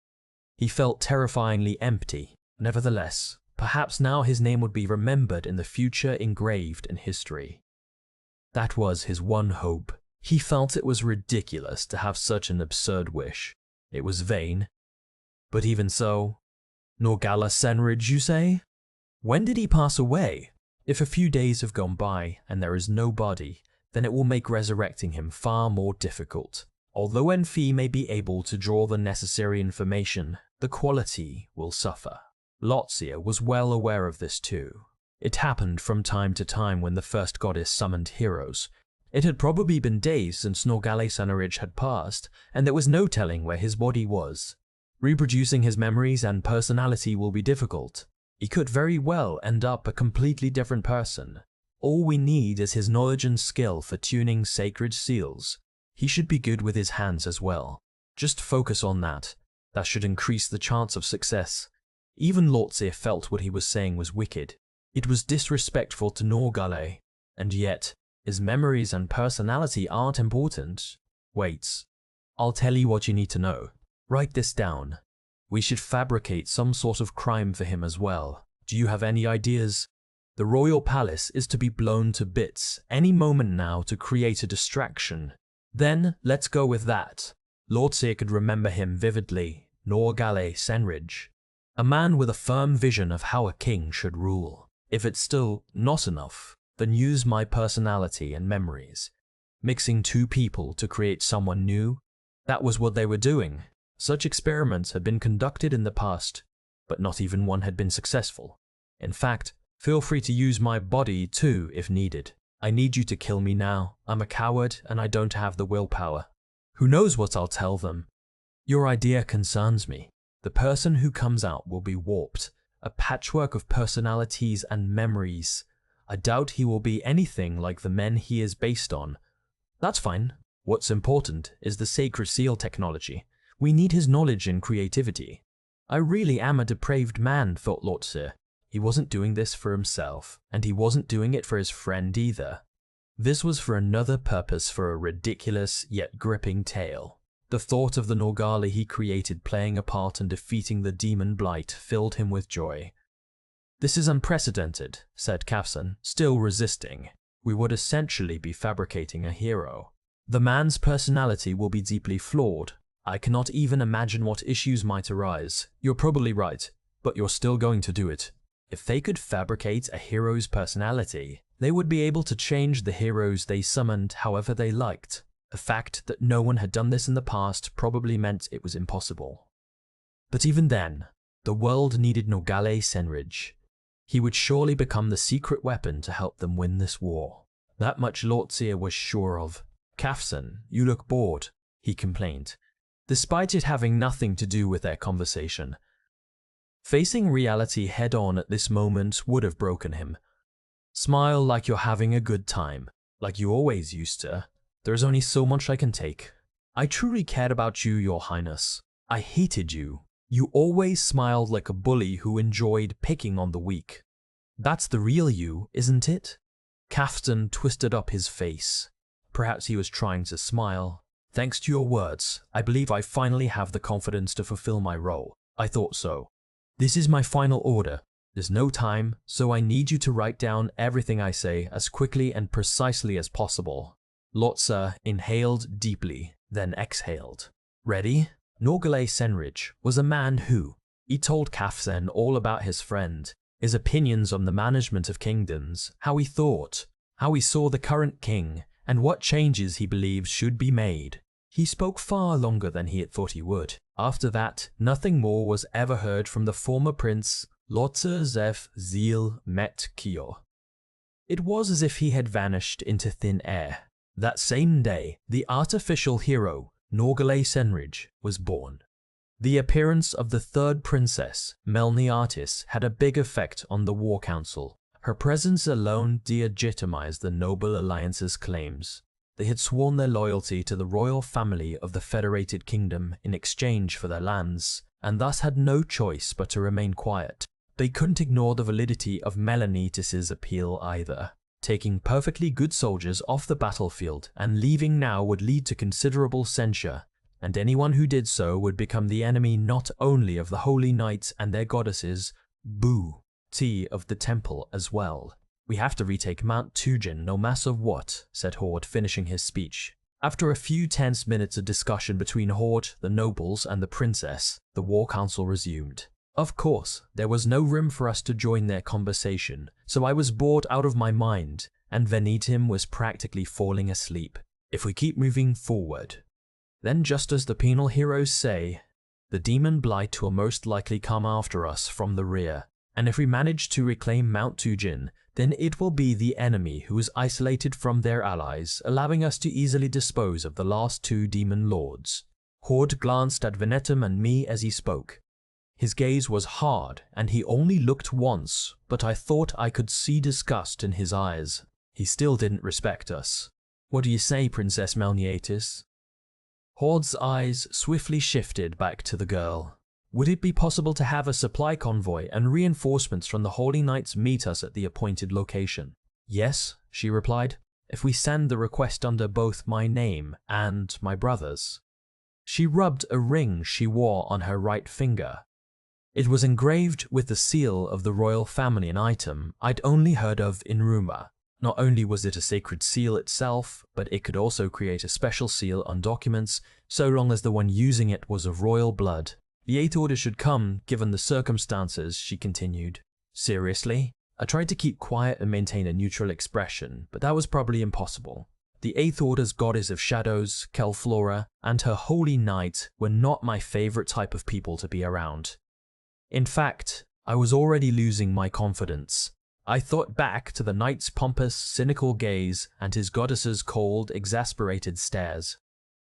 He felt terrifyingly empty. Nevertheless, perhaps now his name would be remembered in the future, engraved in history. That was his one hope. He felt it was ridiculous to have such an absurd wish. It was vain. But even so, Norgale Senridge, you say? When did he pass away? If a few days have gone by and there is no body, then it will make resurrecting him far more difficult. Although Enfi may be able to draw the necessary information, the quality will suffer. Lord Seer was well aware of this too. It happened from time to time when the first goddess summoned heroes. It had probably been days since Norgale Senridge had passed, and there was no telling where his body was. Reproducing his memories and personality will be difficult. He could very well end up a completely different person. All we need is his knowledge and skill for tuning sacred seals. He should be good with his hands as well. Just focus on that. That should increase the chance of success. Even Lord Seer felt what he was saying was wicked. It was disrespectful to Norgale, and yet his memories and personality aren't important. Wait, I'll tell you what you need to know. Write this down. We should fabricate some sort of crime for him as well. Do you have any ideas? The royal palace is to be blown to bits any moment now to create a distraction. Then let's go with that. Lord Seer could remember him vividly. Norgale Senridge. A man with a firm vision of how a king should rule. If it's still not enough, then use my personality and memories. Mixing two people to create someone new, that was what they were doing. Such experiments had been conducted in the past, but not even one had been successful. In fact, feel free to use my body too if needed. I need you to kill me now. I'm a coward and I don't have the willpower. Who knows what I'll tell them? Your idea concerns me. The person who comes out will be warped, a patchwork of personalities and memories. I doubt he will be anything like the men he is based on. That's fine. What's important is the sacred seal technology. We need his knowledge and creativity. I really am a depraved man, thought Lord Seer. He wasn't doing this for himself, and he wasn't doing it for his friend either. This was for another purpose, for a ridiculous yet gripping tale. The thought of the Norgale he created playing a part in defeating the demon Blight filled him with joy. This is unprecedented, said Kafsan, still resisting. We would essentially be fabricating a hero. The man's personality will be deeply flawed. I cannot even imagine what issues might arise. You're probably right, but you're still going to do it. If they could fabricate a hero's personality, they would be able to change the heroes they summoned however they liked. The fact that no one had done this in the past probably meant it was impossible. But even then, the world needed Norgale Senridge. He would surely become the secret weapon to help them win this war. That much Lord Seer was sure of. Kafsan, you look bored, he complained, despite it having nothing to do with their conversation. Facing reality head-on at this moment would have broken him. Smile like you're having a good time, like you always used to. There's only so much I can take. I truly cared about you, Your Highness. I hated you. You always smiled like a bully who enjoyed picking on the weak. That's the real you, isn't it? Kaftan twisted up his face. Perhaps he was trying to smile. Thanks to your words, I believe I finally have the confidence to fulfill my role. I thought so. This is my final order. There's no time, so I need you to write down everything I say as quickly and precisely as possible. Lord Seer inhaled deeply, then exhaled. Ready? Norgale Senrich was a man who, he told Kafsen all about his friend, his opinions on the management of kingdoms, how he thought, how he saw the current king, and what changes he believed should be made. He spoke far longer than he had thought he would. After that, nothing more was ever heard from the former prince Lotse Zef Zil Met Kio. It was as if he had vanished into thin air. That same day, the artificial hero, Norgale Senrich, was born. The appearance of the third princess, Melniartis, had a big effect on the War Council. Her presence alone delegitimized the Noble Alliance's claims. They had sworn their loyalty to the royal family of the Federated Kingdom in exchange for their lands, and thus had no choice but to remain quiet. They couldn't ignore the validity of Melanitis' appeal either. Taking perfectly good soldiers off the battlefield and leaving now would lead to considerable censure, and anyone who did so would become the enemy not only of the Holy Knights and their goddesses, Boo-Ti of the temple as well. "We have to retake Mount Tujin no matter what," said Horde, finishing his speech. After a few tense minutes of discussion between Horde, the nobles, and the princess, the War Council resumed. Of course, there was no room for us to join their conversation, so I was bored out of my mind, and Venitim was practically falling asleep. If we keep moving forward. Then, just as the penal heroes say, the demon blight will most likely come after us from the rear, and if we manage to reclaim Mount Tujin, then it will be the enemy who is isolated from their allies, allowing us to easily dispose of the last two demon lords. Horde glanced at Venetum and me as he spoke. His gaze was hard, and he only looked once, but I thought I could see disgust in his eyes. He still didn't respect us. "What do you say, Princess Melniartis?" Horde's eyes swiftly shifted back to the girl. "Would it be possible to have a supply convoy and reinforcements from the Holy Knights meet us at the appointed location?" "Yes," she replied, "if we send the request under both my name and my brother's." She rubbed a ring she wore on her right finger. It was engraved with the seal of the royal family, an item I'd only heard of in rumor. Not only was it a sacred seal itself, but it could also create a special seal on documents, so long as the one using it was of royal blood. "The Eighth Order should come, given the circumstances," she continued. "Seriously?" I tried to keep quiet and maintain a neutral expression, but that was probably impossible. The Eighth Order's goddess of shadows, Kelflora, and her holy knight were not my favorite type of people to be around. In fact, I was already losing my confidence. I thought back to the knight's pompous, cynical gaze and his goddess's cold, exasperated stares.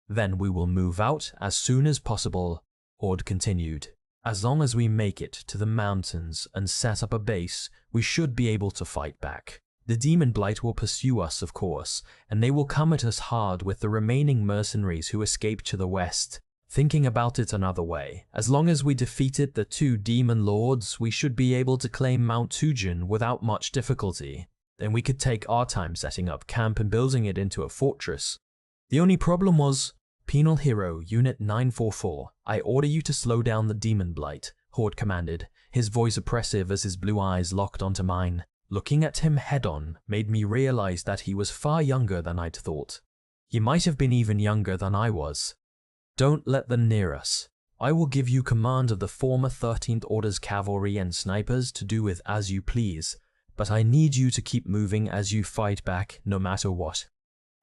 "Then we will move out as soon as possible," Horde continued. "As long as we make it to the mountains and set up a base, we should be able to fight back. The demon blight will pursue us, of course, and they will come at us hard with the remaining mercenaries who escaped to the west. Thinking about it another way, as long as we defeated the two demon lords, we should be able to claim Mount Tujin without much difficulty. Then we could take our time setting up camp and building it into a fortress. The only problem was, Penal Hero Unit 944, I order you to slow down the demon blight," Horde commanded, his voice oppressive as his blue eyes locked onto mine. Looking at him head-on made me realize that he was far younger than I'd thought. He might have been even younger than I was. "Don't let them near us. I will give you command of the former 13th Order's cavalry and snipers to do with as you please, but I need you to keep moving as you fight back no matter what.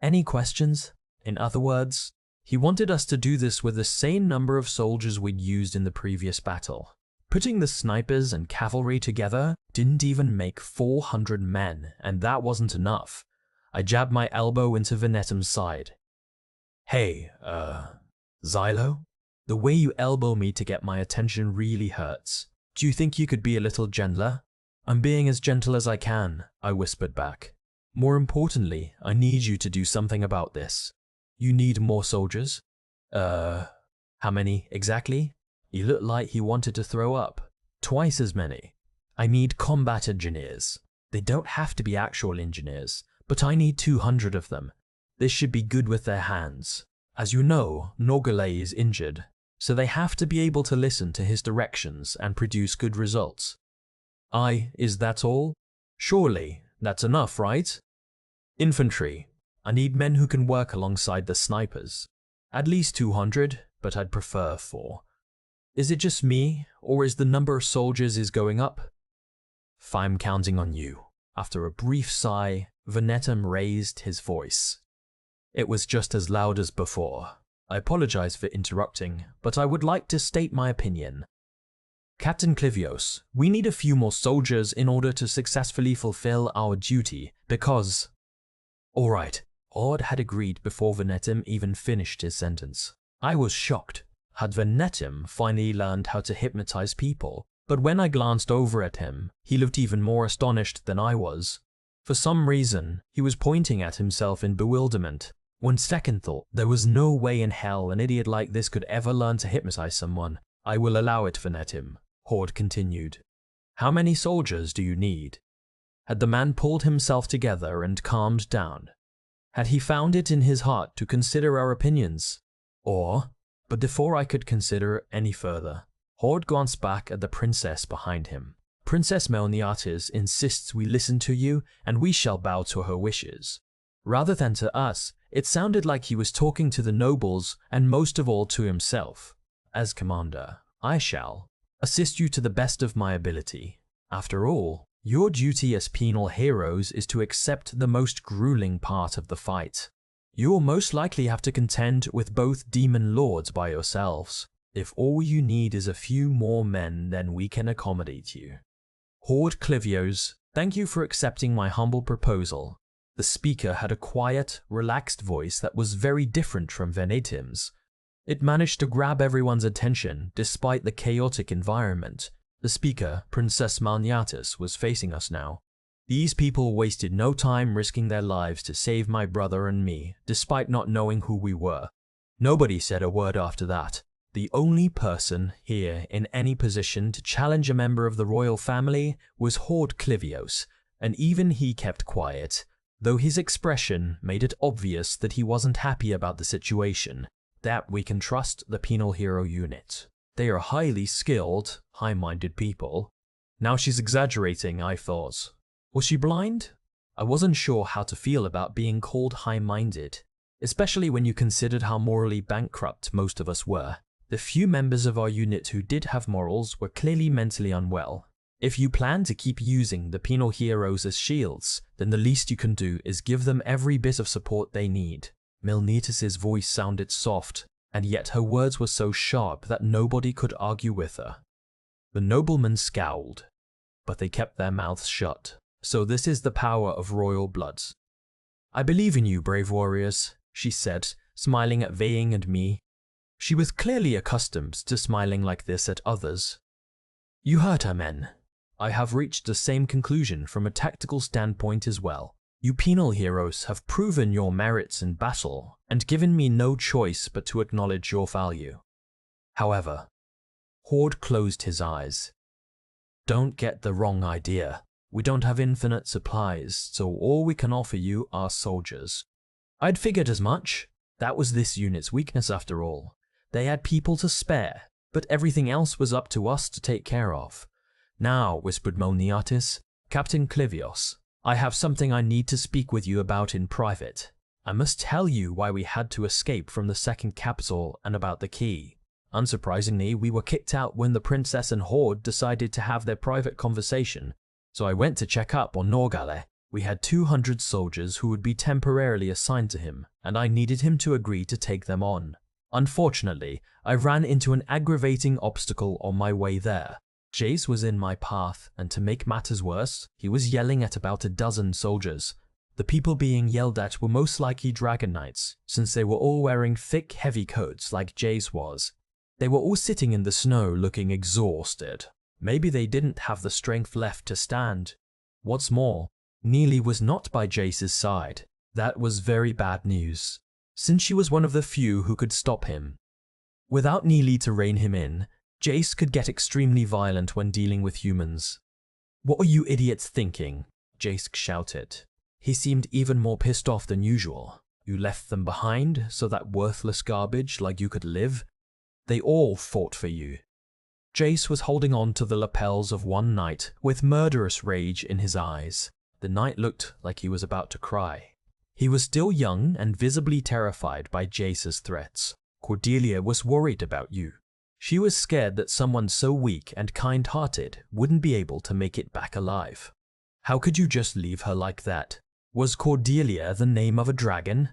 Any questions?" In other words, he wanted us to do this with the same number of soldiers we'd used in the previous battle. Putting the snipers and cavalry together didn't even make 400 men, and that wasn't enough. I jabbed my elbow into Venetum's side. "Hey, Xylo? The way you elbow me to get my attention really hurts. Do you think you could be a little gentler?" "I'm being as gentle as I can," I whispered back. "More importantly, I need you to do something about this." "You need more soldiers?" How many exactly?" He looked like he wanted to throw up. "Twice as many. I need combat engineers. They don't have to be actual engineers, but I need 200 of them. They should be good with their hands. As you know, Norgale is injured, so they have to be able to listen to his directions and produce good results." Is that all? Surely, that's enough, right?" "Infantry. I need men who can work alongside the snipers. At least 200. but I'd prefer 4. Is it just me, or is the number of soldiers going up? I'm counting on you. After a brief sigh, Venetum raised his voice. It was just as loud as before. I apologize for interrupting, but I would like to state my opinion. Captain Clivios, we need a few more soldiers in order to successfully fulfill our duty, because… All right, Horde had agreed before Venetum even finished his sentence. I was shocked. Had Venetum finally learned how to hypnotize people? But when I glanced over at him, he looked even more astonished than I was. For some reason, he was pointing at himself in bewilderment. On second thought, there was no way in hell an idiot like this could ever learn to hypnotize someone. I will allow it, Venetum, Horde continued. How many soldiers do you need? Had the man pulled himself together and calmed down? Had he found it in his heart to consider our opinions? But before I could consider any further, Horde glanced back at the princess behind him. Princess Melniartis insists we listen to you and we shall bow to her wishes. Rather than to us, it sounded like he was talking to the nobles and most of all to himself. As commander, I shall assist you to the best of my ability. After all, your duty as penal heroes is to accept the most grueling part of the fight. You will most likely have to contend with both demon lords by yourselves. If all you need is a few more men, then we can accommodate you. Horde Clivios, thank you for accepting my humble proposal. The speaker had a quiet, relaxed voice that was very different from Venetum's. It managed to grab everyone's attention despite the chaotic environment. The speaker, Princess Melniartis, was facing us now. These people wasted no time risking their lives to save my brother and me, despite not knowing who we were. Nobody said a word after that. The only person here in any position to challenge a member of the royal family was Horde Clivios, and even he kept quiet, though his expression made it obvious that he wasn't happy about the situation. That we can trust the penal hero unit. They are highly skilled, high-minded people. Now she's exaggerating, I thought. Was she blind? I wasn't sure how to feel about being called high-minded, especially when you considered how morally bankrupt most of us were. The few members of our unit who did have morals were clearly mentally unwell. If you plan to keep using the penal heroes as shields, then the least you can do is give them every bit of support they need. Melniartis' voice sounded soft, and yet her words were so sharp that nobody could argue with her. The noblemen scowled, but they kept their mouths shut. So this is the power of royal blood. I believe in you, brave warriors, she said, smiling at Veying and me. She was clearly accustomed to smiling like this at others. You heard her, men. I have reached the same conclusion from a tactical standpoint as well. You penal heroes have proven your merits in battle and given me no choice but to acknowledge your value. However, Horde closed his eyes. Don't get the wrong idea. We don't have infinite supplies, so all we can offer you are soldiers. I'd figured as much. That was this unit's weakness after all. They had people to spare, but everything else was up to us to take care of. Now, whispered Melniartis, Captain Clivios, I have something I need to speak with you about in private. I must tell you why we had to escape from the second capital and about the key. Unsurprisingly, we were kicked out when the princess and Horde decided to have their private conversation, so I went to check up on Norgale. We had 200 soldiers who would be temporarily assigned to him, and I needed him to agree to take them on. Unfortunately, I ran into an aggravating obstacle on my way there. Jace was in my path, and to make matters worse, he was yelling at about a dozen soldiers. The people being yelled at were most likely Dragon Knights, since they were all wearing thick, heavy coats like Jace was. They were all sitting in the snow looking exhausted. Maybe they didn't have the strength left to stand. What's more, Neely was not by Jace's side. That was very bad news, since she was one of the few who could stop him. Without Neely to rein him in, Jace could get extremely violent when dealing with humans. What are you idiots thinking? Jace shouted. He seemed even more pissed off than usual. You left them behind, so that worthless garbage like you could live? They all fought for you. Jace was holding on to the lapels of one knight with murderous rage in his eyes. The knight looked like he was about to cry. He was still young and visibly terrified by Jace's threats. Cordelia was worried about you. She was scared that someone so weak and kind-hearted wouldn't be able to make it back alive. How could you just leave her like that? Was Cordelia the name of a dragon?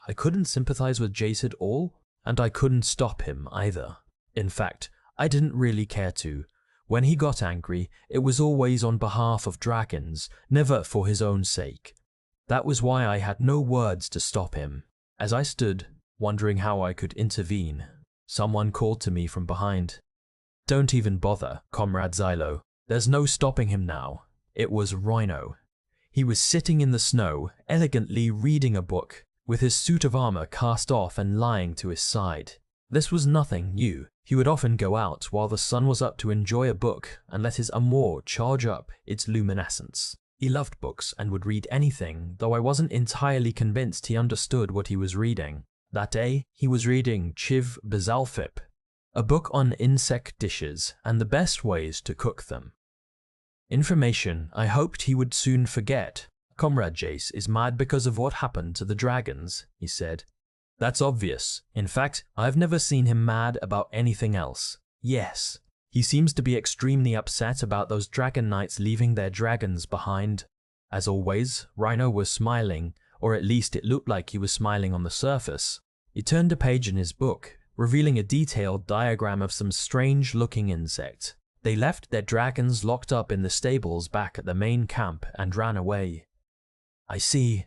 I couldn't sympathize with Jace at all, and I couldn't stop him either. In fact, I didn't really care to. When he got angry, it was always on behalf of dragons, never for his own sake. That was why I had no words to stop him. As I stood, wondering how I could intervene, someone called to me from behind. "Don't even bother, Comrade Xylo. There's no stopping him now." It was Rhino. He was sitting in the snow, elegantly reading a book, with his suit of armor cast off and lying to his side. This was nothing new. He would often go out while the sun was up to enjoy a book and let his amour charge up its luminescence. He loved books and would read anything, though I wasn't entirely convinced he understood what he was reading. That day, he was reading Chiv Bezalfip, a book on insect dishes and the best ways to cook them. Information I hoped he would soon forget. "Comrade Jace is mad because of what happened to the dragons," he said. "That's obvious. In fact, I've never seen him mad about anything else. Yes, he seems to be extremely upset about those dragon knights leaving their dragons behind." As always, Rhino was smiling, or at least it looked like he was smiling on the surface. He turned a page in his book, revealing a detailed diagram of some strange-looking insect. They left their dragons locked up in the stables back at the main camp and ran away. I see.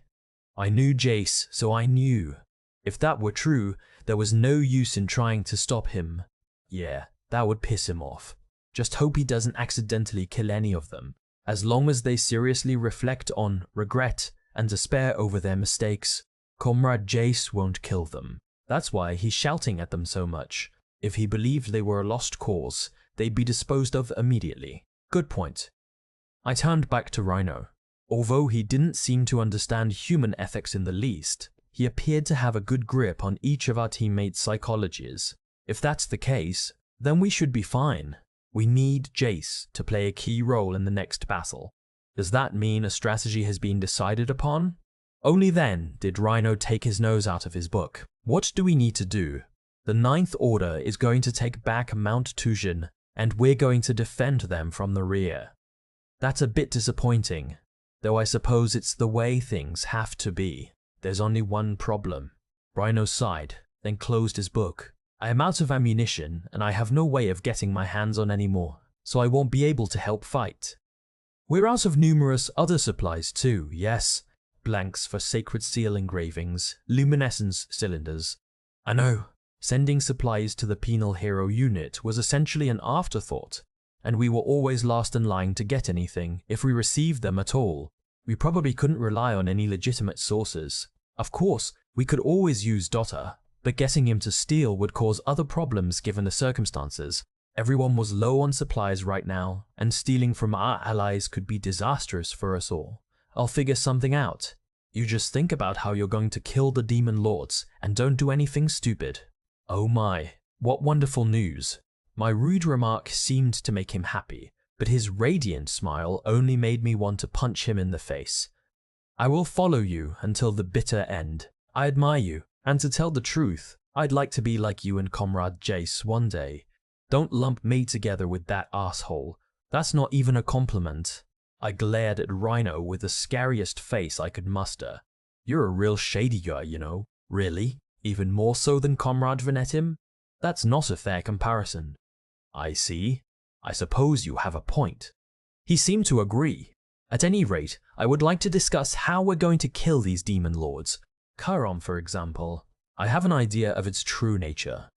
I knew Jace, so I knew. If that were true, there was no use in trying to stop him. Yeah, that would piss him off. Just hope he doesn't accidentally kill any of them. As long as they seriously reflect on, regret, and despair over their mistakes, Comrade Jace won't kill them. That's why he's shouting at them so much. If he believed they were a lost cause, they'd be disposed of immediately. Good point. I turned back to Rhino. Although he didn't seem to understand human ethics in the least, he appeared to have a good grip on each of our teammates' psychologies. If that's the case, then we should be fine. We need Jace to play a key role in the next battle. Does that mean a strategy has been decided upon? Only then did Rhino take his nose out of his book. What do we need to do? The Ninth Order is going to take back Mount Tujin, and we're going to defend them from the rear. That's a bit disappointing, though I suppose it's the way things have to be. There's only one problem. Rhino sighed, then closed his book. I am out of ammunition, and I have no way of getting my hands on any more, so I won't be able to help fight. We're out of numerous other supplies too, yes. Blanks for sacred seal engravings, luminescence cylinders. I know. Sending supplies to the Penal Hero unit was essentially an afterthought, and we were always last in line to get anything if we received them at all. We probably couldn't rely on any legitimate sources. Of course, we could always use Dota, but getting him to steal would cause other problems given the circumstances. Everyone was low on supplies right now, and stealing from our allies could be disastrous for us all. I'll figure something out. You just think about how you're going to kill the Demon Lords, and don't do anything stupid. Oh my, what wonderful news. My rude remark seemed to make him happy, but his radiant smile only made me want to punch him in the face. I will follow you until the bitter end. I admire you, and to tell the truth, I'd like to be like you and Comrade Jace one day. Don't lump me together with that asshole. That's not even a compliment. I glared at Rhino with the scariest face I could muster. You're a real shady guy, you know. Really? Even more so than Comrade Venetim? That's not a fair comparison. I see. I suppose you have a point. He seemed to agree. At any rate, I would like to discuss how we're going to kill these demon lords. Chiron, for example. I have an idea of its true nature.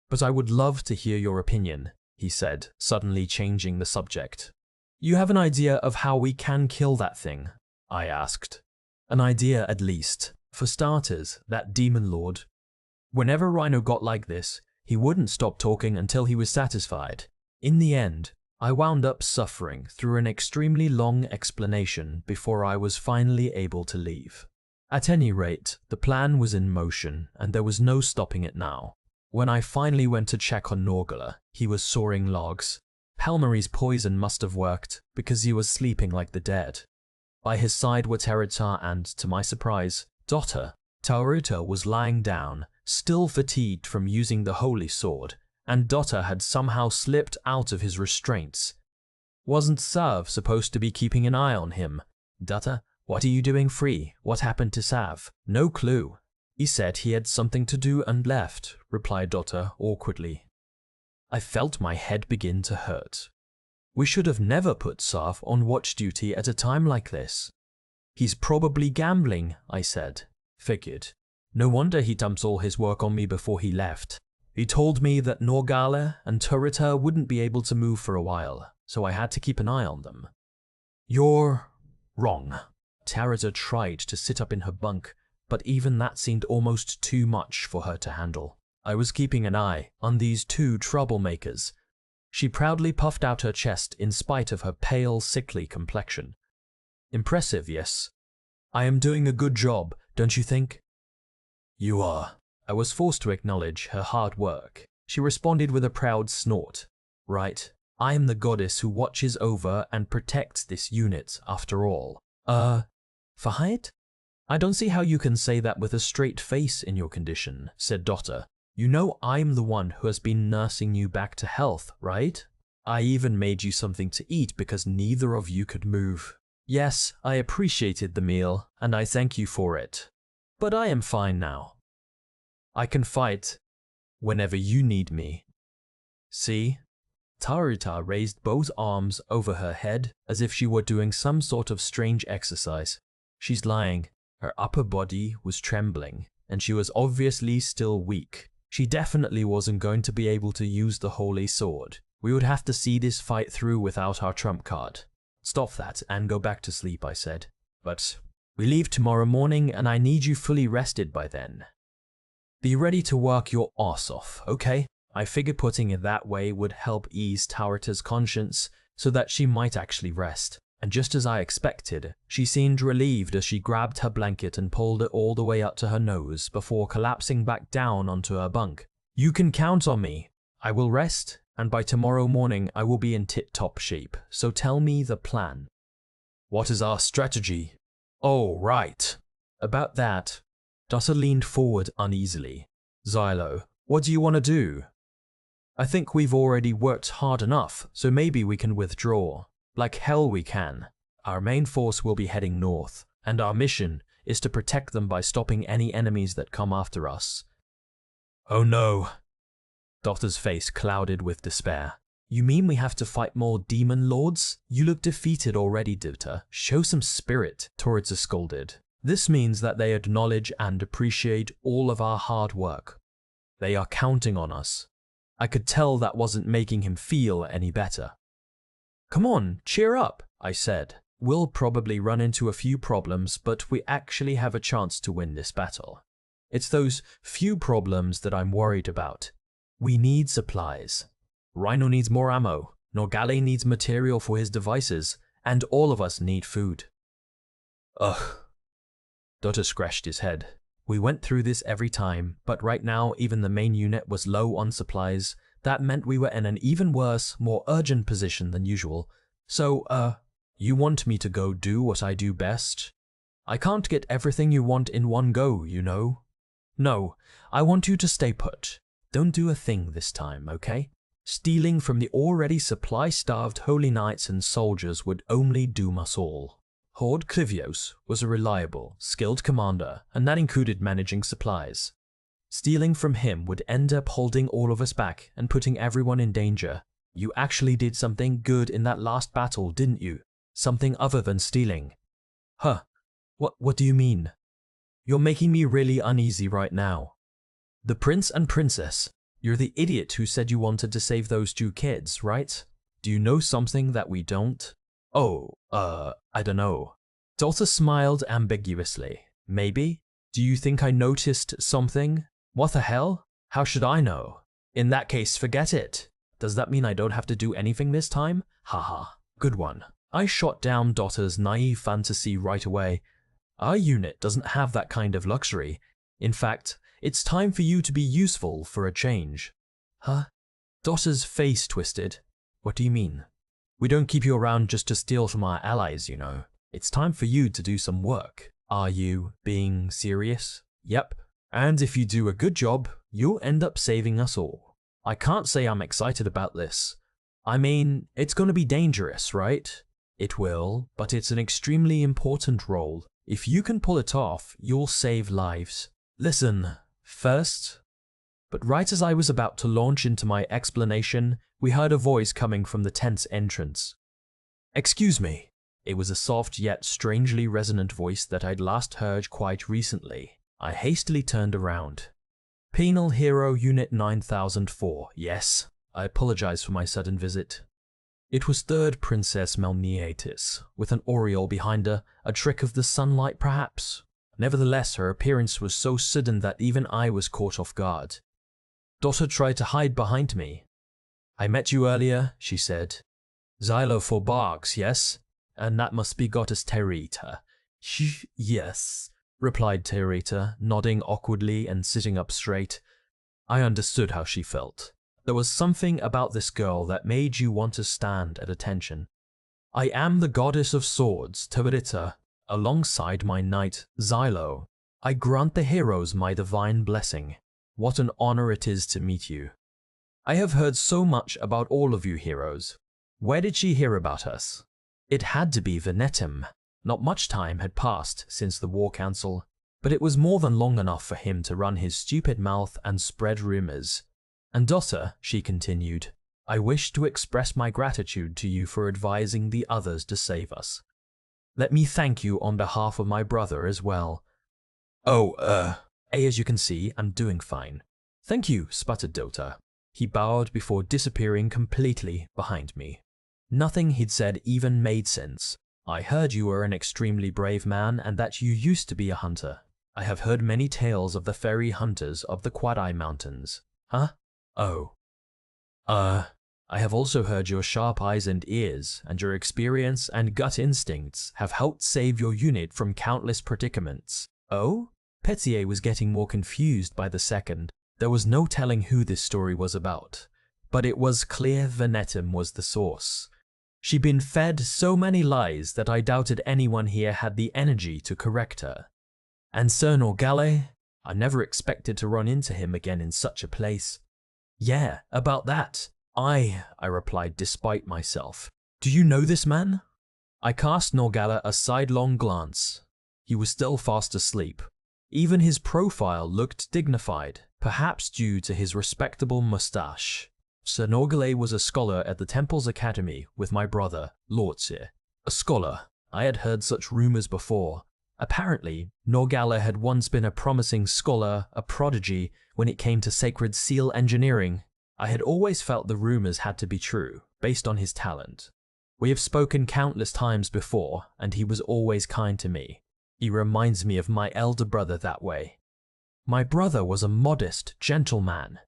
But I would love to hear your opinion, he said, suddenly changing the subject. You have an idea of how we can kill that thing? I asked. An idea at least. For starters, that demon lord. Whenever Rhino got like this, he wouldn't stop talking until he was satisfied. In the end, I wound up suffering through an extremely long explanation before I was finally able to leave. At any rate, the plan was in motion, and there was no stopping it now. When I finally went to check on Norgala, he was sawing logs. Pelmary's poison must have worked, because he was sleeping like the dead. By his side were Teretar and, to my surprise, Dota. Tauruta was lying down, still fatigued from using the holy sword, and Dota had somehow slipped out of his restraints. Wasn't Sav supposed to be keeping an eye on him? Dota, what are you doing free? What happened to Sav? No clue. He said he had something to do and left, replied Dota awkwardly. I felt my head begin to hurt. We should have never put Sav on watch duty at a time like this. He's probably gambling, I said. Figured. No wonder he dumps all his work on me before he left. He told me that Norgala and Turrita wouldn't be able to move for a while, so I had to keep an eye on them. You're wrong. Turrita tried to sit up in her bunk, but even that seemed almost too much for her to handle. I was keeping an eye on these two troublemakers. She proudly puffed out her chest in spite of her pale, sickly complexion. Impressive, yes. I am doing a good job, don't you think? You are. I was forced to acknowledge her hard work. She responded with a proud snort. Right. I am the goddess who watches over and protects this unit, after all. Fahid? I don't see how you can say that with a straight face in your condition, said Dota. You know I'm the one who has been nursing you back to health, right? I even made you something to eat because neither of you could move. Yes, I appreciated the meal, and I thank you for it. But I am fine now. I can fight whenever you need me. See? Turrita raised both arms over her head as if she were doing some sort of strange exercise. She's lying. Her upper body was trembling, and she was obviously still weak. She definitely wasn't going to be able to use the holy sword. We would have to see this fight through without our trump card. Stop that and go back to sleep, I said. But we leave tomorrow morning and I need you fully rested by then. Be ready to work your ass off, okay? I figured putting it that way would help ease Turrita's conscience so that she might actually rest. And just as I expected, she seemed relieved as she grabbed her blanket and pulled it all the way up to her nose before collapsing back down onto her bunk. You can count on me. I will rest, and by tomorrow morning I will be in tip-top shape, so tell me the plan. What is our strategy? Oh, right. About that, Dota leaned forward uneasily. Xylo, what do you want to do? I think we've already worked hard enough, so maybe we can withdraw. Like hell we can. Our main force will be heading north, and our mission is to protect them by stopping any enemies that come after us. Oh no. Dota's face clouded with despair. You mean we have to fight more demon lords? You look defeated already, Dota. Show some spirit, Turrita scolded. This means that they acknowledge and appreciate all of our hard work. They are counting on us. I could tell that wasn't making him feel any better. Come on, cheer up, I said. We'll probably run into a few problems, but we actually have a chance to win this battle. It's those few problems that I'm worried about. We need supplies. Rhino needs more ammo, Norgala needs material for his devices, and all of us need food. Ugh. Dota scratched his head. We went through this every time, but right now even the main unit was low on supplies. That meant we were in an even worse, more urgent position than usual. So, you want me to go do what I do best? I can't get everything you want in one go, you know. No, I want you to stay put. Don't do a thing this time, okay? Stealing from the already supply-starved holy knights and soldiers would only doom us all. Horde Krivios was a reliable, skilled commander, and that included managing supplies. Stealing from him would end up holding all of us back and putting everyone in danger. You actually did something good in that last battle, didn't you? Something other than stealing. Huh. What do you mean? You're making me really uneasy right now. The prince and princess. You're the idiot who said you wanted to save those two kids, right? Do you know something that we don't? Oh, I don't know. Dota smiled ambiguously. Maybe? Do you think I noticed something? What the hell? How should I know? In that case, forget it. Does that mean I don't have to do anything this time? Haha, good one. I shot down Dota's naive fantasy right away. Our unit doesn't have that kind of luxury. In fact, it's time for you to be useful for a change. Huh? Dota's face twisted. What do you mean? We don't keep you around just to steal from our allies, you know. It's time for you to do some work. Are you being serious? Yep. And if you do a good job, you'll end up saving us all. I can't say I'm excited about this. I mean, it's gonna be dangerous, right? It will, but it's an extremely important role. If you can pull it off, you'll save lives. Listen, first. But right as I was about to launch into my explanation, we heard a voice coming from the tent's entrance. Excuse me. It was a soft yet strangely resonant voice that I'd last heard quite recently. I hastily turned around. Penal Hero Unit 9004, yes. I apologize for my sudden visit. It was third Princess Melniatis, with an aureole behind her, a trick of the sunlight perhaps. Nevertheless, her appearance was so sudden that even I was caught off guard. Dotter tried to hide behind me. I met you earlier, she said. Xylo for Barks, yes? And that must be Goddess Terita. Yes, replied Terita, nodding awkwardly and sitting up straight. I understood how she felt. There was something about this girl that made you want to stand at attention. I am the Goddess of Swords, Terita, alongside my knight, Xylo. I grant the heroes my divine blessing. What an honor it is to meet you. I have heard so much about all of you heroes. Where did she hear about us? It had to be Venetim. Not much time had passed since the War Council, but it was more than long enough for him to run his stupid mouth and spread rumors. And Dotter, she continued, I wish to express my gratitude to you for advising the others to save us. Let me thank you on behalf of my brother as well. As you can see, I'm doing fine. Thank you, sputtered Dotter. He bowed before disappearing completely behind me. Nothing he'd said even made sense. I heard you were an extremely brave man and that you used to be a hunter. I have heard many tales of the fairy hunters of the Quadai Mountains. Huh? I have also heard your sharp eyes and ears, and your experience and gut instincts have helped save your unit from countless predicaments. Oh? Petier was getting more confused by the second. There was no telling who this story was about, but it was clear Venetim was the source. She'd been fed so many lies that I doubted anyone here had the energy to correct her. And Sir Norgale? I never expected to run into him again in such a place. Yeah, about that. I replied despite myself. Do you know this man? I cast Norgala a sidelong glance. He was still fast asleep. Even his profile looked dignified, perhaps due to his respectable moustache. Sir Norgale was a scholar at the Temple's Academy with my brother, Lordsir. A scholar. I had heard such rumors before. Apparently, Norgala had once been a promising scholar, a prodigy, when it came to sacred seal engineering. I had always felt the rumors had to be true, based on his talent. We have spoken countless times before, and he was always kind to me. He reminds me of my elder brother that way. My brother was a modest, gentle man.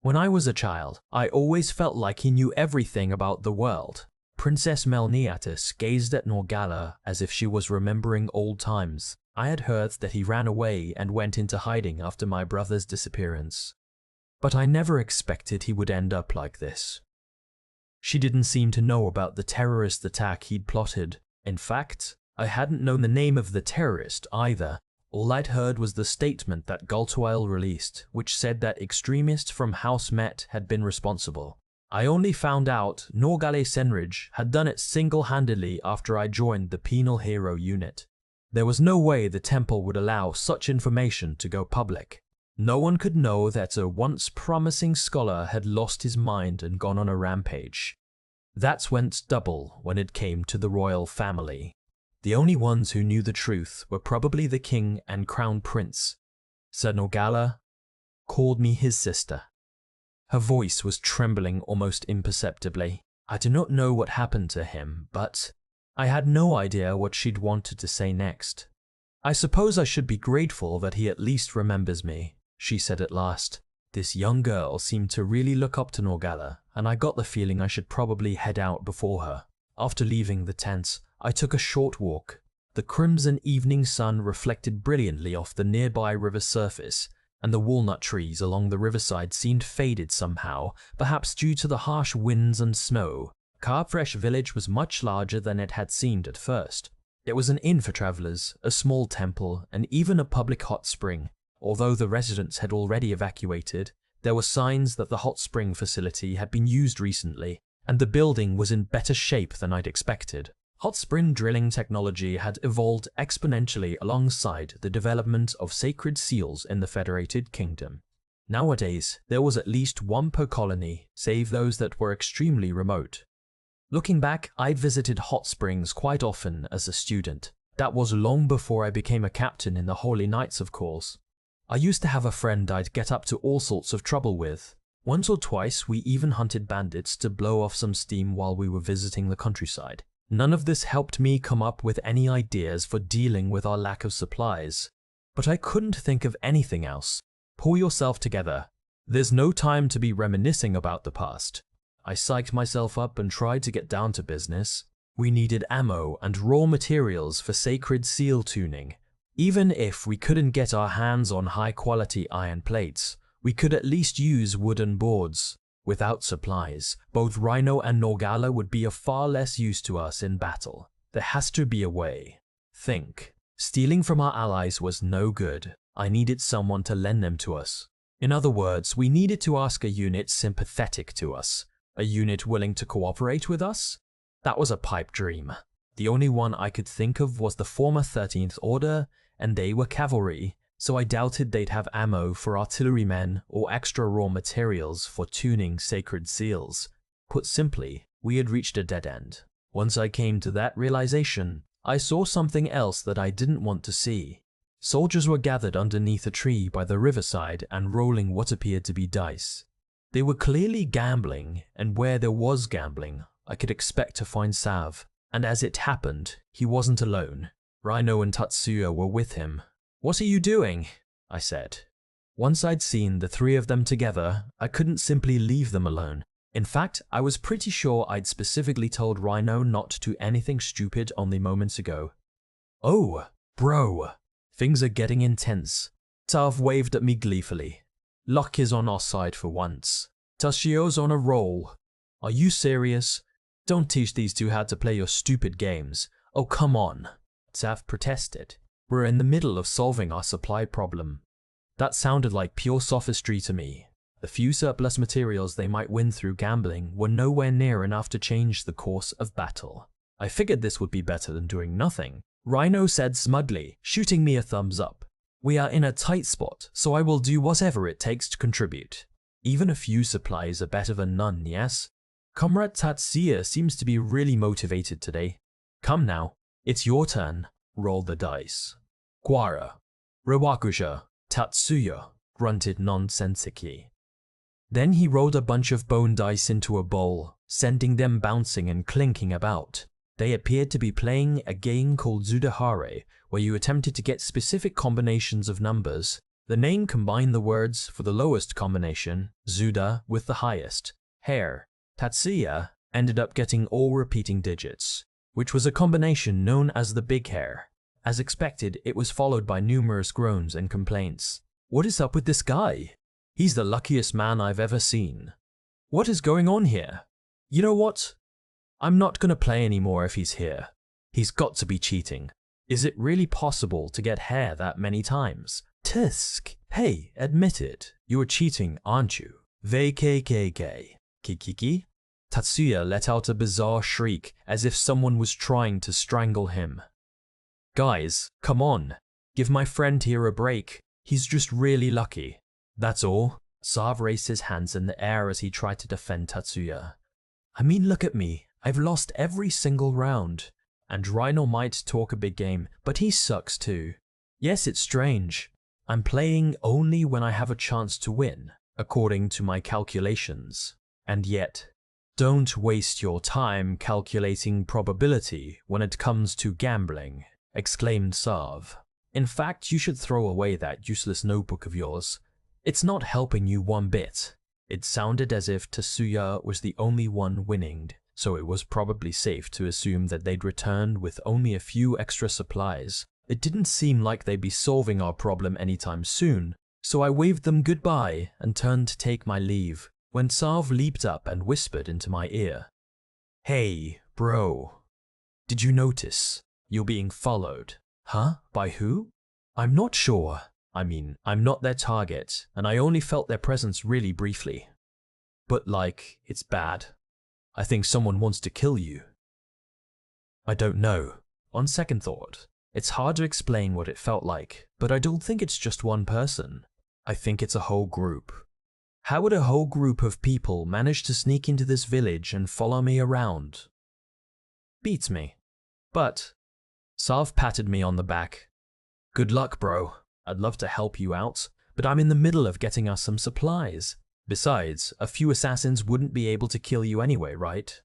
When I was a child, I always felt like he knew everything about the world. Princess Melniatis gazed at Norgala as if she was remembering old times. I had heard that he ran away and went into hiding after my brother's disappearance. But I never expected he would end up like this. She didn't seem to know about the terrorist attack he'd plotted. In fact, I hadn't known the name of the terrorist either. All I'd heard was the statement that Galtuile released, which said that extremists from House Met had been responsible. I only found out Norgale Senridge had done it single-handedly after I joined the Penal Hero unit. There was no way the temple would allow such information to go public. No one could know that a once promising scholar had lost his mind and gone on a rampage. That went double when it came to the royal family. The only ones who knew the truth were probably the king and crown prince. Sir Norgala called me his sister. Her voice was trembling almost imperceptibly. I do not know what happened to him, but I had no idea what she'd wanted to say next. I suppose I should be grateful that he at least remembers me, she said at last. This young girl seemed to really look up to Norgala, and I got the feeling I should probably head out before her. After leaving the tents, I took a short walk. The crimson evening sun reflected brilliantly off the nearby river surface, and the walnut trees along the riverside seemed faded somehow, perhaps due to the harsh winds and snow. Carbfresh village was much larger than it had seemed at first. There was an inn for travelers, a small temple, and even a public hot spring. Although the residents had already evacuated, there were signs that the hot spring facility had been used recently, and the building was in better shape than I'd expected. Hot spring drilling technology had evolved exponentially alongside the development of sacred seals in the Federated Kingdom. Nowadays, there was at least one per colony, save those that were extremely remote. Looking back, I'd visited hot springs quite often as a student. That was long before I became a captain in the Holy Knights, of course. I used to have a friend I'd get up to all sorts of trouble with. Once or twice, we even hunted bandits to blow off some steam while we were visiting the countryside. None of this helped me come up with any ideas for dealing with our lack of supplies. But I couldn't think of anything else. Pull yourself together. There's no time to be reminiscing about the past. I psyched myself up and tried to get down to business. We needed ammo and raw materials for sacred seal tuning. Even if we couldn't get our hands on high-quality iron plates, we could at least use wooden boards. Without supplies, both Rhino and Norgala would be of far less use to us in battle. There has to be a way. Think. Stealing from our allies was no good. I needed someone to lend them to us. In other words, we needed to ask a unit sympathetic to us. A unit willing to cooperate with us? That was a pipe dream. The only one I could think of was the former 13th Order, and they were cavalry, so I doubted they'd have ammo for artillerymen or extra raw materials for tuning sacred seals. Put simply, we had reached a dead end. Once I came to that realization, I saw something else that I didn't want to see. Soldiers were gathered underneath a tree by the riverside and rolling what appeared to be dice. They were clearly gambling, and where there was gambling, I could expect to find Sav. And as it happened, he wasn't alone. Rhino and Tatsuya were with him. "What are you doing?" I said. Once I'd seen the three of them together, I couldn't simply leave them alone. In fact, I was pretty sure I'd specifically told Rhino not to do anything stupid only moments ago. "Oh, bro, things are getting intense." Tav waved at me gleefully. "Luck is on our side for once. Tatsuya's on a roll." "Are you serious? Don't teach these two how to play your stupid games. Oh, come on." Tav protested. "We're in the middle of solving our supply problem." That sounded like pure sophistry to me. The few surplus materials they might win through gambling were nowhere near enough to change the course of battle. I figured this would be better than doing nothing. Rhino said smugly, shooting me a thumbs up. "We are in a tight spot, so I will do whatever it takes to contribute. Even a few supplies are better than none, yes?" Comrade Tatsuya seems to be really motivated today. "Come now, it's your turn." Roll the dice. "Quara." "Rewakusha." Tatsuya grunted nonsensically. Then he rolled a bunch of bone dice into a bowl, sending them bouncing and clinking about. They appeared to be playing a game called Zudahare, where you attempted to get specific combinations of numbers. The name combined the words for the lowest combination, Zuda, with the highest, hare. Tatsuya ended up getting all repeating digits, which was a combination known as the big hare. As expected, it was followed by numerous groans and complaints. "What is up with this guy? He's the luckiest man I've ever seen. What is going on here? You know what? I'm not gonna play anymore if he's here. He's got to be cheating. Is it really possible to get hair that many times? Tisk! Hey, admit it. You were cheating, aren't you? VKKK. Kikiki?" Tatsuya let out a bizarre shriek as if someone was trying to strangle him. "Guys, come on. Give my friend here a break. He's just really lucky. That's all." Sav raised his hands in the air as he tried to defend Tatsuya. "I mean, look at me. I've lost every single round. And Rhino might talk a big game, but he sucks too. Yes, it's strange. I'm playing only when I have a chance to win, according to my calculations. And yet, don't waste your time calculating probability when it comes to gambling," exclaimed Sav. "In fact, you should throw away that useless notebook of yours. It's not helping you one bit." It sounded as if Tatsuya was the only one winning, so it was probably safe to assume that they'd returned with only a few extra supplies. It didn't seem like they'd be solving our problem anytime soon, so I waved them goodbye and turned to take my leave, when Sav leaped up and whispered into my ear. "Hey, bro. Did you notice? You're being followed." "Huh? By who?" "I'm not sure. I mean, I'm not their target, and I only felt their presence really briefly. But like, it's bad. I think someone wants to kill you. I don't know. On second thought, it's hard to explain what it felt like, but I don't think it's just one person. I think it's a whole group. How would a whole group of people manage to sneak into this village and follow me around? Beats me. But Sav patted me on the back. Good luck, bro. I'd love to help you out, but I'm in the middle of getting us some supplies. Besides, a few assassins wouldn't be able to kill you anyway, right?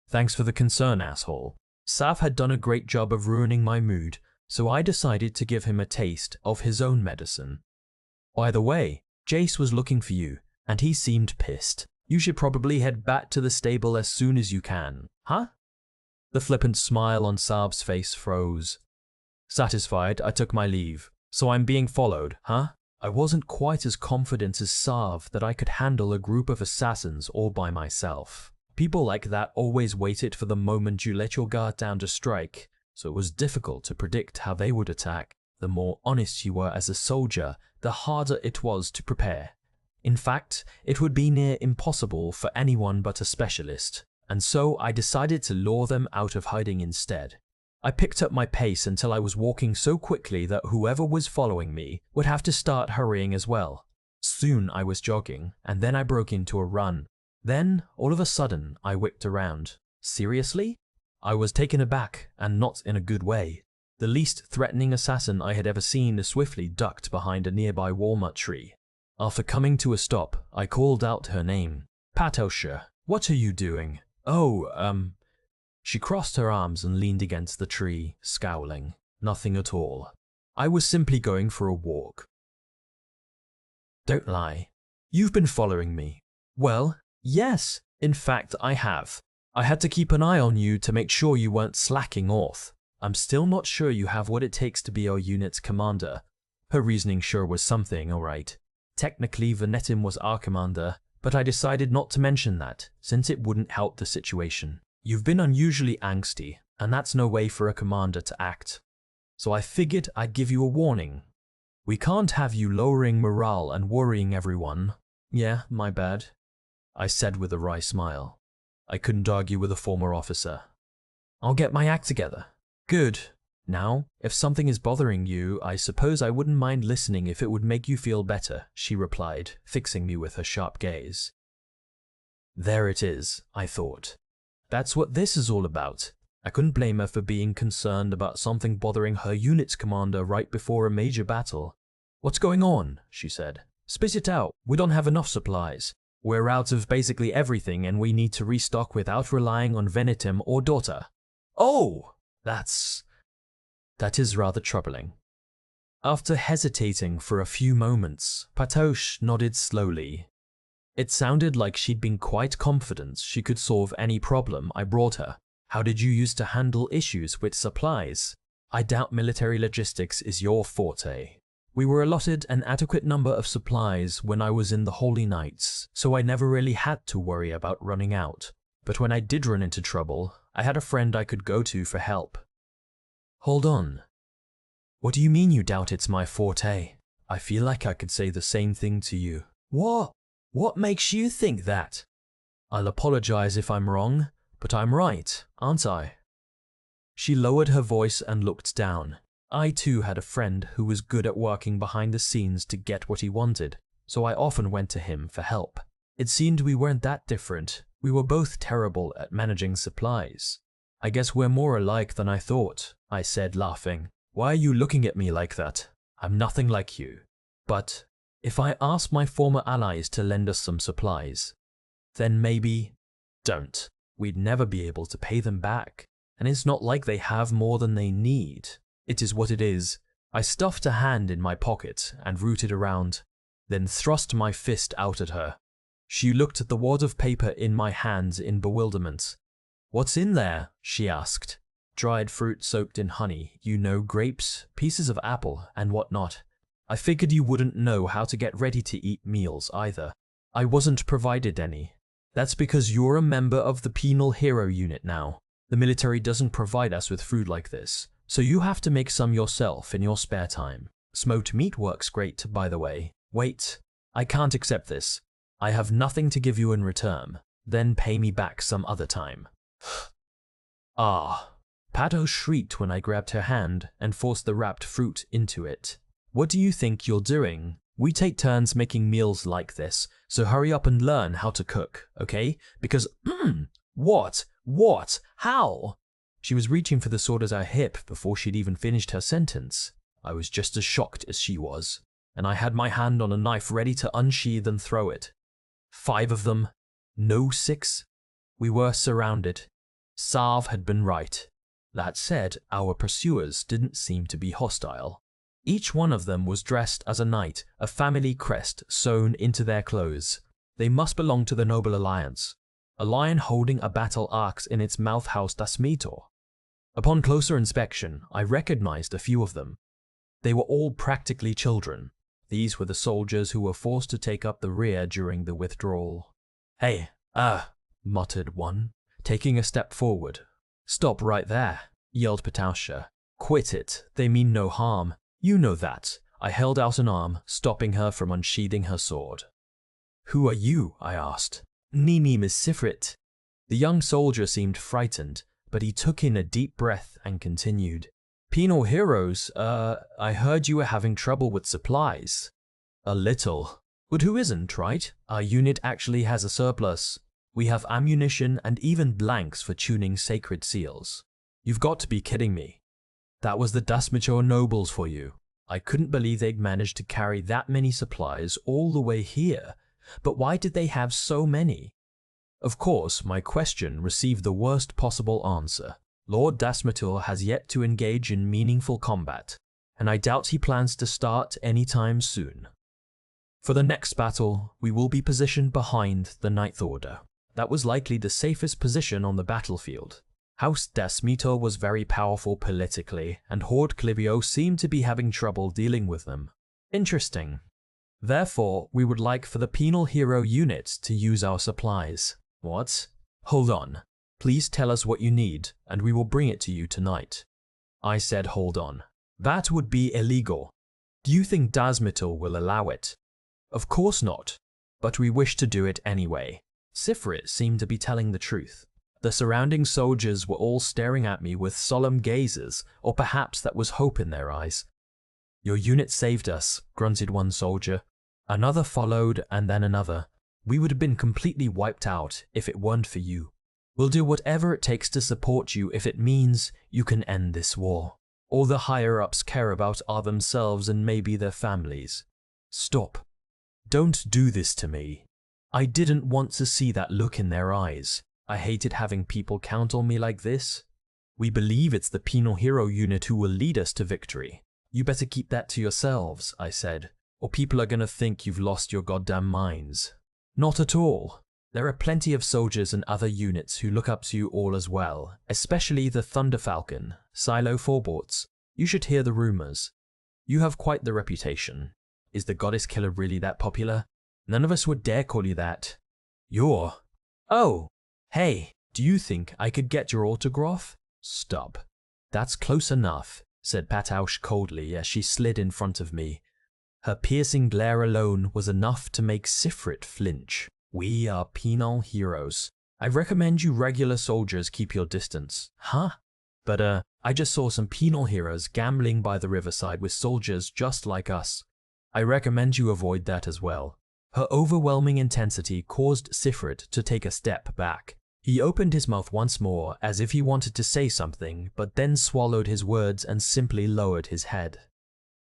Thanks for the concern, asshole. Sav had done a great job of ruining my mood, so I decided to give him a taste of his own medicine. By the way, Jace was looking for you, and he seemed pissed. You should probably head back to the stable as soon as you can. Huh? The flippant smile on Sav's face froze. Satisfied, I took my leave. So I'm being followed, huh? I wasn't quite as confident as Sav that I could handle a group of assassins all by myself. People like that always waited for the moment you let your guard down to strike, so it was difficult to predict how they would attack. The more honest you were as a soldier, the harder it was to prepare. In fact, it would be near impossible for anyone but a specialist, and so I decided to lure them out of hiding instead. I picked up my pace until I was walking so quickly that whoever was following me would have to start hurrying as well. Soon I was jogging, and then I broke into a run. Then, all of a sudden, I whipped around. Seriously? I was taken aback, and not in a good way. The least threatening assassin I had ever seen swiftly ducked behind a nearby walnut tree. After coming to a stop, I called out her name. Patosha, what are you doing? Oh, She crossed her arms and leaned against the tree, scowling. Nothing at all. I was simply going for a walk. Don't lie. You've been following me. Well, yes, in fact I have. I had to keep an eye on you to make sure you weren't slacking off. I'm still not sure you have what it takes to be our unit's commander. Her reasoning sure was something, alright. Technically, Venetim was our commander, but I decided not to mention that, since it wouldn't help the situation. You've been unusually angsty, and that's no way for a commander to act. So I figured I'd give you a warning. We can't have you lowering morale and worrying everyone. Yeah, my bad, I said with a wry smile. I couldn't argue with a former officer. I'll get my act together. Good. Now, if something is bothering you, I suppose I wouldn't mind listening if it would make you feel better, she replied, fixing me with her sharp gaze. There it is, I thought. That's what this is all about. I couldn't blame her for being concerned about something bothering her unit's commander right before a major battle. What's going on? She said. Spit it out. We don't have enough supplies. We're out of basically everything and we need to restock without relying on Venetim or Dota. Oh! That is rather troubling. After hesitating for a few moments, Patosh nodded slowly. It sounded like she'd been quite confident she could solve any problem I brought her. How did you used to handle issues with supplies? I doubt military logistics is your forte. We were allotted an adequate number of supplies when I was in the Holy Knights, so I never really had to worry about running out. But when I did run into trouble, I had a friend I could go to for help. Hold on. What do you mean you doubt it's my forte? I feel like I could say the same thing to you. What? What makes you think that? I'll apologize if I'm wrong, but I'm right, aren't I? She lowered her voice and looked down. I too had a friend who was good at working behind the scenes to get what he wanted, so I often went to him for help. It seemed we weren't that different. We were both terrible at managing supplies. I guess we're more alike than I thought, I said, laughing. Why are you looking at me like that? I'm nothing like you. But if I ask my former allies to lend us some supplies, then maybe don't. We'd never be able to pay them back. And it's not like they have more than they need. It is what it is. I stuffed a hand in my pocket and rooted around, then thrust my fist out at her. She looked at the wad of paper in my hands in bewilderment. What's in there? She asked. Dried fruit soaked in honey, grapes, pieces of apple, and whatnot. I figured you wouldn't know how to get ready to eat meals either. I wasn't provided any. That's because you're a member of the Penal Hero Unit now. The military doesn't provide us with food like this, so you have to make some yourself in your spare time. Smoked meat works great, by the way. Wait, I can't accept this. I have nothing to give you in return. Then pay me back some other time. Ah. Pato shrieked when I grabbed her hand and forced the wrapped fruit into it. What do you think you're doing? We take turns making meals like this, so hurry up and learn how to cook, okay? Because, what? How? She was reaching for the sword at her hip before she'd even finished her sentence. I was just as shocked as she was, and I had my hand on a knife ready to unsheathe and throw it. 5 of them. No 6. We were surrounded. Sarv had been right. That said, our pursuers didn't seem to be hostile. Each one of them was dressed as a knight, a family crest sewn into their clothes. They must belong to the Noble Alliance. A lion holding a battle axe in its mouth housed Dasmitor. Upon closer inspection, I recognized a few of them. They were all practically children. These were the soldiers who were forced to take up the rear during the withdrawal. Hey, muttered one, taking a step forward. Stop right there, yelled Petausha. Quit it, they mean no harm. You know that. I held out an arm, stopping her from unsheathing her sword. Who are you? I asked. Me name is Sifrit. The young soldier seemed frightened, but he took in a deep breath and continued. Penal heroes, I heard you were having trouble with supplies. A little. But who isn't, right? Our unit actually has a surplus. We have ammunition and even blanks for tuning sacred seals. You've got to be kidding me. That was the Dasmitor nobles for you. I couldn't believe they'd managed to carry that many supplies all the way here. But why did they have so many? Of course, my question received the worst possible answer. Lord Dasmitor has yet to engage in meaningful combat, and I doubt he plans to start anytime soon. For the next battle, we will be positioned behind the Ninth Order. That was likely the safest position on the battlefield. House Dasmitor was very powerful politically, and Horde Clivio seemed to be having trouble dealing with them. Interesting. Therefore, we would like for the penal hero unit to use our supplies. What? Hold on. Please tell us what you need, and we will bring it to you tonight. I said hold on. That would be illegal. Do you think Dasmitor will allow it? Of course not, but we wish to do it anyway. Sifrit seemed to be telling the truth. The surrounding soldiers were all staring at me with solemn gazes, or perhaps that was hope in their eyes. Your unit saved us, grunted one soldier. Another followed, and then another. We would have been completely wiped out if it weren't for you. We'll do whatever it takes to support you if it means you can end this war. All the higher-ups care about are themselves and maybe their families. Stop. Don't do this to me. I didn't want to see that look in their eyes. I hated having people count on me like this. We believe it's the penal hero unit who will lead us to victory. You better keep that to yourselves, I said, or people are gonna think you've lost your goddamn minds. Not at all. There are plenty of soldiers and other units who look up to you all as well, especially the Thunder Falcon, Silo Forborts. You should hear the rumors. You have quite the reputation. Is the Goddess Killer really that popular? None of us would dare call you that. You're... Oh, hey, do you think I could get your autograph? Stop. That's close enough, said Pataush coldly as she slid in front of me. Her piercing glare alone was enough to make Sifrit flinch. We are penal heroes. I recommend you regular soldiers keep your distance. Huh? But I just saw some penal heroes gambling by the riverside with soldiers just like us. I recommend you avoid that as well. Her overwhelming intensity caused Sifrit to take a step back. He opened his mouth once more as if he wanted to say something, but then swallowed his words and simply lowered his head.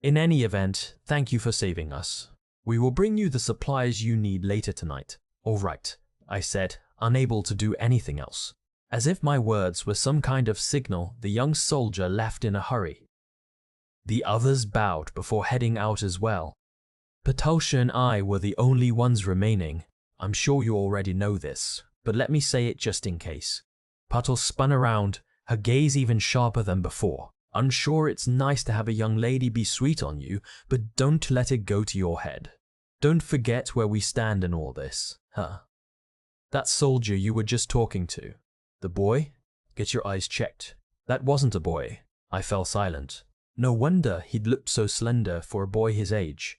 In any event, thank you for saving us. We will bring you the supplies you need later tonight. All right, I said, unable to do anything else. As if my words were some kind of signal, the young soldier left in a hurry. The others bowed before heading out as well. Petausha and I were the only ones remaining. I'm sure you already know this, but let me say it just in case. Pato spun around, her gaze even sharper than before. Unsure it's nice to have a young lady be sweet on you, but don't let it go to your head. Don't forget where we stand in all this, huh? That soldier you were just talking to. The boy? Get your eyes checked. That wasn't a boy. I fell silent. No wonder he'd looked so slender for a boy his age.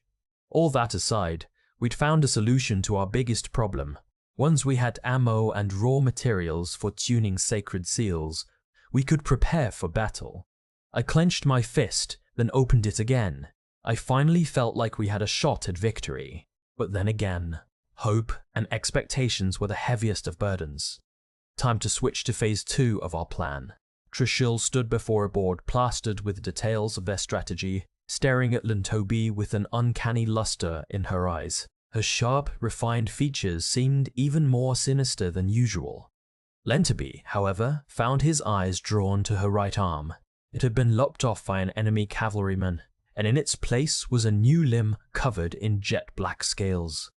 All that aside, we'd found a solution to our biggest problem. Once we had ammo and raw materials for tuning sacred seals, we could prepare for battle. I clenched my fist, then opened it again. I finally felt like we had a shot at victory. But then again, hope and expectations were the heaviest of burdens. Time to switch to phase 2 of our plan. Trishul stood before a board plastered with details of their strategy, staring at Lentobi with an uncanny luster in her eyes. Her sharp, refined features seemed even more sinister than usual. Lentobi, however, found his eyes drawn to her right arm. It had been lopped off by an enemy cavalryman, and in its place was a new limb covered in jet-black scales.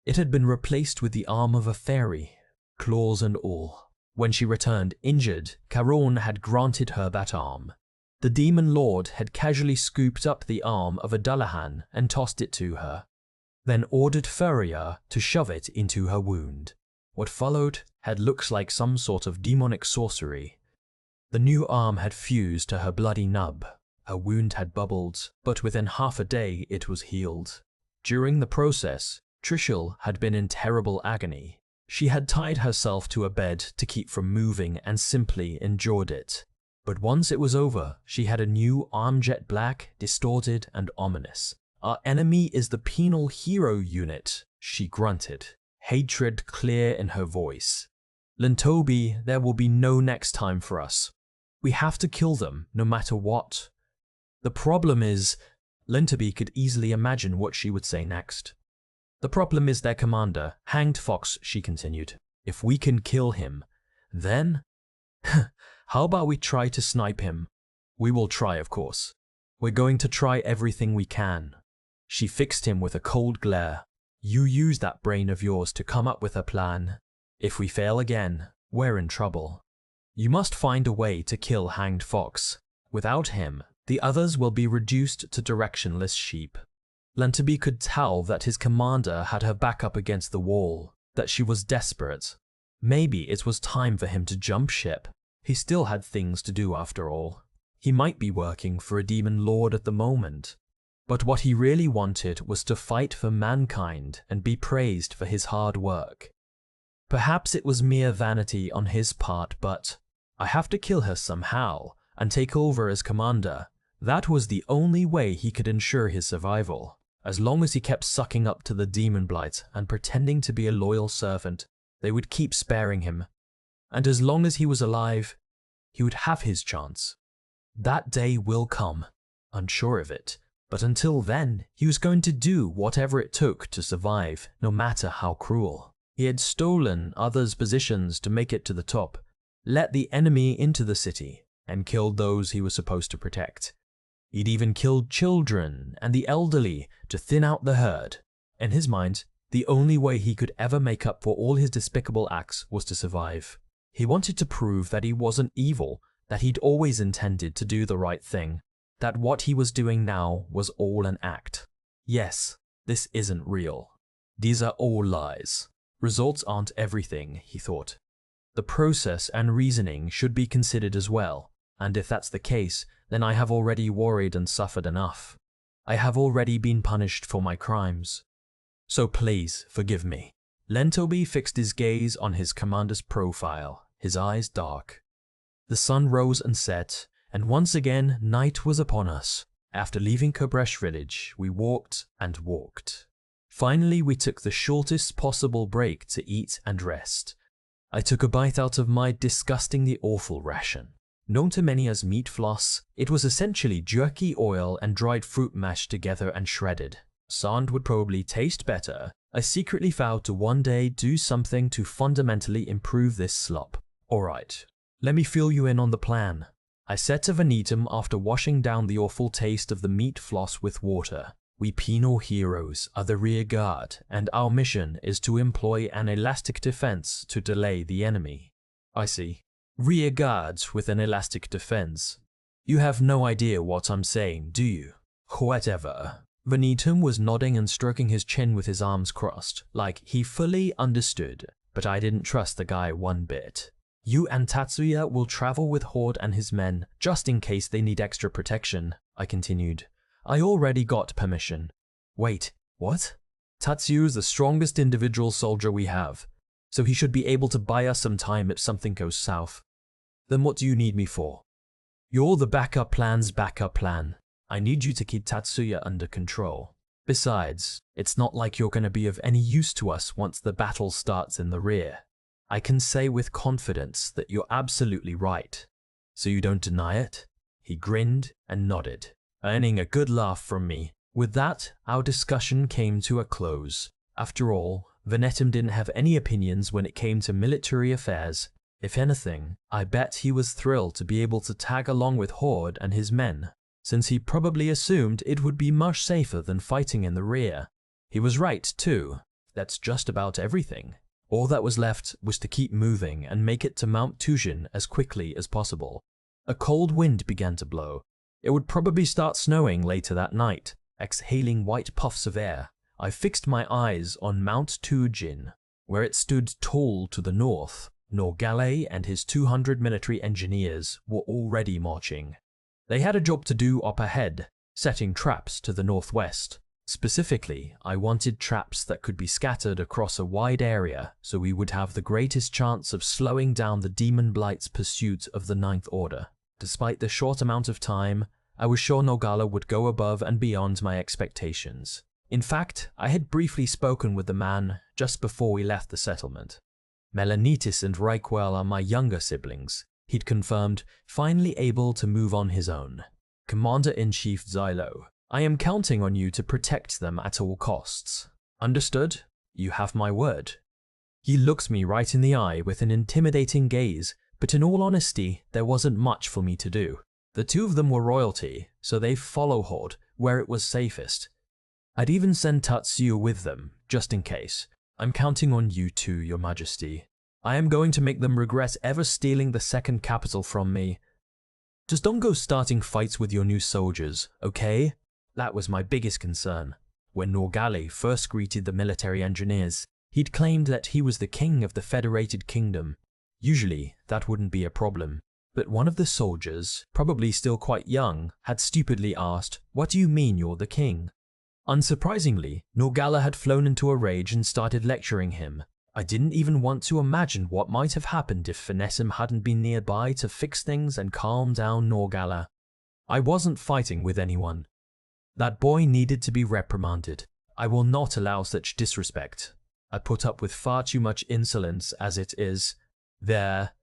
It had been replaced with the arm of a fairy, claws and all. When she returned injured, Charon had granted her that arm. The demon lord had casually scooped up the arm of a Dullahan and tossed it to her, then ordered Furia to shove it into her wound. What followed had looked like some sort of demonic sorcery. The new arm had fused to her bloody nub. Her wound had bubbled, but within half a day it was healed. During the process, Trishul had been in terrible agony. She had tied herself to a bed to keep from moving and simply endured it. But once it was over, she had a new arm, jet black, distorted and ominous. "Our enemy is the penal hero unit," she grunted, hatred clear in her voice. "Lentobi, there will be no next time for us. We have to kill them, no matter what." The problem is, Lentobi could easily imagine what she would say next. "The problem is their commander, Hanged Fox," she continued. "If we can kill him, then... how about we try to snipe him? We will try, of course. We're going to try everything we can." She fixed him with a cold glare. "You use that brain of yours to come up with a plan. If we fail again, we're in trouble. You must find a way to kill Hanged Fox. Without him, the others will be reduced to directionless sheep." Lentobi could tell that his commander had her back up against the wall, that she was desperate. Maybe it was time for him to jump ship. He still had things to do after all. He might be working for a demon lord at the moment, but what he really wanted was to fight for mankind and be praised for his hard work. Perhaps it was mere vanity on his part, but I have to kill her somehow and take over as commander. That was the only way he could ensure his survival. As long as he kept sucking up to the demon blight and pretending to be a loyal servant, they would keep sparing him. And as long as he was alive, he would have his chance. That day will come, unsure of it, but until then, he was going to do whatever it took to survive, no matter how cruel. He had stolen others' positions to make it to the top, let the enemy into the city, and killed those he was supposed to protect. He'd even killed children and the elderly to thin out the herd. In his mind, the only way he could ever make up for all his despicable acts was to survive. He wanted to prove that he wasn't evil, that he'd always intended to do the right thing, that what he was doing now was all an act. Yes, this isn't real. These are all lies. Results aren't everything, he thought. The process and reasoning should be considered as well, and if that's the case, then I have already worried and suffered enough. I have already been punished for my crimes. So please forgive me. Lentobi fixed his gaze on his commander's profile, his eyes dark. The sun rose and set, and once again night was upon us. After leaving Kobresh village, we walked and walked. Finally, we took the shortest possible break to eat and rest. I took a bite out of my disgustingly awful ration. Known to many as meat floss, it was essentially jerky oil and dried fruit mashed together and shredded. Sand would probably taste better. I secretly vowed to one day do something to fundamentally improve this slop. "Alright, let me fill you in on the plan," I said to Vanitum after washing down the awful taste of the meat floss with water. "We penal heroes are the rear guard, and our mission is to employ an elastic defense to delay the enemy." "I see. Rear guards with an elastic defense. You have no idea what I'm saying, do you?" "Whatever." Vanitum was nodding and stroking his chin with his arms crossed, like he fully understood, but I didn't trust the guy one bit. You and Tatsuya will travel with Horde and his men, just in case they need extra protection, I continued. I already got permission. Wait, what? Tatsuyu's the strongest individual soldier we have, so he should be able to buy us some time if something goes south. Then what do you need me for? You're the backup plan's backup plan. I need you to keep Tatsuya under control. Besides, it's not like you're going to be of any use to us once the battle starts in the rear. I can say with confidence that you're absolutely right. So you don't deny it? He grinned and nodded, earning a good laugh from me. With that, our discussion came to a close. After all, Venetum didn't have any opinions when it came to military affairs. If anything, I bet he was thrilled to be able to tag along with Horde and his men, since he probably assumed it would be much safer than fighting in the rear. He was right, too. That's just about everything. All that was left was to keep moving and make it to Mount Tujin as quickly as possible. A cold wind began to blow. It would probably start snowing later that night, exhaling white puffs of air. I fixed my eyes on Mount Tujin, where it stood tall to the north. Norgale and his 200 military engineers were already marching. They had a job to do up ahead, setting traps to the northwest. Specifically, I wanted traps that could be scattered across a wide area so we would have the greatest chance of slowing down the Demon Blight's pursuit of the Ninth Order. Despite the short amount of time, I was sure Norgala would go above and beyond my expectations. In fact, I had briefly spoken with the man just before we left the settlement. Melanitis and Reikwell are my younger siblings, he'd confirmed, finally able to move on his own. Commander-in-Chief Xylo, I am counting on you to protect them at all costs. Understood? You have my word. He looked me right in the eye with an intimidating gaze, but in all honesty, there wasn't much for me to do. The two of them were royalty, so they follow Horde where it was safest. I'd even send Tatsuya with them, just in case. I'm counting on you too, Your Majesty. I am going to make them regret ever stealing the second capital from me. Just don't go starting fights with your new soldiers, okay? That was my biggest concern. When Norgale first greeted the military engineers, he'd claimed that he was the king of the Federated Kingdom. Usually, that wouldn't be a problem. But one of the soldiers, probably still quite young, had stupidly asked, "What do you mean you're the king?" Unsurprisingly, Norgala had flown into a rage and started lecturing him. I didn't even want to imagine what might have happened if Venetum hadn't been nearby to fix things and calm down Norgala. I wasn't fighting with anyone. That boy needed to be reprimanded. I will not allow such disrespect. I put up with far too much insolence as it is. There,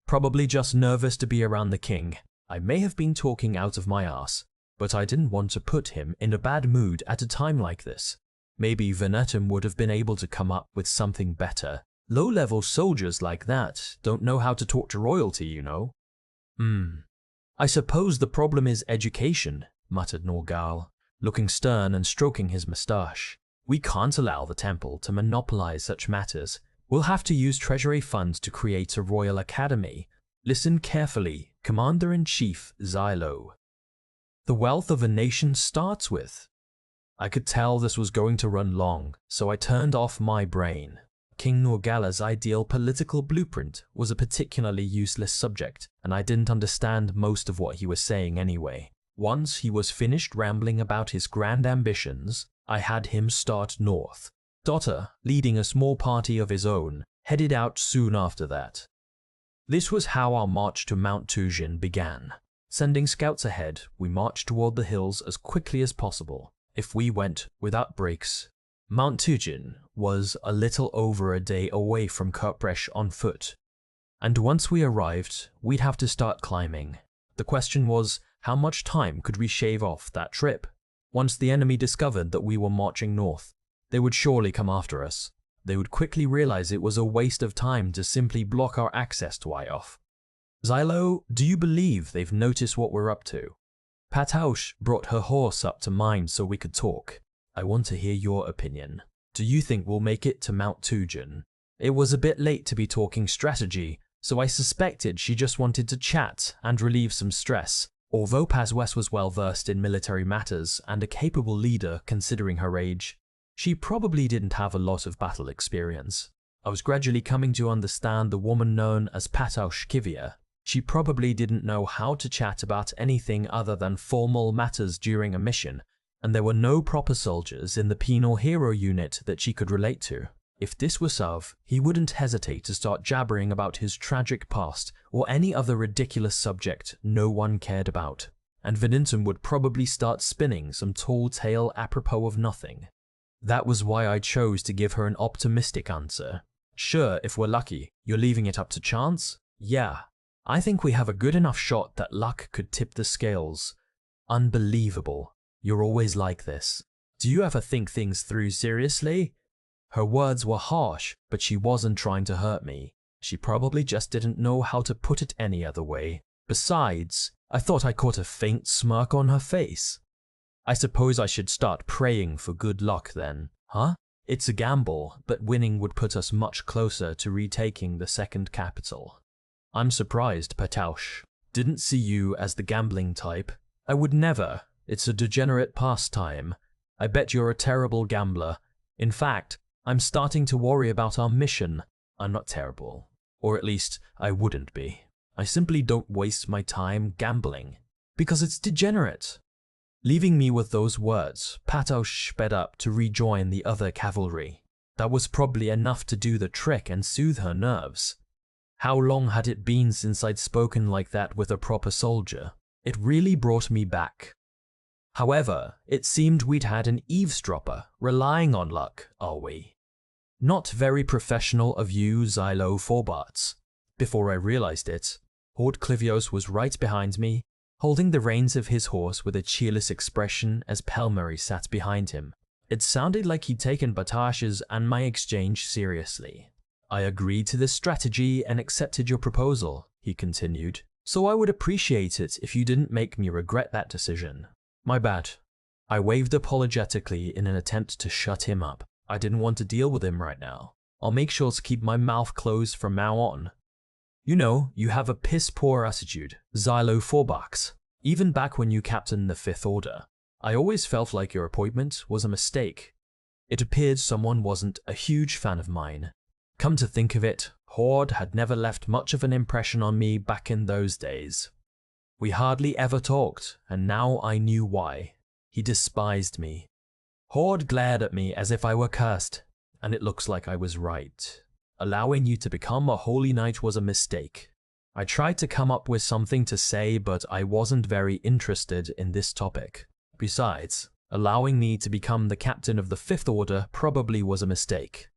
probably just nervous to be around the king. I may have been talking out of my arse, but I didn't want to put him in a bad mood at a time like this. Maybe Venetum would have been able to come up with something better. Low-level soldiers like that don't know how to talk to royalty, you know. I suppose the problem is education, muttered Norgal, looking stern and stroking his moustache. We can't allow the temple to monopolize such matters. We'll have to use treasury funds to create a royal academy. Listen carefully, Commander-in-Chief Xylo. The wealth of a nation starts with. I could tell this was going to run long, so I turned off my brain. King Norgala's ideal political blueprint was a particularly useless subject, and I didn't understand most of what he was saying anyway. Once he was finished rambling about his grand ambitions, I had him start north. Dotter, leading a small party of his own, headed out soon after that. This was how our march to Mount Tujin began. Sending scouts ahead, we marched toward the hills as quickly as possible. If we went without breaks, Mount Tujin was a little over a day away from Kurpresh on foot. And once we arrived, we'd have to start climbing. The question was, how much time could we shave off that trip? Once the enemy discovered that we were marching north, they would surely come after us. They would quickly realize it was a waste of time to simply block our access to Iof. Xylo, do you believe they've noticed what we're up to? Pataush brought her horse up to mine so we could talk. I want to hear your opinion. Do you think we'll make it to Mount Tujin? It was a bit late to be talking strategy, so I suspected she just wanted to chat and relieve some stress. Although Pazwes was well versed in military matters and a capable leader considering her age, she probably didn't have a lot of battle experience. I was gradually coming to understand the woman known as Pataushkivia. She probably didn't know how to chat about anything other than formal matters during a mission, and there were no proper soldiers in the penal hero unit that she could relate to. If this were Sav, he wouldn't hesitate to start jabbering about his tragic past or any other ridiculous subject no one cared about, and Veninton would probably start spinning some tall tale apropos of nothing. That was why I chose to give her an optimistic answer. Sure, if we're lucky, you're leaving it up to chance? Yeah. I think we have a good enough shot that luck could tip the scales. Unbelievable. You're always like this. Do you ever think things through seriously? Her words were harsh, but she wasn't trying to hurt me. She probably just didn't know how to put it any other way. Besides, I thought I caught a faint smirk on her face. I suppose I should start praying for good luck then, huh? It's a gamble, but winning would put us much closer to retaking the second capital. I'm surprised, Pataush. Didn't see you as the gambling type. I would never. It's a degenerate pastime. I bet you're a terrible gambler. In fact, I'm starting to worry about our mission. I'm not terrible. Or at least, I wouldn't be. I simply don't waste my time gambling. Because it's degenerate. Leaving me with those words, Pataush sped up to rejoin the other cavalry. That was probably enough to do the trick and soothe her nerves. How long had it been since I'd spoken like that with a proper soldier? It really brought me back. However, it seemed we'd had an eavesdropper, relying on luck, are we? Not very professional of you, Xylo Forbarts. Before I realized it, Horde Clivios was right behind me, holding the reins of his horse with a cheerless expression as Pelmari sat behind him. It sounded like he'd taken Batash's and my exchange seriously. I agreed to this strategy and accepted your proposal, he continued, so I would appreciate it if you didn't make me regret that decision. My bad. I waved apologetically in an attempt to shut him up. I didn't want to deal with him right now. I'll make sure to keep my mouth closed from now on. You know, you have a piss-poor attitude, Xylo Forbarts. Even back when you captained the Fifth Order, I always felt like your appointment was a mistake. It appeared someone wasn't a huge fan of mine. Come to think of it, Horde had never left much of an impression on me back in those days. We hardly ever talked, and now I knew why. He despised me. Horde glared at me as if I were cursed, and it looks like I was right. Allowing you to become a holy knight was a mistake. I tried to come up with something to say, but I wasn't very interested in this topic. Besides, allowing me to become the captain of the Fifth Order probably was a mistake.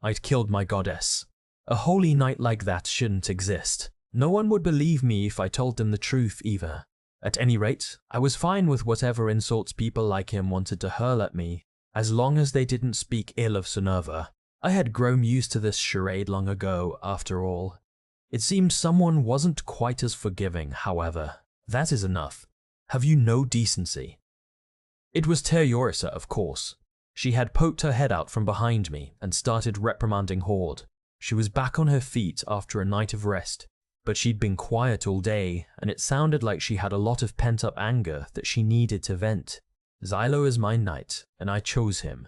I'd killed my goddess. A holy knight like that shouldn't exist. No one would believe me if I told them the truth either. At any rate, I was fine with whatever insults people like him wanted to hurl at me, as long as they didn't speak ill of Sunerva. I had grown used to this charade long ago, after all. It seemed someone wasn't quite as forgiving, however. That is enough. Have you no decency? It was Teriorisa, of course. She had poked her head out from behind me and started reprimanding Horde. She was back on her feet after a night of rest, but she'd been quiet all day, and it sounded like she had a lot of pent-up anger that she needed to vent. Xylo is my knight, and I chose him.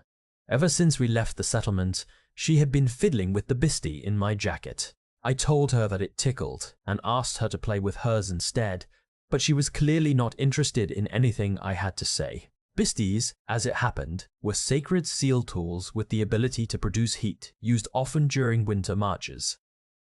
Ever since we left the settlement, she had been fiddling with the bistie in my jacket. I told her that it tickled, and asked her to play with hers instead, but she was clearly not interested in anything I had to say. Bisties, as it happened, were sacred seal tools with the ability to produce heat, used often during winter marches.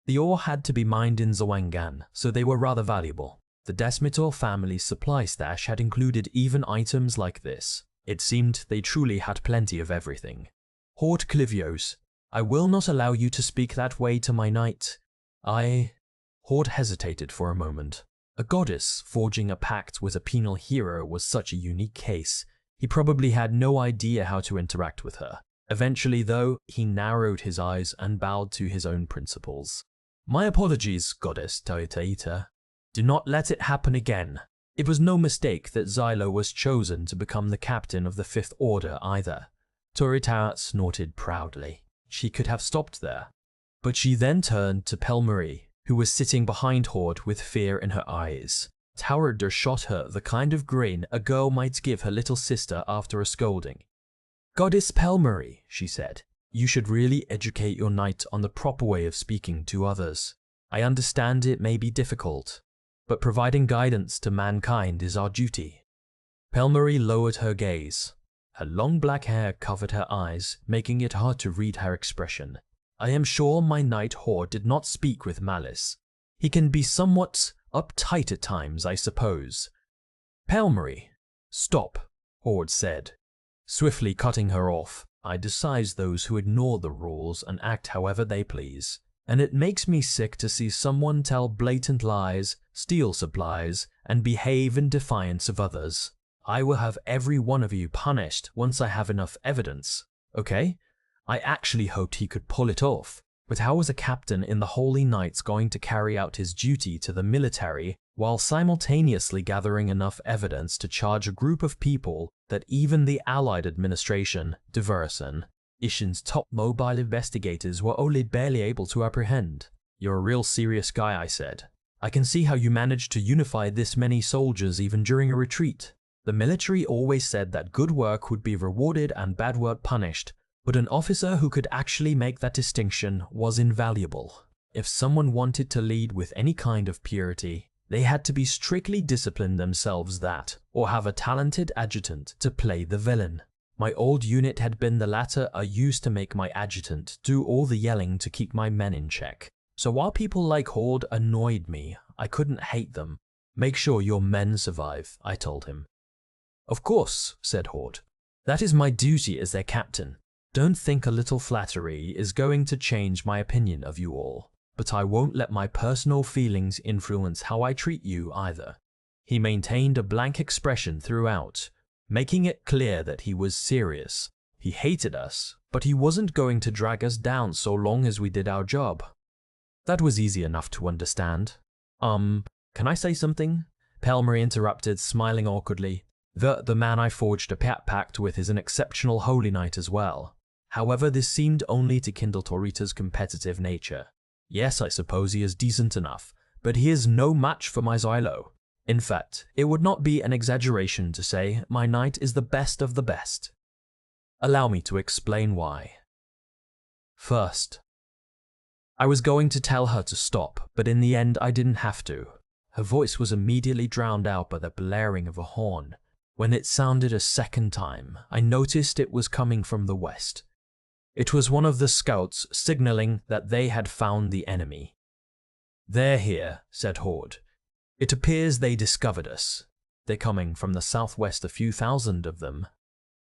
The ore had to be mined in Zawangan, so they were rather valuable. The Desmitor family's supply stash had included even items like this. It seemed they truly had plenty of everything. Horde Clivios, I will not allow you to speak that way to my knight. Horde hesitated for a moment. A goddess forging a pact with a penal hero was such a unique case. He probably had no idea how to interact with her. Eventually, though, he narrowed his eyes and bowed to his own principles. My apologies, Goddess Taitaita. Do not let it happen again. It was no mistake that Xylo was chosen to become the captain of the Fifth Order either. Toritat snorted proudly. She could have stopped there. But she then turned to Pelmari, who was sitting behind Horde with fear in her eyes. Taurader shot her the kind of grin a girl might give her little sister after a scolding. Goddess Pelmari, she said, You should really educate your knight on the proper way of speaking to others. I understand it may be difficult, but providing guidance to mankind is our duty." Pelmari lowered her gaze. Her long black hair covered her eyes, making it hard to read her expression. "I am sure my knight Hord did not speak with malice. He can be somewhat uptight at times, I suppose." "Pelmari, stop," Hord said, swiftly cutting her off. "I despise those who ignore the rules and act however they please. And it makes me sick to see someone tell blatant lies, steal supplies, and behave in defiance of others. I will have every one of you punished once I have enough evidence, okay?" I actually hoped he could pull it off, but how was a captain in the Holy Knights going to carry out his duty to the military while simultaneously gathering enough evidence to charge a group of people that even the Allied administration, Diversen, Ishin's top mobile investigators were only barely able to apprehend? "You're a real serious guy," I said. "I can see how you managed to unify this many soldiers even during a retreat. The military always said that good work would be rewarded and bad work punished, but an officer who could actually make that distinction was invaluable. If someone wanted to lead with any kind of purity, they had to be strictly disciplined themselves that, or have a talented adjutant to play the villain. My old unit had been the latter. I used to make my adjutant do all the yelling to keep my men in check. So while people like Hord annoyed me, I couldn't hate them. Make sure your men survive," I told him. "Of course," said Hord. "That is my duty as their captain. Don't think a little flattery is going to change my opinion of you all. But I won't let my personal feelings influence how I treat you either." He maintained a blank expression throughout, making it clear that he was serious. He hated us, but he wasn't going to drag us down so long as we did our job. That was easy enough to understand. Can I say something?" Pelmari interrupted, smiling awkwardly. The man I forged a pact with is an exceptional holy knight as well. However, this seemed only to kindle Torita's competitive nature. Yes, I suppose he is decent enough, but he is no match for my Xylo. In fact, it would not be an exaggeration to say my knight is the best of the best. Allow me to explain why. First, I was going to tell her to stop, but in the end I didn't have to. Her voice was immediately drowned out by the blaring of a horn. When it sounded a second time, I noticed it was coming from the west. It was one of the scouts signaling that they had found the enemy. "They're here," said Hord. "It appears they discovered us. They're coming from the southwest, a few thousand of them."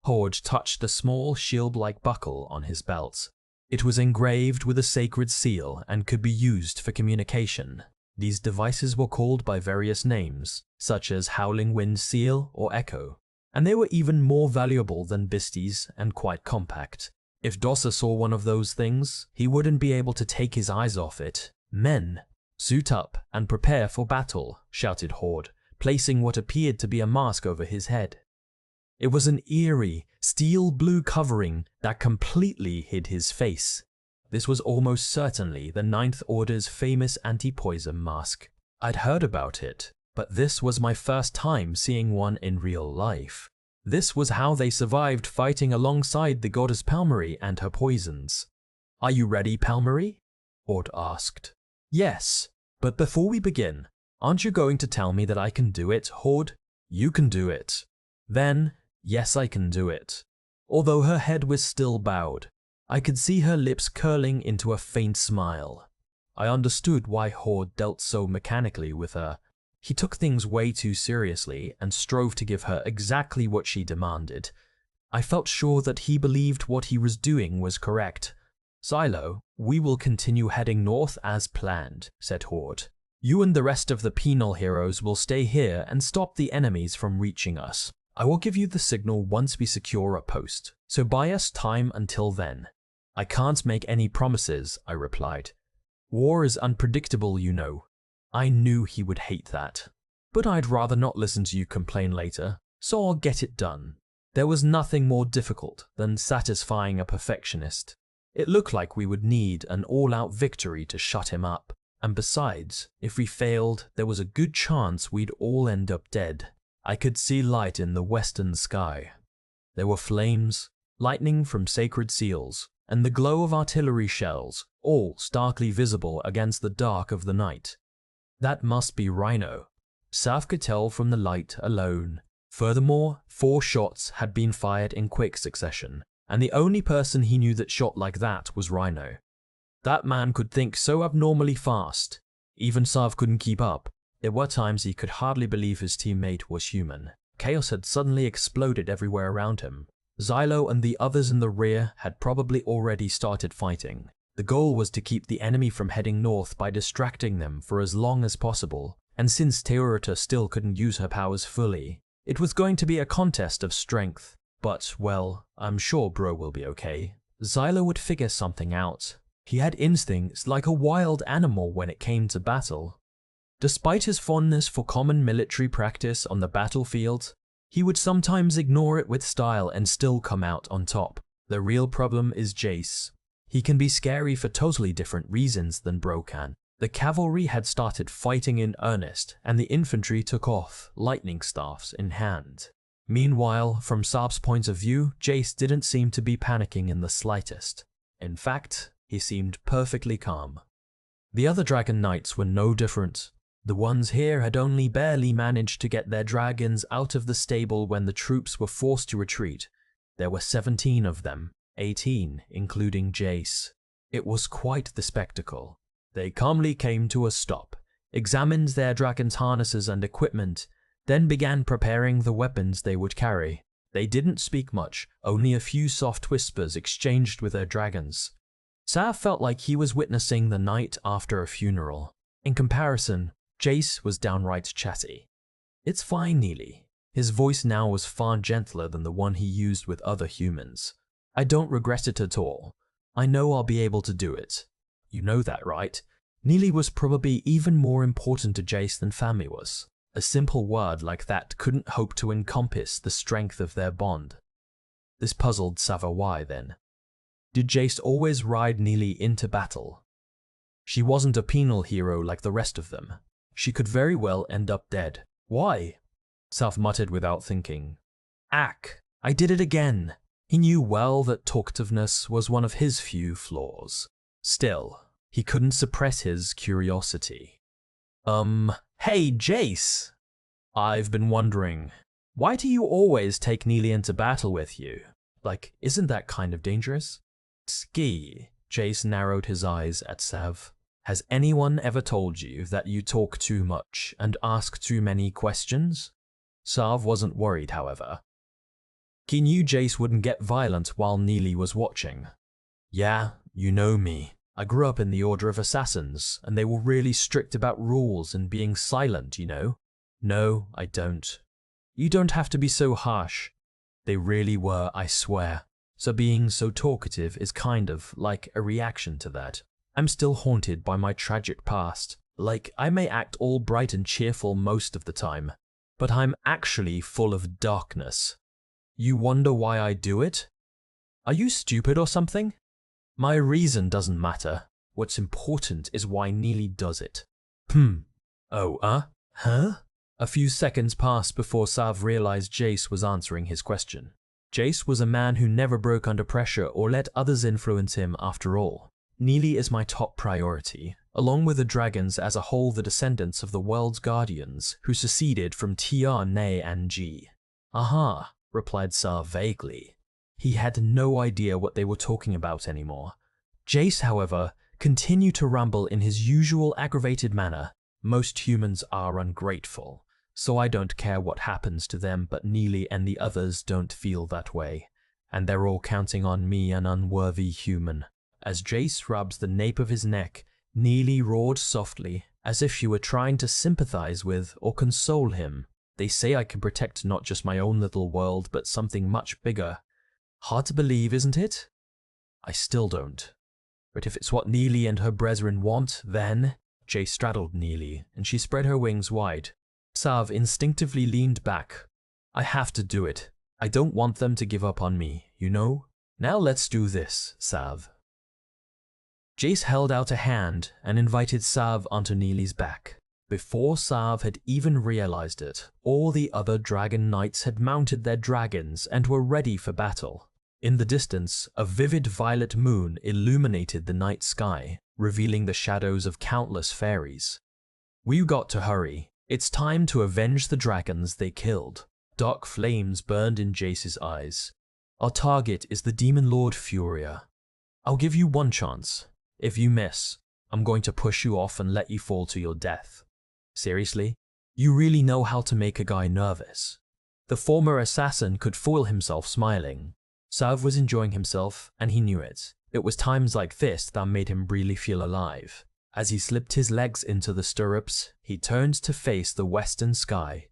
Hord touched the small shield-like buckle on his belt. It was engraved with a sacred seal and could be used for communication. These devices were called by various names, such as Howling Wind Seal or Echo, and they were even more valuable than Bisties and quite compact. If Dossa saw one of those things, he wouldn't be able to take his eyes off it. "Men, suit up and prepare for battle," shouted Hord, placing what appeared to be a mask over his head. It was an eerie, steel blue covering that completely hid his face. This was almost certainly the Ninth Order's famous anti-poison mask. I'd heard about it, but this was my first time seeing one in real life. This was how they survived fighting alongside the goddess Pelmari and her poisons. "Are you ready, Pelmari?" Hord asked. "Yes, but before we begin, aren't you going to tell me that I can do it, Hord?" "You can do it." "Then, yes, I can do it." Although her head was still bowed, I could see her lips curling into a faint smile. I understood why Hord dealt so mechanically with her. He took things way too seriously and strove to give her exactly what she demanded. I felt sure that he believed what he was doing was correct. "Xylo, we will continue heading north as planned," said Hord. "You and the rest of the penal heroes will stay here and stop the enemies from reaching us. I will give you the signal once we secure a post, so buy us time until then." "I can't make any promises," I replied. "War is unpredictable, you know." I knew he would hate that. But I'd rather not listen to you complain later, so I'll get it done. There was nothing more difficult than satisfying a perfectionist. It looked like we would need an all-out victory to shut him up, and besides, if we failed, there was a good chance we'd all end up dead. I could see light in the western sky. There were flames, lightning from sacred seals, and the glow of artillery shells, all starkly visible against the dark of the night. That must be Rhino. Sav could tell from the light alone. Furthermore, 4 shots had been fired in quick succession, and the only person he knew that shot like that was Rhino. That man could think so abnormally fast. Even Sav couldn't keep up. There were times he could hardly believe his teammate was human. Chaos had suddenly exploded everywhere around him. Xylo and the others in the rear had probably already started fighting. The goal was to keep the enemy from heading north by distracting them for as long as possible, and since Teorita still couldn't use her powers fully, it was going to be a contest of strength. But, well, I'm sure Bro will be okay. Xylo would figure something out. He had instincts like a wild animal when it came to battle. Despite his fondness for common military practice on the battlefield, he would sometimes ignore it with style and still come out on top. The real problem is Jace. He can be scary for totally different reasons than Bro can. The cavalry had started fighting in earnest, and the infantry took off, lightning staffs in hand. Meanwhile, from Sav's point of view, Jace didn't seem to be panicking in the slightest. In fact, he seemed perfectly calm. The other Dragon Knights were no different. The ones here had only barely managed to get their dragons out of the stable when the troops were forced to retreat. There were 17 of them, 18 including Jace. It was quite the spectacle. They calmly came to a stop, examined their dragons' harnesses and equipment, then began preparing the weapons they would carry. They didn't speak much, only a few soft whispers exchanged with their dragons. Sav felt like he was witnessing the night after a funeral. In comparison, Jace was downright chatty. "It's fine, Neely." His voice now was far gentler than the one he used with other humans. "I don't regret it at all. I know I'll be able to do it. You know that, right?" Neely was probably even more important to Jace than family was. A simple word like that couldn't hope to encompass the strength of their bond. This puzzled Sava why then. Did Jace always ride Neely into battle? She wasn't a penal hero like the rest of them. She could very well end up dead. Why? Sav muttered without thinking. Ack, I did it again. He knew well that talkativeness was one of his few flaws. Still, he couldn't suppress his curiosity. Hey Jace! I've been wondering, why do you always take Neely into battle with you? Like, isn't that kind of dangerous? Ski, Jace narrowed his eyes at Sav. Has anyone ever told you that you talk too much and ask too many questions? Sav wasn't worried, however. He knew Jace wouldn't get violent while Neely was watching. Yeah, you know me. I grew up in the Order of Assassins, and they were really strict about rules and being silent, you know? No, I don't. You don't have to be so harsh. They really were, I swear. So being so talkative is kind of like a reaction to that. I'm still haunted by my tragic past. Like, I may act all bright and cheerful most of the time, but I'm actually full of darkness. You wonder why I do it? Are you stupid or something? My reason doesn't matter. What's important is why Neely does it. Oh, huh? A few seconds passed before Sav realized Jace was answering his question. Jace was a man who never broke under pressure or let others influence him after all. Neely is my top priority, along with the dragons as a whole, the descendants of the world's guardians who seceded from TR, Ne, and G. Aha, replied Sav vaguely. He had no idea what they were talking about anymore. Jace, however, continued to ramble in his usual aggravated manner. Most humans are ungrateful, so I don't care what happens to them, but Neely and the others don't feel that way, and they're all counting on me, an unworthy human. As Jace rubs the nape of his neck, Neely roared softly, as if she were trying to sympathize with or console him. They say I can protect not just my own little world, but something much bigger. Hard to believe, isn't it? I still don't. But if it's what Neely and her brethren want, then... Jace straddled Neely, and she spread her wings wide. Sav instinctively leaned back. I have to do it. I don't want them to give up on me, you know? Now let's do this, Sav. Jace held out a hand and invited Sav onto Neely's back. Before Sav had even realized it, all the other Dragon Knights had mounted their dragons and were ready for battle. In the distance, a vivid violet moon illuminated the night sky, revealing the shadows of countless fairies. "We got to hurry. It's time to avenge the dragons they killed." Dark flames burned in Jace's eyes. "Our target is the Demon Lord Furia. I'll give you one chance. If you miss, I'm going to push you off and let you fall to your death." Seriously? You really know how to make a guy nervous. The former assassin could fool himself smiling. Sav was enjoying himself, and he knew it. It was times like this that made him really feel alive. As he slipped his legs into the stirrups, he turned to face the western sky.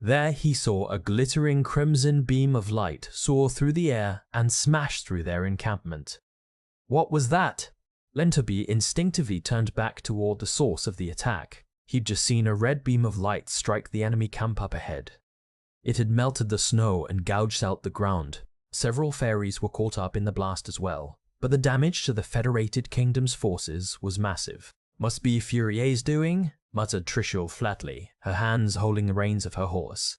There he saw a glittering crimson beam of light soar through the air and smash through their encampment. What was that? Lentoby instinctively turned back toward the source of the attack. He'd just seen a red beam of light strike the enemy camp up ahead. It had melted the snow and gouged out the ground. Several fairies were caught up in the blast as well, but the damage to the Federated Kingdom's forces was massive. "Must be Furier's doing," muttered Trishul flatly, her hands holding the reins of her horse.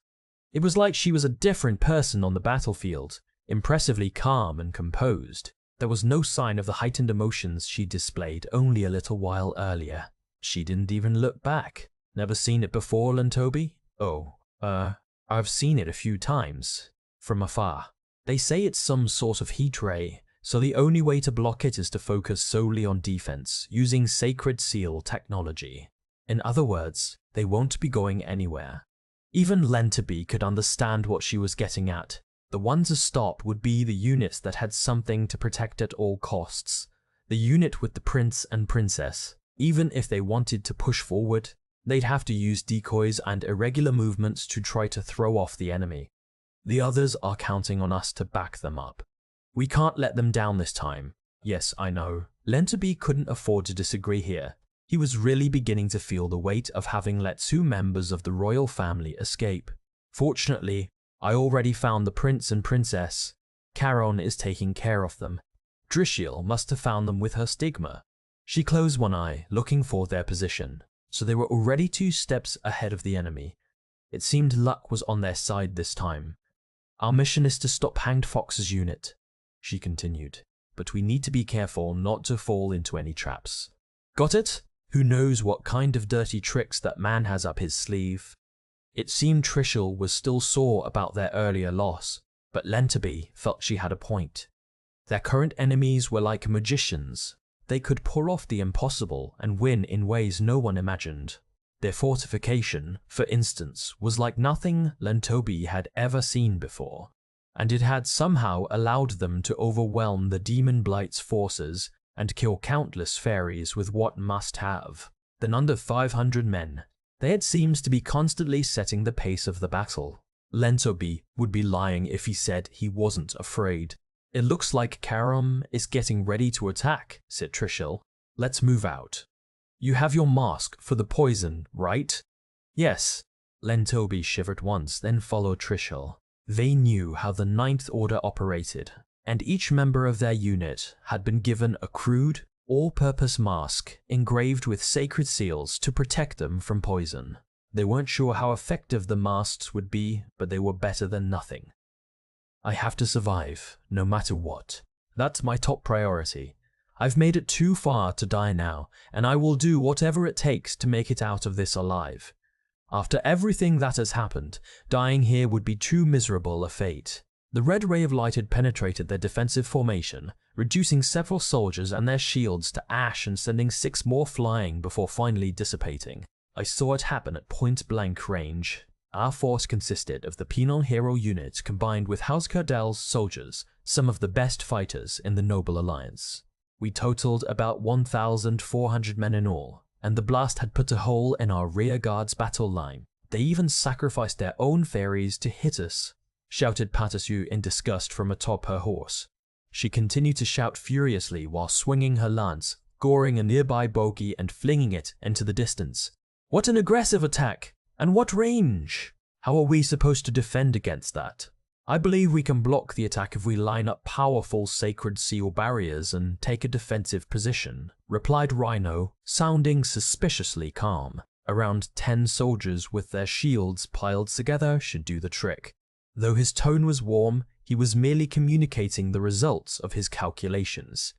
It was like she was a different person on the battlefield, impressively calm and composed. There was no sign of the heightened emotions she displayed only a little while earlier. She didn't even look back. "Never seen it before, Lentoby?" "Oh, I've seen it a few times. From afar. They say it's some sort of heat ray, so the only way to block it is to focus solely on defense, using Sacred Seal technology. In other words, they won't be going anywhere." Even Lentoby could understand what she was getting at. The one to stop would be the units that had something to protect at all costs. The unit with the prince and princess. Even if they wanted to push forward, they'd have to use decoys and irregular movements to try to throw off the enemy. The others are counting on us to back them up. We can't let them down this time. Yes, I know. Lentoby couldn't afford to disagree here. He was really beginning to feel the weight of having let 2 members of the royal family escape. "Fortunately, I already found the prince and princess. Charon is taking care of them. Drishil must have found them with her stigma." She closed one eye, looking for their position, so they were already 2 steps ahead of the enemy. It seemed luck was on their side this time. "Our mission is to stop Hanged Fox's unit," she continued, "but we need to be careful not to fall into any traps." "Got it? Who knows what kind of dirty tricks that man has up his sleeve." It seemed Trishul was still sore about their earlier loss, but Lentoby felt she had a point. Their current enemies were like magicians. They could pull off the impossible and win in ways no one imagined. Their fortification, for instance, was like nothing Lentoby had ever seen before, and it had somehow allowed them to overwhelm the Demon Blight's forces and kill countless fairies with what must have been under 500 men. They had seemed to be constantly setting the pace of the battle. Lentoby would be lying if he said he wasn't afraid. "It looks like Charon is getting ready to attack," said Trishul. "Let's move out." "You have your mask for the poison, right?" "Yes." Lentoby shivered once, then followed Trishul. They knew how the Ninth Order operated, and each member of their unit had been given a crude, all-purpose mask engraved with sacred seals to protect them from poison. They weren't sure how effective the masks would be, but they were better than nothing. "I have to survive, no matter what. That's my top priority. I've made it too far to die now, and I will do whatever it takes to make it out of this alive. After everything that has happened, dying here would be too miserable a fate." The red ray of light had penetrated their defensive formation, reducing several soldiers and their shields to ash and sending 6 more flying before finally dissipating. I saw it happen at point-blank range. Our force consisted of the Pinon Hero unit combined with House Cardel's soldiers, some of the best fighters in the Noble Alliance. We totaled about 1,400 men in all, and the blast had put a hole in our rear guard's battle line. They even sacrificed their own fairies to hit us, shouted Patasu in disgust from atop her horse. She continued to shout furiously while swinging her lance, goring a nearby bogey and flinging it into the distance. "What an aggressive attack! And what range? How are we supposed to defend against that?" "I believe we can block the attack if we line up powerful Sacred Seal barriers and take a defensive position," replied Rhino, sounding suspiciously calm. Around 10 soldiers with their shields piled together should do the trick. Though his tone was warm, He was merely communicating the results of his calculations.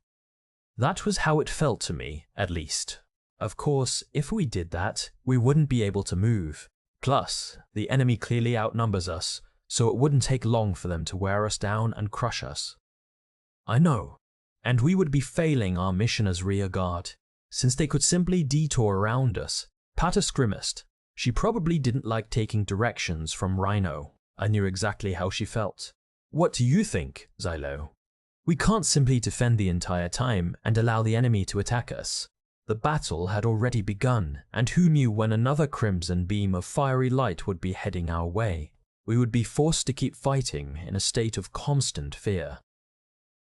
That was how it felt to me, at least. Of course, if we did that, we wouldn't be able to move. Plus, the enemy clearly outnumbers us, so it wouldn't take long for them to wear us down and crush us. I know, and we would be failing our mission as rear guard, since they could simply detour around us. Patis grimaced. She probably didn't like taking directions from Rhino. I knew exactly how she felt. What do you think, Xylo? We can't simply defend the entire time and allow the enemy to attack us. The battle had already begun, and who knew when another crimson beam of fiery light would be heading our way? We would be forced to keep fighting in a state of constant fear.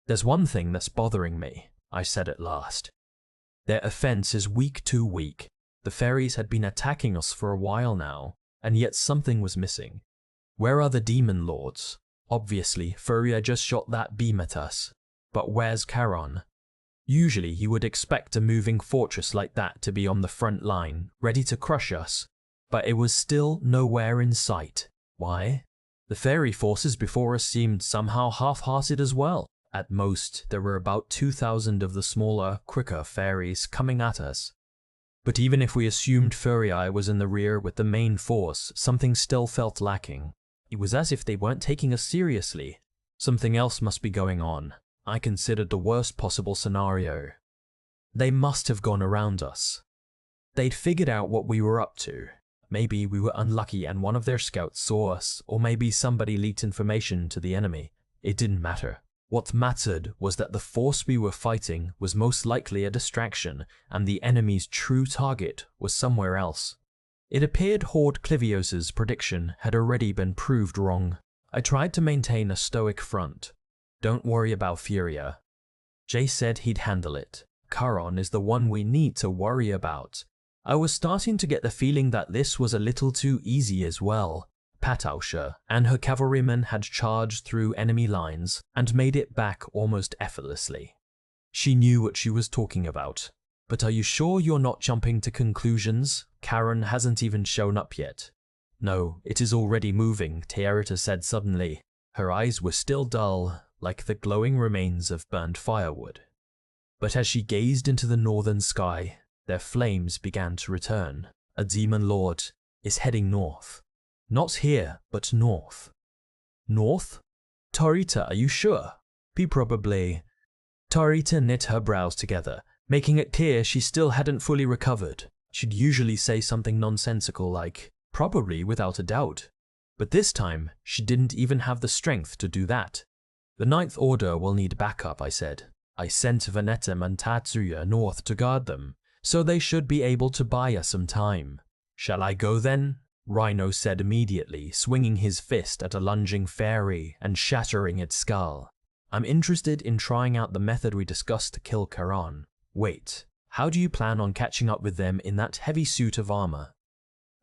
There's one thing that's bothering me, I said at last. Their offense is week to week. The fairies had been attacking us for a while now, and yet something was missing. Where are the demon lords? Obviously, Furia just shot that beam at us. But where's Charon? Usually you would expect a moving fortress like that to be on the front line, ready to crush us, but it was still nowhere in sight. Why? The fairy forces before us seemed somehow half-hearted as well. At most, there were about 2,000 of the smaller, quicker fairies coming at us. But even if we assumed Furia was in the rear with the main force, something still felt lacking. It was as if they weren't taking us seriously. Something else must be going on. I considered the worst possible scenario. They must have gone around us. They'd figured out what we were up to. Maybe we were unlucky and one of their scouts saw us, or maybe somebody leaked information to the enemy. It didn't matter. What mattered was that the force we were fighting was most likely a distraction, and the enemy's true target was somewhere else. It appeared Horde Clivios's prediction had already been proved wrong. I tried to maintain a stoic front. Don't worry about Furia. Jay said he'd handle it. Charon is the one we need to worry about. I was starting to get the feeling that this was a little too easy as well. Patausha and her cavalrymen had charged through enemy lines and made it back almost effortlessly. She knew what she was talking about. But are you sure you're not jumping to conclusions? Charon hasn't even shown up yet. No, it is already moving, Teerita said suddenly. Her eyes were still dull, like the glowing remains of burnt firewood. But as she gazed into the northern sky, their flames began to return. A demon lord is heading north. Not here, but north. North? Teerita, are you sure? Be probably. Teerita knit her brows together, making it clear she still hadn't fully recovered. She'd usually say something nonsensical like, probably without a doubt. But this time, she didn't even have the strength to do that. The Ninth Order will need backup, I said. I sent Venetum and Tatsuya north to guard them, so they should be able to buy us some time. Shall I go then? Rhino said immediately, swinging his fist at a lunging fairy and shattering its skull. I'm interested in trying out the method we discussed to kill Charon. Wait, how do you plan on catching up with them in that heavy suit of armor?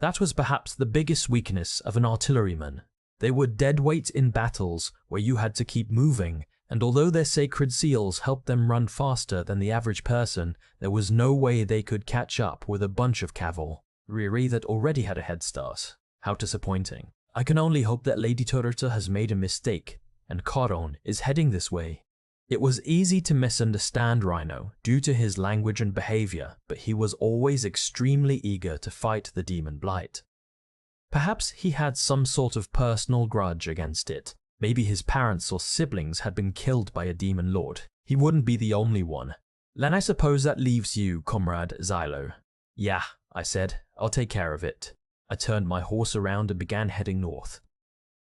That was perhaps the biggest weakness of an artilleryman. They were dead weight in battles where you had to keep moving, and although their sacred seals helped them run faster than the average person, there was no way they could catch up with a bunch of cavalry that already had a head start. How disappointing. I can only hope that Lady Teerita has made a mistake, and Charon is heading this way. It was easy to misunderstand Rhino due to his language and behavior, but he was always extremely eager to fight the Demon Blight. Perhaps he had some sort of personal grudge against it. Maybe his parents or siblings had been killed by a demon lord. He wouldn't be the only one. Then I suppose that leaves you, Comrade Xylo. Yeah, I said, I'll take care of it. I turned my horse around and began heading north.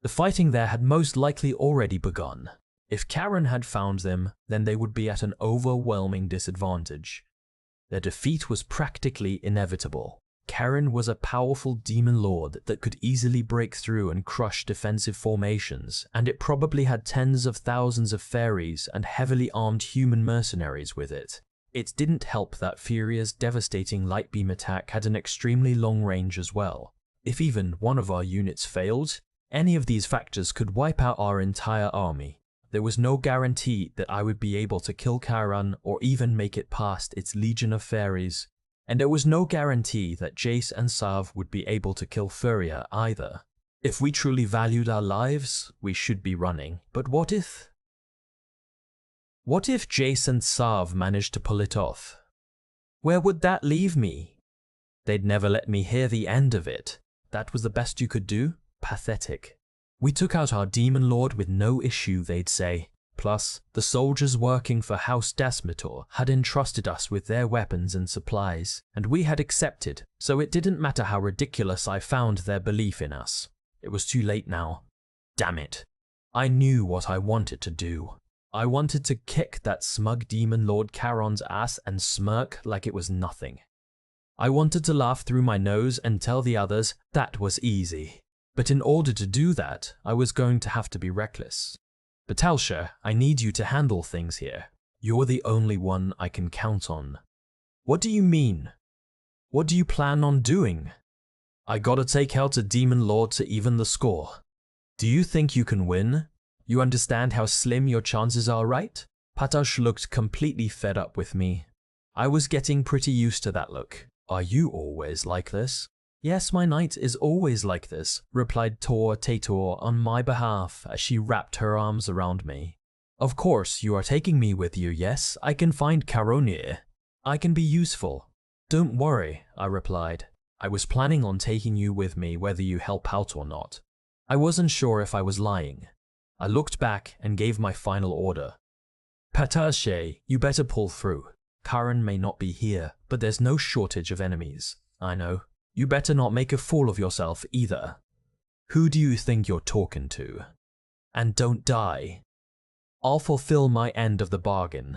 The fighting there had most likely already begun. If Charon had found them, then they would be at an overwhelming disadvantage. Their defeat was practically inevitable. Charon was a powerful demon lord that could easily break through and crush defensive formations, and it probably had tens of thousands of fairies and heavily armed human mercenaries with it. It didn't help that Furia's devastating light beam attack had an extremely long range as well. If even one of our units failed, any of these factors could wipe out our entire army. There was no guarantee that I would be able to kill Charon or even make it past its legion of fairies. And there was no guarantee that Jace and Sav would be able to kill Furia either. If we truly valued our lives, we should be running. But what if? What if Jace and Sarv managed to pull it off? Where would that leave me? They'd never let me hear the end of it. That was the best you could do? Pathetic. We took out our demon lord with no issue, they'd say. Plus, the soldiers working for House Desmetor had entrusted us with their weapons and supplies, and we had accepted, so it didn't matter how ridiculous I found their belief in us. It was too late now. Damn it. I knew what I wanted to do. I wanted to kick that smug demon lord Charon's ass and smirk like it was nothing. I wanted to laugh through my nose and tell the others that was easy. But in order to do that, I was going to have to be reckless. Batalsha, I need you to handle things here. You're the only one I can count on. What do you mean? What do you plan on doing? I gotta take out a demon lord to even the score. Do you think you can win? You understand how slim your chances are, right? Patash looked completely fed up with me. I was getting pretty used to that look. Are you always like this? Yes, my knight is always like this, replied Tor Tator on my behalf as she wrapped her arms around me. Of course, you are taking me with you, yes? I can find Caronir. I can be useful. Don't worry, I replied. I was planning on taking you with me whether you help out or not. I wasn't sure if I was lying. I looked back and gave my final order. Patache, you better pull through. Charon may not be here, but there's no shortage of enemies. I know. You better not make a fool of yourself either. Who do you think you're talking to? And don't die. I'll fulfill my end of the bargain.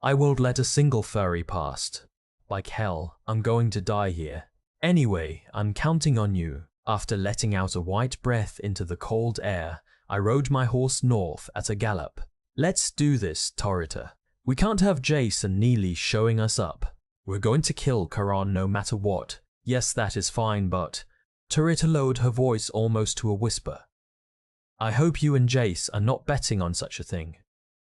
I won't let a single furry past. Like hell, I'm going to die here. Anyway, I'm counting on you. After letting out a white breath into the cold air, I rode my horse north at a gallop. Let's do this, Torita. We can't have Jace and Neely showing us up. We're going to kill Charon no matter what. Yes, that is fine, but... Torita lowered her voice almost to a whisper. I hope you and Jace are not betting on such a thing.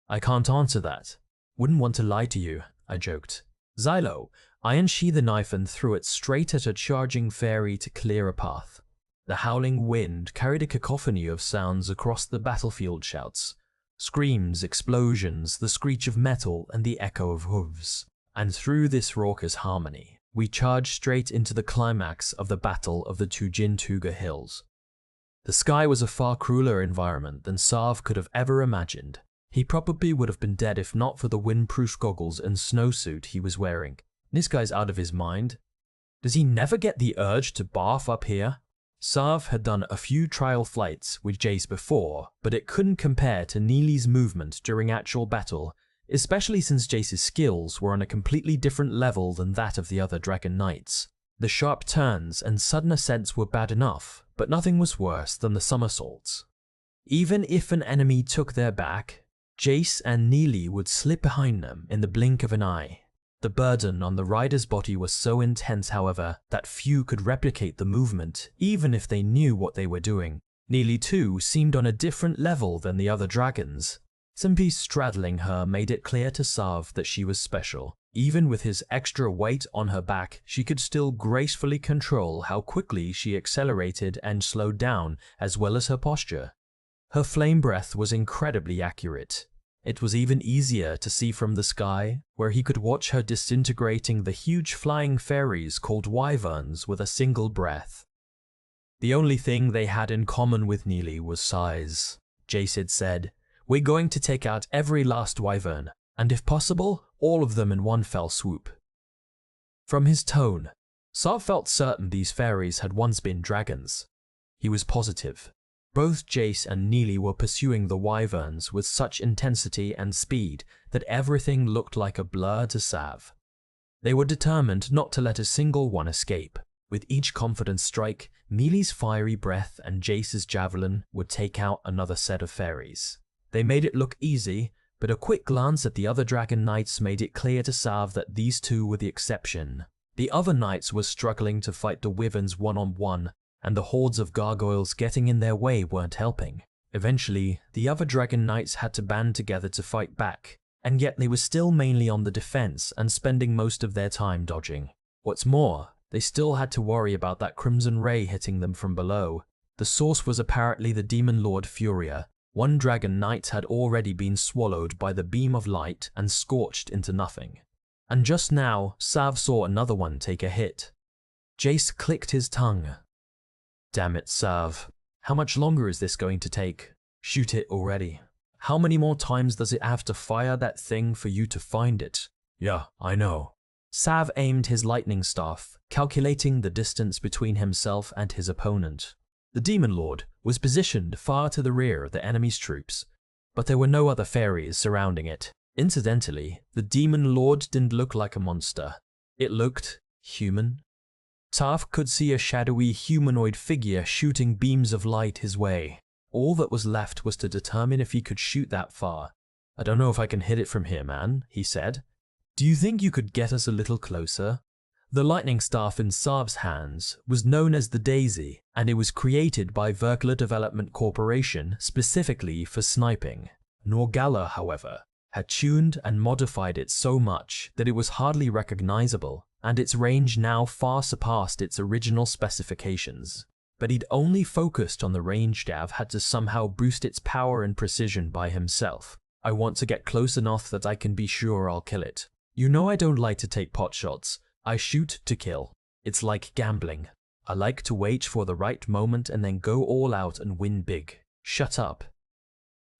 I can't answer that. Wouldn't want to lie to you, I joked. Xylo, I unsheathed the knife and threw it straight at a charging fairy to clear a path. The howling wind carried a cacophony of sounds across the battlefield shouts. Screams, explosions, the screech of metal, and the echo of hooves. And through this raucous harmony, we charged straight into the climax of the Battle of the Tujintuga Hills. The sky was a far crueler environment than Sarv could have ever imagined. He probably would have been dead if not for the windproof goggles and snowsuit he was wearing. This guy's out of his mind. Does he never get the urge to barf up here? Sarv had done a few trial flights with Jace before, but it couldn't compare to Neely's movement during actual battle, especially since Jace's skills were on a completely different level than that of the other Dragon Knights. The sharp turns and sudden ascents were bad enough, but nothing was worse than the somersaults. Even if an enemy took their back, Jace and Neely would slip behind them in the blink of an eye. The burden on the rider's body was so intense, however, that few could replicate the movement, even if they knew what they were doing. Neely too seemed on a different level than the other dragons. Simply straddling her made it clear to Sarv that she was special. Even with his extra weight on her back, she could still gracefully control how quickly she accelerated and slowed down, as well as her posture. Her flame breath was incredibly accurate. It was even easier to see from the sky, where he could watch her disintegrating the huge flying fairies called wyverns with a single breath. The only thing they had in common with Neely was size. Jace had said, "We're going to take out every last wyvern, and if possible, all of them in one fell swoop." From his tone, Sarv felt certain these fairies had once been dragons. He was positive. Both Jace and Neely were pursuing the wyverns with such intensity and speed that everything looked like a blur to Sav. They were determined not to let a single one escape. With each confident strike, Neely's fiery breath and Jace's javelin would take out another set of fairies. They made it look easy, but a quick glance at the other Dragon Knights made it clear to Sav that these two were the exception. The other knights were struggling to fight the wyverns one-on-one, and the hordes of gargoyles getting in their way weren't helping. Eventually, the other Dragon Knights had to band together to fight back, and yet they were still mainly on the defense and spending most of their time dodging. What's more, they still had to worry about that crimson ray hitting them from below. The source was apparently the demon lord Furia. One dragon knight had already been swallowed by the beam of light and scorched into nothing. And just now, Sav saw another one take a hit. Jace clicked his tongue. Damn it, Sav. How much longer is this going to take? Shoot it already. How many more times does it have to fire that thing for you to find it? Yeah, I know. Sav aimed his lightning staff, calculating the distance between himself and his opponent. The Demon Lord was positioned far to the rear of the enemy's troops, but there were no other fairies surrounding it. Incidentally, the Demon Lord didn't look like a monster. It looked human. Sav could see a shadowy humanoid figure shooting beams of light his way. All that was left was to determine if he could shoot that far. I don't know if I can hit it from here, man, he said. Do you think you could get us a little closer? The lightning staff in Sav's hands was known as the Daisy, and it was created by Verkla Development Corporation specifically for sniping. Norgala, however, had tuned and modified it so much that it was hardly recognizable, and its range now far surpassed its original specifications. But he'd only focused on the range Dav had to somehow boost its power and precision by himself. I want to get close enough that I can be sure I'll kill it. You know I don't like to take pot shots. I shoot to kill. It's like gambling. I like to wait for the right moment and then go all out and win big. Shut up.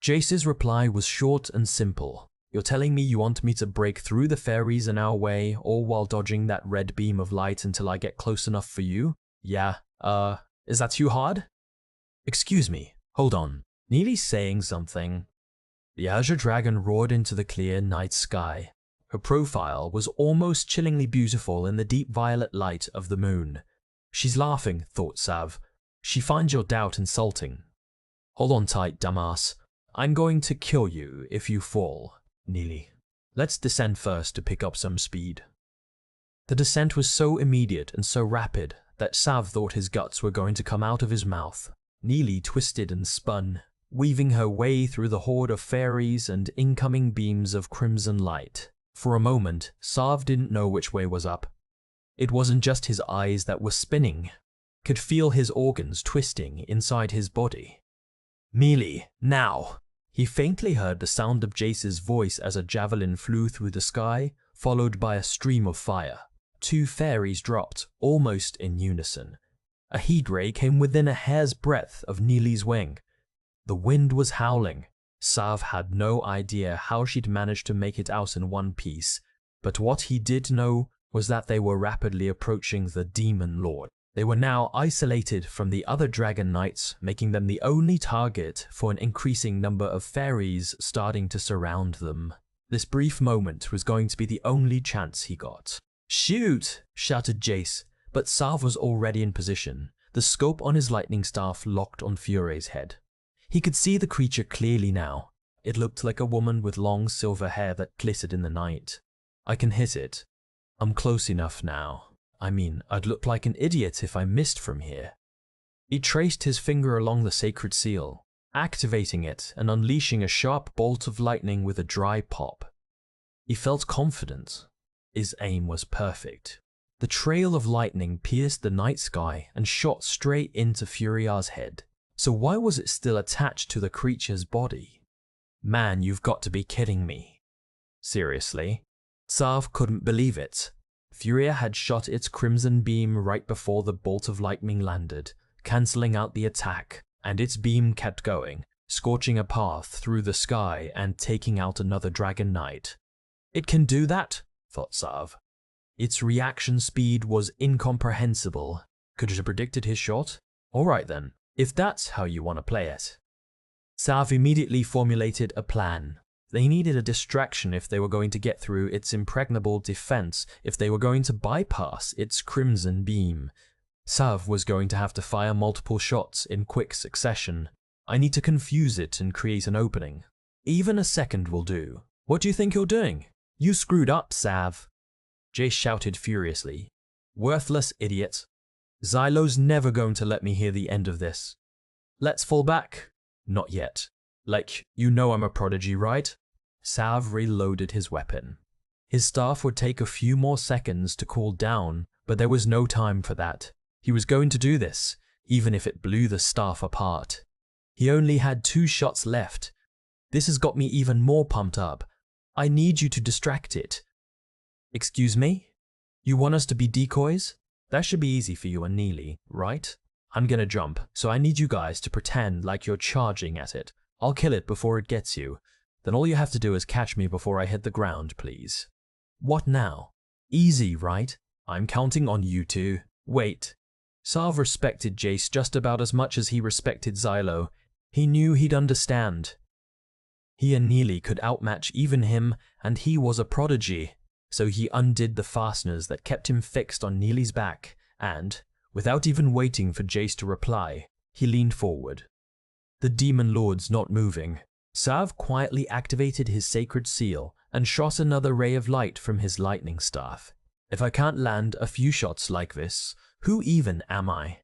Jace's reply was short and simple. You're telling me you want me to break through the fairies in our way, all while dodging that red beam of light until I get close enough for you? Yeah, is that too hard? Excuse me, hold on. Neely's saying something. The Azure Dragon roared into the clear night sky. Her profile was almost chillingly beautiful in the deep violet light of the moon. She's laughing, thought Sav. She finds your doubt insulting. Hold on tight, dumbass. I'm going to kill you if you fall, Neely. Let's descend first to pick up some speed. The descent was so immediate and so rapid that Sav thought his guts were going to come out of his mouth. Neely twisted and spun, weaving her way through the horde of fairies and incoming beams of crimson light. For a moment, Sav didn't know which way was up. It wasn't just his eyes that were spinning. Could feel his organs twisting inside his body. Melee, now! He faintly heard the sound of Jace's voice as a javelin flew through the sky, followed by a stream of fire. Two fairies dropped, almost in unison. A heat ray came within a hair's breadth of Neely's wing. The wind was howling. Sav had no idea how she'd managed to make it out in one piece, but what he did know was that they were rapidly approaching the Demon Lord. They were now isolated from the other dragon knights, making them the only target for an increasing number of fairies starting to surround them. This brief moment was going to be the only chance he got. Shoot! Shouted Jace, but Sav was already in position, the scope on his lightning staff locked on Furie's head. He could see the creature clearly now. It looked like a woman with long silver hair that glittered in the night. I can hit it. I'm close enough now. I mean, I'd look like an idiot if I missed from here. He traced his finger along the sacred seal, activating it and unleashing a sharp bolt of lightning with a dry pop. He felt confident. His aim was perfect. The trail of lightning pierced the night sky and shot straight into Furia's head. So why was it still attached to the creature's body? Man, you've got to be kidding me. Seriously? Sav couldn't believe it. Furia had shot its crimson beam right before the bolt of lightning landed, cancelling out the attack, and its beam kept going, scorching a path through the sky and taking out another dragon knight. It can do that, thought Sav. Its reaction speed was incomprehensible. Could it have predicted his shot? Alright then. If that's how you want to play it. Sav immediately formulated a plan. They needed a distraction if they were going to get through its impregnable defense, if they were going to bypass its crimson beam. Sav was going to have to fire multiple shots in quick succession. I need to confuse it and create an opening. Even a second will do. What do you think you're doing? You screwed up, Sav. Jace shouted furiously. Worthless idiot. Xylo's never going to let me hear the end of this. Let's fall back. Not yet. Like, you know I'm a prodigy, right? Sav reloaded his weapon. His staff would take a few more seconds to cool down, but there was no time for that. He was going to do this. even if it blew the staff apart. He only had 2 shots left. This has got me even more pumped up. I need you to distract it. Excuse me? You want us to be decoys? That should be easy for you and Neely, right? I'm gonna jump, so I need you guys to pretend like you're charging at it. I'll kill it before it gets you. Then all you have to do is catch me before I hit the ground, please. What now? Easy, right? I'm counting on you two. Wait. Sarv respected Jace just about as much as he respected Xylo. He knew he'd understand. He and Neely could outmatch even him, and he was a prodigy. So he undid the fasteners that kept him fixed on Neely's back, and, without even waiting for Jace to reply, he leaned forward. The demon lords not moving, Sarv quietly activated his sacred seal and shot another ray of light from his lightning staff. If I can't land a few shots like this, who even am I?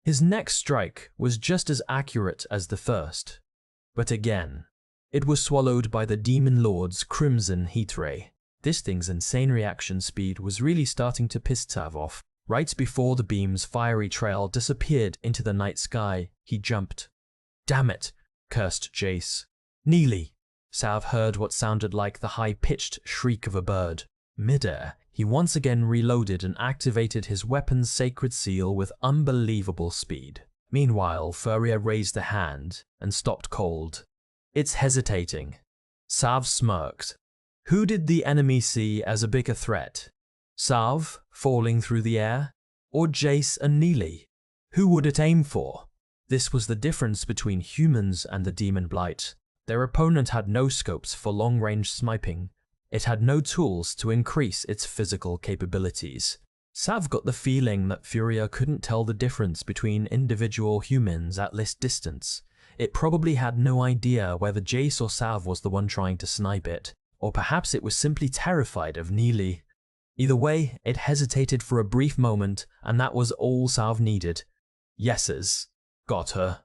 His next strike was just as accurate as the first, but again, it was swallowed by the demon lord's crimson heat ray. This thing's insane reaction speed was really starting to piss Sarv off. Right before the beam's fiery trail disappeared into the night sky, he jumped. Damn it, cursed Jace. Neely! Sarv heard what sounded like the high-pitched shriek of a bird. Midair, he once again reloaded and activated his weapon's sacred seal with unbelievable speed. Meanwhile, Furia raised a hand and stopped cold. It's hesitating. Sarv smirked. Who did the enemy see as a bigger threat? Sarv, falling through the air? Or Jace and Neely? Who would it aim for? This was the difference between humans and the Demon Blight. Their opponent had no scopes for long-range sniping. It had no tools to increase its physical capabilities. Sarv got the feeling that Furia couldn't tell the difference between individual humans at this distance. It probably had no idea whether Jace or Sarv was the one trying to snipe it, or perhaps it was simply terrified of Neely. Either way, it hesitated for a brief moment, and that was all Sarv needed. Yeses. Got her.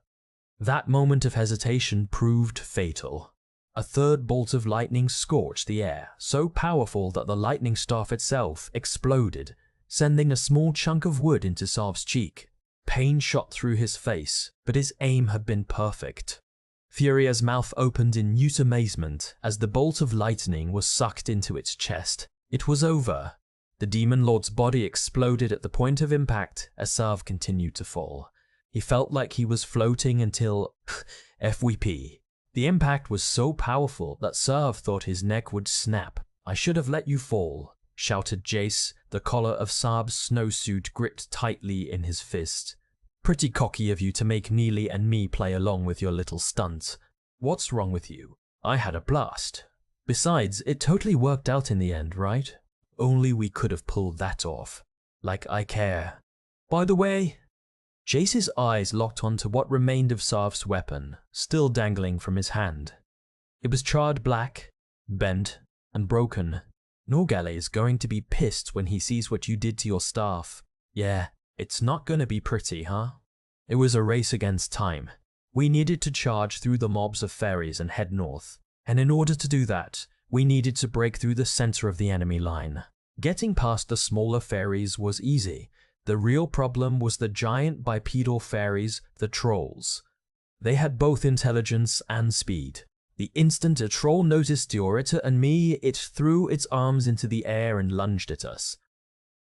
That moment of hesitation proved fatal. A third bolt of lightning scorched the air, so powerful that the lightning staff itself exploded, sending a small chunk of wood into Sarv's cheek. Pain shot through his face, but his aim had been perfect. Furia's mouth opened in mute amazement as the bolt of lightning was sucked into its chest. It was over. The Demon Lord's body exploded at the point of impact as Sarv continued to fall. He felt like he was floating until FWP. The impact was so powerful that Sarv thought his neck would snap. I should have let you fall, shouted Jace, the collar of Sarv's snowsuit gripped tightly in his fist. Pretty cocky of you to make Neely and me play along with your little stunt. What's wrong with you? I had a blast. Besides, it totally worked out in the end, right? Only we could have pulled that off. Like I care. By the way, Jace's eyes locked onto what remained of Sarv's weapon, still dangling from his hand. It was charred black, bent, and broken. Norgale is going to be pissed when he sees what you did to your staff. Yeah, it's not gonna be pretty, huh? It was a race against time. We needed to charge through the mobs of fairies and head north, and in order to do that, we needed to break through the center of the enemy line. Getting past the smaller fairies was easy. The real problem was the giant bipedal fairies, the trolls. They had both intelligence and speed. The instant a troll noticed Diorita and me, it threw its arms into the air and lunged at us.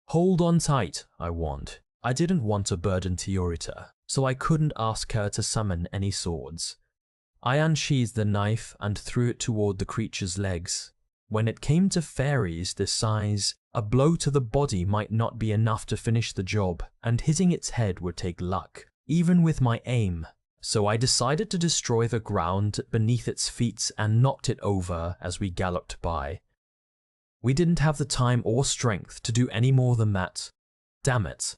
Hold on tight, I warned. I didn't want to burden Diorita, so I couldn't ask her to summon any swords. I unsheathed the knife and threw it toward the creature's legs. When it came to fairies this size, a blow to the body might not be enough to finish the job, and hitting its head would take luck, even with my aim. So I decided to destroy the ground beneath its feet and knocked it over as we galloped by. We didn't have the time or strength to do any more than that. Damn it.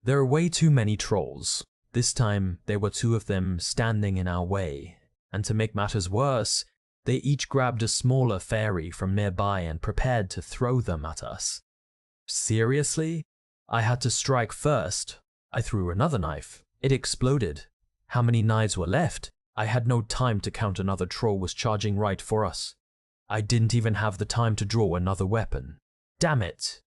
There are way too many trolls. This time, there were 2 of them standing in our way, and to make matters worse, they each grabbed a smaller fairy from nearby and prepared to throw them at us. Seriously? I had to strike first. I threw another knife. It exploded. How many knives were left? I had no time to count. Another troll was charging right for us. I didn't even have the time to draw another weapon. Damn it!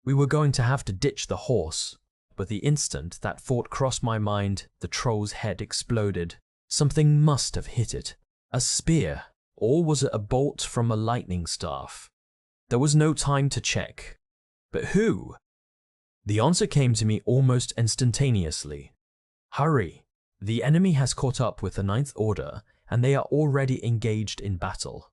We were going to have to ditch the horse. but the instant that thought crossed my mind, the troll's head exploded. Something must have hit it. A spear, or was it a bolt from a lightning staff? There was no time to check. But who? The answer came to me almost instantaneously. Hurry! The enemy has caught up with the Ninth Order, and they are already engaged in battle.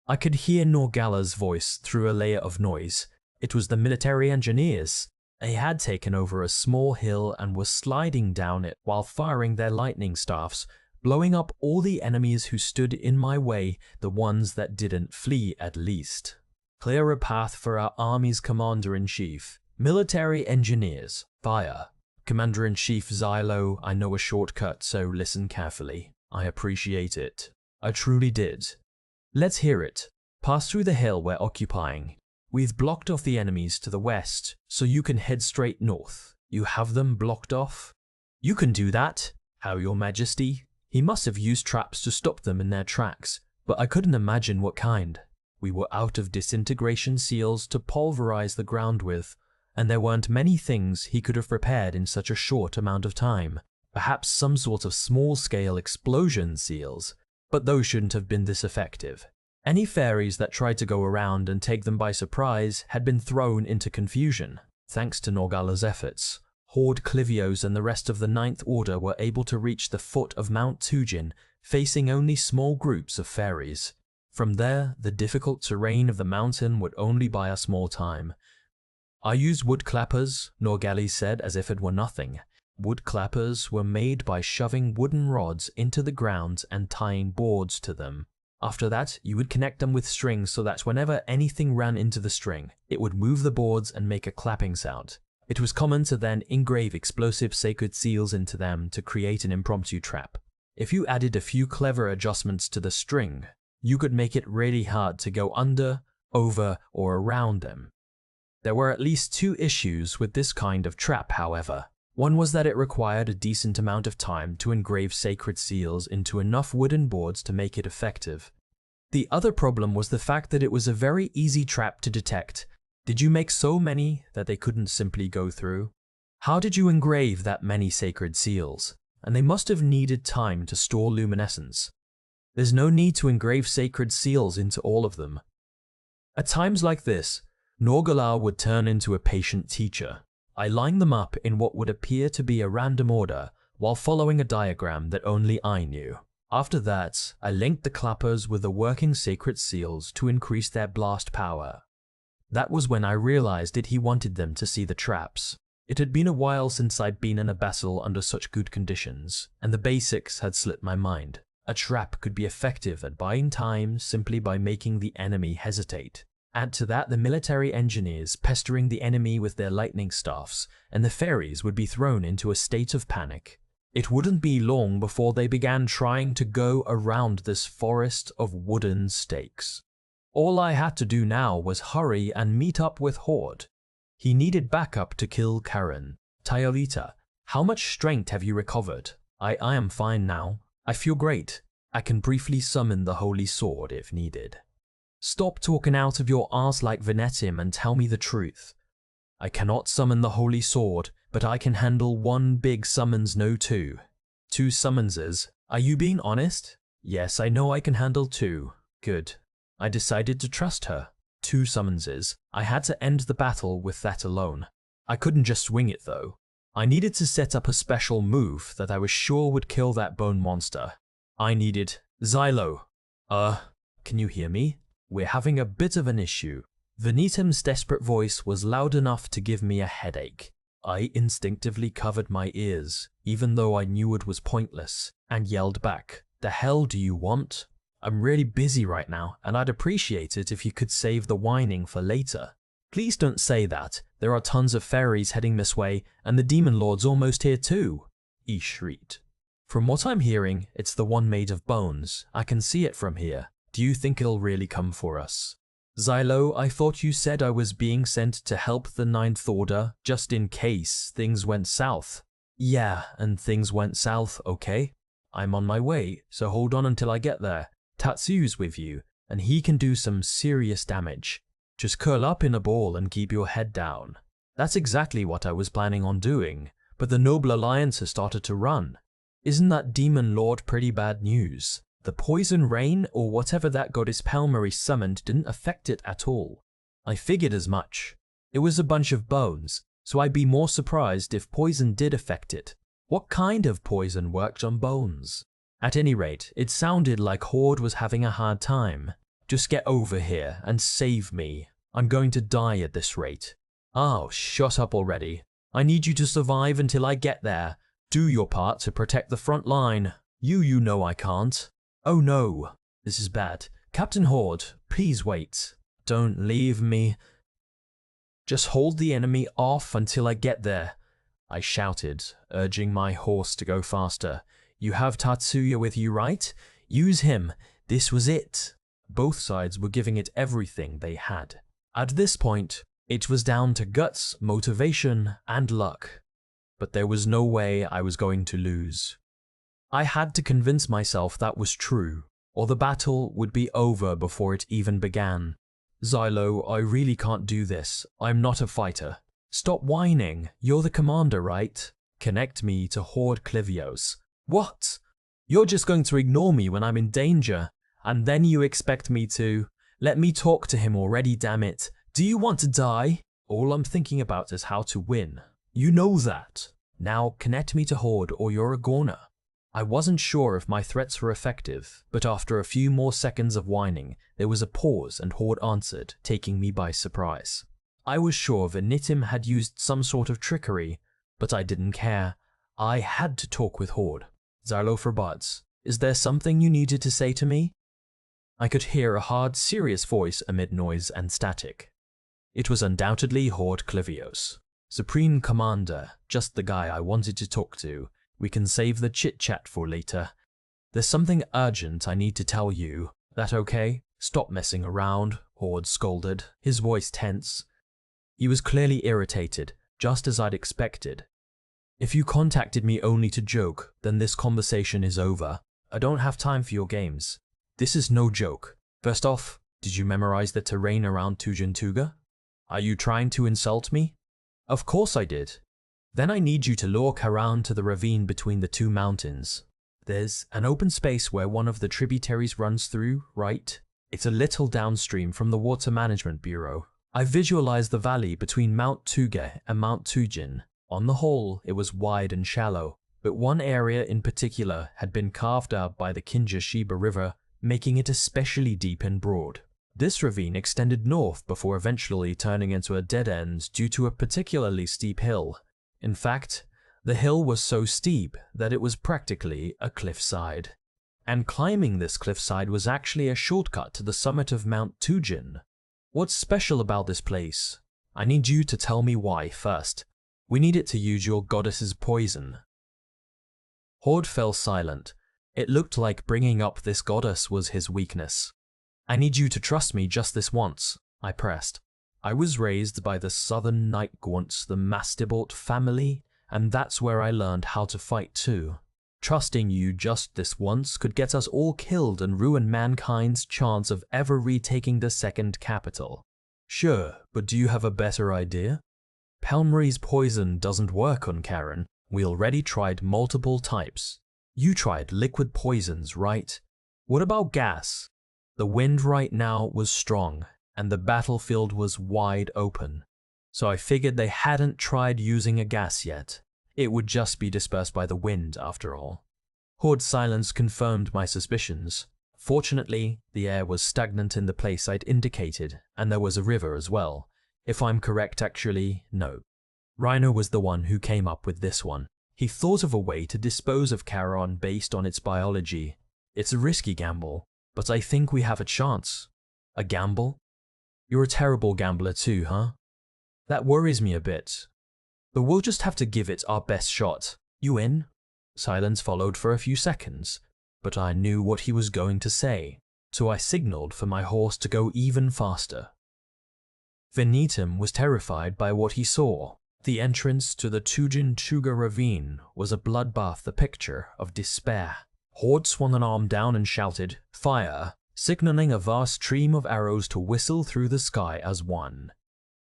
I could hear Norgala's voice through a layer of noise. It was the military engineers. They had taken over a small hill and were sliding down it while firing their lightning staffs, blowing up all the enemies who stood in my way, the ones that didn't flee at least. Clear a path for our army's commander-in-chief. Military engineers, fire. Commander-in-Chief Xylo, I know a shortcut, so listen carefully. I appreciate it. I truly did. Let's hear it. Pass through the hill we're occupying. We've blocked off the enemies to the west, so you can head straight north. You have them blocked off? You can do that. How, Your Majesty? He must have used traps to stop them in their tracks, but I couldn't imagine what kind. We were out of disintegration seals to pulverize the ground with, and there weren't many things he could have prepared in such a short amount of time. Perhaps some sort of small-scale explosion seals, but those shouldn't have been this effective. Any fairies that tried to go around and take them by surprise had been thrown into confusion. Thanks to Norgala's efforts, Horde Clivios and the rest of the Ninth Order were able to reach the foot of Mount Tujin, facing only small groups of fairies. From there, the difficult terrain of the mountain would only buy us more time. I used wood clappers, Norgali said as if it were nothing. Wood clappers were made by shoving wooden rods into the ground and tying boards to them. After that, you would connect them with strings so that whenever anything ran into the string, it would move the boards and make a clapping sound. It was common to then engrave explosive sacred seals into them to create an impromptu trap. If you added a few clever adjustments to the string, you could make it really hard to go under, over, or around them. There were at least two issues with this kind of trap, however. One was that it required a decent amount of time to engrave sacred seals into enough wooden boards to make it effective. The other problem was the fact that it was a very easy trap to detect. Did you make so many that they couldn't simply go through? How did you engrave that many sacred seals? And they must have needed time to store luminescence. There's no need to engrave sacred seals into all of them. At times like this, Norgala would turn into a patient teacher. I lined them up in what would appear to be a random order while following a diagram that only I knew. After that, I linked the clappers with the working sacred seals to increase their blast power. That was when I realized that he wanted them to see the traps. It had been a while since I'd been in a battle under such good conditions, and the basics had slipped my mind. A trap could be effective at buying time simply by making the enemy hesitate. Add to that the military engineers pestering the enemy with their lightning staffs, and the fairies would be thrown into a state of panic. It wouldn't be long before they began trying to go around this forest of wooden stakes. All I had to do now was hurry and meet up with Horde. He needed backup to kill Karen. Tyolita, how much strength have you recovered? I am fine now. I feel great. I can briefly summon the Holy Sword if needed. Stop talking out of your arse like Venetim and tell me the truth. I cannot summon the Holy Sword, but I can handle one big summons, no two. Two summonses. Are you being honest? Yes, I know I can handle two. Good. I decided to trust her. Two summonses. I had to end the battle with that alone. I couldn't just wing it though. I needed to set up a special move that I was sure would kill that bone monster. I needed Xylo. Can you hear me? We're having a bit of an issue. Venetim's desperate voice was loud enough to give me a headache. I instinctively covered my ears, even though I knew it was pointless, and yelled back, "The hell do you want? I'm really busy right now, and I'd appreciate it if you could save the whining for later." "Please don't say that. There are tons of fairies heading this way, and the Demon Lord's almost here too," he shrieked. "From what I'm hearing, it's the one made of bones. I can see it from here. Do you think it'll really come for us?" "Xylo, I thought you said I was being sent to help the Ninth Order, just in case things went south." "Yeah, and things went south, okay? I'm on my way, so hold on until I get there. Tatsu's with you, and he can do some serious damage. Just curl up in a ball and keep your head down." That's exactly what I was planning on doing, but the Noble Alliance has started to run. Isn't that Demon Lord pretty bad news? The poison rain or whatever that goddess Pelmari summoned didn't affect it at all. I figured as much. It was a bunch of bones, so I'd be more surprised if poison did affect it. What kind of poison worked on bones? At any rate, it sounded like Horde was having a hard time. Just get over here and save me. I'm going to die at this rate. Oh, shut up already. I need you to survive until I get there. Do your part to protect the front line. You know I can't. Oh no, this is bad. Captain Horde, please wait. Don't leave me. Just hold the enemy off until I get there, I shouted, urging my horse to go faster. You have Tatsuya with you, right? Use him. This was it. Both sides were giving it everything they had. At this point, it was down to guts, motivation, and luck. But there was no way I was going to lose. I had to convince myself that was true, or the battle would be over before it even began. Xylo, I really can't do this. I'm not a fighter. Stop whining. You're the commander, right? Connect me to Horde Clivios. What? You're just going to ignore me when I'm in danger, and then you expect me to? Let me talk to him already, damn it. Do you want to die? All I'm thinking about is how to win. You know that. Now connect me to Horde or you're a goner. I wasn't sure if my threats were effective, but after a few more seconds of whining, there was a pause and Horde answered, taking me by surprise. I was sure Venitim had used some sort of trickery, but I didn't care. I had to talk with Horde. Xylo for Buds, is there something you needed to say to me? I could hear a hard, serious voice amid noise and static. It was undoubtedly Horde Clivios. Supreme Commander, just the guy I wanted to talk to. We can save the chit-chat for later. There's something urgent I need to tell you. That okay? Stop messing around, Horde scolded, his voice tense. He was clearly irritated, just as I'd expected. If you contacted me only to joke, then this conversation is over. I don't have time for your games. This is no joke. First off, did you memorize the terrain around Tujen Tuga? Are you trying to insult me? Of course I did. Then I need you to walk around to the ravine between the two mountains. There's an open space where one of the tributaries runs through, right? It's a little downstream from the Water Management Bureau. I visualized the valley between Mount Tuge and Mount Tujin. On the whole, it was wide and shallow, but one area in particular had been carved out by the Kinja-Shiba River, making it especially deep and broad. This ravine extended north before eventually turning into a dead end due to a particularly steep hill. In fact, the hill was so steep that it was practically a cliffside. And climbing this cliffside was actually a shortcut to the summit of Mount Tujin. What's special about this place? I need you to tell me why first. We need it to use your goddess's poison. Horde fell silent. It looked like bringing up this goddess was his weakness. I need you to trust me just this once, I pressed. I was raised by the southern night gaunts, the Mastibort family, and that's where I learned how to fight too. Trusting you just this once could get us all killed and ruin mankind's chance of ever retaking the second capital. Sure, but do you have a better idea? Pelmari's poison doesn't work on Karen. We already tried multiple types. You tried liquid poisons, right? What about gas? The wind right now was strong, and the battlefield was wide open. So I figured they hadn't tried using a gas yet. It would just be dispersed by the wind after all. Horde's silence confirmed my suspicions. Fortunately, the air was stagnant in the place I'd indicated, and there was a river as well. If I'm correct actually, no. Rhino was the one who came up with this one. He thought of a way to dispose of Charon based on its biology. It's a risky gamble, but I think we have a chance. A gamble? You're a terrible gambler too, huh? That worries me a bit. But we'll just have to give it our best shot. You in? Silence followed for a few seconds, but I knew what he was going to say, so I signaled for my horse to go even faster. Venitim was terrified by what he saw. The entrance to the Tujin Tuga ravine was a bloodbath, the picture of despair. Horde swung an arm down and shouted, "Fire!" signaling a vast stream of arrows to whistle through the sky as one.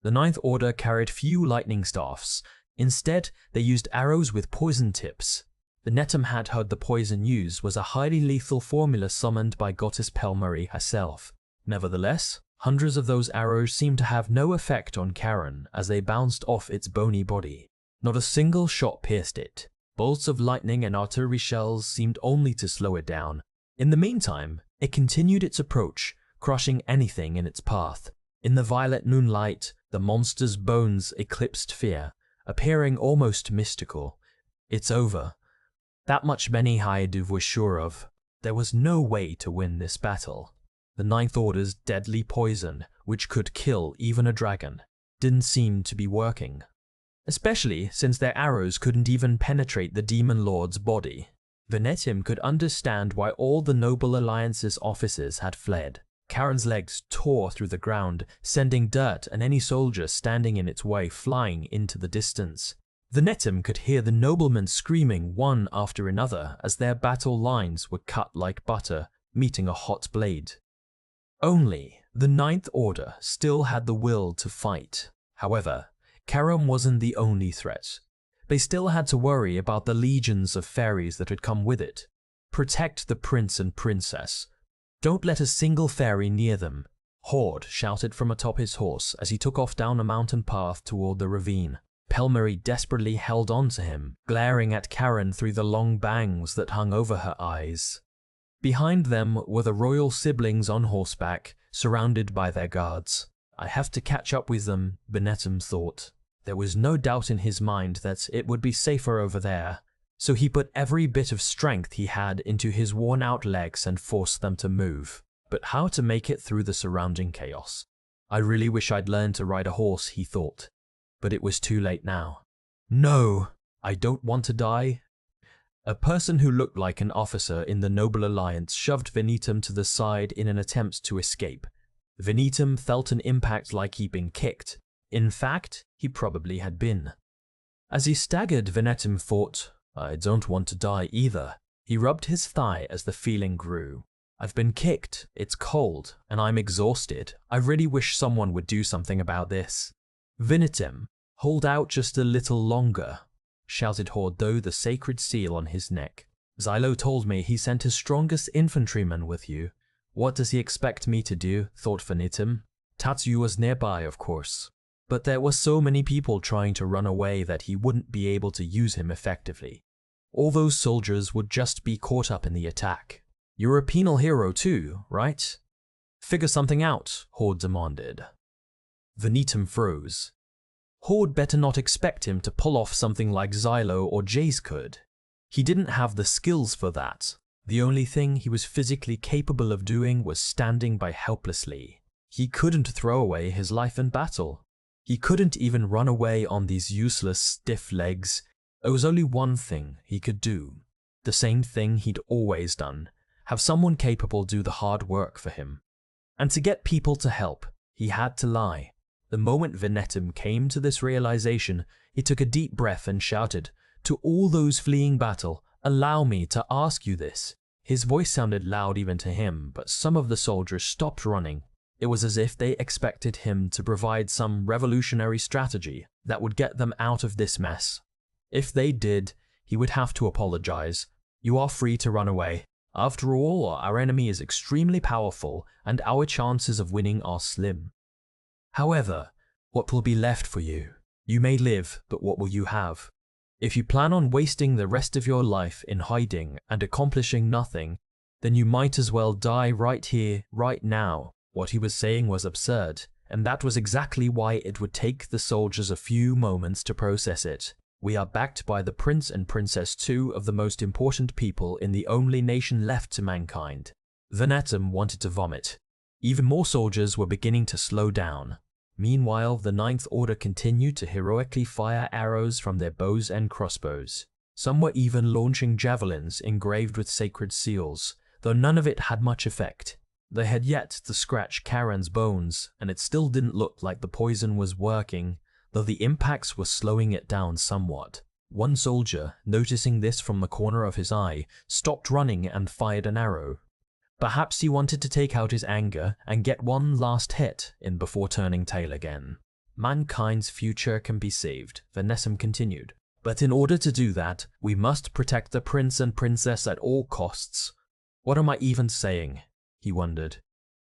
The Ninth Order carried few lightning staffs. Instead, they used arrows with poison tips. Venetum had heard the poison used was a highly lethal formula summoned by goddess Pelmari herself. Nevertheless, hundreds of those arrows seemed to have no effect on Karen as they bounced off its bony body. Not a single shot pierced it. Bolts of lightning and artillery shells seemed only to slow it down. In the meantime, it continued its approach, crushing anything in its path. In the violet moonlight, the monster's bones eclipsed fear, appearing almost mystical. It's over. That much Beni Haeduv was sure of. There was no way to win this battle. The Ninth Order's deadly poison, which could kill even a dragon, didn't seem to be working. Especially since their arrows couldn't even penetrate the Demon Lord's body. Venetum could understand why all the Noble Alliance's officers had fled. Karen's legs tore through the ground, sending dirt and any soldier standing in its way flying into the distance. Venetum could hear the noblemen screaming one after another as their battle lines were cut like butter, meeting a hot blade. Only the Ninth Order still had the will to fight. However, Karen wasn't the only threat. They still had to worry about the legions of fairies that had come with it. Protect the prince and princess. Don't let a single fairy near them, Horde shouted from atop his horse as he took off down a mountain path toward the ravine. Pelmari desperately held on to him, glaring at Karen through the long bangs that hung over her eyes. Behind them were the royal siblings on horseback, surrounded by their guards. I have to catch up with them, Venetum thought. There was no doubt in his mind that it would be safer over there, so he put every bit of strength he had into his worn-out legs and forced them to move. But how to make it through the surrounding chaos? I really wish I'd learned to ride a horse, he thought. But it was too late now. No, I don't want to die. A person who looked like an officer in the Noble Alliance shoved Venetum to the side in an attempt to escape. Venetum felt an impact like he'd been kicked. In fact, he probably had been. As he staggered, Venetum thought, I don't want to die either. He rubbed his thigh as the feeling grew. I've been kicked, it's cold, and I'm exhausted. I really wish someone would do something about this. Venetum, hold out just a little longer, shouted Hordo, the sacred seal on his neck. Xylo told me he sent his strongest infantryman with you. What does he expect me to do? Thought Venetum. Tatsu was nearby, of course. But there were so many people trying to run away that he wouldn't be able to use him effectively. All those soldiers would just be caught up in the attack. You're a penal hero too, right? Figure something out, Horde demanded. Venetum froze. Horde better not expect him to pull off something like Xylo or Jace could. He didn't have the skills for that. The only thing he was physically capable of doing was standing by helplessly. He couldn't throw away his life in battle. He couldn't even run away on these useless, stiff legs. There was only one thing he could do. The same thing he'd always done. Have someone capable do the hard work for him. And to get people to help, he had to lie. The moment Venetum came to this realization, he took a deep breath and shouted, to all those fleeing battle, allow me to ask you this. His voice sounded loud even to him, but some of the soldiers stopped running. It was as if they expected him to provide some revolutionary strategy that would get them out of this mess. If they did, he would have to apologize. You are free to run away. After all, our enemy is extremely powerful and our chances of winning are slim. However, what will be left for you? You may live, but what will you have? If you plan on wasting the rest of your life in hiding and accomplishing nothing, then you might as well die right here, right now. What he was saying was absurd, and that was exactly why it would take the soldiers a few moments to process it. We are backed by the Prince and Princess, two of the most important people in the only nation left to mankind. Venetum wanted to vomit. Even more soldiers were beginning to slow down. Meanwhile, the Ninth Order continued to heroically fire arrows from their bows and crossbows. Some were even launching javelins engraved with sacred seals, though none of it had much effect. They had yet to scratch Karen's bones, and it still didn't look like the poison was working, though the impacts were slowing it down somewhat. One soldier, noticing this from the corner of his eye, stopped running and fired an arrow. Perhaps he wanted to take out his anger and get one last hit in before turning tail again. mankind's future can be saved, Venetum continued. But in order to do that, we must protect the prince and princess at all costs. What am I even saying? He wondered.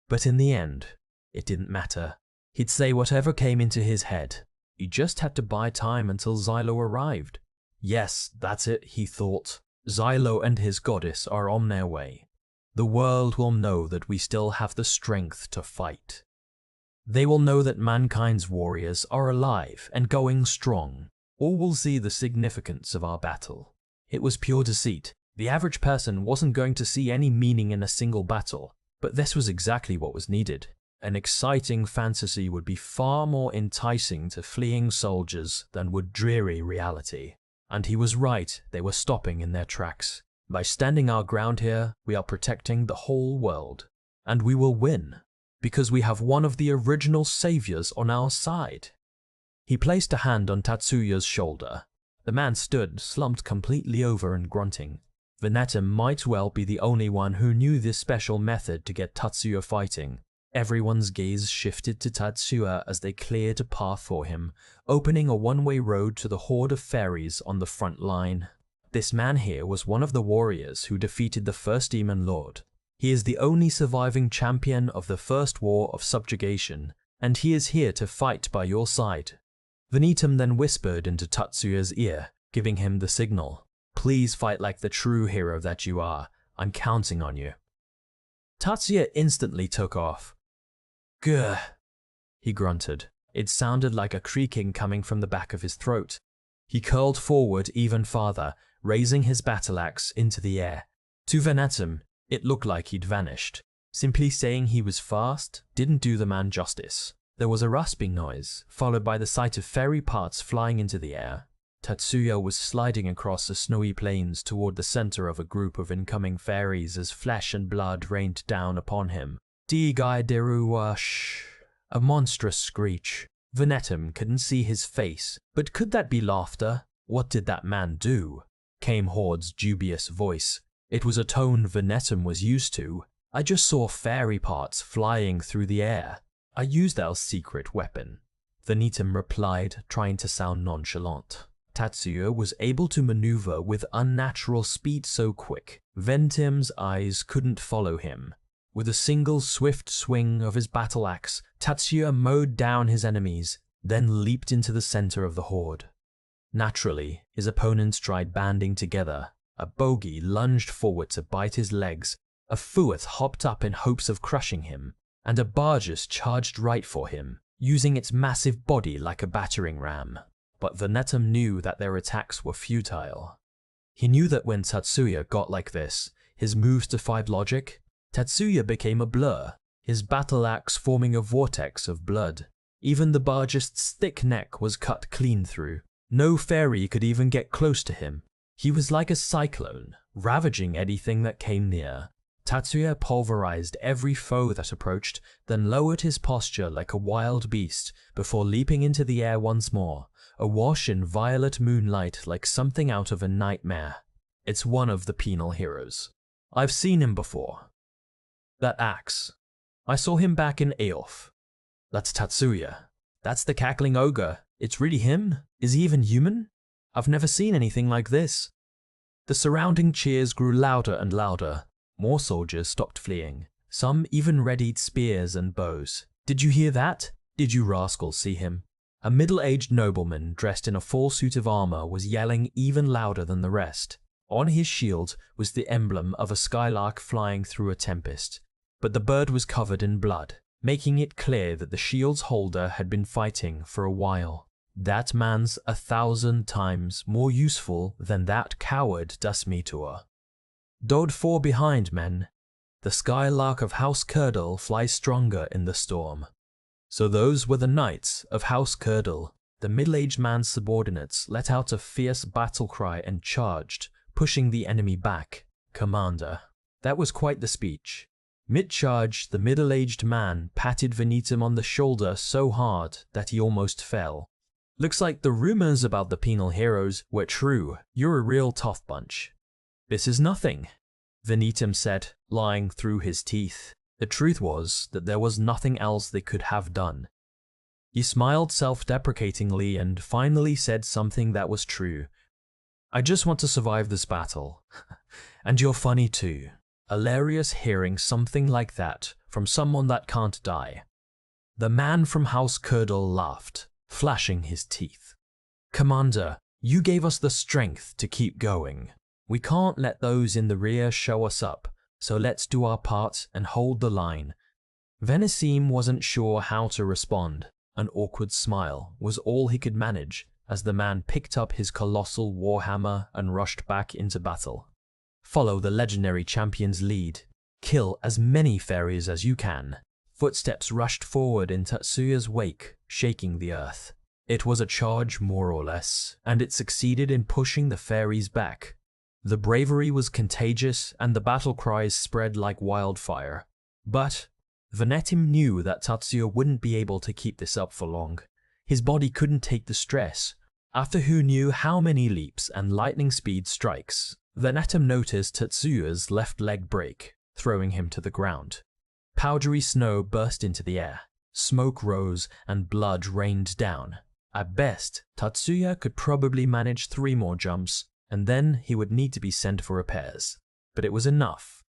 But in the end, it didn't matter. He'd say whatever came into his head. He just had to buy time until Xylo arrived. Yes, that's it, he thought. Xylo and his goddess are on their way. The world will know that we still have the strength to fight. They will know that mankind's warriors are alive and going strong. All will see the significance of our battle. It was pure deceit. The average person wasn't going to see any meaning in a single battle, but this was exactly what was needed. An exciting fantasy would be far more enticing to fleeing soldiers than would dreary reality. And he was right, they were stopping in their tracks. By standing our ground here, we are protecting the whole world. And we will win, because we have one of the original saviors on our side. He placed a hand on Tatsuya's shoulder. The man stood, slumped completely over and grunting. Venetum might well be the only one who knew this special method to get Tatsuya fighting. Everyone's gaze shifted to Tatsuya as they cleared a path for him, opening a one-way road to the horde of fairies on the front line. This man here was one of the warriors who defeated the first Demon Lord. He is the only surviving champion of the first war of subjugation, and he is here to fight by your side. Venetum then whispered into Tatsuya's ear, giving him the signal. Please fight like the true hero that you are. I'm counting on you. Tatsuya instantly took off. Gah, he grunted. It sounded like a creaking coming from the back of his throat. He curled forward even farther, raising his battle axe into the air. To Venetum, it looked like he'd vanished. Simply saying he was fast didn't do the man justice. There was a rasping noise, followed by the sight of fairy parts flying into the air. Tatsuya was sliding across the snowy plains toward the center of a group of incoming fairies as flesh and blood rained down upon him. Digai Deruwash, a monstrous screech. Venetum couldn't see his face, but could that be laughter? What did that man do? Came Horde's dubious voice. It was a tone Venetum was used to. I just saw fairy parts flying through the air. I used our secret weapon. Venetum replied, trying to sound nonchalant. Tatsuya was able to maneuver with unnatural speed so quick, Venetum's eyes couldn't follow him. With a single swift swing of his battle axe, Tatsuya mowed down his enemies, then leaped into the center of the horde. Naturally, his opponents tried banding together. A Bogi lunged forward to bite his legs, a Fuath hopped up in hopes of crushing him, and a Bargus charged right for him, using its massive body like a battering ram. But Venetum knew that their attacks were futile. He knew that when Tatsuya got like this, his moves defied logic. Tatsuya became a blur, his battle axe forming a vortex of blood. Even the Bargist's thick neck was cut clean through. No fairy could even get close to him. He was like a cyclone, ravaging anything that came near. Tatsuya pulverized every foe that approached, then lowered his posture like a wild beast before leaping into the air once more, awash in violet moonlight like something out of a nightmare. It's one of the penal heroes. I've seen him before. That axe. I saw him back in Aof. That's Tatsuya. That's the cackling ogre. It's really him? Is he even human? I've never seen anything like this. The surrounding cheers grew louder and louder. More soldiers stopped fleeing. Some even readied spears and bows. Did you hear that? Did you rascals see him? A middle-aged nobleman dressed in a full suit of armor was yelling even louder than the rest. On his shield was the emblem of a skylark flying through a tempest. But the bird was covered in blood, making it clear that the shield's holder had been fighting for a while. That man's 1,000 times more useful than that coward Dasmitor. Dode 4 behind, men. The skylark of House Curdle flies stronger in the storm. So those were the knights of House Curdle. The middle-aged man's subordinates let out a fierce battle cry and charged, pushing the enemy back. Commander. That was quite the speech. Mid-charge, the middle-aged man patted Venetum on the shoulder so hard that he almost fell. Looks like the rumors about the penal heroes were true. You're a real tough bunch. This is nothing, Venetum said, lying through his teeth. The truth was that there was nothing else they could have done. He smiled self-deprecatingly and finally said something that was true. I just want to survive this battle. And you're funny too. Hilarious hearing something like that from someone that can't die. The man from House Curdle laughed, flashing his teeth. Commander, you gave us the strength to keep going. We can't let those in the rear show us up, so let's do our part and hold the line. Venesim wasn't sure how to respond. An awkward smile was all he could manage as the man picked up his colossal warhammer and rushed back into battle. Follow the legendary champion's lead. Kill as many fairies as you can. Footsteps rushed forward in Tatsuya's wake, shaking the earth. It was a charge more or less, and it succeeded in pushing the fairies back. The bravery was contagious and the battle cries spread like wildfire. But Venetim knew that Tatsuya wouldn't be able to keep this up for long. His body couldn't take the stress. After who knew how many leaps and lightning speed strikes, Venetim noticed Tatsuya's left leg break, throwing him to the ground. Powdery snow burst into the air. Smoke rose and blood rained down. At best, Tatsuya could probably manage 3 more jumps, and then he would need to be sent for repairs. But it was enough.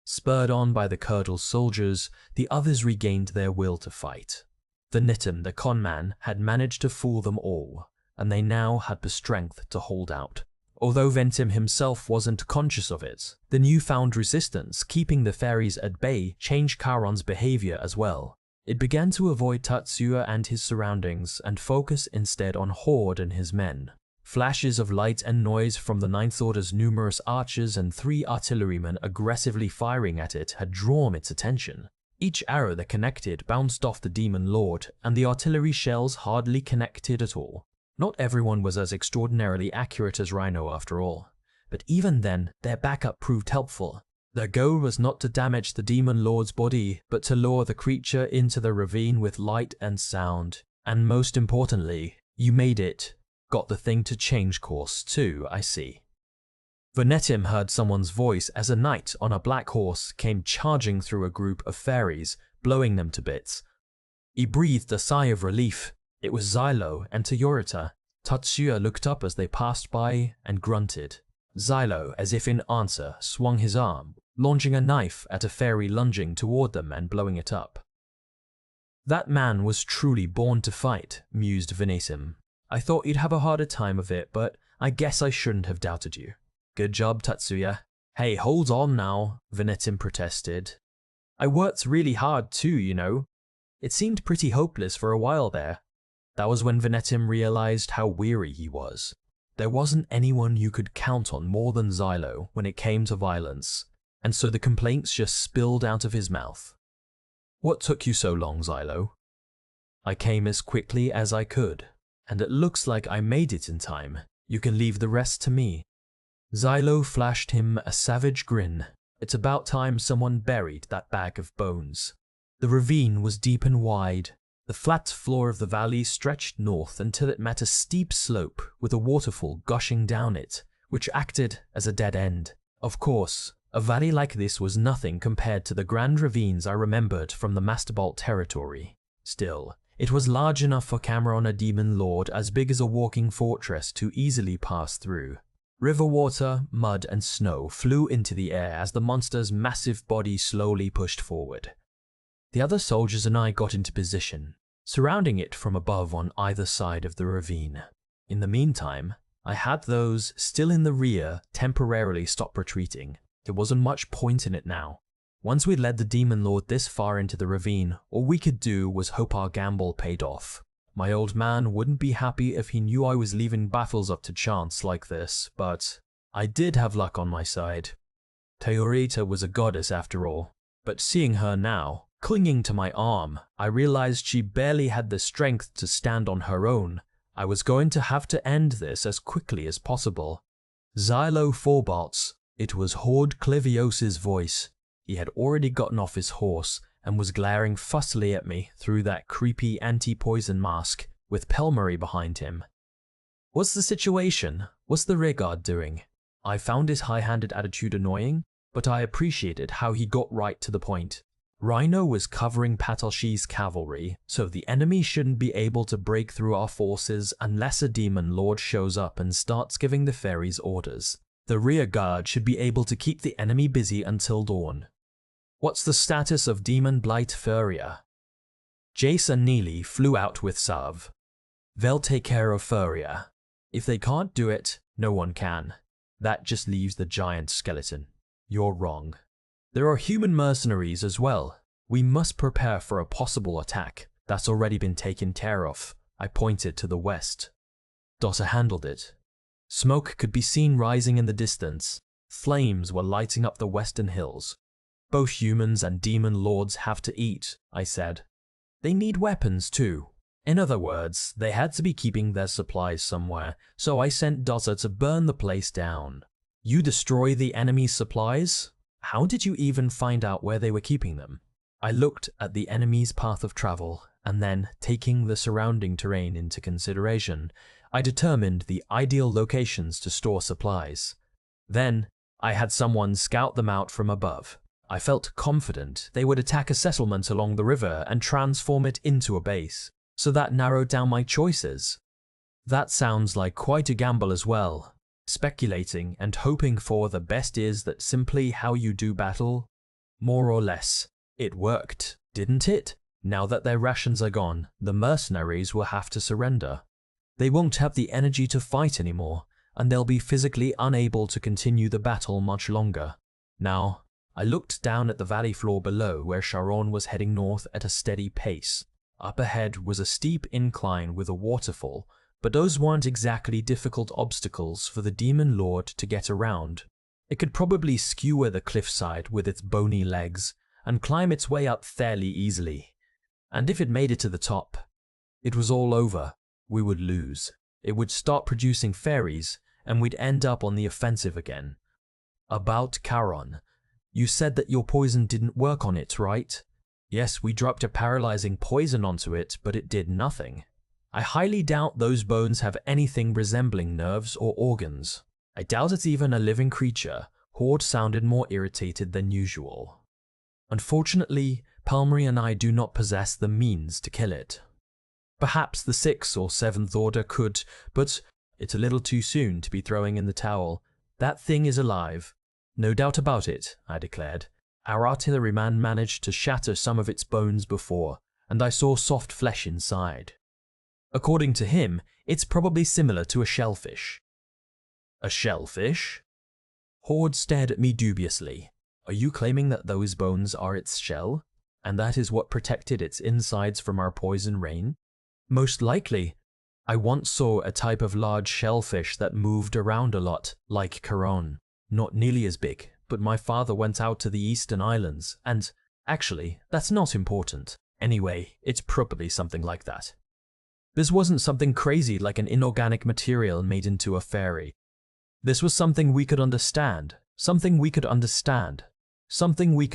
Spurred on by the Curdle soldiers, the others regained their will to fight. Venetim, the conman, had managed to fool them all, and they now had the strength to hold out. Although Venetim himself wasn't conscious of it, the newfound resistance keeping the fairies at bay changed Charon's behavior as well. It began to avoid Tatsuya and his surroundings and focus instead on Horde and his men. Flashes of light and noise from the Ninth Order's numerous archers and 3 artillerymen aggressively firing at it had drawn its attention. Each arrow that connected bounced off the Demon Lord, and the artillery shells hardly connected at all. Not everyone was as extraordinarily accurate as Rhino after all, but even then, their backup proved helpful. Their goal was not to damage the Demon Lord's body, but to lure the creature into the ravine with light and sound. And most importantly, you made it. Got the thing to change course too, I see. Venetim heard someone's voice as a knight on a black horse came charging through a group of fairies, blowing them to bits. He breathed a sigh of relief. It was Xylo and Toyorita. Tatsuya looked up as they passed by and grunted. Xylo, as if in answer, swung his arm, launching a knife at a fairy lunging toward them and blowing it up. That man was truly born to fight, mused Venetim. I thought you'd have a harder time of it, but I guess I shouldn't have doubted you. Good job, Tatsuya. Hey, hold on now, Venetim protested. I worked really hard too, you know. It seemed pretty hopeless for a while there. That was when Venetim realized how weary he was. There wasn't anyone you could count on more than Xylo when it came to violence, and so the complaints just spilled out of his mouth. What took you so long, Xylo? I came as quickly as I could, and it looks like I made it in time. You can leave the rest to me. Xylo flashed him a savage grin. It's about time someone buried that bag of bones. The ravine was deep and wide. The flat floor of the valley stretched north until it met a steep slope with a waterfall gushing down it, which acted as a dead end. Of course, a valley like this was nothing compared to the grand ravines I remembered from the Masterbolt territory. Still, it was large enough for Cameron, a Demon Lord as big as a walking fortress, to easily pass through. River water, mud and snow flew into the air as the monster's massive body slowly pushed forward. The other soldiers and I got into position, surrounding it from above on either side of the ravine. In the meantime, I had those still in the rear temporarily stop retreating. There wasn't much point in it now. Once we'd led the Demon Lord this far into the ravine, all we could do was hope our gamble paid off. My old man wouldn't be happy if he knew I was leaving battles up to chance like this, but I did have luck on my side. Toyorita was a goddess after all, but seeing her now, clinging to my arm, I realized she barely had the strength to stand on her own. I was going to have to end this as quickly as possible. Xylo Forbots. It was Horde Clivios's voice. He had already gotten off his horse and was glaring fussily at me through that creepy anti-poison mask with Pelmari behind him. What's the situation? What's the rearguard doing? I found his high-handed attitude annoying, but I appreciated how he got right to the point. Rhino was covering Patalshi's cavalry, so the enemy shouldn't be able to break through our forces unless a demon lord shows up and starts giving the fairies orders. The rear guard should be able to keep the enemy busy until dawn. What's the status of Demon Blight Furia? Jace and Neely flew out with Sav. They'll take care of Furia. If they can't do it, no one can. That just leaves the giant skeleton. You're wrong. There are human mercenaries as well. We must prepare for a possible attack. That's already been taken care of. I pointed to the west. Dota handled it. Smoke could be seen rising in the distance. Flames were lighting up the western hills. Both humans and demon lords have to eat, I said. They need weapons too. In other words, they had to be keeping their supplies somewhere, so I sent Dota to burn the place down. You destroy the enemy's supplies? How did you even find out where they were keeping them? I looked at the enemy's path of travel, and then, taking the surrounding terrain into consideration, I determined the ideal locations to store supplies. Then, I had someone scout them out from above. I felt confident they would attack a settlement along the river and transform it into a base, so that narrowed down my choices. That sounds like quite a gamble as well. Speculating and hoping for the best is that simply how you do battle? More or less. It worked, didn't it? Now that their rations are gone, the mercenaries will have to surrender. They won't have the energy to fight anymore, and they'll be physically unable to continue the battle much longer. Now, I looked down at the valley floor below where Charon was heading north at a steady pace. Up ahead was a steep incline with a waterfall, but those weren't exactly difficult obstacles for the demon lord to get around. It could probably skewer the cliffside with its bony legs and climb its way up fairly easily. And if it made it to the top, it was all over. We would lose. It would start producing fairies, and we'd end up on the offensive again. About Charon. You said that your poison didn't work on it, right? Yes, we dropped a paralyzing poison onto it, but it did nothing. I highly doubt those bones have anything resembling nerves or organs. I doubt it's even a living creature. Horde sounded more irritated than usual. Unfortunately, Palmery and I do not possess the means to kill it. Perhaps the 6th or 7th Order could, but it's a little too soon to be throwing in the towel. That thing is alive. No doubt about it, I declared. Our artilleryman managed to shatter some of its bones before, and I saw soft flesh inside. According to him, it's probably similar to a shellfish. A shellfish? Horde stared at me dubiously. Are you claiming that those bones are its shell, and that is what protected its insides from our poison rain? Most likely. I once saw a type of large shellfish that moved around a lot, like Charon. Not nearly as big, but my father went out to the Eastern Islands, and actually, that's not important. Anyway, it's probably something like that. This wasn't something crazy like an inorganic material made into a fairy. This was something we could understand, something we could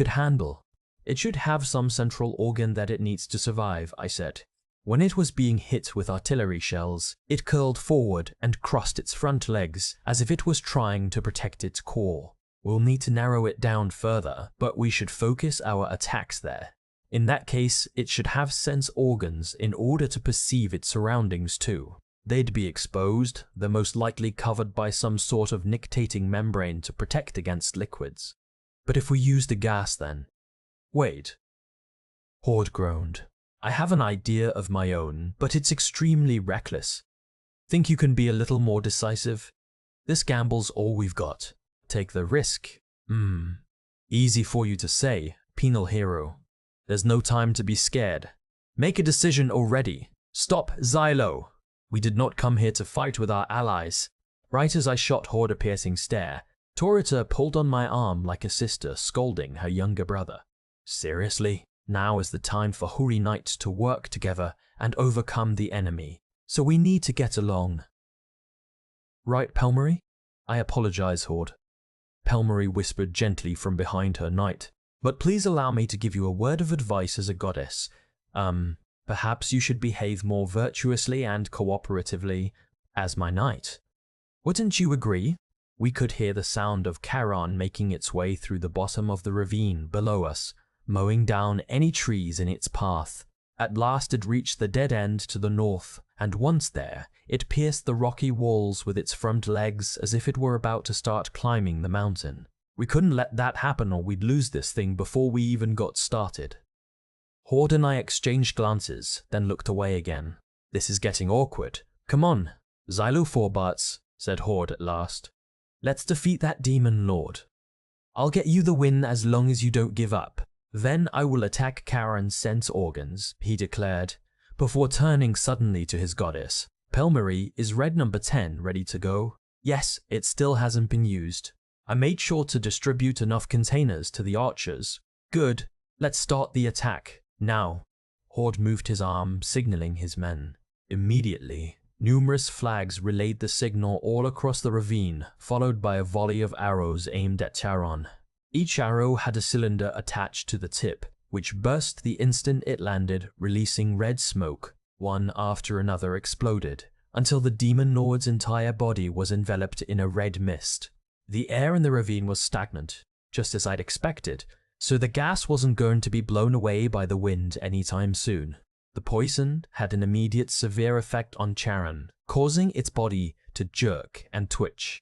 handle. It should have some central organ that it needs to survive, I said. When it was being hit with artillery shells, it curled forward and crossed its front legs as if it was trying to protect its core. We'll need to narrow it down further, but we should focus our attacks there. In that case, it should have sense organs in order to perceive its surroundings too. They'd be exposed, they're most likely covered by some sort of nictating membrane to protect against liquids. But if we use the gas then? Wait. Horde groaned. I have an idea of my own, but it's extremely reckless. Think you can be a little more decisive? This gamble's all we've got. Take the risk. Easy for you to say, penal hero. There's no time to be scared. Make a decision already. Stop Xylo. We did not come here to fight with our allies. Right as I shot Horde a piercing stare, Torita pulled on my arm like a sister scolding her younger brother. Seriously? Now is the time for Hoary Knights to work together and overcome the enemy, so we need to get along. Right, Palmery? I apologize, Horde. Palmery whispered gently from behind her knight. But please allow me to give you a word of advice as a goddess. Perhaps you should behave more virtuously and cooperatively as my knight. Wouldn't you agree? We could hear the sound of Charon making its way through the bottom of the ravine below us. mowing down any trees in its path. At last it reached the dead end to the north, and once there, it pierced the rocky walls with its front legs as if it were about to start climbing the mountain. We couldn't let that happen or we'd lose this thing before we even got started. Horde and I exchanged glances, then looked away again. This is getting awkward. Come on, Xylo Forbarts, said Horde at last. Let's defeat that demon lord. I'll get you the win as long as you don't give up. Then I will attack Charon's sense organs, he declared, before turning suddenly to his goddess. Pelmari, is red number 10 ready to go? Yes, it still hasn't been used. I made sure to distribute enough containers to the archers. Good, let's start the attack. Now. Horde moved his arm, signaling his men. Immediately, numerous flags relayed the signal all across the ravine, followed by a volley of arrows aimed at Charon. Each arrow had a cylinder attached to the tip, which burst the instant it landed, releasing red smoke. One after another exploded, until the demon lord's entire body was enveloped in a red mist. The air in the ravine was stagnant, just as I'd expected, so the gas wasn't going to be blown away by the wind anytime soon. The poison had an immediate severe effect on Charon, causing its body to jerk and twitch.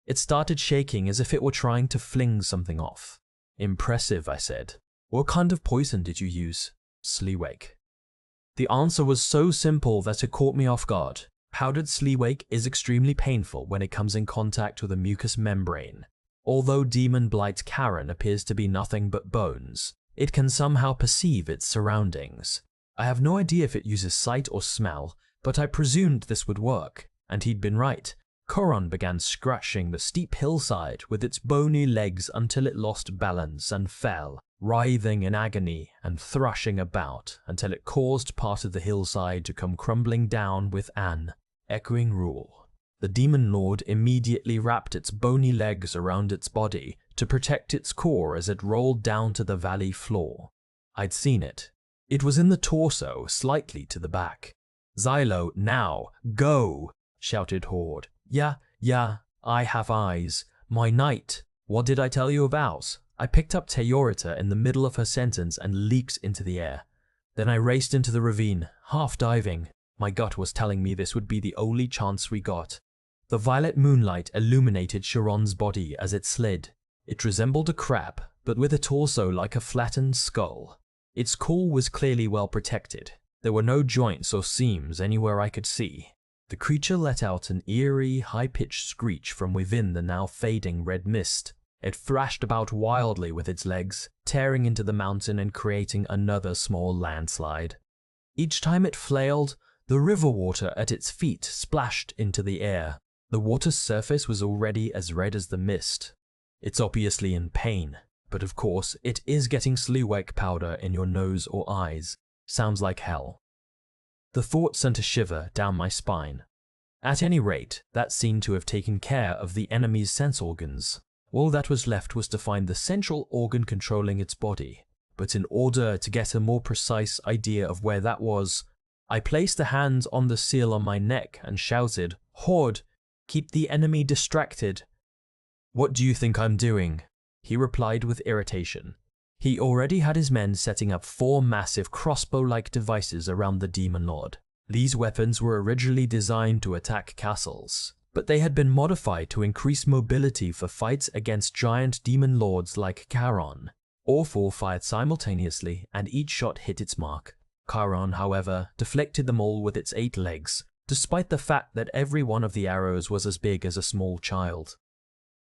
It started shaking as if it were trying to fling something off. Impressive, I said. What kind of poison did you use? Sleewake. The answer was so simple that it caught me off guard. Powdered sleewake is extremely painful when it comes in contact with a mucous membrane. Although Demon Blight Charon appears to be nothing but bones, it can somehow perceive its surroundings. I have no idea if it uses sight or smell, but I presumed this would work, and he'd been right. Charon began scratching the steep hillside with its bony legs until it lost balance and fell, writhing in agony and thrashing about until it caused part of the hillside to come crumbling down with an echoing roar. The demon lord immediately wrapped its bony legs around its body to protect its core as it rolled down to the valley floor. I'd seen it. It was in the torso, slightly to the back. Xylo, now, go, shouted Horde. Yeah, I have eyes. My knight. What did I tell you of ours? I picked up Teorita in the middle of her sentence and leaped into the air. Then I raced into the ravine, half diving. My gut was telling me this would be the only chance we got. The violet moonlight illuminated Charon's body as it slid. It resembled a crab, but with a torso like a flattened skull. Its core was clearly well protected. There were no joints or seams anywhere I could see. The creature let out an eerie, high-pitched screech from within the now fading red mist. It thrashed about wildly with its legs, tearing into the mountain and creating another small landslide. Each time it flailed, the river water at its feet splashed into the air. The water's surface was already as red as the mist. It's obviously in pain, but of course it is getting sleewake powder in your nose or eyes. Sounds like hell. The thought sent a shiver down my spine. At any rate, that seemed to have taken care of the enemy's sense organs. All that was left was to find the central organ controlling its body. But in order to get a more precise idea of where that was, I placed a hand on the seal on my neck and shouted, "Horde, keep the enemy distracted." "What do you think I'm doing?" he replied with irritation. He already had his men setting up 4 massive crossbow-like devices around the demon lord. These weapons were originally designed to attack castles, but they had been modified to increase mobility for fights against giant demon lords like Charon. All 4 fired simultaneously, and each shot hit its mark. Charon, however, deflected them all with its 8 legs, despite the fact that every one of the arrows was as big as a small child.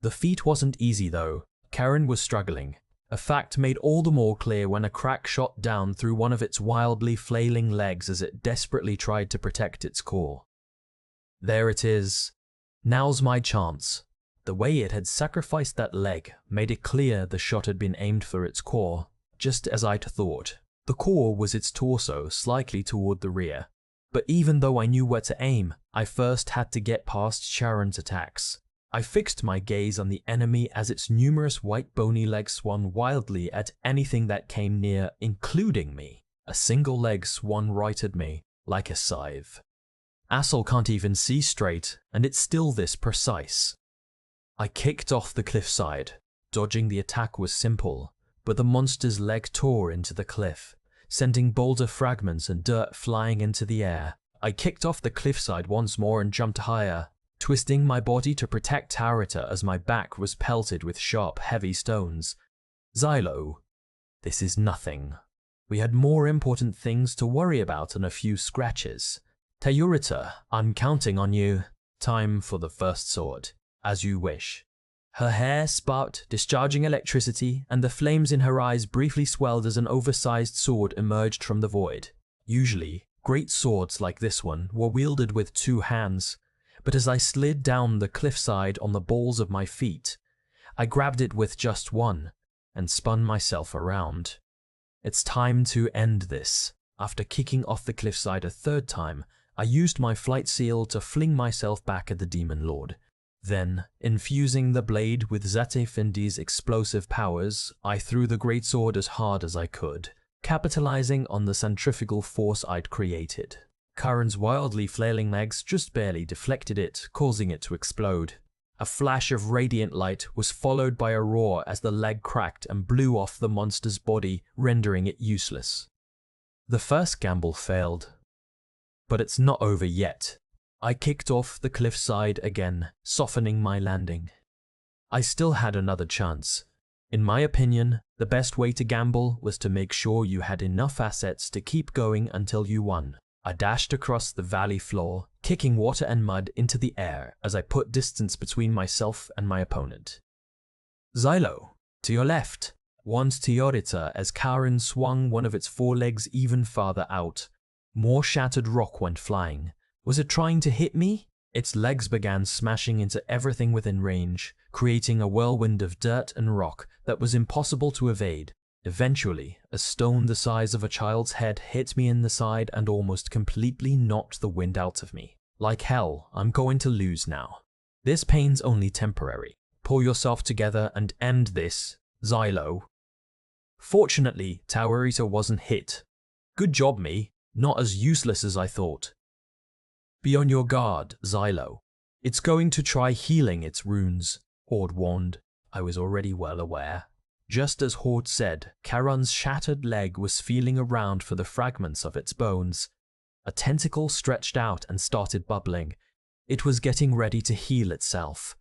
The feat wasn't easy though. Charon was struggling. A fact made all the more clear when a crack shot down through one of its wildly flailing legs as it desperately tried to protect its core. There it is. Now's my chance. The way it had sacrificed that leg made it clear the shot had been aimed for its core, just as I'd thought. The core was its torso, slightly toward the rear. But even though I knew where to aim, I first had to get past Charon's attacks. I fixed my gaze on the enemy as its numerous white bony legs swung wildly at anything that came near, including me. A single leg swung right at me, like a scythe. Assel can't even see straight, and it's still this precise. I kicked off the cliffside. Dodging the attack was simple, but the monster's leg tore into the cliff, sending boulder fragments and dirt flying into the air. I kicked off the cliffside once more and jumped higher, twisting my body to protect Taurita as my back was pelted with sharp, heavy stones. Xylo, this is nothing. We had more important things to worry about than a few scratches. Taurita, I'm counting on you. Time for the first sword. As you wish. Her hair sparked, discharging electricity, and the flames in her eyes briefly swelled as an oversized sword emerged from the void. Usually, great swords like this one were wielded with 2 hands, but as I slid down the cliffside on the balls of my feet, I grabbed it with just one and spun myself around. It's time to end this. After kicking off the cliffside a 3rd time, I used my flight seal to fling myself back at the Demon Lord. Then, infusing the blade with Zate Findi's explosive powers, I threw the greatsword as hard as I could, capitalizing on the centrifugal force I'd created. Karen's wildly flailing legs just barely deflected it, causing it to explode. A flash of radiant light was followed by a roar as the leg cracked and blew off the monster's body, rendering it useless. The first gamble failed. But it's not over yet. I kicked off the cliffside again, softening my landing. I still had another chance. In my opinion, the best way to gamble was to make sure you had enough assets to keep going until you won. I dashed across the valley floor, kicking water and mud into the air as I put distance between myself and my opponent. Xylo, to your left, warned Taurita as Karen swung one of its forelegs even farther out. More shattered rock went flying. Was it trying to hit me? Its legs began smashing into everything within range, creating a whirlwind of dirt and rock that was impossible to evade. Eventually, a stone the size of a child's head hit me in the side and almost completely knocked the wind out of me. Like hell, I'm going to lose now. This pain's only temporary. Pull yourself together and end this, Xylo. Fortunately, Taurita wasn't hit. Good job, me. Not as useless as I thought. Be on your guard, Xylo. It's going to try healing its runes, Horde warned. I was already well aware. Just as Horde said, Karen's shattered leg was feeling around for the fragments of its bones. A tentacle stretched out and started bubbling. It was getting ready to heal itself.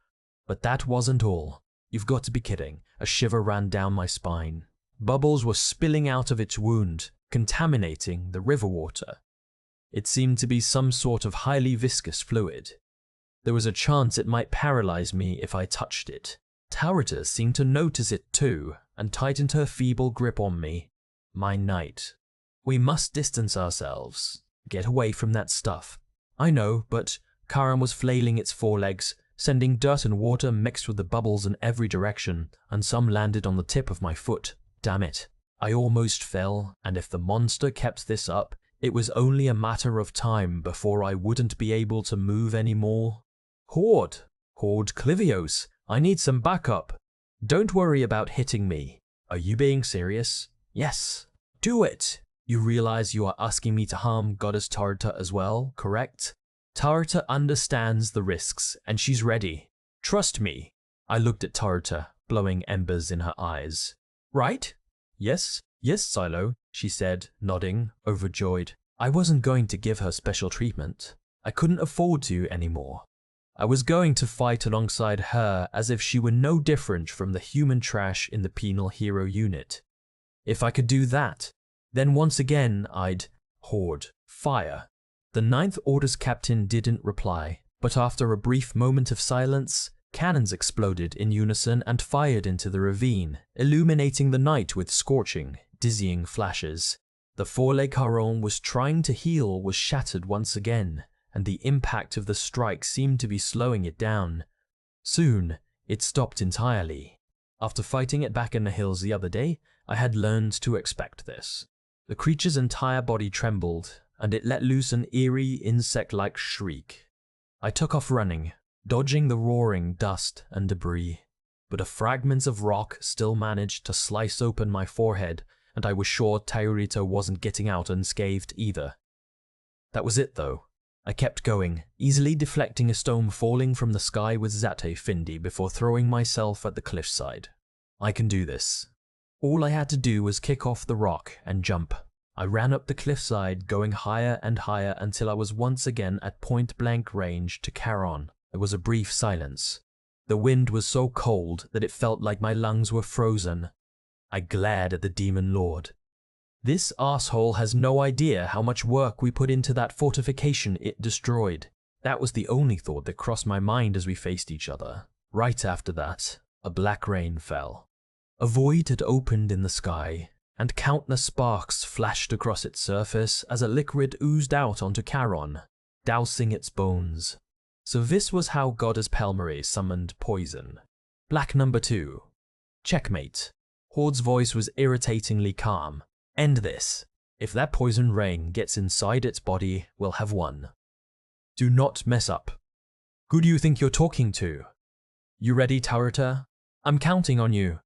But that wasn't all. You've got to be kidding. A shiver ran down my spine. Bubbles were spilling out of its wound, contaminating the river water. It seemed to be some sort of highly viscous fluid. There was a chance it might paralyze me if I touched it. Taurita seemed to notice it too, and tightened her feeble grip on me. My knight. We must distance ourselves. Get away from that stuff. I know, but Karen was flailing its forelegs, sending dirt and water mixed with the bubbles in every direction, and some landed on the tip of my foot. Damn it. I almost fell, and if the monster kept this up, it was only a matter of time before I wouldn't be able to move anymore. Horde Clivios, I need some backup. Don't worry about hitting me. Are you being serious? Yes. Do it. You realize you are asking me to harm Goddess Taurita as well, correct? Taurita understands the risks, and she's ready. Trust me. I looked at Taurita, blowing embers in her eyes. Right? Yes, Xylo, she said, nodding, overjoyed. I wasn't going to give her special treatment. I couldn't afford to anymore. I was going to fight alongside her as if she were no different from the human trash in the penal hero unit. If I could do that, then once again I'd Horde fire. The Ninth Order's captain didn't reply, but after a brief moment of silence, cannons exploded in unison and fired into the ravine, illuminating the night with scorching, dizzying flashes. The foreleg Haron was trying to heal was shattered once again, and the impact of the strike seemed to be slowing it down. Soon, it stopped entirely. After fighting it back in the hills the other day, I had learned to expect this. The creature's entire body trembled, and it let loose an eerie, insect-like shriek. I took off running, dodging the roaring dust and debris, but a fragment of rock still managed to slice open my forehead, and I was sure Taurita wasn't getting out unscathed either. That was it though. I kept going, easily deflecting a stone falling from the sky with Zate Findi before throwing myself at the cliffside. I can do this. All I had to do was kick off the rock and jump. I ran up the cliffside, going higher and higher until I was once again at point-blank range to Charon. There was a brief silence. The wind was so cold that it felt like my lungs were frozen. I glared at the Demon Lord. This asshole has no idea how much work we put into that fortification it destroyed. That was the only thought that crossed my mind as we faced each other. Right after that, a black rain fell. A void had opened in the sky, and countless sparks flashed across its surface as a liquid oozed out onto Charon, dousing its bones. So this was how Goddess Pelmari summoned poison. Black number 2. Checkmate. Horde's voice was irritatingly calm. End this. If that poison rain gets inside its body, we'll have won. Do not mess up. Who do you think you're talking to? You ready, Taurita? I'm counting on you.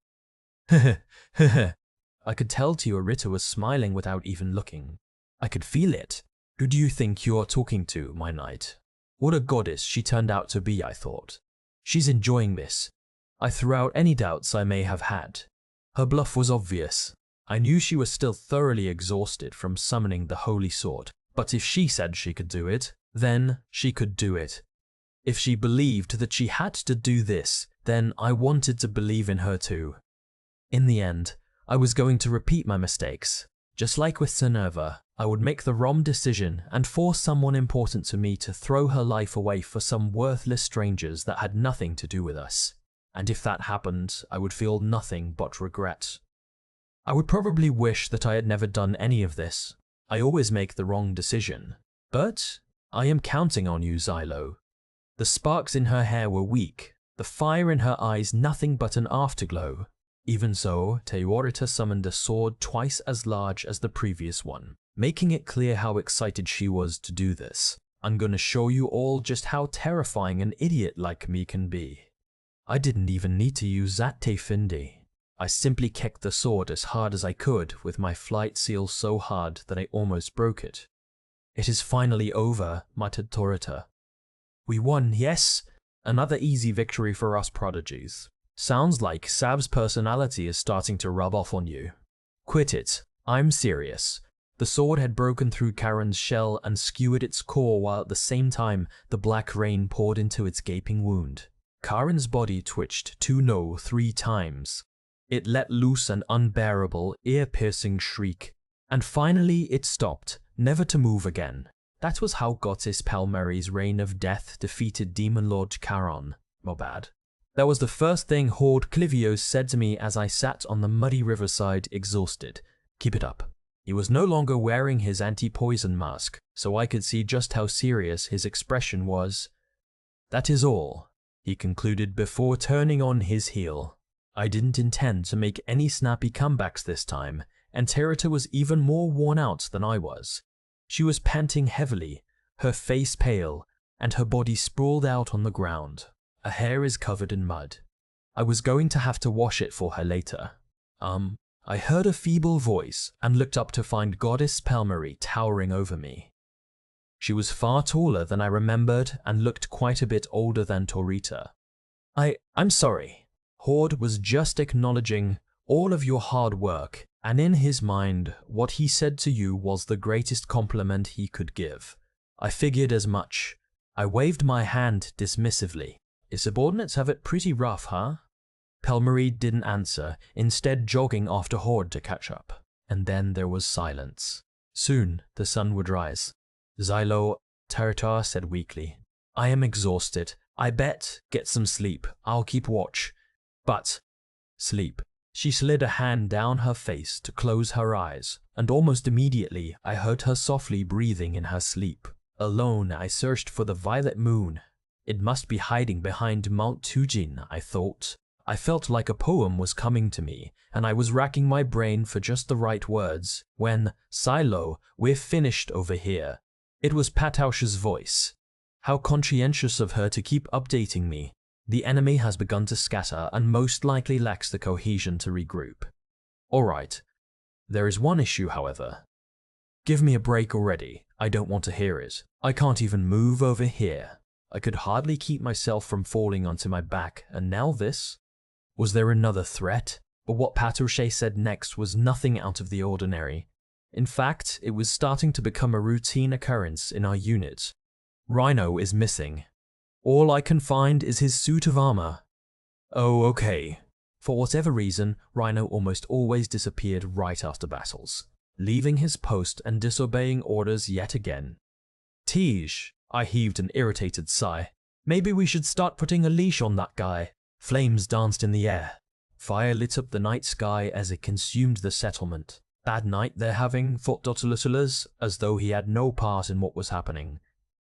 I could tell Tiorita was smiling without even looking. I could feel it. Who do you think you're talking to, my knight? What a goddess she turned out to be, I thought. She's enjoying this. I threw out any doubts I may have had. Her bluff was obvious. I knew she was still thoroughly exhausted from summoning the Holy Sword, but if she said she could do it, then she could do it. If she believed that she had to do this, then I wanted to believe in her too. In the end, I was going to repeat my mistakes. Just like with Cinerva, I would make the wrong decision and force someone important to me to throw her life away for some worthless strangers that had nothing to do with us. And if that happened, I would feel nothing but regret. I would probably wish that I had never done any of this. I always make the wrong decision. But I am counting on you, Xylo. The sparks in her hair were weak, the fire in her eyes nothing but an afterglow. Even so, Teorita summoned a sword twice as large as the previous one, making it clear how excited she was to do this. I'm gonna show you all just how terrifying an idiot like me can be. I didn't even need to use Zate Findi. I simply kicked the sword as hard as I could with my flight seal so hard that I almost broke it. It is finally over, muttered Torita. We won, yes? Another easy victory for us prodigies. Sounds like Sab's personality is starting to rub off on you. Quit it. I'm serious. The sword had broken through Charon's shell and skewered its core while at the same time the black rain poured into its gaping wound. Charon's body twitched 3 times. It let loose an unbearable, ear-piercing shriek, and finally it stopped, never to move again. That was how Goddess Pelmari's reign of death defeated Demon Lord Charon. My bad. That was the first thing Horde Clivios said to me as I sat on the muddy riverside exhausted. Keep it up. He was no longer wearing his anti-poison mask, so I could see just how serious his expression was. That is all, he concluded before turning on his heel. I didn't intend to make any snappy comebacks this time, and Terita was even more worn out than I was. She was panting heavily, her face pale, and her body sprawled out on the ground. Her hair is covered in mud. I was going to have to wash it for her later. I heard a feeble voice and looked up to find Goddess Pelmari towering over me. She was far taller than I remembered and looked quite a bit older than Torita. I'm sorry. Horde was just acknowledging all of your hard work, and in his mind, what he said to you was the greatest compliment he could give. I figured as much. I waved my hand dismissively. His subordinates have it pretty rough, huh? Pelmari didn't answer, instead jogging after Horde to catch up. And then there was silence. Soon the sun would rise. Xylo, Terita said weakly. I am exhausted. I bet get some sleep. I'll keep watch. But sleep. She slid a hand down her face to close her eyes, and almost immediately I heard her softly breathing in her sleep. Alone, I searched for the violet moon. It must be hiding behind Mount Tujin, I thought. I felt like a poem was coming to me, and I was racking my brain for just the right words, when, Xylo, we're finished over here. It was Pataush's voice. How conscientious of her to keep updating me. The enemy has begun to scatter and most likely lacks the cohesion to regroup. Alright. There is one issue, however. Give me a break already. I don't want to hear it. I can't even move over here. I could hardly keep myself from falling onto my back, and now this? Was there another threat? But what Patrochet said next was nothing out of the ordinary. In fact, it was starting to become a routine occurrence in our unit. Rhino is missing. All I can find is his suit of armor. Oh, okay. For whatever reason, Rhino almost always disappeared right after battles, leaving his post and disobeying orders yet again. Tige, I heaved an irritated sigh. Maybe we should start putting a leash on that guy. Flames danced in the air. Fire lit up the night sky as it consumed the settlement. Bad night they're having, thought Dr. Lucullus, as though he had no part in what was happening.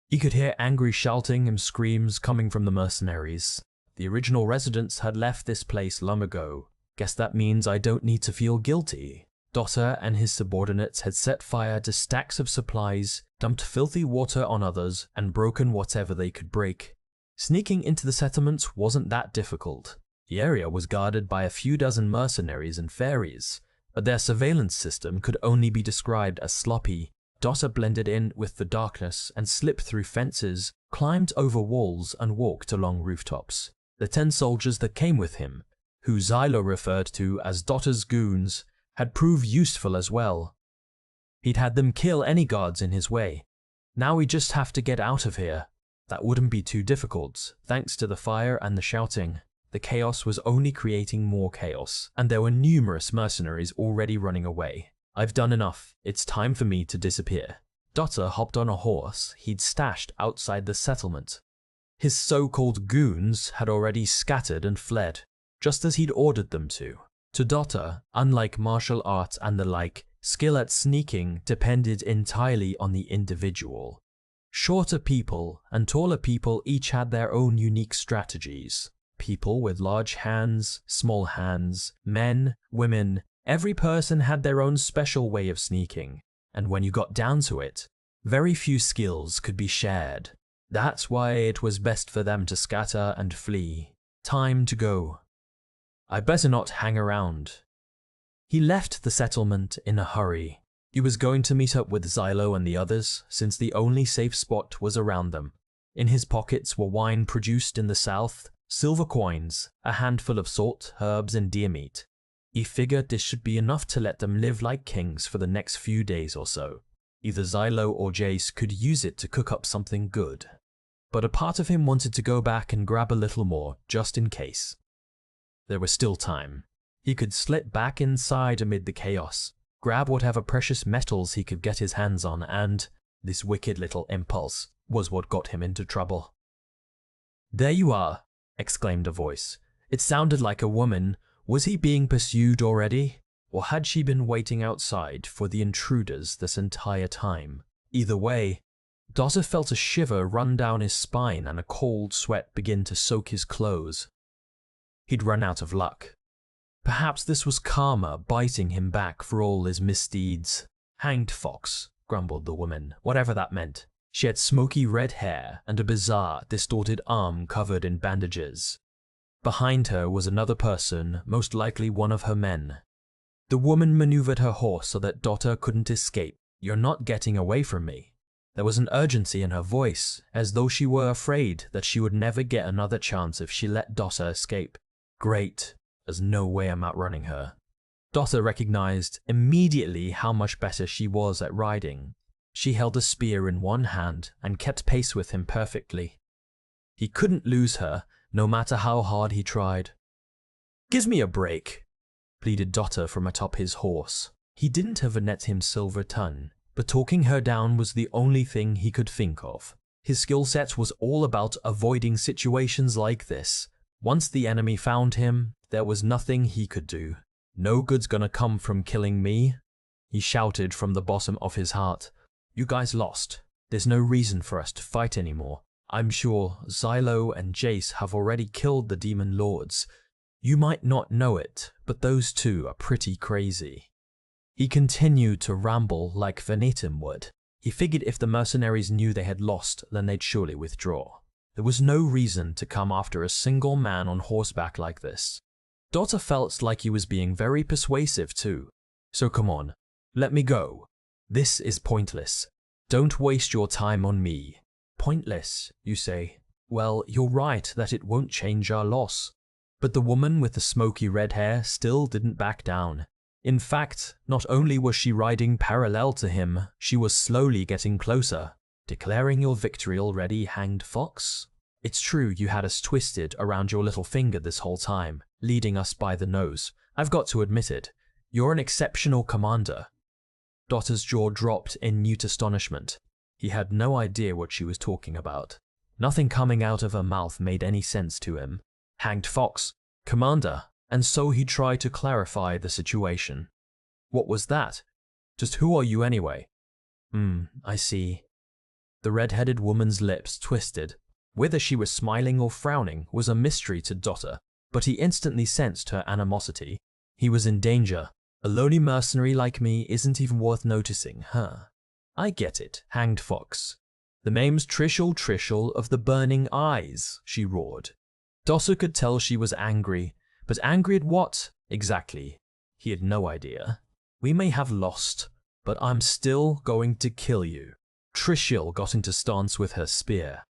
He could hear angry shouting and screams coming from the mercenaries. The original residents had left this place long ago. Guess that means I don't need to feel guilty. Dotter and his subordinates had set fire to stacks of supplies, dumped filthy water on others, and broken whatever they could break. Sneaking into the settlements wasn't that difficult. The area was guarded by a few dozen mercenaries and fairies, but their surveillance system could only be described as sloppy. Dotter blended in with the darkness and slipped through fences, climbed over walls and walked along rooftops. The 10 soldiers that came with him, who Xylo referred to as Dotter's goons, had proved useful as well. He'd had them kill any guards in his way. Now we just have to get out of here. That wouldn't be too difficult, thanks to the fire and the shouting. The chaos was only creating more chaos, and there were numerous mercenaries already running away. I've done enough. It's time for me to disappear. Dotter hopped on a horse he'd stashed outside the settlement. His so-called goons had already scattered and fled, just as he'd ordered them to. To Dotter, unlike martial arts and the like, skill at sneaking depended entirely on the individual. Shorter people and taller people each had their own unique strategies. People with large hands, small hands, men, women, every person had their own special way of sneaking, and when you got down to it, very few skills could be shared. That's why it was best for them to scatter and flee. Time to go. I better not hang around. He left the settlement in a hurry. He was going to meet up with Xylo and the others, since the only safe spot was around them. In his pockets were wine produced in the south, silver coins, a handful of salt, herbs, and deer meat. He figured this should be enough to let them live like kings for the next few days or so. Either Xylo or Jace could use it to cook up something good. But a part of him wanted to go back and grab a little more, just in case. There was still time. He could slip back inside amid the chaos, grab whatever precious metals he could get his hands on, and this wicked little impulse was what got him into trouble. "There you are," exclaimed a voice. It sounded like a woman. Was he being pursued already? Or had she been waiting outside for the intruders this entire time? Either way, Dotter felt a shiver run down his spine and a cold sweat begin to soak his clothes. He'd run out of luck. Perhaps this was karma biting him back for all his misdeeds. "Hanged fox," grumbled the woman, whatever that meant. She had smoky red hair and a bizarre, distorted arm covered in bandages. Behind her was another person, most likely one of her men. The woman maneuvered her horse so that Dotter couldn't escape. "You're not getting away from me." There was an urgency in her voice, as though she were afraid that she would never get another chance if she let Dotter escape. Great, there's no way I'm outrunning her. Dotter recognized immediately how much better she was at riding. She held a spear in one hand and kept pace with him perfectly. He couldn't lose her, no matter how hard he tried. "Give me a break," pleaded Dotter from atop his horse. He didn't have Annette him silver ton, but talking her down was the only thing he could think of. His skill set was all about avoiding situations like this. Once the enemy found him, there was nothing he could do. "No good's gonna come from killing me," he shouted from the bottom of his heart. "You guys lost. There's no reason for us to fight anymore. I'm sure Xylo and Jace have already killed the demon lords. You might not know it, but those two are pretty crazy." He continued to ramble like Venetum would. He figured if the mercenaries knew they had lost, then they'd surely withdraw. There was no reason to come after a single man on horseback like this. Dotter felt like he was being very persuasive too. "So come on, let me go. This is pointless. Don't waste your time on me." "Pointless, you say? Well, you're right that it won't change our loss. But the woman with the smoky red hair still didn't back down. In fact, not only was she riding parallel to him, she was slowly getting closer. Declaring your victory already, hanged fox? It's true you had us twisted around your little finger this whole time, leading us by the nose. I've got to admit it. You're an exceptional commander. Dotter's jaw dropped in mute astonishment. He had no idea what she was talking about. Nothing coming out of her mouth made any sense to him. Hanged fox, commander, and so he tried to clarify the situation. What was that? Just who are you anyway? I see. The red-headed woman's lips twisted. Whether she was smiling or frowning was a mystery to Dotter, but he instantly sensed her animosity. He was in danger. A lowly mercenary like me isn't even worth noticing, huh? I get it, hanged fox. The name's Trishul of the Burning Eyes, she roared. Dotter could tell she was angry, but angry at what, exactly? He had no idea. We may have lost, but I'm still going to kill you. Trishul got into stance with her spear.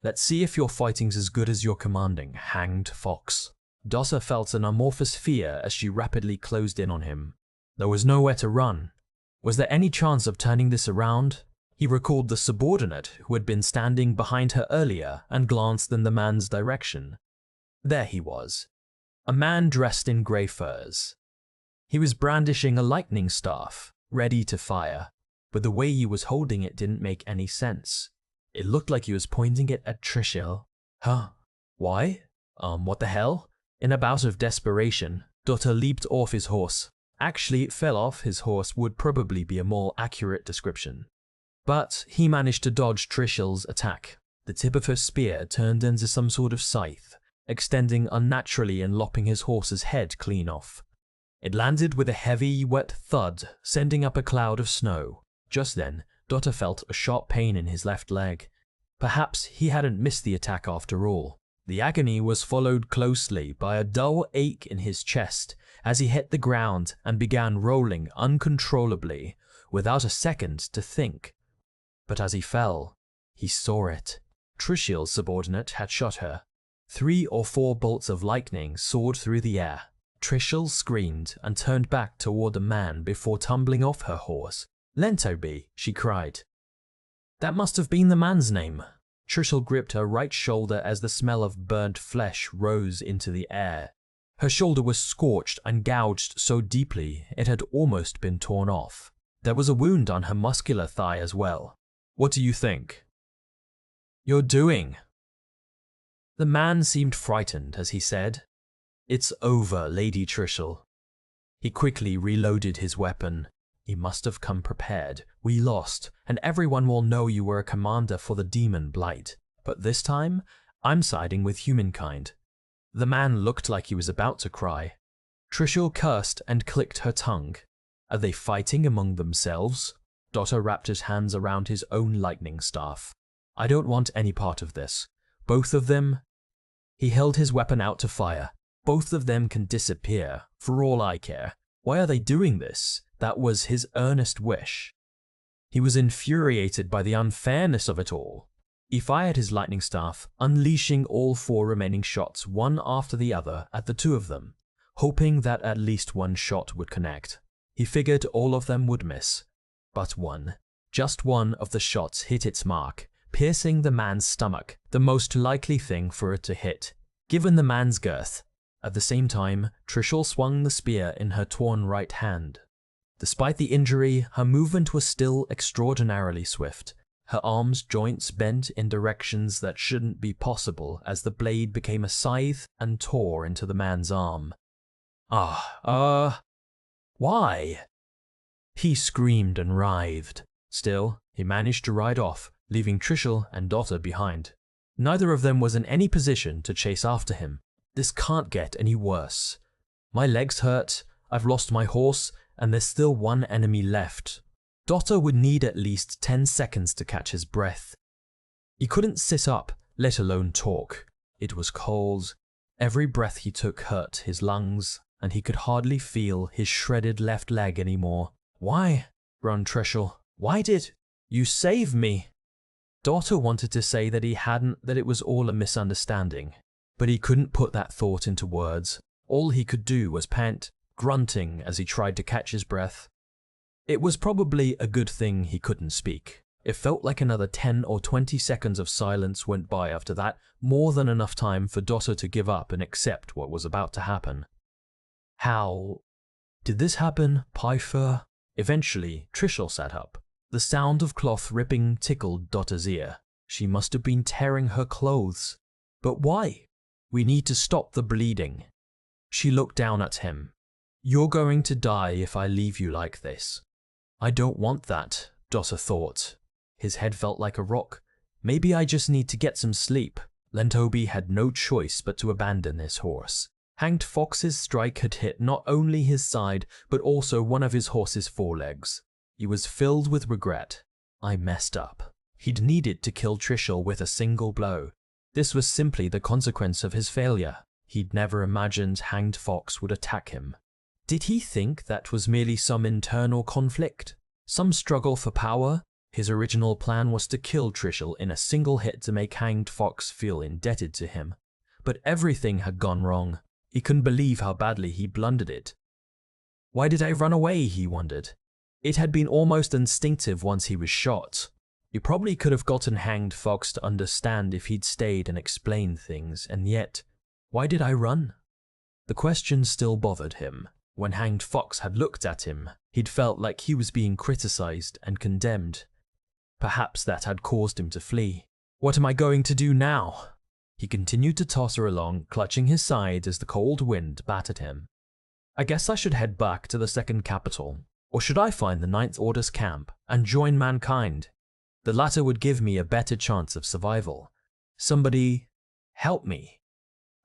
Let's see if your fighting's as good as your commanding, hanged fox. Dotter felt an amorphous fear as she rapidly closed in on him. There was nowhere to run. Was there any chance of turning this around? He recalled the subordinate who had been standing behind her earlier and glanced in the man's direction. There he was. A man dressed in grey furs. He was brandishing a lightning staff, ready to fire, but the way he was holding it didn't make any sense. It looked like he was pointing it at Trishul. Huh? Why? What the hell? In a bout of desperation, Dotter leaped off his horse. Actually, fell off his horse would probably be a more accurate description. But he managed to dodge Trishul's attack. The tip of her spear turned into some sort of scythe, extending unnaturally and lopping his horse's head clean off. It landed with a heavy, wet thud, sending up a cloud of snow. Just then, Dotter felt a sharp pain in his left leg. Perhaps he hadn't missed the attack after all. The agony was followed closely by a dull ache in his chest as he hit the ground and began rolling uncontrollably, without a second to think. But as he fell, he saw it. Trishul's subordinate had shot her. 3 or 4 bolts of lightning soared through the air. Trishul screamed and turned back toward the man before tumbling off her horse. Lentoby, she cried. That must have been the man's name. Trishul gripped her right shoulder as the smell of burnt flesh rose into the air. Her shoulder was scorched and gouged so deeply it had almost been torn off. There was a wound on her muscular thigh as well. What do you think you're doing? The man seemed frightened as he said, It's over, Lady Trishul. He quickly reloaded his weapon. He must have come prepared. We lost, and everyone will know you were a commander for the demon Blight. But this time, I'm siding with humankind. The man looked like he was about to cry. Trishul cursed and clicked her tongue. Are they fighting among themselves? Dotter wrapped his hands around his own lightning staff. I don't want any part of this. Both of them. He held his weapon out to fire. Both of them can disappear, for all I care. Why are they doing this? That was his earnest wish. He was infuriated by the unfairness of it all. He fired his lightning staff, unleashing all 4 remaining shots one after the other at the 2 of them, hoping that at least one shot would connect. He figured all of them would miss. But one, just one of the shots hit its mark, piercing the man's stomach, the most likely thing for it to hit, given the man's girth. At the same time, Trishul swung the spear in her torn right hand. Despite the injury, her movement was still extraordinarily swift. Her arms' joints bent in directions that shouldn't be possible as the blade became a scythe and tore into the man's arm. Why? He screamed and writhed. Still, he managed to ride off, leaving Trishul and Dotter behind. Neither of them was in any position to chase after him. This can't get any worse. My legs hurt, I've lost my horse, and there's still one enemy left. Dotter would need at least 10 seconds to catch his breath. He couldn't sit up, let alone talk. It was cold. Every breath he took hurt his lungs, and he could hardly feel his shredded left leg anymore. Why? Groaned Trishul. Why did you save me? Dotter wanted to say that he hadn't, that it was all a misunderstanding. But he couldn't put that thought into words. All he could do was pant, grunting as he tried to catch his breath. It was probably a good thing he couldn't speak. It felt like another 10 or 20 seconds of silence went by after that, more than enough time for Dottor to give up and accept what was about to happen. How did this happen, Pyfer? Eventually, Trishul sat up. The sound of cloth ripping tickled Dottor's ear. She must have been tearing her clothes. But why? We need to stop the bleeding. She looked down at him. You're going to die if I leave you like this. I don't want that, Dottor thought. His head felt like a rock. Maybe I just need to get some sleep. Lentobi had no choice but to abandon his horse. Hanged Fox's strike had hit not only his side, but also one of his horse's forelegs. He was filled with regret. I messed up. He'd needed to kill Trishul with a single blow. This was simply the consequence of his failure. He'd never imagined Hanged Fox would attack him. Did he think that was merely some internal conflict? Some struggle for power? His original plan was to kill Trishul in a single hit to make Hanged Fox feel indebted to him. But everything had gone wrong. He couldn't believe how badly he blundered it. Why did I run away, he wondered. It had been almost instinctive once he was shot. He probably could have gotten Hanged Fox to understand if he'd stayed and explained things, and yet, why did I run? The question still bothered him. When Hanged Fox had looked at him, he'd felt like he was being criticized and condemned. Perhaps that had caused him to flee. What am I going to do now? He continued to totter along, clutching his side as the cold wind battered him. I guess I should head back to the second capital. Or should I find the Ninth Order's camp and join mankind? The latter would give me a better chance of survival. Somebody help me.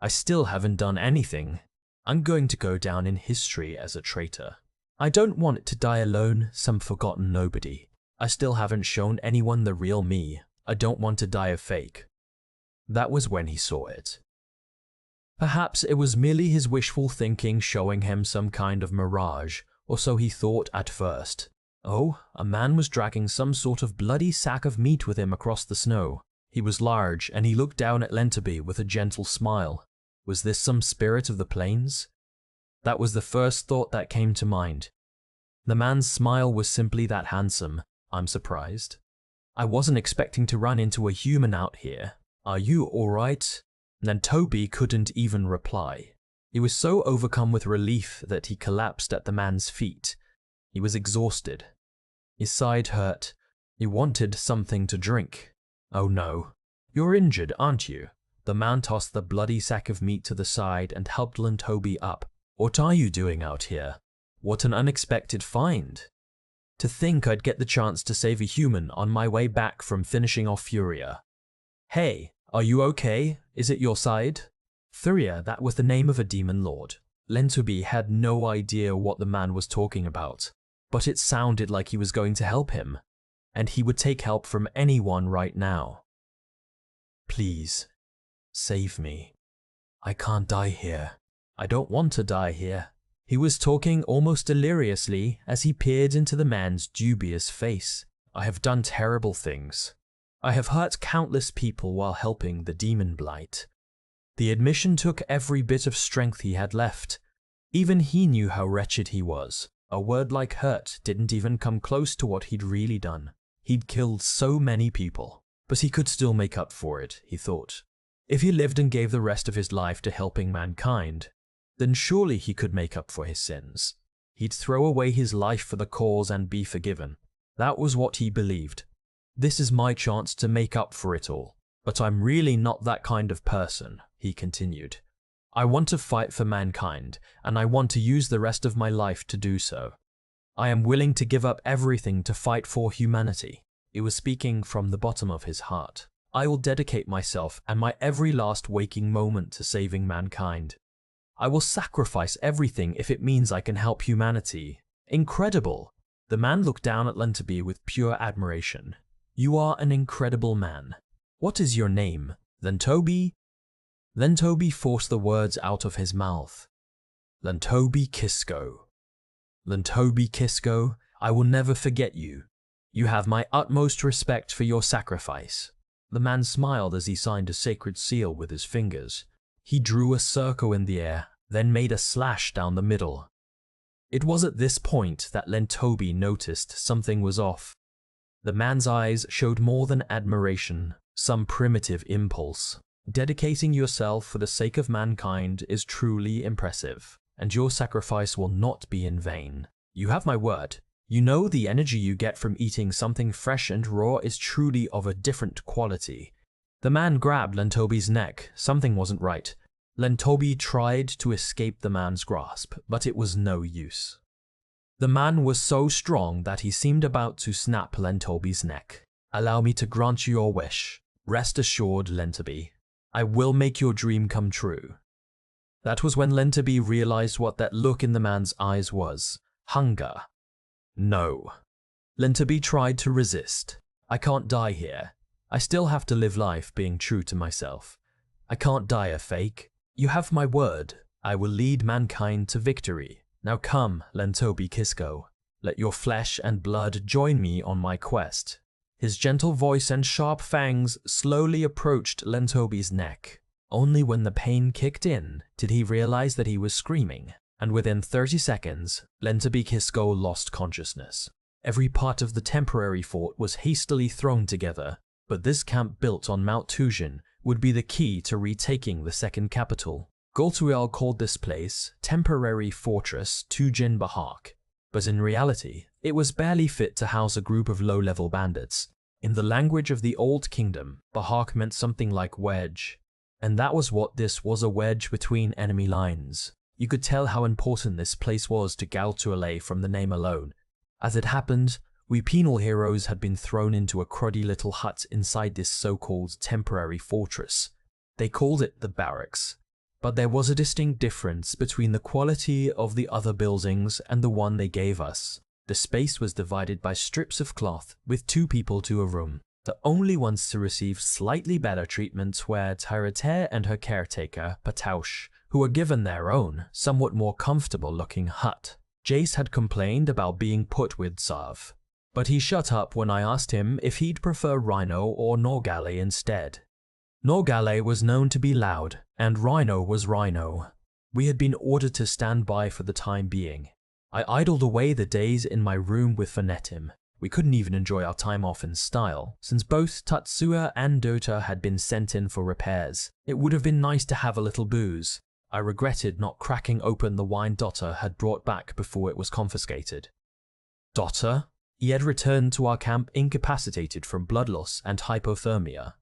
I still haven't done anything. I'm going to go down in history as a traitor. I don't want to die alone, some forgotten nobody. I still haven't shown anyone the real me. I don't want to die a fake. That was when he saw it. Perhaps it was merely his wishful thinking showing him some kind of mirage, or so he thought at first. Oh, a man was dragging some sort of bloody sack of meat with him across the snow. He was large, and he looked down at Lentobi with a gentle smile. Was this some spirit of the plains? That was the first thought that came to mind. The man's smile was simply that handsome. I'm surprised. I wasn't expecting to run into a human out here. Are you alright? Lentobi couldn't even reply. He was so overcome with relief that he collapsed at the man's feet. He was exhausted. His side hurt. He wanted something to drink. Oh no. You're injured, aren't you? The man tossed the bloody sack of meat to the side and helped Lentobi up. What are you doing out here? What an unexpected find. To think I'd get the chance to save a human on my way back from finishing off Furia. Hey, are you okay? Is it your side? Furia, that was the name of a demon lord. Lentobi had no idea what the man was talking about, but it sounded like he was going to help him, and he would take help from anyone right now. Please, save me. I can't die here. I don't want to die here. He was talking almost deliriously as he peered into the man's dubious face. I have done terrible things. I have hurt countless people while helping the demon blight. The admission took every bit of strength he had left. Even he knew how wretched he was. A word like hurt didn't even come close to what he'd really done. He'd killed so many people, but he could still make up for it, he thought. If he lived and gave the rest of his life to helping mankind, then surely he could make up for his sins. He'd throw away his life for the cause and be forgiven. That was what he believed. This is my chance to make up for it all. But I'm really not that kind of person, he continued. I want to fight for mankind, and I want to use the rest of my life to do so. I am willing to give up everything to fight for humanity. He was speaking from the bottom of his heart. I will dedicate myself and my every last waking moment to saving mankind. I will sacrifice everything if it means I can help humanity. Incredible! The man looked down at Lentobi with pure admiration. You are an incredible man. What is your name? Lentobi? Lentobi forced the words out of his mouth. Lentobi Kisko. Lentobi Kisko, I will never forget you. You have my utmost respect for your sacrifice. The man smiled as he signed a sacred seal with his fingers. He drew a circle in the air, then made a slash down the middle. It was at this point that Lentobi noticed something was off. The man's eyes showed more than admiration, some primitive impulse. Dedicating yourself for the sake of mankind is truly impressive, and your sacrifice will not be in vain. You have my word. You know the energy you get from eating something fresh and raw is truly of a different quality. The man grabbed Lentobi's neck. Something wasn't right. Lentobi tried to escape the man's grasp, but it was no use. The man was so strong that he seemed about to snap Lentobi's neck. Allow me to grant you your wish. Rest assured, Lentobi. I will make your dream come true. That was when Lentobi realized what that look in the man's eyes was. Hunger. No. Lentobi tried to resist. I can't die here. I still have to live life being true to myself. I can't die a fake. You have my word. I will lead mankind to victory. Now come, Lentobi Kisko. Let your flesh and blood join me on my quest. His gentle voice and sharp fangs slowly approached Lentobi's neck. Only when the pain kicked in did he realize that he was screaming, and within 30 seconds, Lentobi Kisko lost consciousness. Every part of the temporary fort was hastily thrown together, but this camp built on Mount Tujin would be the key to retaking the second capital. Goltuil called this place Temporary Fortress Tujin Bahak, but in reality, it was barely fit to house a group of low-level bandits. In the language of the Old Kingdom, Bahak meant something like wedge, and that was what this was, a wedge between enemy lines. You could tell how important this place was to Goltuil from the name alone. As it happened, we penal heroes had been thrown into a cruddy little hut inside this so-called temporary fortress. They called it the barracks, but there was a distinct difference between the quality of the other buildings and the one they gave us. The space was divided by strips of cloth with 2 people to a room. The only ones to receive slightly better treatment were Tyrater and her caretaker, Pataush, who were given their own, somewhat more comfortable-looking hut. Jace had complained about being put with Zav, but he shut up when I asked him if he'd prefer Rhino or Norgale instead. Norgale was known to be loud, and Rhino was Rhino. We had been ordered to stand by for the time being. I idled away the days in my room with Venetim. We couldn't even enjoy our time off in style, since both Tatsuya and Dota had been sent in for repairs. It would have been nice to have a little booze. I regretted not cracking open the wine Dota had brought back before it was confiscated. Dota? He had returned to our camp incapacitated from blood loss and hypothermia.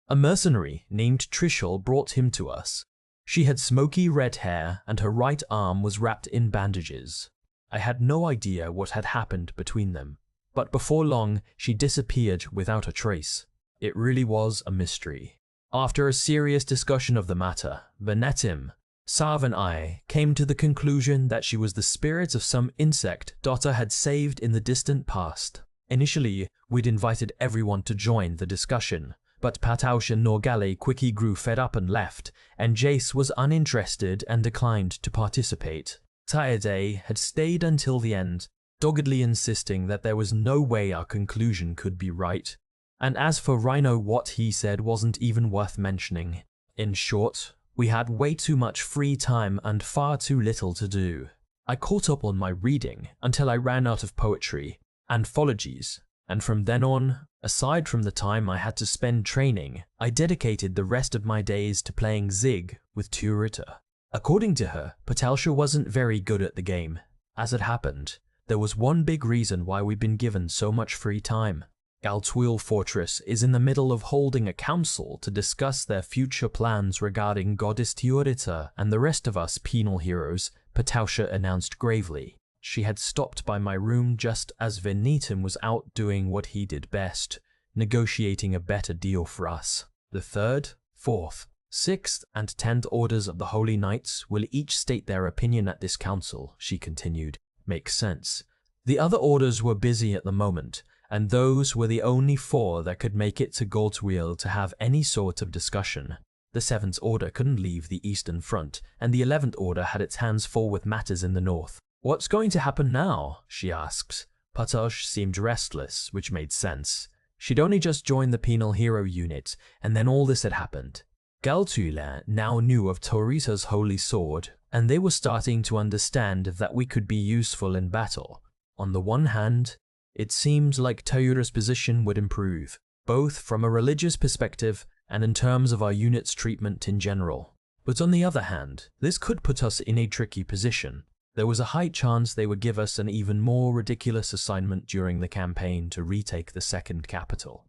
A mercenary named Trishul brought him to us. She had smoky red hair and her right arm was wrapped in bandages. I had no idea what had happened between them, but before long she disappeared without a trace. It really was a mystery. After a serious discussion of the matter, Venetim, Sav and I came to the conclusion that she was the spirit of some insect Dota had saved in the distant past. Initially, we'd invited everyone to join the discussion, but Pataush and Norgale quickly grew fed up and left, and Jace was uninterested and declined to participate. Tyade had stayed until the end, doggedly insisting that there was no way our conclusion could be right. And as for Rhino, what he said wasn't even worth mentioning. In short, we had way too much free time and far too little to do. I caught up on my reading until I ran out of poetry, anthologies, and from then on, aside from the time I had to spend training, I dedicated the rest of my days to playing Zig with Turita. According to her, Patelsha wasn't very good at the game. As it happened, there was one big reason why we'd been given so much free time. Goltuil Fortress is in the middle of holding a council to discuss their future plans regarding Goddess Turita and the rest of us penal heroes, Patelsha announced gravely. She had stopped by my room just as Venetim was out doing what he did best, negotiating a better deal for us. The 3rd, 4th, 6th, and 10th orders of the Holy Knights will each state their opinion at this council, she continued. Makes sense. The other orders were busy at the moment, and those were the only 4 that could make it to Goltuil to have any sort of discussion. The 7th Order couldn't leave the Eastern Front, and the 11th Order had its hands full with matters in the North. What's going to happen now? She asked. Pataush seemed restless, which made sense. She'd only just joined the penal hero unit, and then all this had happened. Galtula now knew of Torisa's holy sword, and they were starting to understand that we could be useful in battle. On the one hand, it seemed like Toyora's position would improve, both from a religious perspective and in terms of our unit's treatment in general. But on the other hand, this could put us in a tricky position. There was a high chance they would give us an even more ridiculous assignment during the campaign to retake the second capital.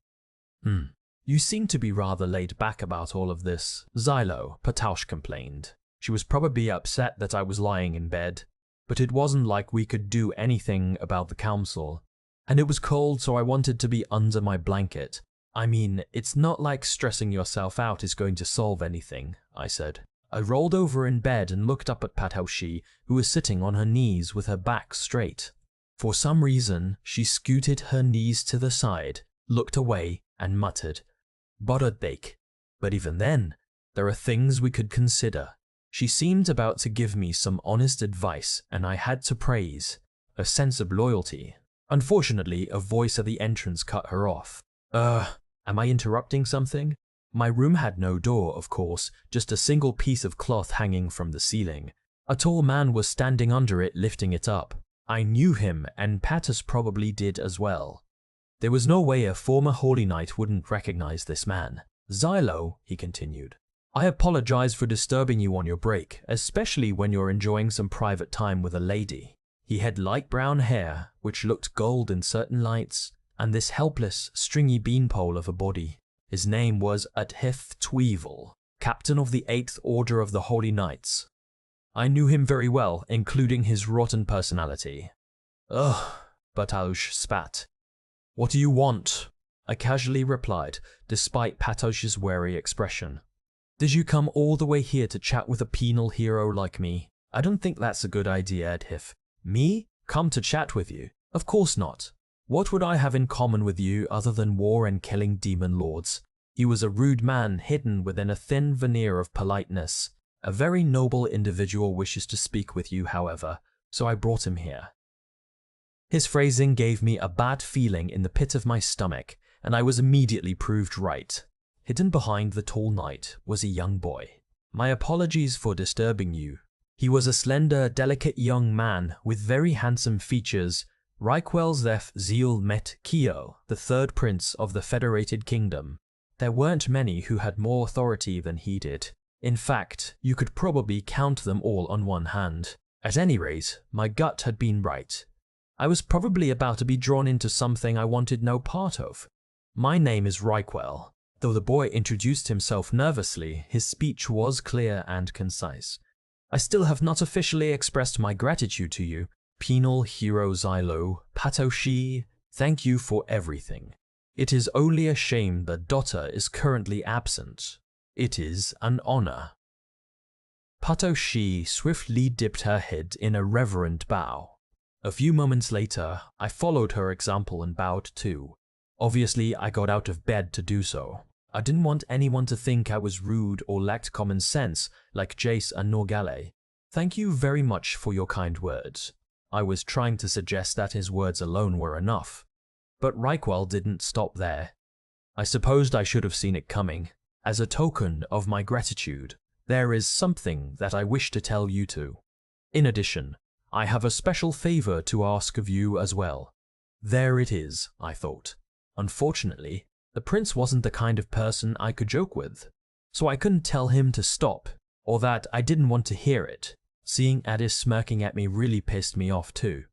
You seem to be rather laid back about all of this, Xylo, Pataush complained. She was probably upset that I was lying in bed, but it wasn't like we could do anything about the council. And it was cold, so I wanted to be under my blanket. I mean, it's not like stressing yourself out is going to solve anything, I said. I rolled over in bed and looked up at Pataushi, who was sitting on her knees with her back straight. For some reason, she scooted her knees to the side, looked away, and muttered, "Borodbek." But even then, there are things we could consider. She seemed about to give me some honest advice, and I had to praise a sense of loyalty. Unfortunately, a voice at the entrance cut her off. Am I interrupting something? My room had no door, of course, just a single piece of cloth hanging from the ceiling. A tall man was standing under it, lifting it up. I knew him, and Patus probably did as well. There was no way a former Holy Knight wouldn't recognize this man. "Xylo," he continued, "I apologize for disturbing you on your break, especially when you're enjoying some private time with a lady." He had light brown hair, which looked gold in certain lights, and this helpless, stringy beanpole of a body. His name was Adhith Tweevil, captain of the 8th Order of the Holy Knights. I knew him very well, including his rotten personality. "Ugh," Pataush spat. "What do you want?" I casually replied, despite Pataush's wary expression. "Did you come all the way here to chat with a penal hero like me? I don't think that's a good idea, Adhith." "Me? Come to chat with you? Of course not. What would I have in common with you other than war and killing demon lords?" He was a rude man hidden within a thin veneer of politeness. "A very noble individual wishes to speak with you, however, so I brought him here." His phrasing gave me a bad feeling in the pit of my stomach, and I was immediately proved right. Hidden behind the tall knight was a young boy. "My apologies for disturbing you." He was a slender, delicate young man with very handsome features. Reikwell Zeph Zeal Met Keo, the third prince of the Federated Kingdom. There weren't many who had more authority than he did. In fact, you could probably count them all on one hand. At any rate, my gut had been right. I was probably about to be drawn into something I wanted no part of. "My name is Reikwell." Though the boy introduced himself nervously, his speech was clear and concise. "I still have not officially expressed my gratitude to you, penal hero Xylo, Pataushi. Thank you for everything. It is only a shame that Dota is currently absent. It is an honor." Pataushi swiftly dipped her head in a reverent bow. A few moments later, I followed her example and bowed too. Obviously, I got out of bed to do so. I didn't want anyone to think I was rude or lacked common sense like Jace and Norgale. "Thank you very much for your kind words." I was trying to suggest that his words alone were enough. But Reikwell didn't stop there. I supposed I should have seen it coming. "As a token of my gratitude, there is something that I wish to tell you two. In addition, I have a special favor to ask of you as well." There it is, I thought. Unfortunately, the prince wasn't the kind of person I could joke with, so I couldn't tell him to stop, or that I didn't want to hear it. Seeing Addis smirking at me really pissed me off too.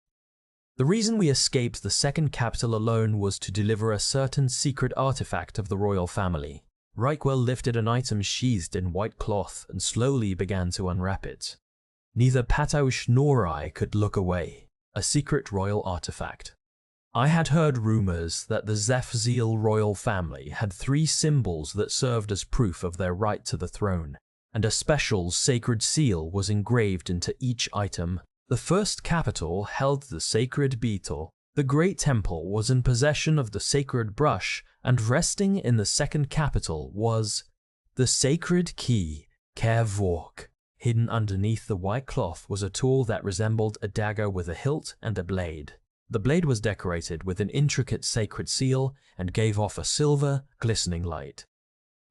The reason we escaped the second capital alone was to deliver a certain secret artifact of the royal family. Reikwell lifted an item sheathed in white cloth and slowly began to unwrap it. Neither Pataush nor I could look away. A secret royal artifact. I had heard rumors that the Zeph Zeal royal family had 3 symbols that served as proof of their right to the throne, and a special sacred seal was engraved into each item. The first capital held the sacred beetle. The great temple was in possession of the sacred brush, and resting in the second capital was the sacred key, Kervork. Hidden underneath the white cloth was a tool that resembled a dagger with a hilt and a blade. The blade was decorated with an intricate sacred seal and gave off a silver, glistening light.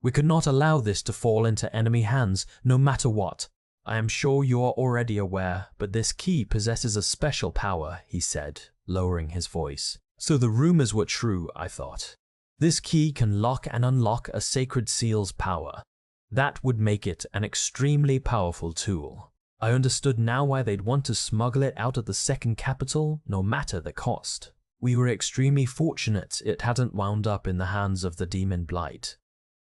We could not allow this to fall into enemy hands, no matter what. I am sure you are already aware, but this key possesses a special power, he said, lowering his voice. So the rumors were true, I thought. This key can lock and unlock a sacred seal's power. That would make it an extremely powerful tool. I understood now why they'd want to smuggle it out of the second capital, no matter the cost. We were extremely fortunate it hadn't wound up in the hands of the Demon Blight.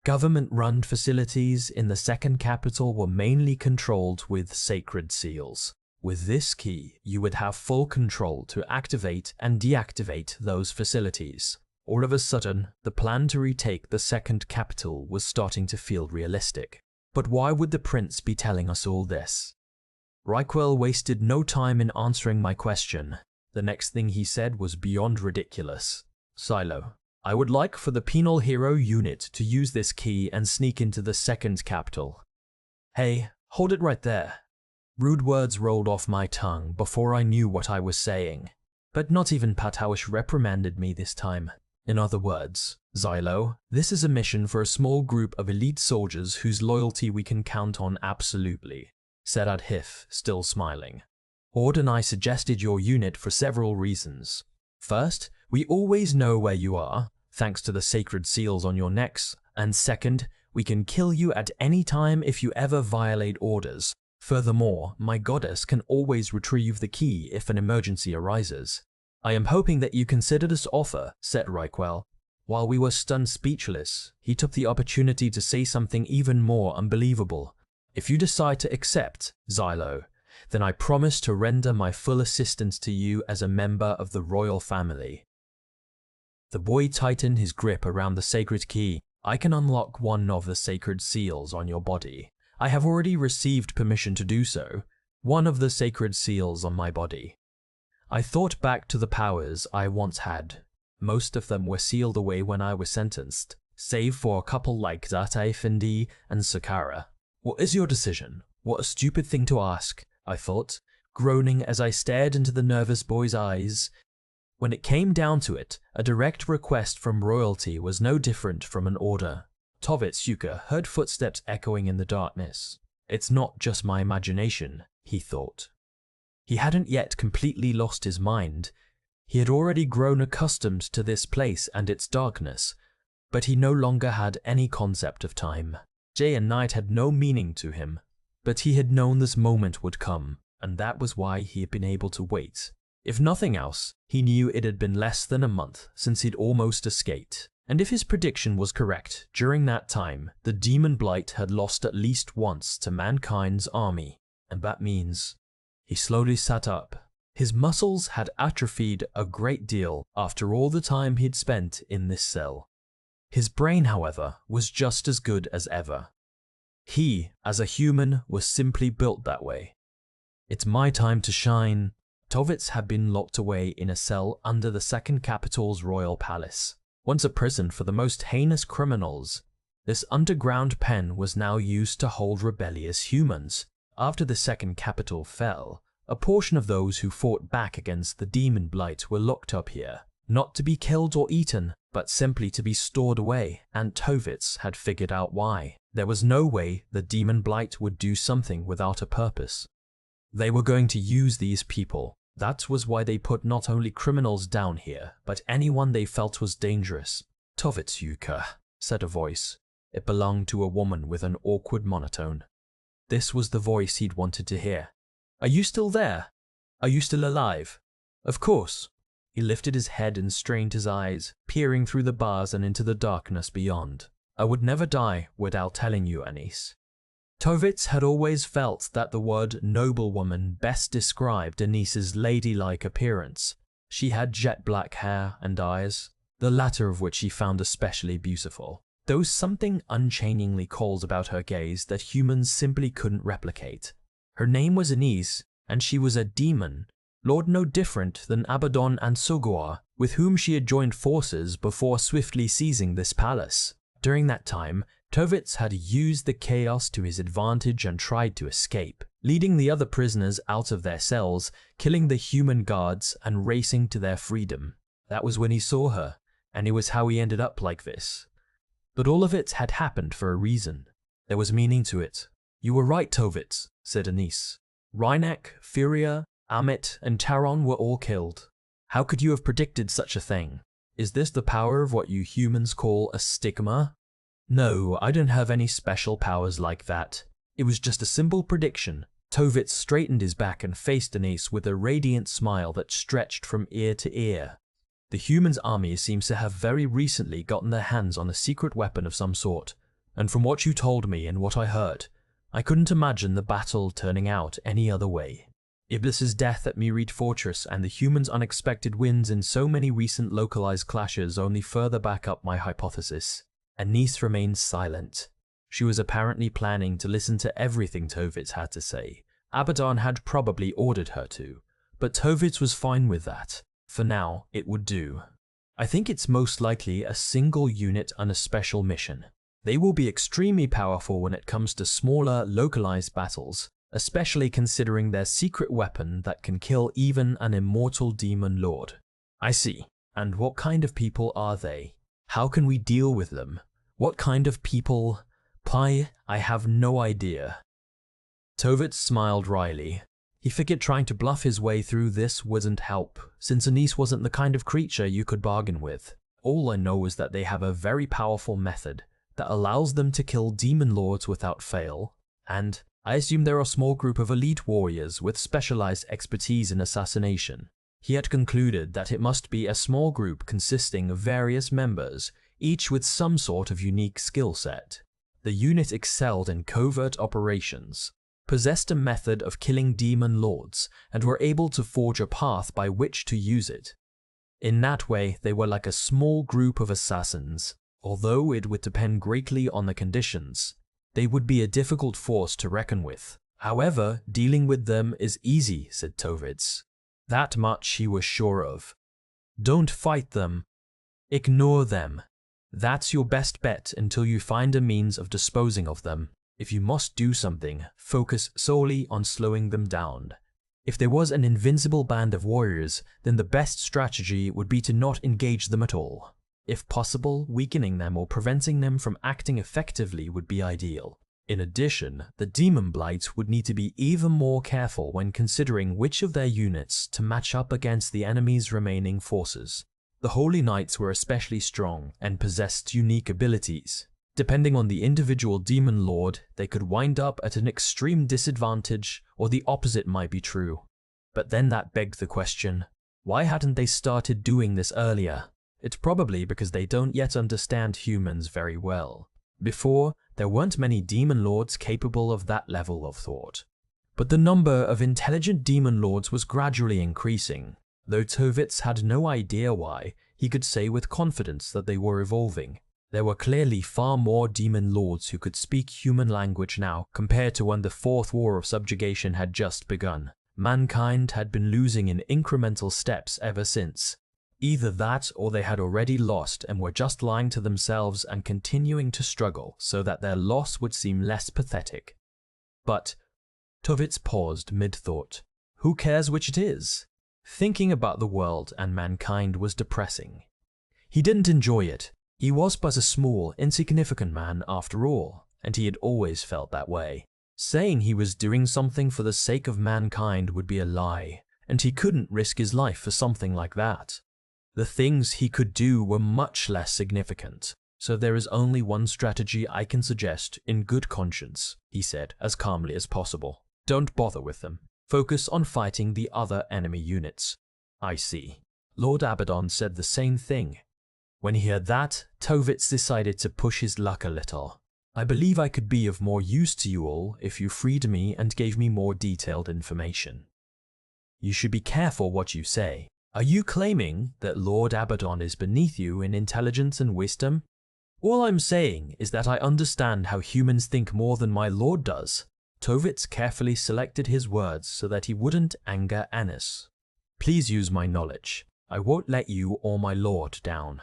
Government-run facilities in the second capital were mainly controlled with sacred seals. With this key, you would have full control to activate and deactivate those facilities. All of a sudden, the plan to retake the second capital was starting to feel realistic. But why would the prince be telling us all this? Reichwell wasted no time in answering my question. The next thing he said was beyond ridiculous. Silo, I would like for the Penal Hero unit to use this key and sneak into the second capital. Hey, hold it right there. Rude words rolled off my tongue before I knew what I was saying. But not even Pataush reprimanded me this time. In other words, Xylo, this is a mission for a small group of elite soldiers whose loyalty we can count on absolutely, said Adhif, still smiling. Horde and I suggested your unit for several reasons. First, we always know where you are, thanks to the sacred seals on your necks, and second, we can kill you at any time if you ever violate orders. Furthermore, my goddess can always retrieve the key if an emergency arises. I am hoping that you consider this offer, said Reichwell. While we were stunned speechless, he took the opportunity to say something even more unbelievable. If you decide to accept, Xylo, then I promise to render my full assistance to you as a member of the royal family. The boy tightened his grip around the sacred key. I can unlock one of the sacred seals on your body. I have already received permission to do so. One of the sacred seals on my body. I thought back to the powers I once had. Most of them were sealed away when I was sentenced, save for a couple like Zata Effendi and Sakara. What is your decision? What a stupid thing to ask, I thought, groaning as I stared into the nervous boy's eyes. When it came down to it, a direct request from royalty was no different from an order. Tovitz Yuka heard footsteps echoing in the darkness. It's not just my imagination, he thought. He hadn't yet completely lost his mind. He had already grown accustomed to this place and its darkness, but he no longer had any concept of time. Day and night had no meaning to him, but he had known this moment would come, and that was why he had been able to wait. If nothing else, he knew it had been less than a month since he'd almost escaped. And if his prediction was correct, during that time, the Demon Blight had lost at least once to mankind's army. And that means... He slowly sat up. His muscles had atrophied a great deal after all the time he'd spent in this cell. His brain, however, was just as good as ever. He, as a human, was simply built that way. It's my time to shine. Tovitz had been locked away in a cell under the second capital's royal palace. Once a prison for the most heinous criminals, this underground pen was now used to hold rebellious humans. After the second capital fell, a portion of those who fought back against the Demon Blight were locked up here, not to be killed or eaten, but simply to be stored away, and Tovitz had figured out why. There was no way the Demon Blight would do something without a purpose. They were going to use these people. That was why they put not only criminals down here, but anyone they felt was dangerous. Tovitz Yuka, said a voice. It belonged to a woman with an awkward monotone. This was the voice he'd wanted to hear. Are you still there? Are you still alive? Of course. He lifted his head and strained his eyes, peering through the bars and into the darkness beyond. I would never die without telling you, Anis. Tovitz had always felt that the word noblewoman best described Anis's ladylike appearance. She had jet black hair and eyes, the latter of which he found especially beautiful. There was something unchainingly cold about her gaze that humans simply couldn't replicate. Her name was Anis, and she was a demon, lord no different than Abaddon and Sogor, with whom she had joined forces before swiftly seizing this palace. During that time, Tovitz had used the chaos to his advantage and tried to escape, leading the other prisoners out of their cells, killing the human guards and racing to their freedom. That was when he saw her, and it was how he ended up like this. But all of it had happened for a reason. There was meaning to it. You were right, Tovitz, said Anise. Rhynek, Furia, Amit, and Taron were all killed. How could you have predicted such a thing? Is this the power of what you humans call a stigma? No, I don't have any special powers like that. It was just a simple prediction. Tovitz straightened his back and faced Anise with a radiant smile that stretched from ear to ear. The humans' army seems to have very recently gotten their hands on a secret weapon of some sort, and from what you told me and what I heard, I couldn't imagine the battle turning out any other way. Iblis's death at Murid Fortress and the humans' unexpected wins in so many recent localized clashes only further back up my hypothesis. Anise remained silent. She was apparently planning to listen to everything Tovitz had to say. Abaddon had probably ordered her to, but Tovitz was fine with that. For now, it would do. I think it's most likely a single unit on a special mission. They will be extremely powerful when it comes to smaller, localized battles, especially considering their secret weapon that can kill even an immortal demon lord. I see. And what kind of people are they? How can we deal with them? What kind of people? I have no idea. Tovitz smiled wryly. He figured trying to bluff his way through this wouldn't help, since Anise wasn't the kind of creature you could bargain with. All I know is that they have a very powerful method that allows them to kill demon lords without fail, and I assume they're a small group of elite warriors with specialized expertise in assassination. He had concluded that it must be a small group consisting of various members, each with some sort of unique skill set. The unit excelled in covert operations, possessed a method of killing demon lords, and were able to forge a path by which to use it. In that way, they were like a small group of assassins. Although it would depend greatly on the conditions, they would be a difficult force to reckon with. However, dealing with them is easy, said Tovitz. That much he was sure of. Don't fight them. Ignore them. That's your best bet until you find a means of disposing of them. If you must do something, focus solely on slowing them down. If there was an invincible band of warriors, then the best strategy would be to not engage them at all. If possible, weakening them or preventing them from acting effectively would be ideal. In addition, the Demon Blight would need to be even more careful when considering which of their units to match up against the enemy's remaining forces. The Holy Knights were especially strong and possessed unique abilities. Depending on the individual demon lord, they could wind up at an extreme disadvantage, or the opposite might be true. But then that begged the question, why hadn't they started doing this earlier? It's probably because they don't yet understand humans very well. Before, there weren't many demon lords capable of that level of thought. But the number of intelligent demon lords was gradually increasing. Though Tovitz had no idea why, he could say with confidence that they were evolving. There were clearly far more demon lords who could speak human language now compared to when the Fourth War of Subjugation had just begun. Mankind had been losing in incremental steps ever since. Either that or they had already lost and were just lying to themselves and continuing to struggle so that their loss would seem less pathetic. But Tovitz paused mid-thought. Who cares which it is? Thinking about the world and mankind was depressing. He didn't enjoy it. He was but a small, insignificant man after all, and he had always felt that way. Saying he was doing something for the sake of mankind would be a lie, and he couldn't risk his life for something like that. The things he could do were much less significant, so there is only one strategy I can suggest in good conscience, he said as calmly as possible. Don't bother with them. Focus on fighting the other enemy units. I see. Lord Abaddon said the same thing. When he heard that, Tovitz decided to push his luck a little. I believe I could be of more use to you all if you freed me and gave me more detailed information. You should be careful what you say. Are you claiming that Lord Abaddon is beneath you in intelligence and wisdom? All I'm saying is that I understand how humans think more than my lord does. Tovitz carefully selected his words so that he wouldn't anger Anise. Please use my knowledge. I won't let you or my lord down.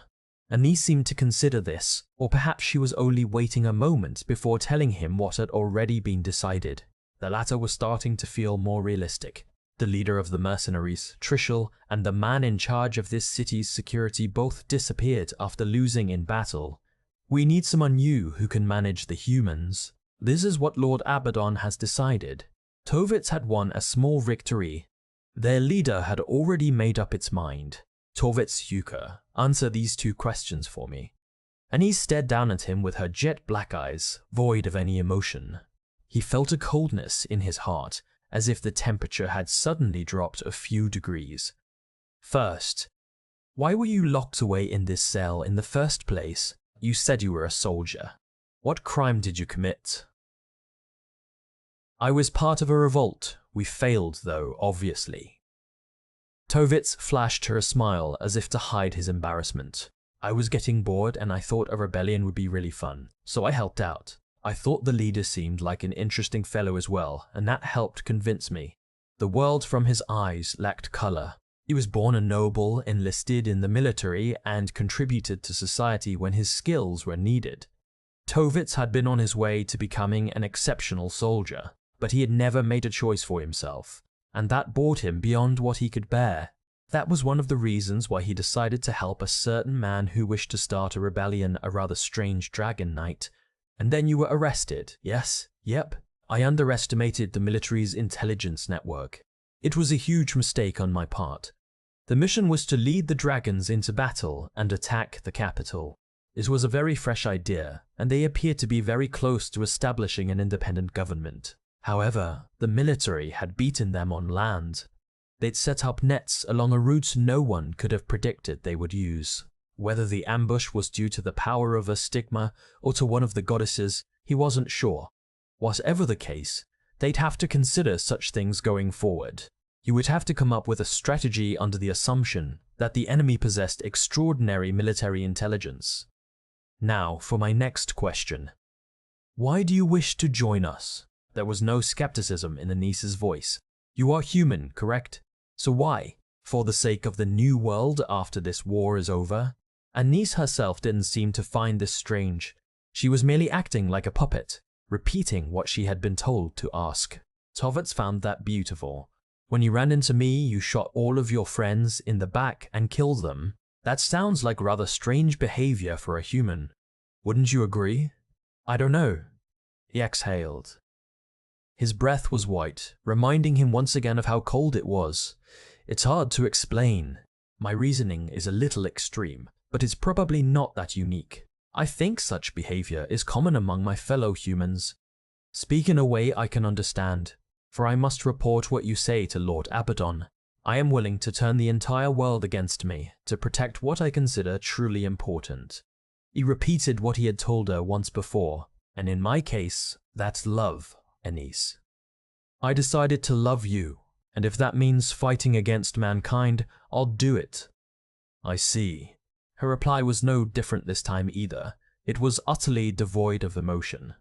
Anise seemed to consider this, or perhaps she was only waiting a moment before telling him what had already been decided. The latter was starting to feel more realistic. The leader of the mercenaries, Trishul, and the man in charge of this city's security both disappeared after losing in battle. We need someone new who can manage the humans. This is what Lord Abaddon has decided. Tovitz had won a small victory. Their leader had already made up its mind. Tovitz Yuka, answer these 2 questions for me. Anise stared down at him with her jet black eyes, void of any emotion. He felt a coldness in his heart, as if the temperature had suddenly dropped a few degrees. First, why were you locked away in this cell in the first place? You said you were a soldier. What crime did you commit? I was part of a revolt. We failed, though, obviously. Tovitz flashed her a smile as if to hide his embarrassment. I was getting bored and I thought a rebellion would be really fun, so I helped out. I thought the leader seemed like an interesting fellow as well, and that helped convince me. The world from his eyes lacked color. He was born a noble, enlisted in the military, and contributed to society when his skills were needed. Tovitz had been on his way to becoming an exceptional soldier, but he had never made a choice for himself, and that brought him beyond what he could bear. That was one of the reasons why he decided to help a certain man who wished to start a rebellion, a rather strange dragon knight. And then you were arrested, yes? Yep. I underestimated the military's intelligence network. It was a huge mistake on my part. The mission was to lead the dragons into battle and attack the capital. This was a very fresh idea, and they appeared to be very close to establishing an independent government. However, the military had beaten them on land. They'd set up nets along a route no one could have predicted they would use. Whether the ambush was due to the power of a stigma or to one of the goddesses, he wasn't sure. Whatever the case, they'd have to consider such things going forward. You would have to come up with a strategy under the assumption that the enemy possessed extraordinary military intelligence. Now, for my next question. Why do you wish to join us? There was no skepticism in Anise's voice. You are human, correct? So why? For the sake of the new world after this war is over? Anise herself didn't seem to find this strange. She was merely acting like a puppet, repeating what she had been told to ask. Tovitz found that beautiful. When you ran into me, you shot all of your friends in the back and killed them. That sounds like rather strange behavior for a human. Wouldn't you agree? I don't know. He exhaled. His breath was white, reminding him once again of how cold it was. It's hard to explain. My reasoning is a little extreme, but it's probably not that unique. I think such behavior is common among my fellow humans. Speak in a way I can understand, for I must report what you say to Lord Abaddon. I am willing to turn the entire world against me to protect what I consider truly important. He repeated what he had told her once before, and in my case, that's love, Anise. I decided to love you, and if that means fighting against mankind, I'll do it. I see. Her reply was no different this time either. It was utterly devoid of emotion.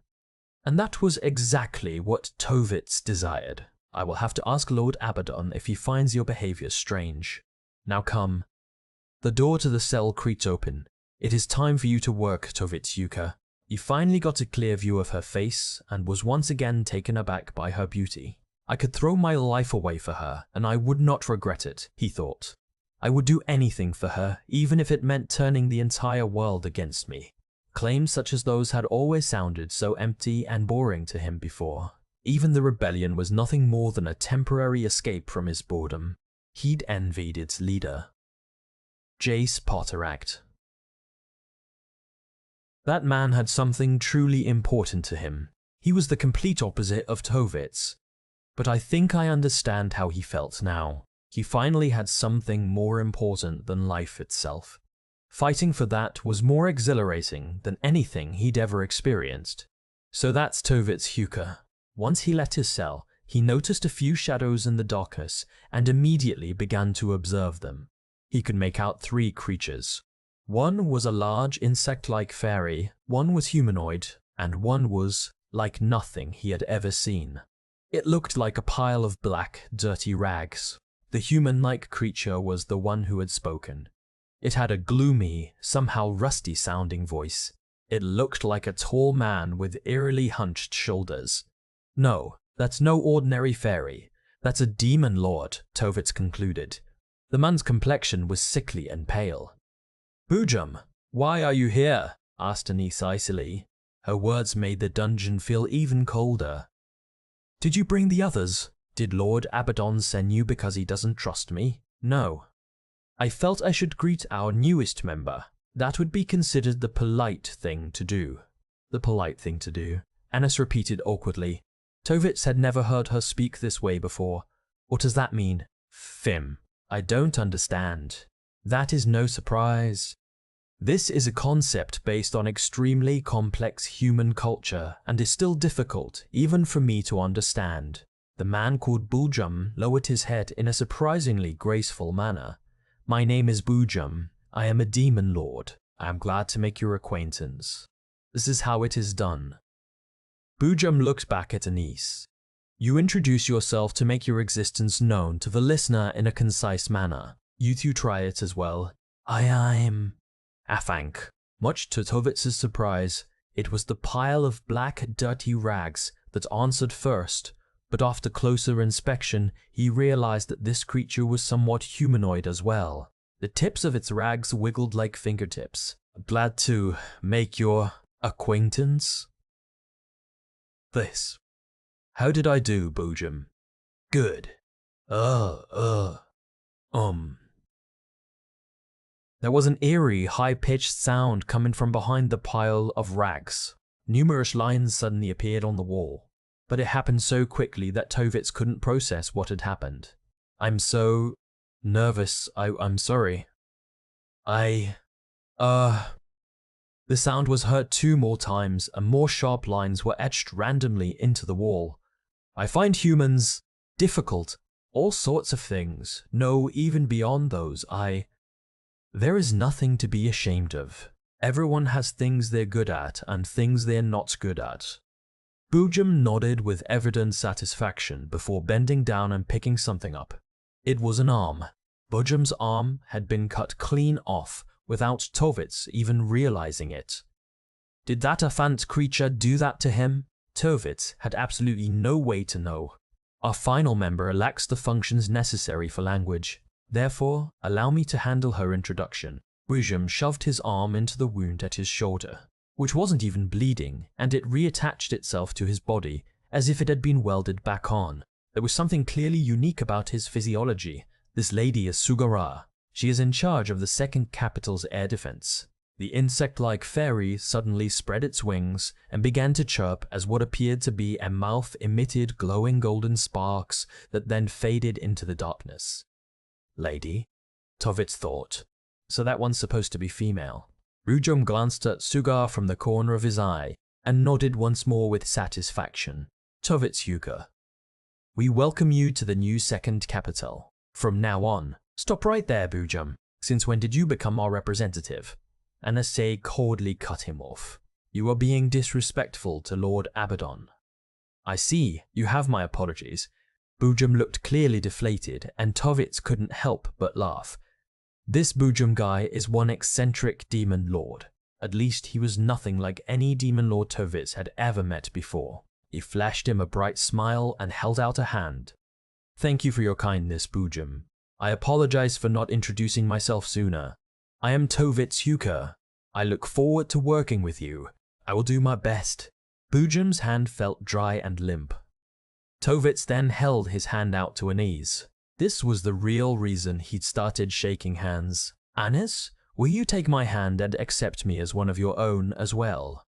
And that was exactly what Tovitz desired. I will have to ask Lord Abaddon if he finds your behavior strange. Now come. The door to the cell creaked open. It is time for you to work, Tovitz Yuka. He finally got a clear view of her face and was once again taken aback by her beauty. I could throw my life away for her, and I would not regret it, he thought. I would do anything for her, even if it meant turning the entire world against me. Claims such as those had always sounded so empty and boring to him before. Even the rebellion was nothing more than a temporary escape from his boredom. He'd envied its leader. Jace Poteract. That man had something truly important to him. He was the complete opposite of Tovitz. But I think I understand how he felt now. He finally had something more important than life itself. Fighting for that was more exhilarating than anything he'd ever experienced. So that's Tovitz Yuka. Once he left his cell, he noticed a few shadows in the darkness and immediately began to observe them. He could make out 3 creatures. One was a large insect-like fairy, one was humanoid, and one was like nothing he had ever seen. It looked like a pile of black, dirty rags. The human-like creature was the one who had spoken. It had a gloomy, somehow rusty-sounding voice. It looked like a tall man with eerily hunched shoulders. No, that's no ordinary fairy. That's a demon lord, Tovitz concluded. The man's complexion was sickly and pale. Bujum, why are you here? asked Anise icily. Her words made the dungeon feel even colder. Did you bring the others? Did Lord Abaddon send you because he doesn't trust me? No. I felt I should greet our newest member. That would be considered the polite thing to do. The polite thing to do, Anise repeated awkwardly. Tovitz had never heard her speak this way before. What does that mean? Fim. I don't understand. That is no surprise. This is a concept based on extremely complex human culture and is still difficult even for me to understand. The man called Buljum lowered his head in a surprisingly graceful manner. My name is Buljum. I am a demon lord. I am glad to make your acquaintance. This is how it is done. Buljum looked back at Anise. You introduce yourself to make your existence known to the listener in a concise manner. You two try it as well. I'm Afank. Much to Tovitz's surprise, it was the pile of black, dirty rags that answered first, but after closer inspection, he realized that this creature was somewhat humanoid as well. The tips of its rags wiggled like fingertips. Glad to make your acquaintance. This. How did I do, Buljum? Good. There was an eerie, high-pitched sound coming from behind the pile of rags. Numerous lines suddenly appeared on the wall, but it happened so quickly that Tovitz couldn't process what had happened. I'm so nervous. I'm sorry. The sound was heard 2 more times, and more sharp lines were etched randomly into the wall. I find humans difficult, all sorts of things. No, even beyond those, There is nothing to be ashamed of. Everyone has things they're good at and things they're not good at. Buljum nodded with evident satisfaction before bending down and picking something up. It was an arm. Buljum's arm had been cut clean off without Tovitz even realizing it. Did that Afant creature do that to him? Tovitz had absolutely no way to know. Our final member lacks the functions necessary for language. Therefore, allow me to handle her introduction. Buljum shoved his arm into the wound at his shoulder, which wasn't even bleeding, and it reattached itself to his body as if it had been welded back on. There was something clearly unique about his physiology. This lady is Sugara. She is in charge of the second capital's air defense. The insect-like fairy suddenly spread its wings and began to chirp as what appeared to be a mouth emitted glowing golden sparks that then faded into the darkness. Lady, Tovitz thought. So that one's supposed to be female. Buljum glanced at Sugar from the corner of his eye and nodded once more with satisfaction. Tovitz Yuka. We welcome you to the new second capital. From now on, stop right there, Buljum. Since when did you become our representative? Anise coldly cut him off. You are being disrespectful to Lord Abaddon. I see, you have my apologies. Buljum looked clearly deflated, and Tovitz couldn't help but laugh. This Buljum guy is one eccentric demon lord. At least he was nothing like any demon lord Tovitz had ever met before. He flashed him a bright smile and held out a hand. Thank you for your kindness, Buljum. I apologize for not introducing myself sooner. I am Tovitz Yuka. I look forward to working with you. I will do my best. Buljum's hand felt dry and limp. Tovitz then held his hand out to Anise. This was the real reason he'd started shaking hands. Anise, will you take my hand and accept me as one of your own as well?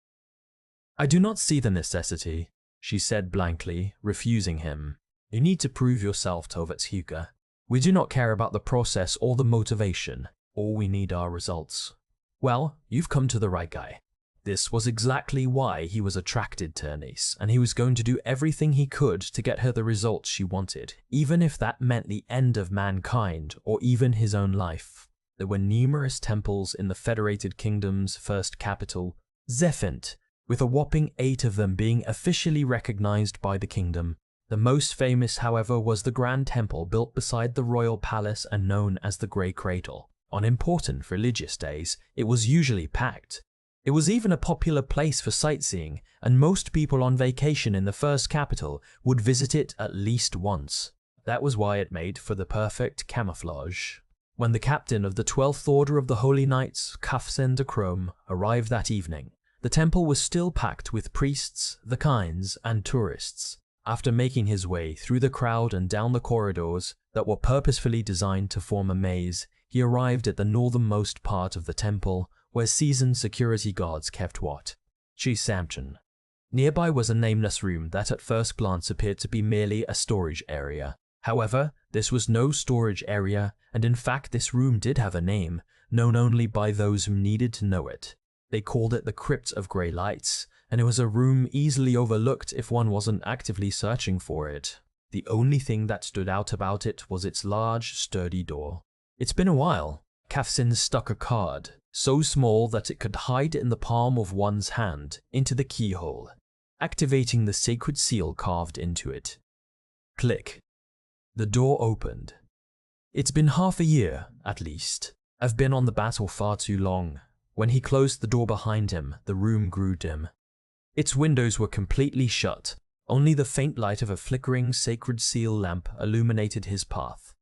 I do not see the necessity, she said blankly, refusing him. You need to prove yourself, Tovitz Yuka. We do not care about the process or the motivation. All we need are results. Well, you've come to the right guy. This was exactly why he was attracted to Anise, and he was going to do everything he could to get her the results she wanted, even if that meant the end of mankind or even his own life. There were numerous temples in the Federated Kingdom's first capital, Zephint, with a whopping 8 of them being officially recognized by the kingdom. The most famous, however, was the Grand Temple built beside the royal palace and known as the Grey Cradle. On important religious days, it was usually packed. It was even a popular place for sightseeing, and most people on vacation in the first capital would visit it at least once. That was why it made for the perfect camouflage. When the captain of the 12th Order of the Holy Knights, Kafsen de Chrome, arrived that evening, the temple was still packed with priests, the Kynes, and tourists. After making his way through the crowd and down the corridors that were purposefully designed to form a maze, he arrived at the northernmost part of the temple, where seasoned security guards kept watch. Samchen. Nearby was a nameless room that at first glance appeared to be merely a storage area. However, this was no storage area, and in fact this room did have a name, known only by those who needed to know it. They called it the Crypt of Grey Lights, and it was a room easily overlooked if one wasn't actively searching for it. The only thing that stood out about it was its large, sturdy door. It's been a while. Kafsen stuck a card, so small that it could hide in the palm of one's hand, into the keyhole, activating the sacred seal carved into it. Click. The door opened. It's been half a year, at least. I've been on the battle far too long. When he closed the door behind him, the room grew dim. Its windows were completely shut. Only the faint light of a flickering sacred seal lamp illuminated his path.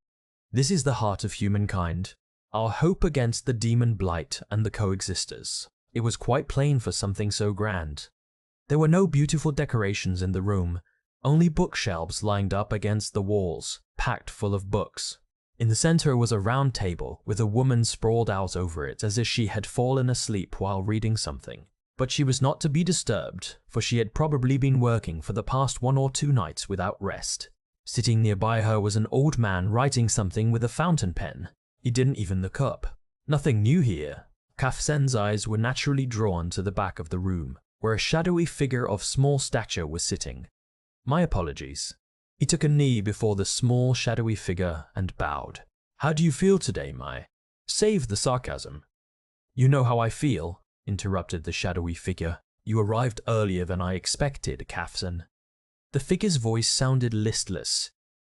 This is the heart of humankind, our hope against the demon blight and the coexisters. It was quite plain for something so grand. There were no beautiful decorations in the room, only bookshelves lined up against the walls, packed full of books. In the center was a round table with a woman sprawled out over it as if she had fallen asleep while reading something. But she was not to be disturbed, for she had probably been working for the past 1 or 2 nights without rest. Sitting nearby her was an old man writing something with a fountain pen. He didn't even look up. Nothing new here. Kafsen's eyes were naturally drawn to the back of the room, where a shadowy figure of small stature was sitting. My apologies. He took a knee before the small, shadowy figure and bowed. How do you feel today, Mai? Save the sarcasm. You know how I feel, interrupted the shadowy figure. You arrived earlier than I expected, Kafsen. The figure's voice sounded listless,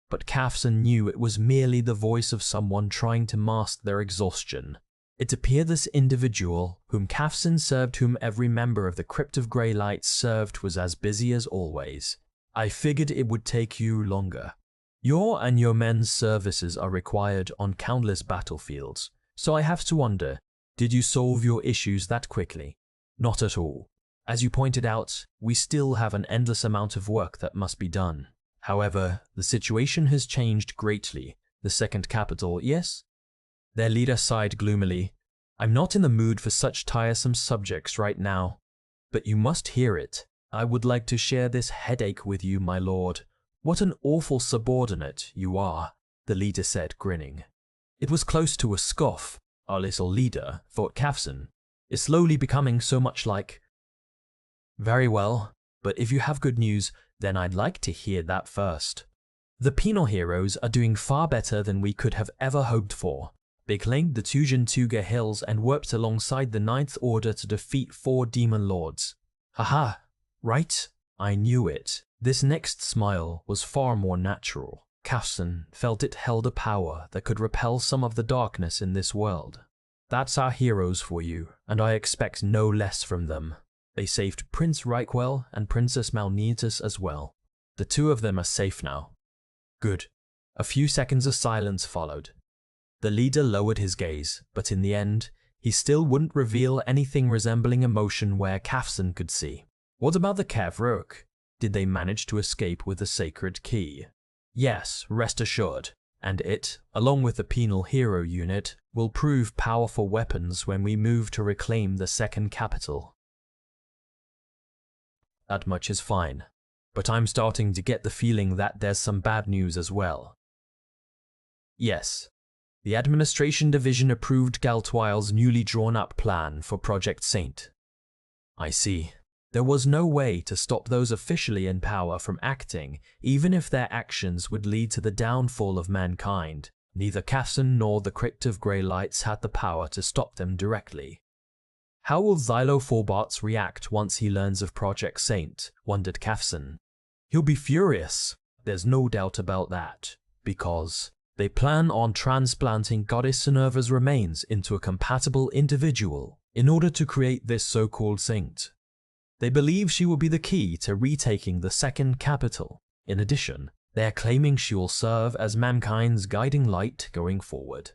but Kafsen knew it was merely the voice of someone trying to mask their exhaustion. It appeared this individual, whom Kafsen served, whom every member of the Crypt of Grey Lights served, was as busy as always. I figured it would take you longer. Your and your men's services are required on countless battlefields, so I have to wonder, did you solve your issues that quickly? Not at all. As you pointed out, we still have an endless amount of work that must be done. However, the situation has changed greatly. The second capital, yes? Their leader sighed gloomily. I'm not in the mood for such tiresome subjects right now, but you must hear it. I would like to share this headache with you, my lord. What an awful subordinate you are, the leader said, grinning. It was close to a scoff. Our little leader, thought Kafsen, is slowly becoming so much like... Very well, but if you have good news, then I'd like to hear that first. The penal heroes are doing far better than we could have ever hoped for. They claimed the Tugen Hills and worked alongside the 9th Order to defeat 4 demon lords. Haha, right? I knew it. This next smile was far more natural. Kafsen felt it held a power that could repel some of the darkness in this world. That's our heroes for you, and I expect no less from them. They saved Prince Reichwell and Princess Malnitas as well. The 2 of them are safe now. Good. A few seconds of silence followed. The leader lowered his gaze, but in the end, he still wouldn't reveal anything resembling emotion where Kafsen could see. What about the Kevrook? Did they manage to escape with the sacred key? Yes, rest assured, and it, along with the penal hero unit, will prove powerful weapons when we move to reclaim the second capital. That much is fine, but I'm starting to get the feeling that there's some bad news as well. Yes, the Administration Division approved Galtweil's newly drawn-up plan for Project Saint. I see. There was no way to stop those officially in power from acting, even if their actions would lead to the downfall of mankind. Neither Kafsen nor the Crypt of Grey Lights had the power to stop them directly. How will Xylo Forbarts react once he learns of Project Saint? Wondered Kafsen. He'll be furious, there's no doubt about that, because they plan on transplanting Goddess Sinerva's remains into a compatible individual in order to create this so-called saint. They believe she will be the key to retaking the second capital. In addition, they are claiming she will serve as mankind's guiding light going forward.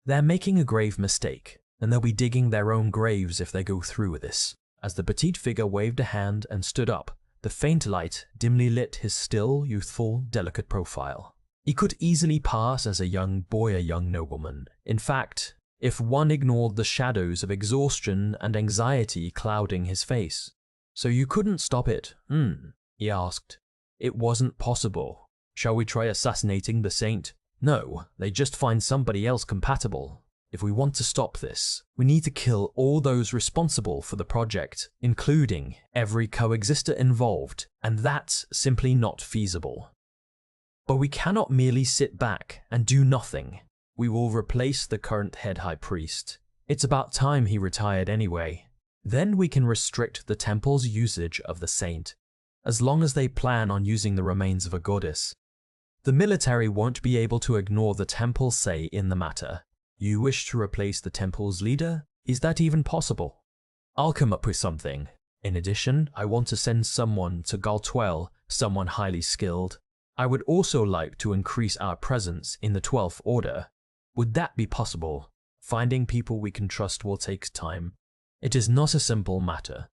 They're making a grave mistake, and they'll be digging their own graves if they go through with this. As the petite figure waved a hand and stood up, the faint light dimly lit his still, youthful, delicate profile. He could easily pass as a young boy, a young nobleman. In fact, if one ignored the shadows of exhaustion and anxiety clouding his face. So you couldn't stop it, he asked. It wasn't possible. Shall we try assassinating the saint? No, they just find somebody else compatible. If we want to stop this, we need to kill all those responsible for the project, including every coexister involved, and that's simply not feasible. But we cannot merely sit back and do nothing. We will replace the current head high priest. It's about time he retired anyway. Then we can restrict the temple's usage of the saint, as long as they plan on using the remains of a goddess. The military won't be able to ignore the temple's say in the matter. You wish to replace the temple's leader? Is that even possible? I'll come up with something. In addition, I want to send someone to Galtwell, someone highly skilled. I would also like to increase our presence in the 12th Order. Would that be possible? Finding people we can trust will take time. It is not a simple matter.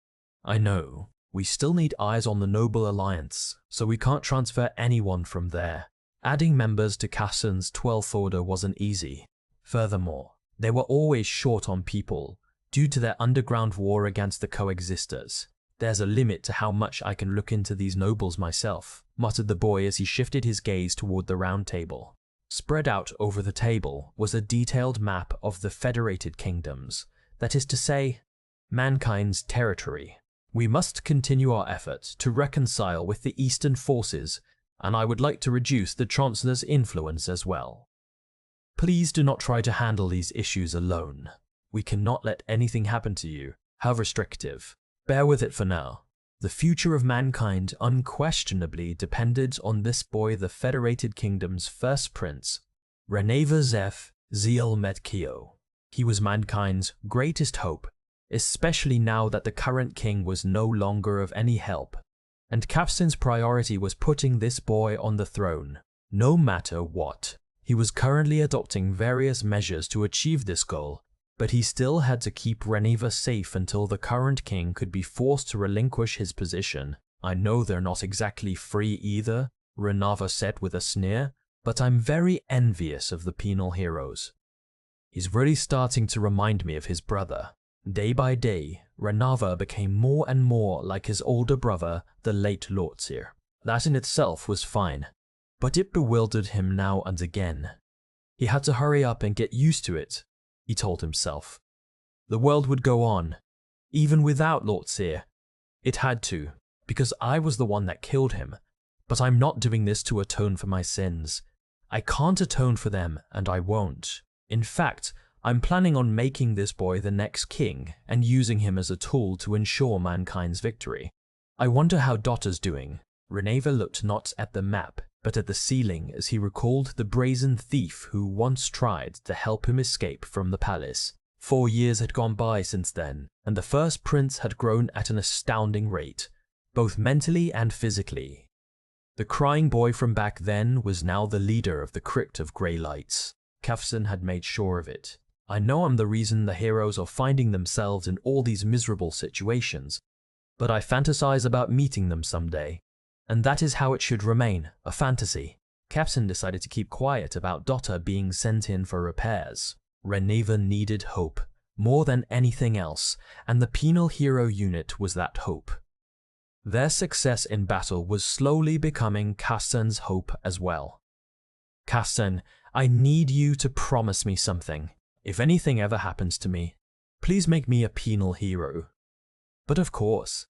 I know. We still need eyes on the Noble Alliance, so we can't transfer anyone from there. Adding members to Cassan's 12th Order wasn't easy. Furthermore, they were always short on people due to their underground war against the coexisters. There's a limit to how much I can look into these nobles myself, muttered the boy as he shifted his gaze toward the round table. Spread out over the table was a detailed map of the Federated Kingdoms, that is to say, mankind's territory. We must continue our efforts to reconcile with the Eastern forces, and I would like to reduce the Chancellor's influence as well. Please do not try to handle these issues alone. We cannot let anything happen to you, how restrictive. Bear with it for now. The future of mankind unquestionably depended on this boy, the Federated Kingdom's first prince, Reneva Zeph Ziel-Medkio. He was mankind's greatest hope, especially now that the current king was no longer of any help. And Kafsin's priority was putting this boy on the throne, no matter what. He was currently adopting various measures to achieve this goal, but he still had to keep Reneva safe until the current king could be forced to relinquish his position. I know they're not exactly free either, Renava said with a sneer, but I'm very envious of the penal heroes. He's really starting to remind me of his brother. Day by day, Renava became more and more like his older brother, the late Lortzir. That in itself was fine, but it bewildered him now and again. He had to hurry up and get used to it, he told himself. The world would go on, even without Lortzir. It had to, because I was the one that killed him, but I'm not doing this to atone for my sins. I can't atone for them, and I won't. In fact, I'm planning on making this boy the next king and using him as a tool to ensure mankind's victory. I wonder how Dotter's doing. Reneva looked not at the map, but at the ceiling as he recalled the brazen thief who once tried to help him escape from the palace. 4 years had gone by since then, and the first prince had grown at an astounding rate, both mentally and physically. The crying boy from back then was now the leader of the Crypt of Grey Lights. Kafsin had made sure of it. I know I'm the reason the heroes are finding themselves in all these miserable situations, but I fantasize about meeting them someday. And that is how it should remain, a fantasy. Kafsin decided to keep quiet about Dotter being sent in for repairs. Reneva needed hope, more than anything else, and the penal hero unit was that hope. Their success in battle was slowly becoming Kafsin's hope as well. Kafsin, I need you to promise me something. If anything ever happens to me, please make me a penal hero. But of course,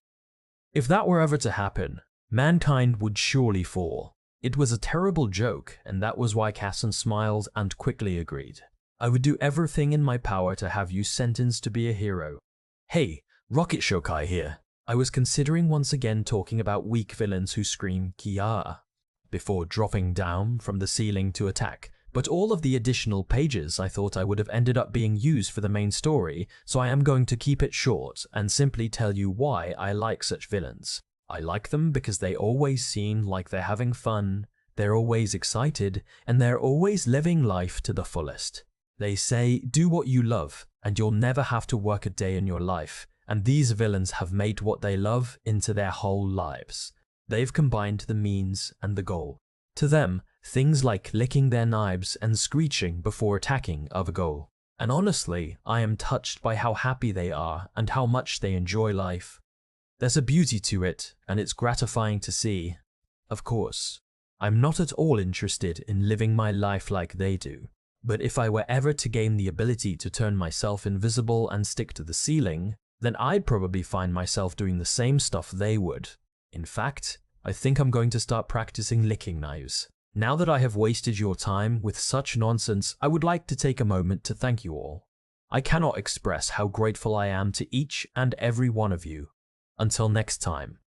if that were ever to happen, mankind would surely fall. It was a terrible joke, and that was why Kafsin smiled and quickly agreed. I would do everything in my power to have you sentenced to be a hero. Hey, Rocket Shokai here. I was considering once again talking about weak villains who scream Kia before dropping down from the ceiling to attack. But all of the additional pages I thought I would have ended up being used for the main story, so I am going to keep it short and simply tell you why I like such villains. I like them because they always seem like they're having fun, they're always excited, and they're always living life to the fullest. They say, do what you love, and you'll never have to work a day in your life, and these villains have made what they love into their whole lives. They've combined the means and the goal. To them, things like licking their knives and screeching before attacking are the goal. And honestly, I am touched by how happy they are and how much they enjoy life. There's a beauty to it, and it's gratifying to see. Of course, I'm not at all interested in living my life like they do. But if I were ever to gain the ability to turn myself invisible and stick to the ceiling, then I'd probably find myself doing the same stuff they would. In fact, I think I'm going to start practicing licking knives. Now that I have wasted your time with such nonsense, I would like to take a moment to thank you all. I cannot express how grateful I am to each and every one of you. Until next time.